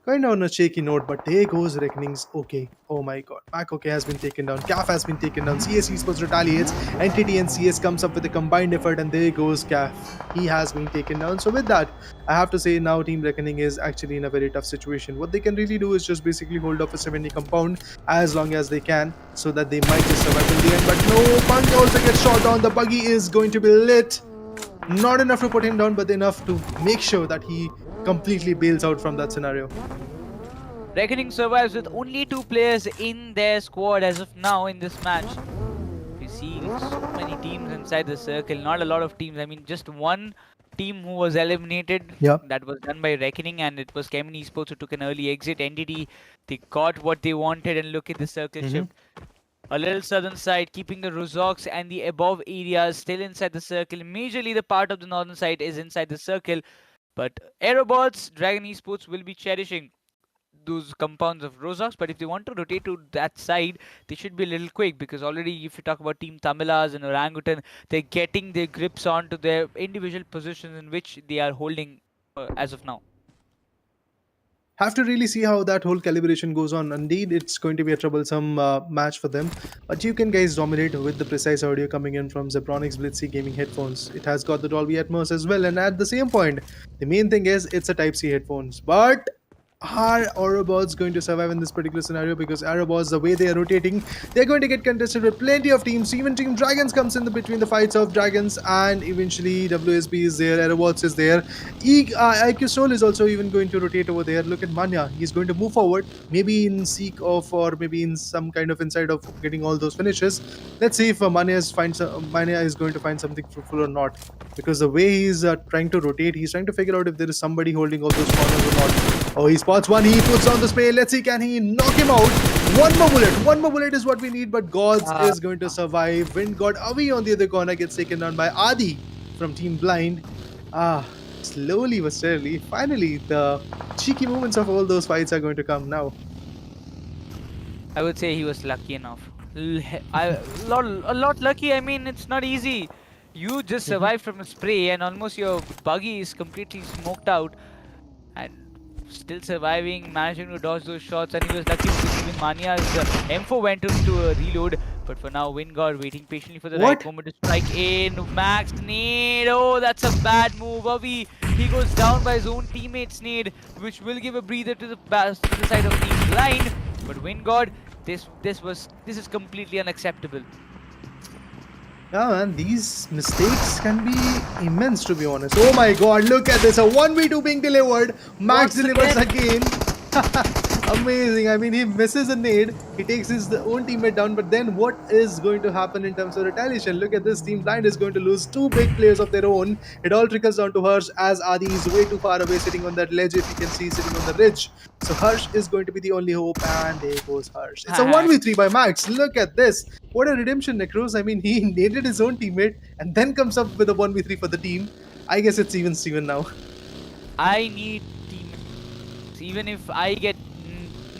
kind of on a shaky note, but there goes Reckoning's OK. Oh my god. Mac OK has been taken down. CAF has been taken down. CS Esports retaliates. Entity and CS comes up with a combined effort, and there goes CAF. He has been taken down. So with that, I have to say now Team Reckoning is actually in a very tough situation. What they can really do is just basically hold off a 70 compound as long as they can, so that they might just survive till the end. But no, Punk also gets shot down. The buggy is going to be lit. Not enough to put him down, but enough to make sure that he completely bails out from that scenario. Reckoning survives with only 2 players in their squad as of now in this match. We see so many teams inside the circle, not a lot of teams. I mean, just one team who was eliminated. That was done by Reckoning, and it was CHEMIN Esports who took an early exit. Entity, they got what they wanted, and look at the circle shift. a little southern side, keeping the Rozoks and the above areas still inside the circle. Majorly the part of the northern side is inside the circle. But AEROBOTZ, Dragon Esports will be cherishing those compounds of Rozoks, but if they want to rotate to that side, they should be a little quick, because already if you talk about Team TAMILAS and Orangutan, they're getting their grips onto their individual positions in which they are holding as of now. Have to really see how that whole calibration goes on. Indeed, it's going to be a troublesome match for them. But you can guys dominate with the precise audio coming in from Zebronics Blitzy gaming headphones. It has got the Dolby Atmos as well. And at the same point, the main thing is it's a Type-C headphones. But are AEROBOTZ going to survive in this particular scenario? Because AEROBOTZ, the way they are rotating, they're going to get contested with plenty of teams. Even Team Dragons comes in between the fights of Dragons, and eventually WSB is there, AEROBOTZ is there. IQOOSOUL is also even going to rotate over there. Look at Manya, he's going to move forward, maybe in seek of, or maybe in some kind of inside of getting all those finishes. Let's see if Manya is going to find something fruitful or not. Because the way he's trying to rotate, he's trying to figure out if there is somebody holding all those corners or not. Oh, he spots one, he puts on the spray. Let's see, can he knock him out? One more bullet is what we need, but Gods is going to survive. WINDGOD away on the other corner gets taken down by Adi from Team Blind. Slowly but steadily, finally, the cheeky moments of all those fights are going to come now. I would say he was lucky enough. A lot lucky. I mean, it's not easy. You just survived from a spray and almost your buggy is completely smoked out. And still surviving, managing to dodge those shots, and he was lucky because even Mania's M4 went into a reload. But for now, WINDGOD waiting patiently for the right moment to strike in. Max nade. Oh, that's a bad move. Avi, he goes down by his own teammate's nade, which will give a breather to the side of Team Blind. But WINDGOD, this is completely unacceptable. Yeah, man, these mistakes can be immense, to be honest. Oh my god, look at this. A 1v2 being delivered. Max delivers again. Amazing. I mean, he misses a nade. He takes his own teammate down. But then what is going to happen in terms of retaliation? Look at this. Team Blind is going to lose two big players of their own. It all trickles down to Harsh, as Adi is way too far away, sitting on that ledge, if you can see, sitting on the ridge. So Harsh is going to be the only hope, and there goes Harsh. It's a 1v3 by Max. Look at this. What a redemption, Necros. I mean, he naded his own teammate and then comes up with a 1v3 for the team. I guess it's even Steven now. I need teammates. Even if I get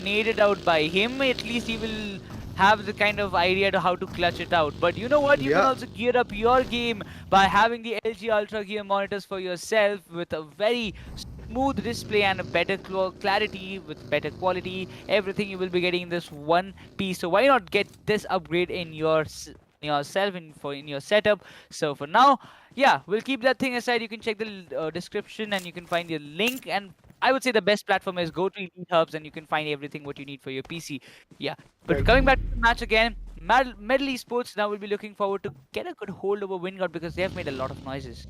naded out by him, at least he will have the kind of idea to how to clutch it out. But you know what? You can also gear up your game by having the LG UltraGear monitors for yourself with a very smooth display and a better clarity with better quality. Everything you will be getting in this one piece. So why not get this upgrade in yourself in your setup? So for now, yeah, we'll keep that thing aside. You can check the description and you can find the link. And I would say the best platform is go to Elitehubs and you can find everything what you need for your PC. Yeah, but coming back to the match again, Medal Esports now will be looking forward to get a good hold over WINDGOD because they have made a lot of noises.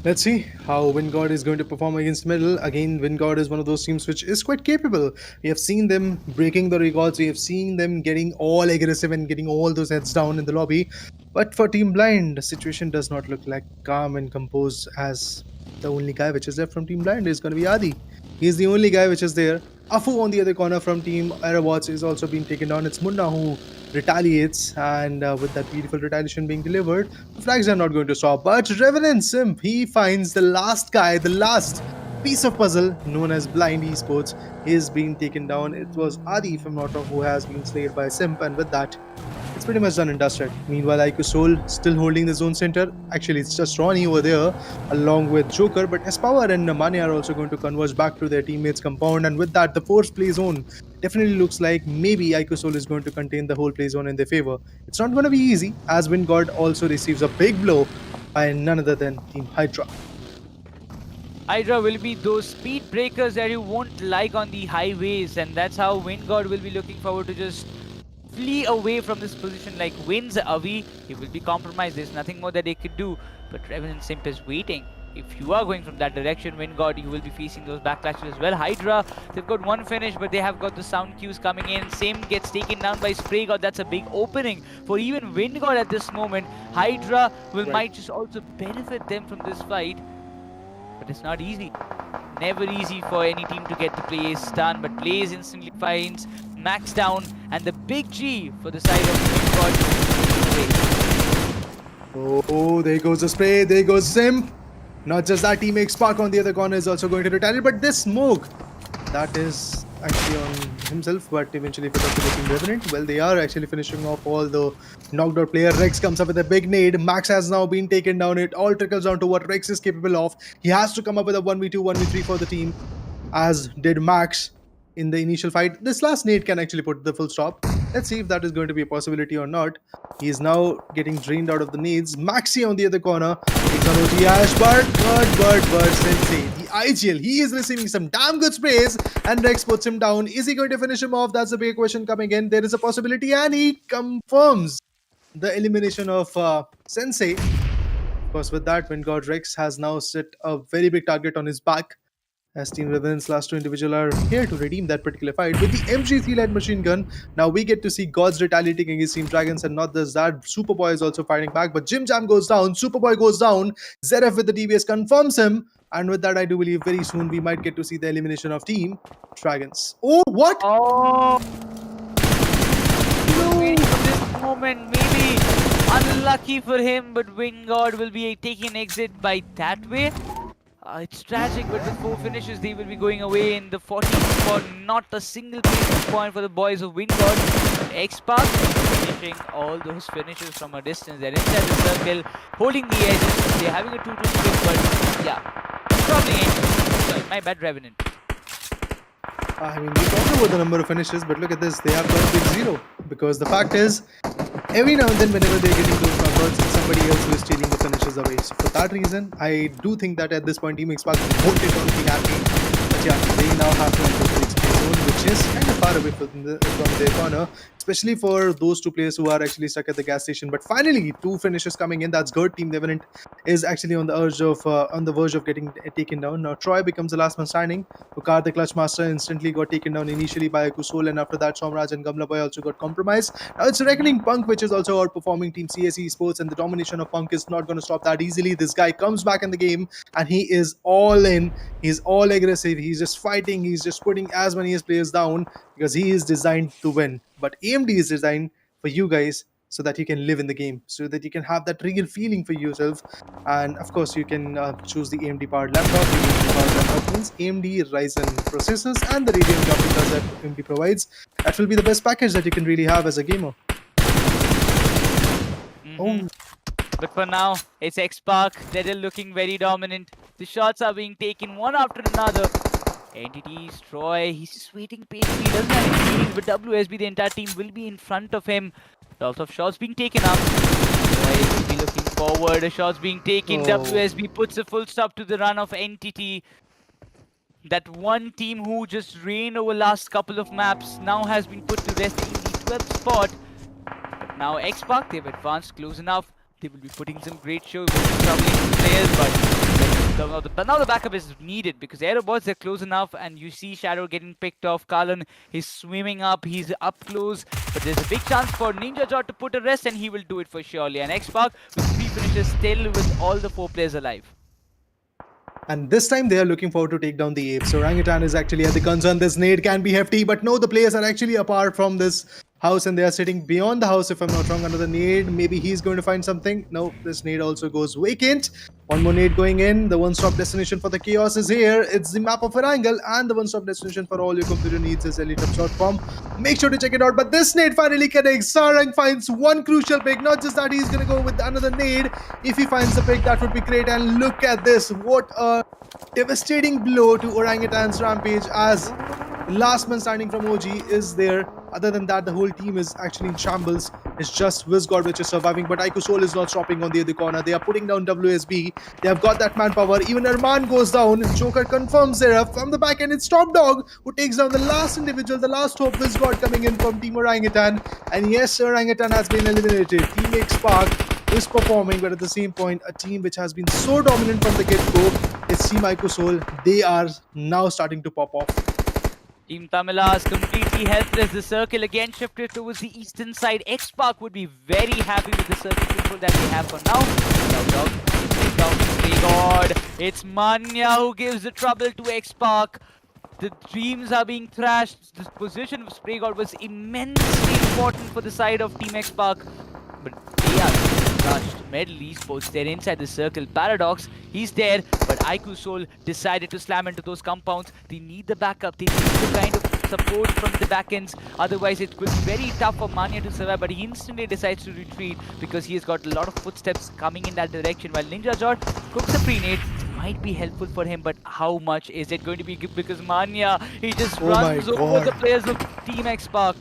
Let's see how WINDGOD is going to perform against Medal. Again, WINDGOD is one of those teams which is quite capable. We have seen them breaking the records. We have seen them getting all aggressive and getting all those heads down in the lobby. But for Team Blind, the situation does not look like calm and composed, as the only guy which is left from Team Blind is going to be Adi. He's the only guy which is there. Afu on the other corner from Team AEROBOTZ is also being taken down. It's Munna who retaliates, and with that beautiful retaliation being delivered, the flags are not going to stop. But Revenant Simp, he finds the last guy, the last piece of puzzle known as Blind Esports is being taken down. It was Adi, if I'm not wrong, who has been slayed by Simp, and with that, it's pretty much done and dusted. Meanwhile, IQOOSOUL still holding the zone center. Actually, it's just Ronnie over there along with Joker, but Espower and Mani are also going to converge back to their teammates' compound, and with that, the force play zone definitely looks like maybe IQOOSOUL is going to contain the whole play zone in their favor. It's not going to be easy, as WINDGOD also receives a big blow by none other than Team HYDRA. HYDRA will be those speed breakers that you won't like on the highways, and that's how WINDGOD will be looking forward to just flee away from this position. Like wins Avi, he will be compromised. There's nothing more that they could do. But Revenant Simp is waiting. If you are going from that direction, WINDGOD, you will be facing those backlashes as well. HYDRA, they've got one finish, but they have got the sound cues coming in. Sim gets taken down by SprayGod. That's a big opening for even WINDGOD at this moment. HYDRA might just also benefit them from this fight. But it's not easy. Never easy for any team to get the plays done, but Blaze instantly finds Max down, and the big G for the side of WINDGOD. Oh, there goes the spray, there goes Simp. Not just that, team Xspark on the other corner is also going to retaliate, but this smoke, that is actually on himself, but eventually if it was taking Revenant, well, they are actually finishing off all the knocked out player. Rex comes up with a big nade. Max has now been taken down. It all trickles down to what Rex is capable of. He has to come up with a 1v2, 1v3 for the team, as did Max in the initial fight. This last nade can actually put the full stop. Let's see if that is going to be a possibility or not. He is now getting drained out of the nades. Maxi on the other corner takes on OG Ash, but Sensei, the IGL, he is receiving some damn good sprays, and Rex puts him down. Is he going to finish him off? That's a big question coming in. There is a possibility, and he confirms the elimination of Sensei. Of course, with that, WINDGOD Rex has now set a very big target on his back, as Team Revenant's last two individuals are here to redeem that particular fight. With the MG3 light machine gun, now we get to see Gods retaliating against Team Dragons, and not just that, Superboy is also fighting back, but Jim Jam goes down, Superboy goes down, Zeref with the DBS confirms him, and with that I do believe very soon we might get to see the elimination of Team Dragons. Oh, what? Oh! Waiting for this moment, maybe unlucky for him, but WINDGOD will be taking an exit by that way. It's tragic, but with 4 finishes, they will be going away in the 14th spot. Not a single point for the boys of WINDGOD. Xspark finishing all those finishes from a distance. They're inside the circle, holding the edges. They're having a 2-2 split, but yeah, probably ain't. Sorry, my bad, Revenant. I mean, we talked about the number of finishes, but look at this. They have got a big 0. Because the fact is, every now and then, whenever they're getting those knockouts, it's somebody else who is stealing the finishes away. So for that reason, I do think that at this point, Team Xspark won't get on be happy. But yeah, they now have to enter the XP zone, which is kind of far away from their corner, especially for those 2 players who are actually stuck at the gas station. But finally, 2 finishes coming in. That's good. Team Revenant is actually on the verge of getting taken down. Now Troy becomes the last man standing. Pukar, the clutch master, instantly got taken down initially by IQOOSOUL, and after that Somraj and Gamla Boy also got compromised. Now it's Reckoning Punk, which is also outperforming Team Esports, and the domination of Punk is not going to stop that easily. This guy comes back in the game and he is all in. He's all aggressive. He's just fighting. He's just putting as many as players down because he is designed to win. But AMD is designed for you guys, so that you can live in the game, so that you can have that real feeling for yourself. And of course, you can choose the AMD powered laptop. The AMD powered laptop means AMD Ryzen processors and the Radeon graphic cards that AMD provides. That will be the best package that you can really have as a gamer. Oh. But for now, it's Xspark. They're looking very dominant. The shots are being taken one after another. Entities, Troy, he's just waiting patiently. He doesn't have any feelings, but WSB, the entire team will be in front of him. Lots of shots being taken up. Troy will be looking forward. The shots being taken. WSB puts a full stop to the run of Entity. That one team who just reigned over last couple of maps now has been put to rest in the 12th spot. But now Xspark, they've advanced close enough. They will be putting some great show with troubling players, but now the backup is needed because AEROBOTZ, they're close enough, and you see Shadow getting picked off. Kalan, he's swimming up, he's up close, but there's a big chance for Ninja Jot to put a rest, and he will do it for surely. And Xspark with 3 finishes still with all the 4 players alive. And this time they are looking forward to take down the apes. So Orangutan is actually at the concern. This nade can be hefty, but no, the players are actually apart from this house and they are sitting beyond the house, if I'm not wrong. Another nade, maybe he's going to find something. No, this nade also goes vacant. One more nade going in. The one-stop destination for the chaos is here. It's the map of Erangel, and the one-stop destination for all your computer needs is Elitehubs.com. Make sure to check it out. But this nade finally connects. Sarang finds one crucial pick. Not just that, he's going to go with another nade. If he finds the pick, that would be great. And look at this. What a devastating blow to Orangutan's rampage, as last man standing from OG is there. Other than that, the whole team is actually in shambles. It's just WINDGOD which is surviving, but IQOOSOUL is not stopping on the other corner. They are putting down WSB. They have got that manpower. Even Arman goes down. Joker confirms there. From the back end, it's Top Dog who takes down the last individual, the last hope. WINDGOD coming in from Team Orangutan. And yes, Orangutan has been eliminated. Team Xspark is performing, but at the same point, a team which has been so dominant from the get-go, it's Team IQOOSOUL. They are now starting to pop off. Team TAMILAS completely helpless. The circle again shifted towards the eastern side. Xspark would be very happy with the circle control that they have for now. God, it's Manya who gives the trouble to Xspark. The dreams are being thrashed. The position of Spray God was immensely important for the side of Team Xspark. But they are crushed. Medal Esports, they're inside the circle. Paradox, he's there, but IQOOSOUL decided to slam into those compounds. They need the backup. They need the kind of support from the backends. Otherwise, it will be very tough for Mania to survive. But he instantly decides to retreat because he has got a lot of footsteps coming in that direction. While Ninja Jot cooks a pre-nade, might be helpful for him, but how much is it going to be? Because Mania, he just runs over the players of Team Xspark.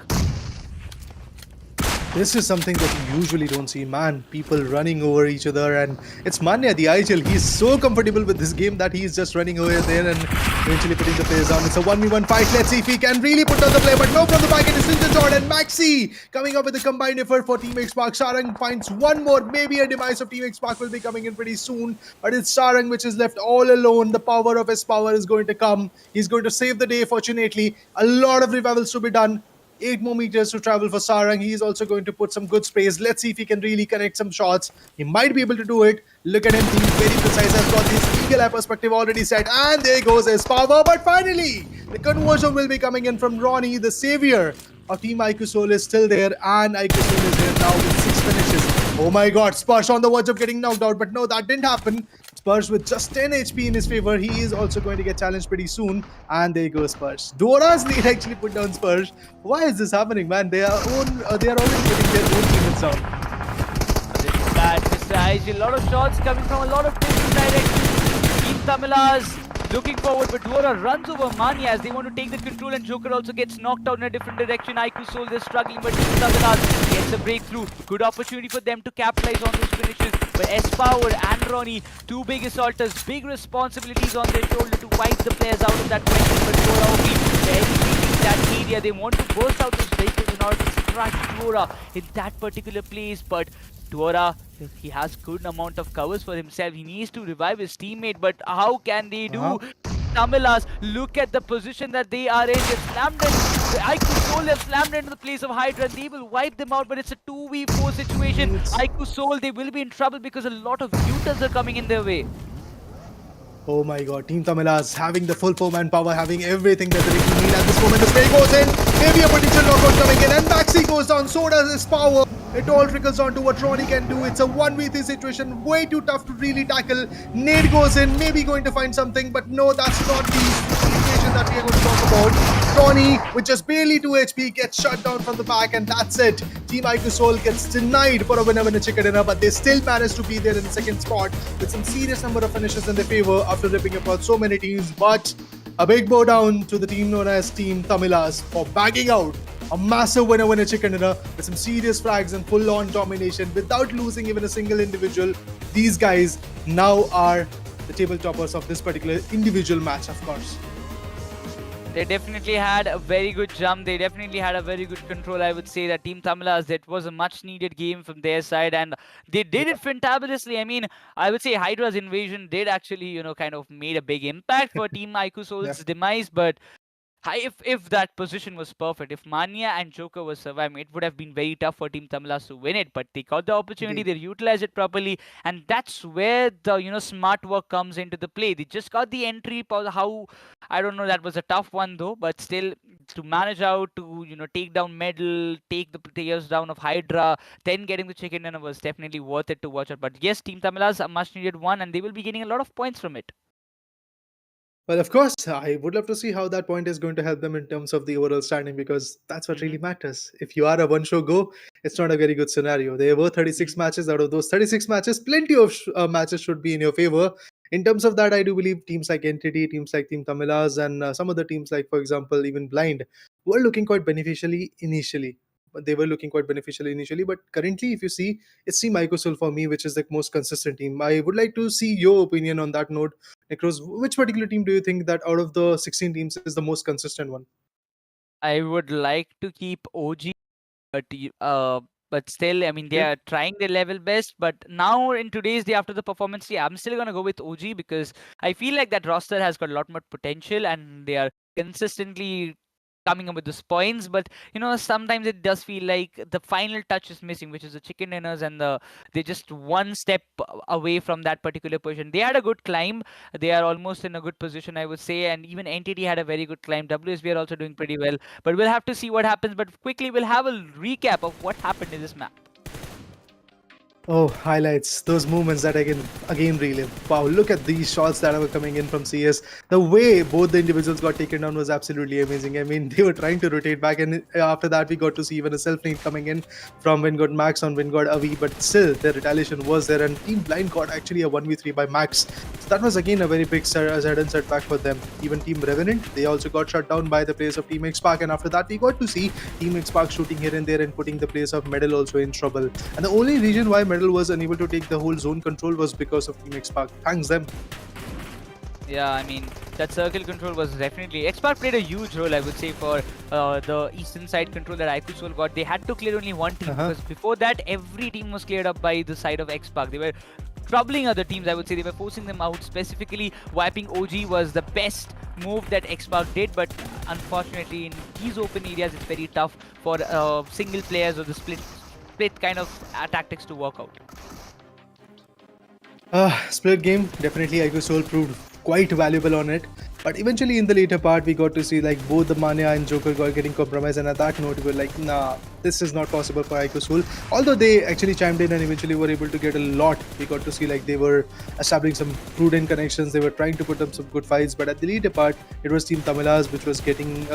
This is something that you usually don't see, man. People running over each other, and it's Manya, the IGL. He's so comfortable with this game that he's just running over there and eventually putting the players down. It's a 1v1 fight. Let's see if he can really put down the play, but no, from the back end is Ninja Jot and Maxi coming up with a combined effort for Team Xspark. Sarang finds one more. Maybe a demise of Team Xspark will be coming in pretty soon, but it's Sarang which is left all alone. The power of his power is going to come. He's going to save the day, fortunately. A lot of revivals to be done. 8 more meters to travel for Sarang. He is also going to put some good sprays. Let's see if he can really connect some shots. He might be able to do it. Look at him being very precise. Has got this eagle eye perspective already set. And there goes his power. But finally, the conversion will be coming in from Ronnie, the savior of Team IQOOSOUL is still there. And IQOOSOUL is there now with 6 finishes. Oh my god, Sparsh on the verge of getting knocked out. But no, that didn't happen. Spurs with just 10 HP in his favor. He is also going to get challenged pretty soon. And there goes Spurs. Dora's lead actually put down Spurs. Why is this happening, man? They are already putting their own teammates down. This is bad. Mr. IG, a lot of shots coming from a lot of different directions. Team TAMILAS looking forward, but Dora runs over Mania as they want to take the control, and Joker also gets knocked out in a different direction. IQOOSOUL, they're struggling, but Team TAMILAS gets a breakthrough. Good opportunity for them to capitalize on those finishes. But S-Power and Ronnie, 2 big assaulters, big responsibilities on their shoulder to wipe the players out of that 20. But Dora will be barely leaving that area. They want to burst out those vehicles in order to distract Dora in that particular place. But Dora, he has good amount of covers for himself. He needs to revive his teammate, but how can they do? TAMILAS, look at the position that they are in. They've slammed it. IQOOSOUL, they've slammed into the place of HYDRA, and they will wipe them out, but it's a 2v4 situation. IQOOSOUL, they will be in trouble because a lot of looters are coming in their way. Oh my god, Team TAMILAS having the full 4-man power, having everything that they need at this moment. The spray goes in, maybe a potential knockout coming in, and Maxi goes down, so does his power. It all trickles on to what Ronnie can do. It's a 1v3 situation, way too tough to really tackle. Nade goes in, maybe going to find something, but no, that's not the situation that we are going to talk about. Ronnie, with just barely 2 HP, gets shut down from the back, and that's it. Team IQOOSOUL gets denied for a winner chicken dinner, but they still manage to be there in the second spot with some serious number of finishes in their favor after ripping apart so many teams. But a big bow down to the team known as Team TAMILAS for bagging out a massive winner chicken dinner with some serious frags and full-on domination without losing even a single individual. These guys now are the table toppers of this particular individual match, of course. They definitely had a very good jump. They definitely had a very good control. I would say that Team TAMILAS, that was a much needed game from their side, and they did it fantabulously. I mean, I would say Hydra's invasion did actually, kind of made a big impact for Team IQOOSOUL's demise, but if that position was perfect, if Mania and Joker was surviving, it would have been very tough for Team TAMILAS to win it. But they got the opportunity, they utilized it properly, and that's where the smart work comes into the play. They just got the entry. How, I don't know, that was a tough one though, but still to manage out to take down Medal, take the players down of HYDRA, then getting the chicken dinner was definitely worth it to watch it. But yes, Team TAMILAS, a much needed one, and they will be getting a lot of points from it. Well, of course, I would love to see how that point is going to help them in terms of the overall standing, because that's what really matters. If you are a one-show go, it's not a very good scenario. There were 36 matches. Out of those 36 matches, plenty of matches should be in your favor. In terms of that, I do believe teams like Entity, teams like Team TAMILAS, and some other teams like, for example, even Blind, were looking quite beneficially initially. They were looking quite beneficial initially, but currently, if you see, it's Team IQOOSOUL for me, which is the most consistent team. I would like to see your opinion on that note. Necros, which particular team do you think that out of the 16 teams is the most consistent one? I would like to keep OG, but still, I mean, they are trying their level best. But now in today's day, after the performance, I'm still gonna go with OG because I feel like that roster has got a lot more potential, and they are consistently coming up with those points, but sometimes it does feel like the final touch is missing, which is the chicken dinners, and they're just one step away from that particular position. They had a good climb. They are almost in a good position, I would say, and even NTT had a very good climb. WSB are also doing pretty well, but we'll have to see what happens. But quickly, we'll have a recap of what happened in this map. Oh, highlights, those moments that I can again relive. Wow, look at these shots that were coming in from CS. The way both the individuals got taken down was absolutely amazing. I mean, they were trying to rotate back, and after that, we got to see even a self-nade coming in from WINDGOD Max on WINDGOD Avi, but still, the retaliation was there, and Team Blind got actually a 1v3 by Max. So that was again a very big sudden setback for them. Even Team Revenant, they also got shut down by the players of Team Xspark, and after that, we got to see Team Xspark shooting here and there and putting the players of Medal also in trouble. And the only reason why Medal was unable to take the whole zone control was because of Team Xspark. Thanks them. Yeah, I mean, that circle control was definitely... Xspark played a huge role, I would say, for the eastern side control that IQOOSOUL got. They had to clear only one team, because before that, every team was cleared up by the side of Xspark. They were troubling other teams, I would say. They were forcing them out. Specifically, wiping OG was the best move that Xspark did, but unfortunately, in these open areas, it's very tough for single players or the split kind of tactics to work out. Split game, definitely IQOOSOUL proved quite valuable on it. But eventually in the later part, we got to see like both the Mania and Joker got getting compromised, and at that note, we were like, nah, this is not possible for IQOOSOUL. Although they actually chimed in and eventually were able to get a lot. We got to see like they were establishing some prudent connections. They were trying to put up some good fights, but at the later part, it was Team TAMILAS which was getting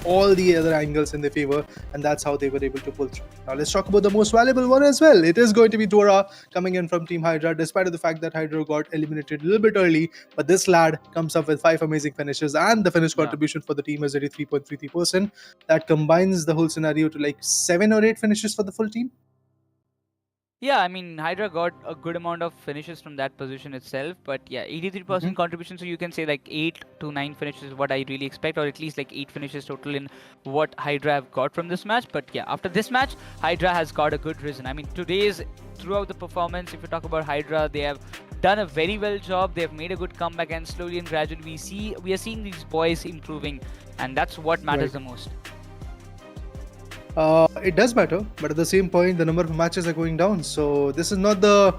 all the other angles in their favor, and that's how they were able to pull through. Now let's talk about the most valuable one as well. It is going to be Dora coming in from Team HYDRA, despite of the fact that HYDRA got eliminated a little bit early, but this lad comes up with 5 amazing finishes, and the finish contribution for the team is 83.33%. That combines the whole scenario to like 7 or 8 finishes for the full team. Yeah, I mean, HYDRA got a good amount of finishes from that position itself, but yeah, 83% contribution, so you can say like 8 to 9 finishes is what I really expect, or at least like 8 finishes total in what HYDRA have got from this match. But yeah, after this match, HYDRA has got a good risen. I mean, throughout the performance, if you talk about HYDRA, they have done a very well job. They have made a good comeback, and slowly and gradually we are seeing these boys improving, and that's what matters the most. It does matter, but at the same point, the number of matches are going down. So this is not the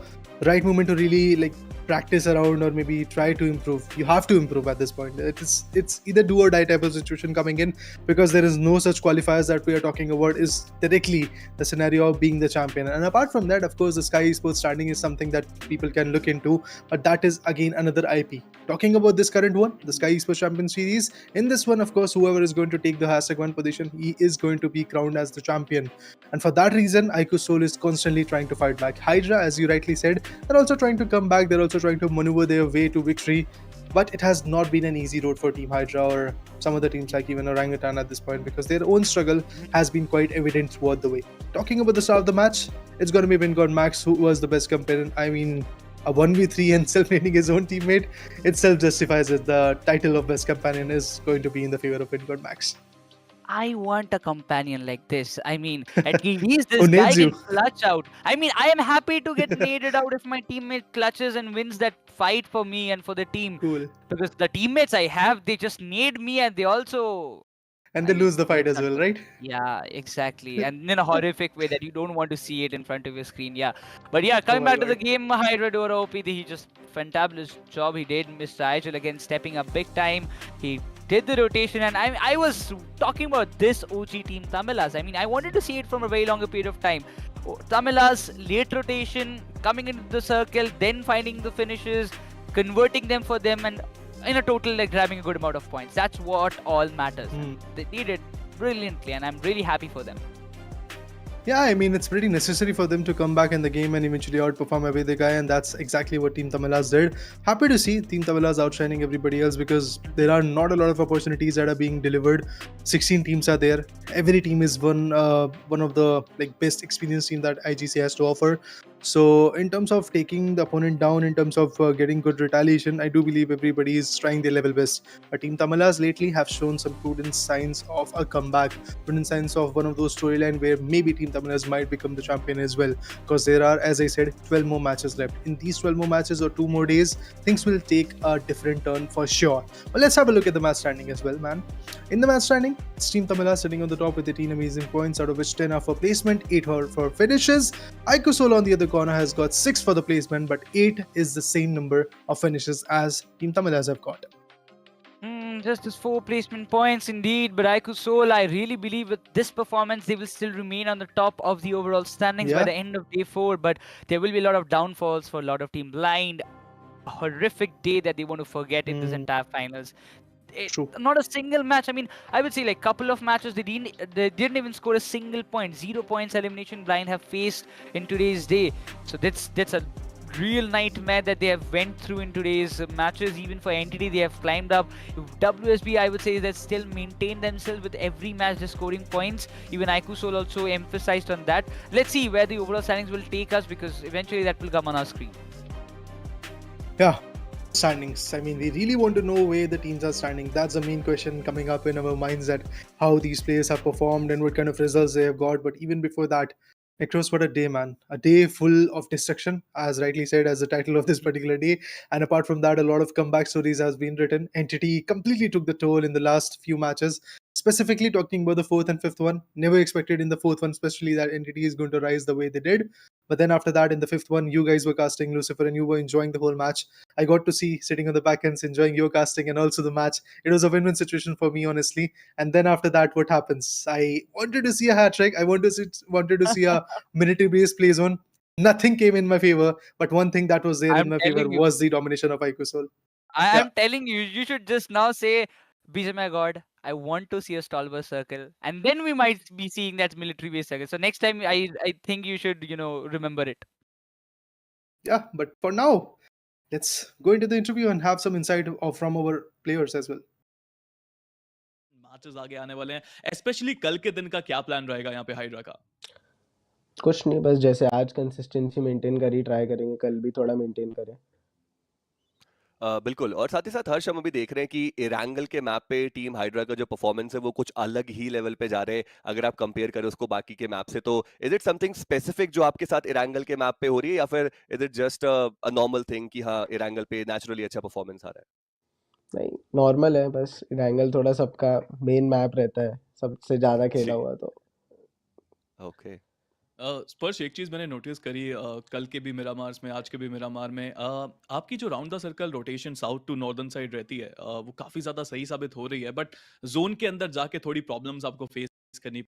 right moment to really like practice around or maybe try to improve. You have to improve at this point. It's either do or die type of situation coming in, because there is no such qualifiers that we are talking about is directly the scenario of being the champion. And apart from that, of course, the Skyesports standing is something that people can look into, but that is again another IP. Talking about this current one, the Skyesports Champions Series, in this one, of course, whoever is going to take the #1 position, he is going to be crowned as the champion. And for that reason, IQOOSOUL is constantly trying to fight back. HYDRA, as you rightly said, they're also trying to come back. They're also trying to maneuver their way to victory. But it has not been an easy road for Team HYDRA or some other teams like even Orangutan at this point, because their own struggle has been quite evident throughout the way. Talking about the start of the match, it's going to be WINDGOD Max who was the best companion. I mean, a 1v3 and self-nading his own teammate itself justifies it. The title of best companion is going to be in the favor of WINDGOD Max. I want a companion like this. I mean, at least this guy can clutch out. I mean, I am happy to get naded out if my teammate clutches and wins that fight for me and for the team. Cool. Because the teammates I have, they just nade me, and they also... And they lose the fight as well, right? Yeah, exactly. And in a horrific way that you don't want to see it in front of your screen. Yeah. But yeah, coming back to the game, HYDRA Dora OP, he just fantabulous job he did. Mr. Erangel again stepping up big time. He did the rotation, and I was talking about this OG team, TAMILAS. I mean, I wanted to see it from a very longer period of time. TAMILAS, late rotation, coming into the circle, then finding the finishes, converting them for them, and in a total like grabbing a good amount of points. That's what all matters. They did it brilliantly, and I'm really happy for them. Yeah, I mean, it's pretty necessary for them to come back in the game and eventually outperform every other guy, and that's exactly what Team TAMILAS did. Happy to see Team TAMILAS outshining everybody else, because there are not a lot of opportunities that are being delivered. 16 teams are there. Every team is one of the like best experienced team that IGC has to offer. So in terms of taking the opponent down, in terms of getting good retaliation, I do believe everybody is trying their level best. But Team TAMILAS lately have shown some prudent signs of a comeback, prudent signs of one of those storylines where maybe Team TAMILAS might become the champion as well, because there are, as I said, 12 more matches left. In these 12 more matches or 2 more days, things will take a different turn for sure. But let's have a look at the match standing as well, man. In the match standing, it's Team TAMILAS sitting on the top with 18 amazing points, out of which 10 are for placement, 8 are for finishes. IQOOSOUL on the other corner has got 6 for the placement, but 8 is the same number of finishes as Team TAMILAS have got. Just as 4 placement points indeed, but IQOOSOUL, I really believe with this performance, they will still remain on the top of the overall standings by the end of day 4, but there will be a lot of downfalls for a lot of Team Blind. A horrific day that they want to forget in this entire finals. Not a single match. I mean, I would say like couple of matches they didn't even score a single point. 0 points elimination Blind have faced in today's day. So that's a real nightmare that they have went through in today's matches. Even for Entity, they have climbed up. WSB, I would say, that still maintain themselves with every match just scoring points. Even IQOOSOUL also emphasized on that. Let's see where the overall standings will take us, because eventually that will come on our screen. Yeah, standings. I mean, we really want to know where the teams are standing. That's the main question coming up in our minds, that how these players have performed and what kind of results they have got. But even before that, Across, what a day, man. A day full of destruction, as rightly said, as the title of this particular day. And apart from that, a lot of comeback stories has been written. Entity completely took the toll in the last few matches. Specifically talking about the 4th and 5th one. Never expected in the 4th one, especially that Entity is going to rise the way they did. But then after that, in the 5th one, you guys were casting Lucifer and you were enjoying the whole match. I got to see sitting on the back ends, enjoying your casting and also the match. It was a win-win situation for me, honestly. And then after that, what happens? I wanted to see a hat trick. I wanted to see a military-based play zone. Nothing came in my favor. But one thing that was there in my favor was the domination of IQOOSOUL. I'm telling you, you should just now say, BGMI God, I want to see a Stalwart circle, and then we might be seeing that military base circle. So next time, I think you should, remember it. Yeah, but for now, let's go into the interview and have some insight from our players as well. Matches आगे आने वाले हैं, specially कल के दिन का क्या plan रहेगा यहाँ पे हाइड्रा का? कुछ नहीं, बस जैसे आज कंसिस्टेंसी मेंटेन करी, ट्राई करेंगे कल भी थोड़ा मेंटेन करें। बिल्कुल, और साथ ही साथ हर्ष, हम अभी देख रहे हैं कि एरांगल के मैप पे टीम हाइड्रा का जो परफॉर्मेंस है वो कुछ अलग ही लेवल पे जा रहे हैं अगर आप कंपेयर करें उसको बाकी के मैप से। तो इज इट समथिंग स्पेसिफिक जो आपके साथ एरांगल के मैप पे हो रही है, या फिर is it just a normal thing कि हाँ एरांगल पे नेचुरली अच्छा परफॉर्मेंस आ रहा है? नहीं, नॉर्मल है, बस एरांगल थोड़ा सबका मेन मैप रहता है, सबसे ज़्यादा खेला हुआ तो। ओके। स्पर्श, एक चीज़ मैंने नोटिस करी कल के भी मिरामार्स में, आज के भी मिरामार में, आपकी जो round the circle rotation south to northern side रहती है, वो काफ़ी ज़्यादा सही साबित हो रही है, बट जोन के अंदर जाके थोड़ी प्रॉब्लम्स आपको फेस करनी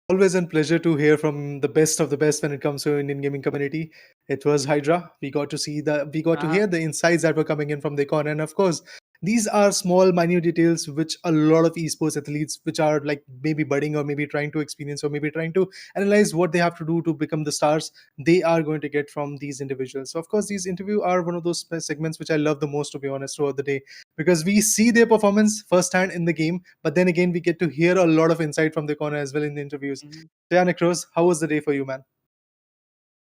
Always a pleasure to hear from the best of the best when it comes to Indian gaming community. It was Hydra. We got to hear the insights that were coming in from the corner, and of course, these are small, minute details which a lot of esports athletes, which are like maybe budding or maybe trying to experience or maybe trying to analyze what they have to do to become the stars, they are going to get from these individuals. So, of course, these interviews are one of those segments which I love the most, to be honest, throughout the day, because we see their performance firsthand in the game, but then again, we get to hear a lot of insight from the corner as well in the interviews. Yeah, Nikros, how was the day for you, man?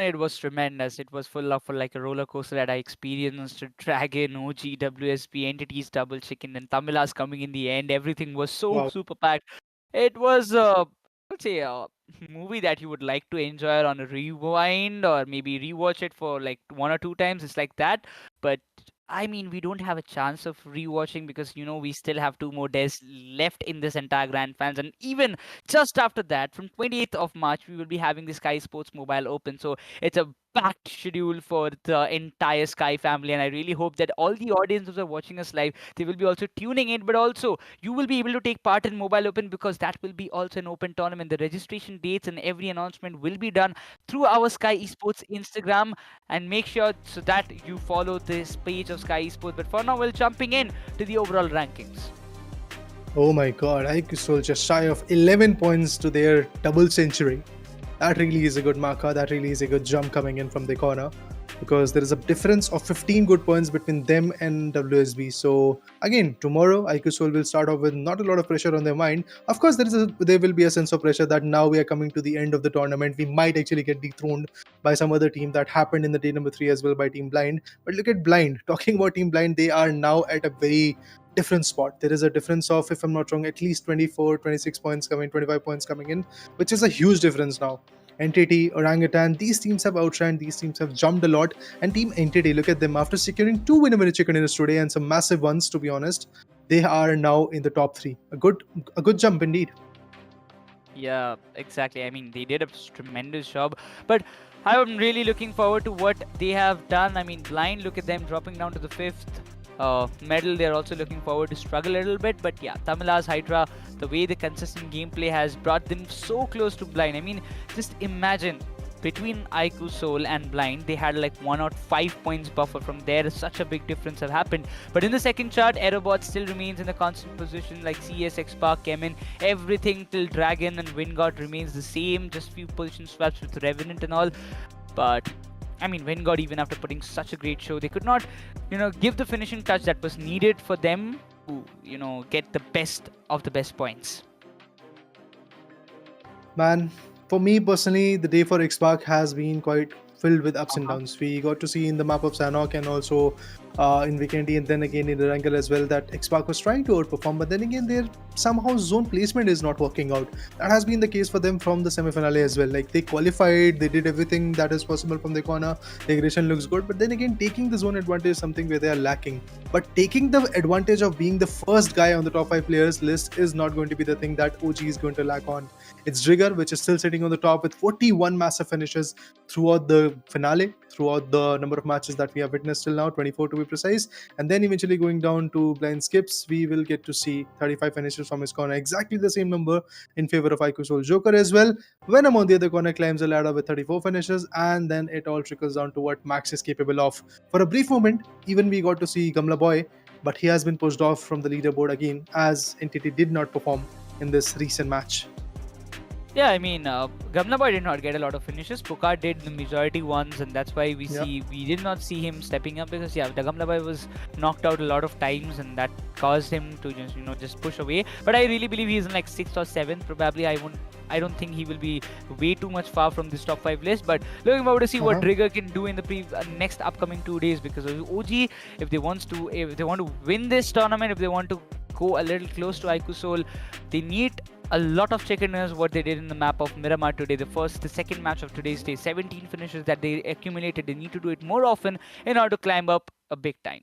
It was tremendous. It was full of like a roller coaster that I experienced. Dragon, OG, WSP, Entities, Double Chicken, and Tamilas coming in the end. Everything was so Wow. super packed. It was, let's say, a movie that you would like to enjoy on a rewind or maybe rewatch it for like one or two times. It's like that. But I mean, we don't have a chance of rewatching because we still have two more days left in this entire Grand Finals, and even just after that, from 28th of March, we will be having the Sky Sports Mobile Open. So it's a packed schedule for the entire Sky family, and I really hope that all the audience who are watching us live, they will be also tuning in, but also you will be able to take part in Mobile Open because that will be also an open tournament. The registration dates and every announcement will be done through our Sky Esports Instagram, and make sure so that you follow this page of Sky Esports. But for now, we're jumping in to the overall rankings. Oh my god, IQOOSOUL just shy of 11 points to their double century. That really is a good marker. That really is a good jump coming in from the corner, because there is a difference of 15 good points between them and WSB. So again, tomorrow IQOOSOUL will start off with not a lot of pressure on their mind. Of course, there will be a sense of pressure that now we are coming to the end of the tournament. We might actually get dethroned by some other team. That happened in the day number 3 as well by Team Blind. But look at Blind. Talking about Team Blind, they are now at a very different spot. There is a difference of, if I'm not wrong, at least 24, 26 points coming, 25 points coming in, which is a huge difference now. Entity, Orangutan, these teams have outshined, these teams have jumped a lot. And Team Entity, look at them, after securing 2 winner chicken dinners today and some massive ones, to be honest, they are now in the top 3. A good jump indeed. Yeah, exactly. I mean, they did a tremendous job, but I'm really looking forward to what they have done. I mean, Blind, look at them dropping down to the 5th medal. They're also looking forward to struggle a little bit, but yeah, TAMILAS, HYDRA, the way the consistent gameplay has brought them so close to Blind. I mean, just imagine between IQOOSOUL and Blind, they had like 1 or 5 points buffer. From there, such a big difference have happened. But in the second chart, AEROBOTZ still remains in the constant position, like CS, Xspark, CHEMIN, everything till Dragon and WINDGOD remains the same, just few position swaps with REVENANT and all. But I mean, WINDGOD, even after putting such a great show, they could not, give the finishing touch that was needed for them to, get the best of the best points. Man, for me personally, the day for Xspark has been quite filled with ups and downs. We got to see in the map of Sanhok and also in Vikendi, and then again in Erangel as well, that Xspark was trying to outperform, but then again their somehow zone placement is not working out. That has been the case for them from the semi-finale as well. Like, they qualified, they did everything that is possible from the corner, the aggression looks good, but then again taking the zone advantage is something where they are lacking. But taking the advantage of being the first guy on the top 5 players list is not going to be the thing that OG is going to lack on. It's Trigger, which is still sitting on the top with 41 massive finishes throughout the finale, throughout the number of matches that we have witnessed till now, 24 to be precise. And then eventually going down to Blind Skips, we will get to see 35 finishes from his corner, exactly the same number in favor of IQOOSOUL Joker as well. Venom on the other corner climbs the ladder with 34 finishes, and then it all trickles down to what Max is capable of. For a brief moment, even we got to see Gamla Boy, but he has been pushed off from the leaderboard again, as Entity did not perform in this recent match. Yeah, I mean, Gamla Boy did not get a lot of finishes. Pukar did the majority ones, and that's why we did not see him stepping up, because the Gamla Boy was knocked out a lot of times, and that caused him to just push away. But I really believe he's in like 6th or 7th. Probably I don't think he will be way too much far from this top 5 list. But looking forward to see what Trigger can do in the next upcoming 2 days, because OG, if they want to win this tournament, if they want to go a little close to IQOOSOUL, they need a lot of chicken dinners, what they did in the map of Miramar today. The second match of today's day, 17 finishes that they accumulated. They need to do it more often in order to climb up a big time.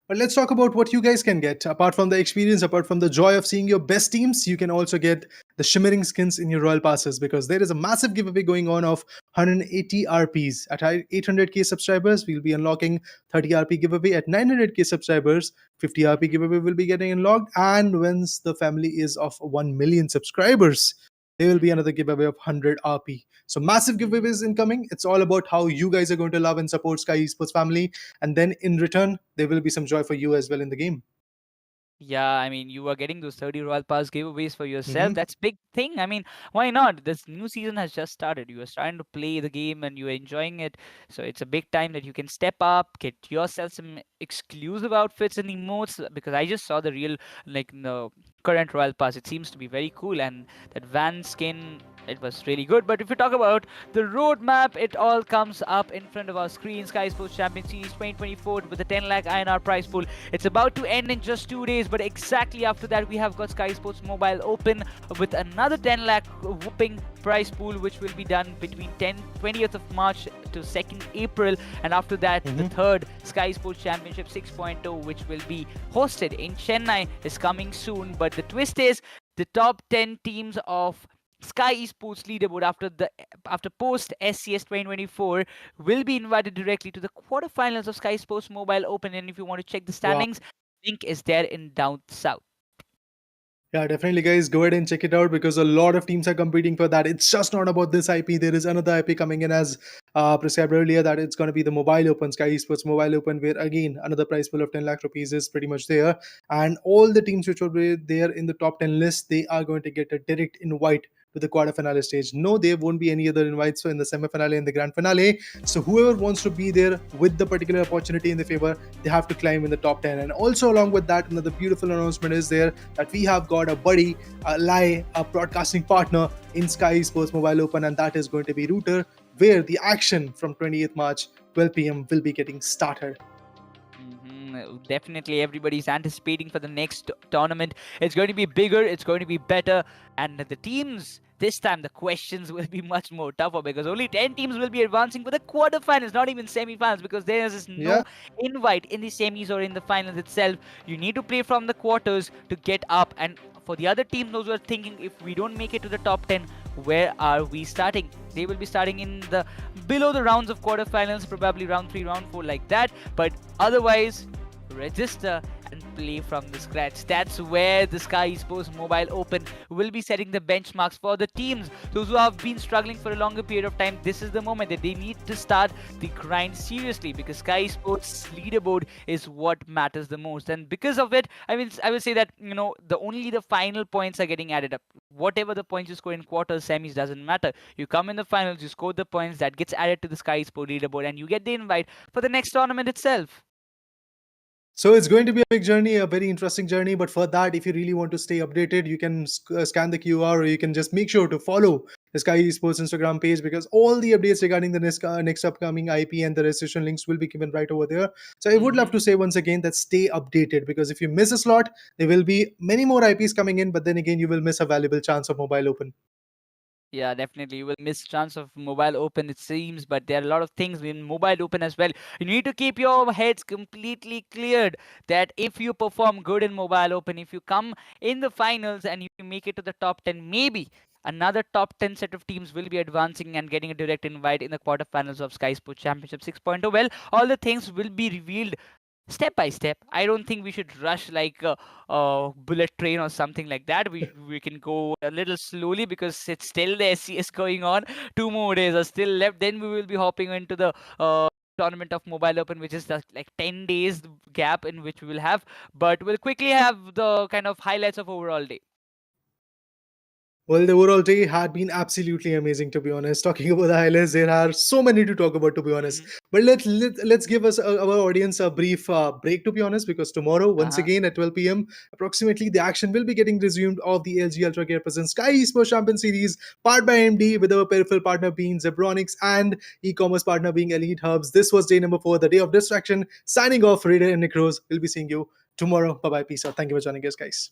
But let's talk about what you guys can get. Apart from the experience, apart from the joy of seeing your best teams, you can also get the shimmering skins in your Royal Passes, because there is a massive giveaway going on of 180 RPs. At 800k subscribers, we'll be unlocking 30 RP giveaway. At 900k subscribers, 50 RP giveaway will be getting unlocked. And once the family is of 1 million subscribers, there will be another giveaway of 100 RP. So massive giveaways incoming. It's all about how you guys are going to love and support Sky Esports family. And then in return, there will be some joy for you as well in the game. Yeah, I mean, you are getting those 30 Royal Pass giveaways for yourself. That's big thing. I mean, why not? This new season has just started. You are starting to play the game and you're enjoying it. So it's a big time that you can step up, get yourself some exclusive outfits and emotes. Because I just saw the current Royal Pass. It seems to be very cool. And that van skin It was really good. But if you talk about the roadmap, it all comes up in front of our screen. Skyesports Champions Series 2024 with a 10 lakh INR prize pool. It's about to end in just 2 days, but exactly after that, we have got Skyesports Mobile Open with another 10 lakh whooping prize pool, which will be done between 20th of March to 2nd April. And after that, the third Skyesports Championship 6.0, which will be hosted in Chennai, is coming soon. But the twist is the top 10 teams of Sky Esports Leaderboard after post SCS 2024 will be invited directly to the quarterfinals of Sky Sports Mobile Open. And if you want to check the standings, link is there in down south. Yeah, definitely, guys. Go ahead and check it out because a lot of teams are competing for that. It's just not about this IP. There is another IP coming in as prescribed earlier, that it's going to be the Mobile Open, Sky Esports Mobile Open, where again another prize pool of 10 lakh rupees is pretty much there. And all the teams which will be there in the top 10 list, they are going to get a direct invite to the quarterfinale stage. No, there won't be any other invites in the semi-finale and the grand finale. So whoever wants to be there with the particular opportunity in the favor, they have to climb in the top 10. And also along with that, another beautiful announcement is there that we have got a buddy, a broadcasting partner in Sky Sports Mobile Open, and that is going to be Router, where the action from 20th March, 12 p.m. will be getting started. Definitely everybody's anticipating for the next tournament. It's going to be bigger, it's going to be better, and the teams this time, the questions will be much more tougher because only 10 teams will be advancing for the quarterfinals, not even semi-finals, because there is no invite in the semis or in the finals itself. You need to play from the quarters to get up, and for the other team, those who are thinking, if we don't make it to the top 10, where are we starting? They will be starting in the below the rounds of quarterfinals, probably round 3, round 4, like that. But otherwise, register and play from the scratch. That's where the Sky Esports Mobile Open will be setting the benchmarks for the teams. Those who have been struggling for a longer period of time, this is the moment that they need to start the grind seriously, because Sky Esports Leaderboard is what matters the most. And because of it, I will say that, you know, only the final points are getting added up. Whatever the points you score in quarters, semis, doesn't matter. You come in the finals, you score the points, that gets added to the Sky Esports Leaderboard, and you get the invite for the next tournament itself. So it's going to be a big journey, a very interesting journey. But for that, if you really want to stay updated, you can scan the QR, or you can just make sure to follow the Sky Esports Instagram page, because all the updates regarding the next upcoming IP and the registration links will be given right over there. So I would love to say once again that stay updated, because if you miss a slot, there will be many more IPs coming in, but then again, you will miss a valuable chance of Mobile Open. Yeah, definitely. You will miss chance of Mobile Open, it seems, but there are a lot of things in Mobile Open as well. You need to keep your heads completely cleared that if you perform good in Mobile Open, if you come in the finals and you make it to the top 10, maybe another top 10 set of teams will be advancing and getting a direct invite in the quarterfinals of Sky Sports Championship 6.0. Well, all the things will be revealed step by step. I don't think we should rush like a bullet train or something like that. We can go a little slowly because it's still the SCS going on. 2 more days are still left. Then we will be hopping into the tournament of Mobile Open, which is just like 10 days gap in which we will have. But we'll quickly have the kind of highlights of overall day. Well, the overall day had been absolutely amazing, to be honest. Talking about the highlights, there are so many to talk about, to be honest. But let's give us our audience a brief break, to be honest, because tomorrow, once again at 12 p.m. approximately, the action will be getting resumed of the LG UltraGear presents Sky Esports Champions Series, powered by AMD, with our peripheral partner being Zebronics and e-commerce partner being Elitehubs. This was day number 4, the day of distraction. Signing off, Raider and Necros. We'll be seeing you tomorrow. Bye-bye. Peace out. Thank you for joining us, guys.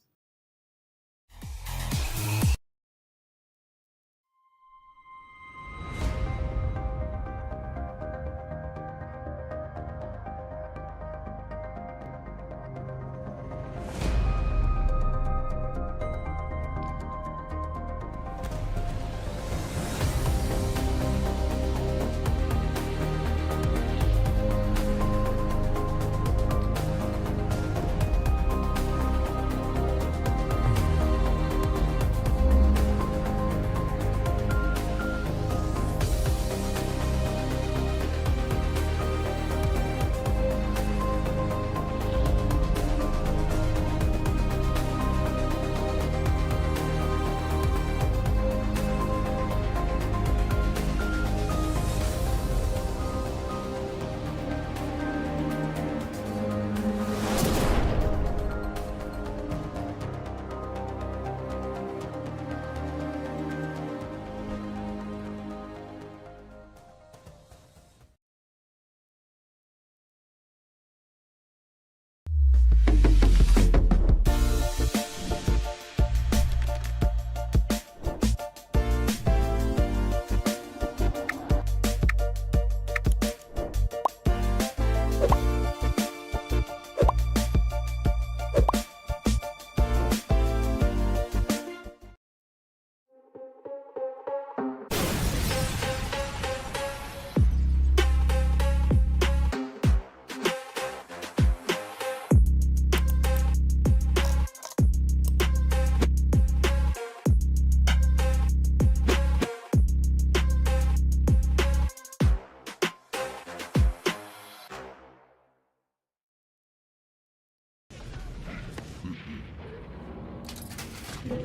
I've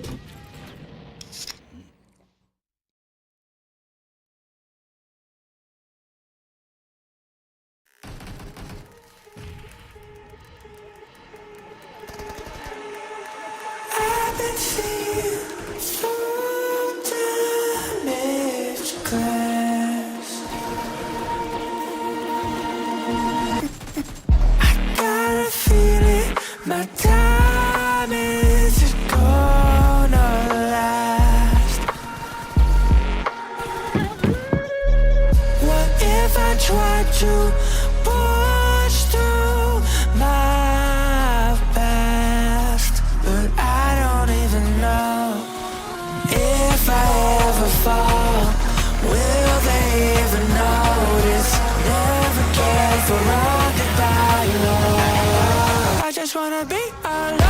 been seeing through damaged glass. I got a feeling my time is gonna last. What if I try to push through my past? But I don't even know if I ever fall. Will they even notice? Never cared for rounded by love. I just wanna be alone.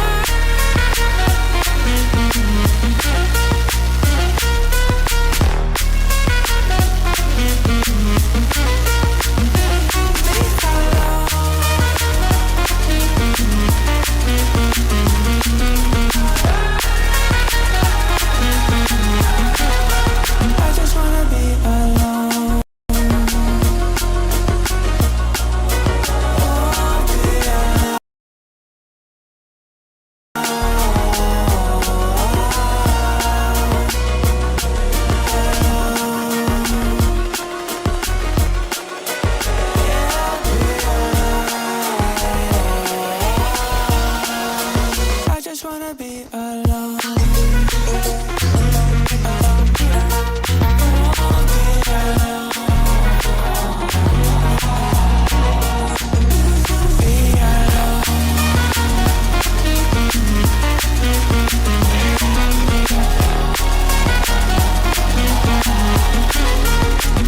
I just wanna be alone. I just wanna be alone.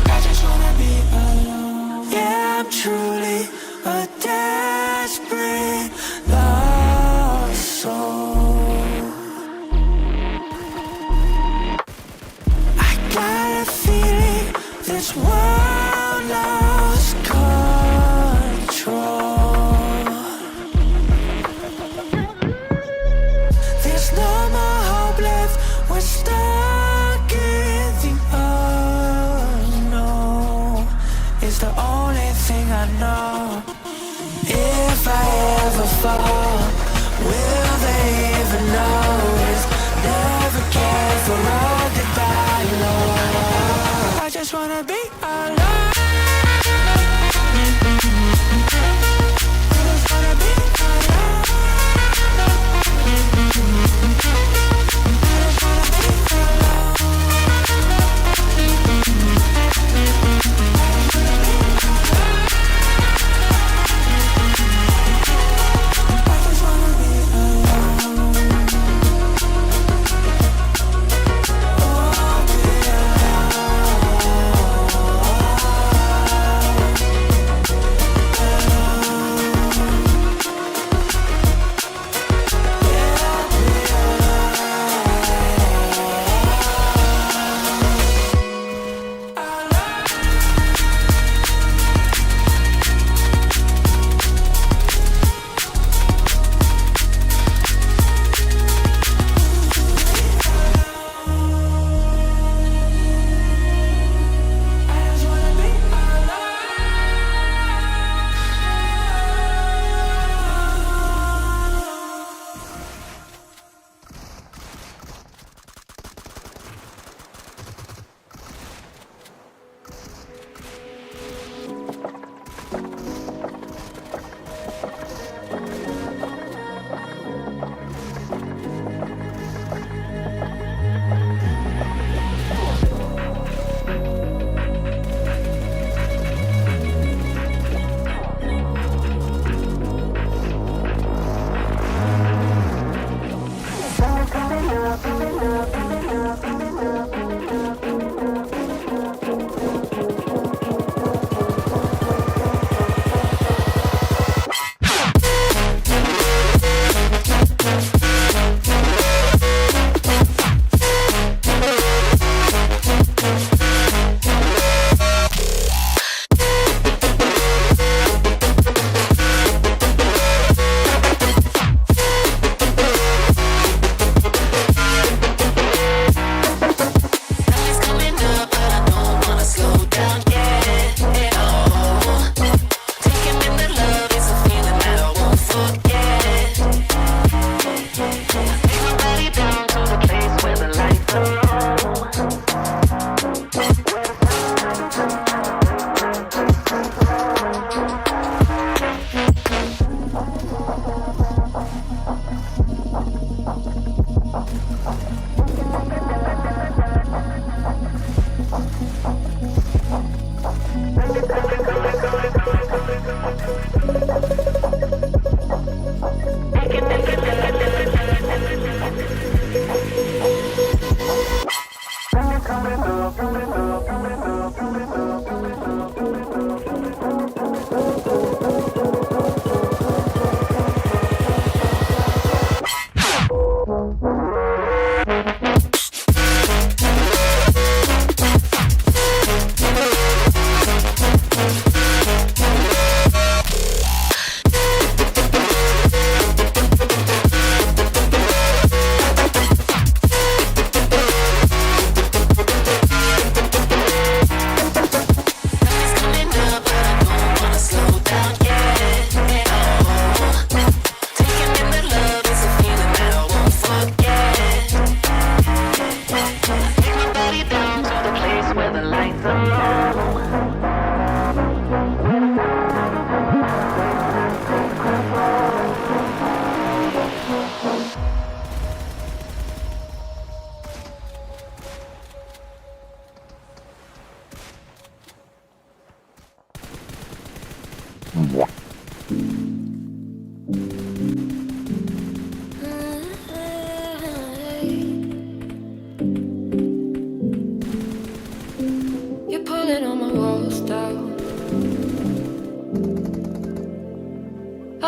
I just wanna be alone. Yeah, I'm truly a desperate lost soul. I got a feeling this world lost control. There's no more hope left. We're stuck in the unknown. It's the only thing I know. If I ever fall, will they even notice? Never cared for rounded by love. I just wanna be alone. I just wanna be alone. I just wanna be alone.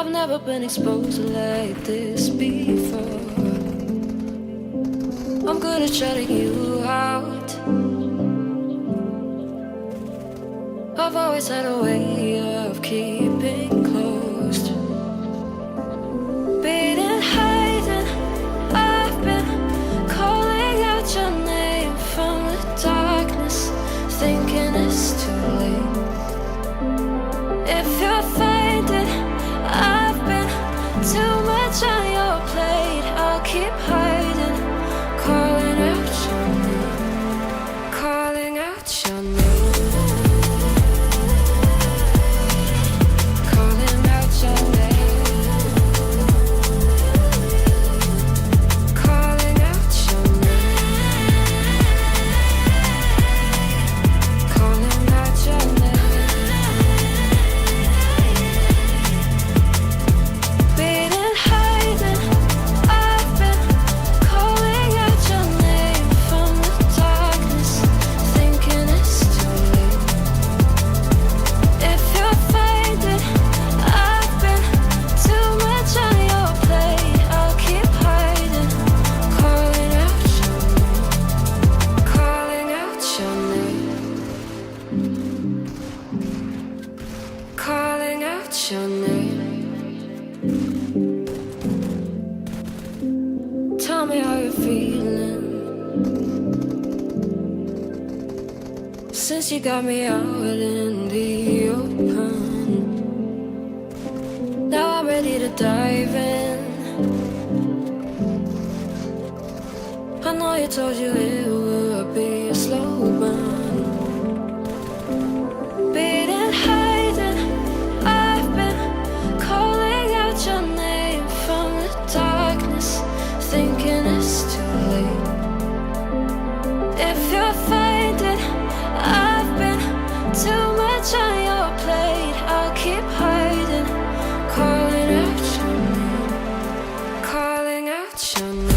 I've never been exposed like this before. I'm good at shutting you out. I've always had a way of keeping closed. Beating, hiding, I've been calling out your name from the darkness, thinking it's too late. If you're finding I've been too much on your plate, I'll keep hiding, calling out your name, calling out your name. Calling out your name. Tell me how you're feeling since you got me out in the open. Now I'm ready to dive in. I know you told you it would be a slow burn. Beating, hiding, I've been calling out your name from the darkness, thinking it's too late. If you're finding I've been too much on your plate, I'll keep hiding, calling out your name, calling out your name.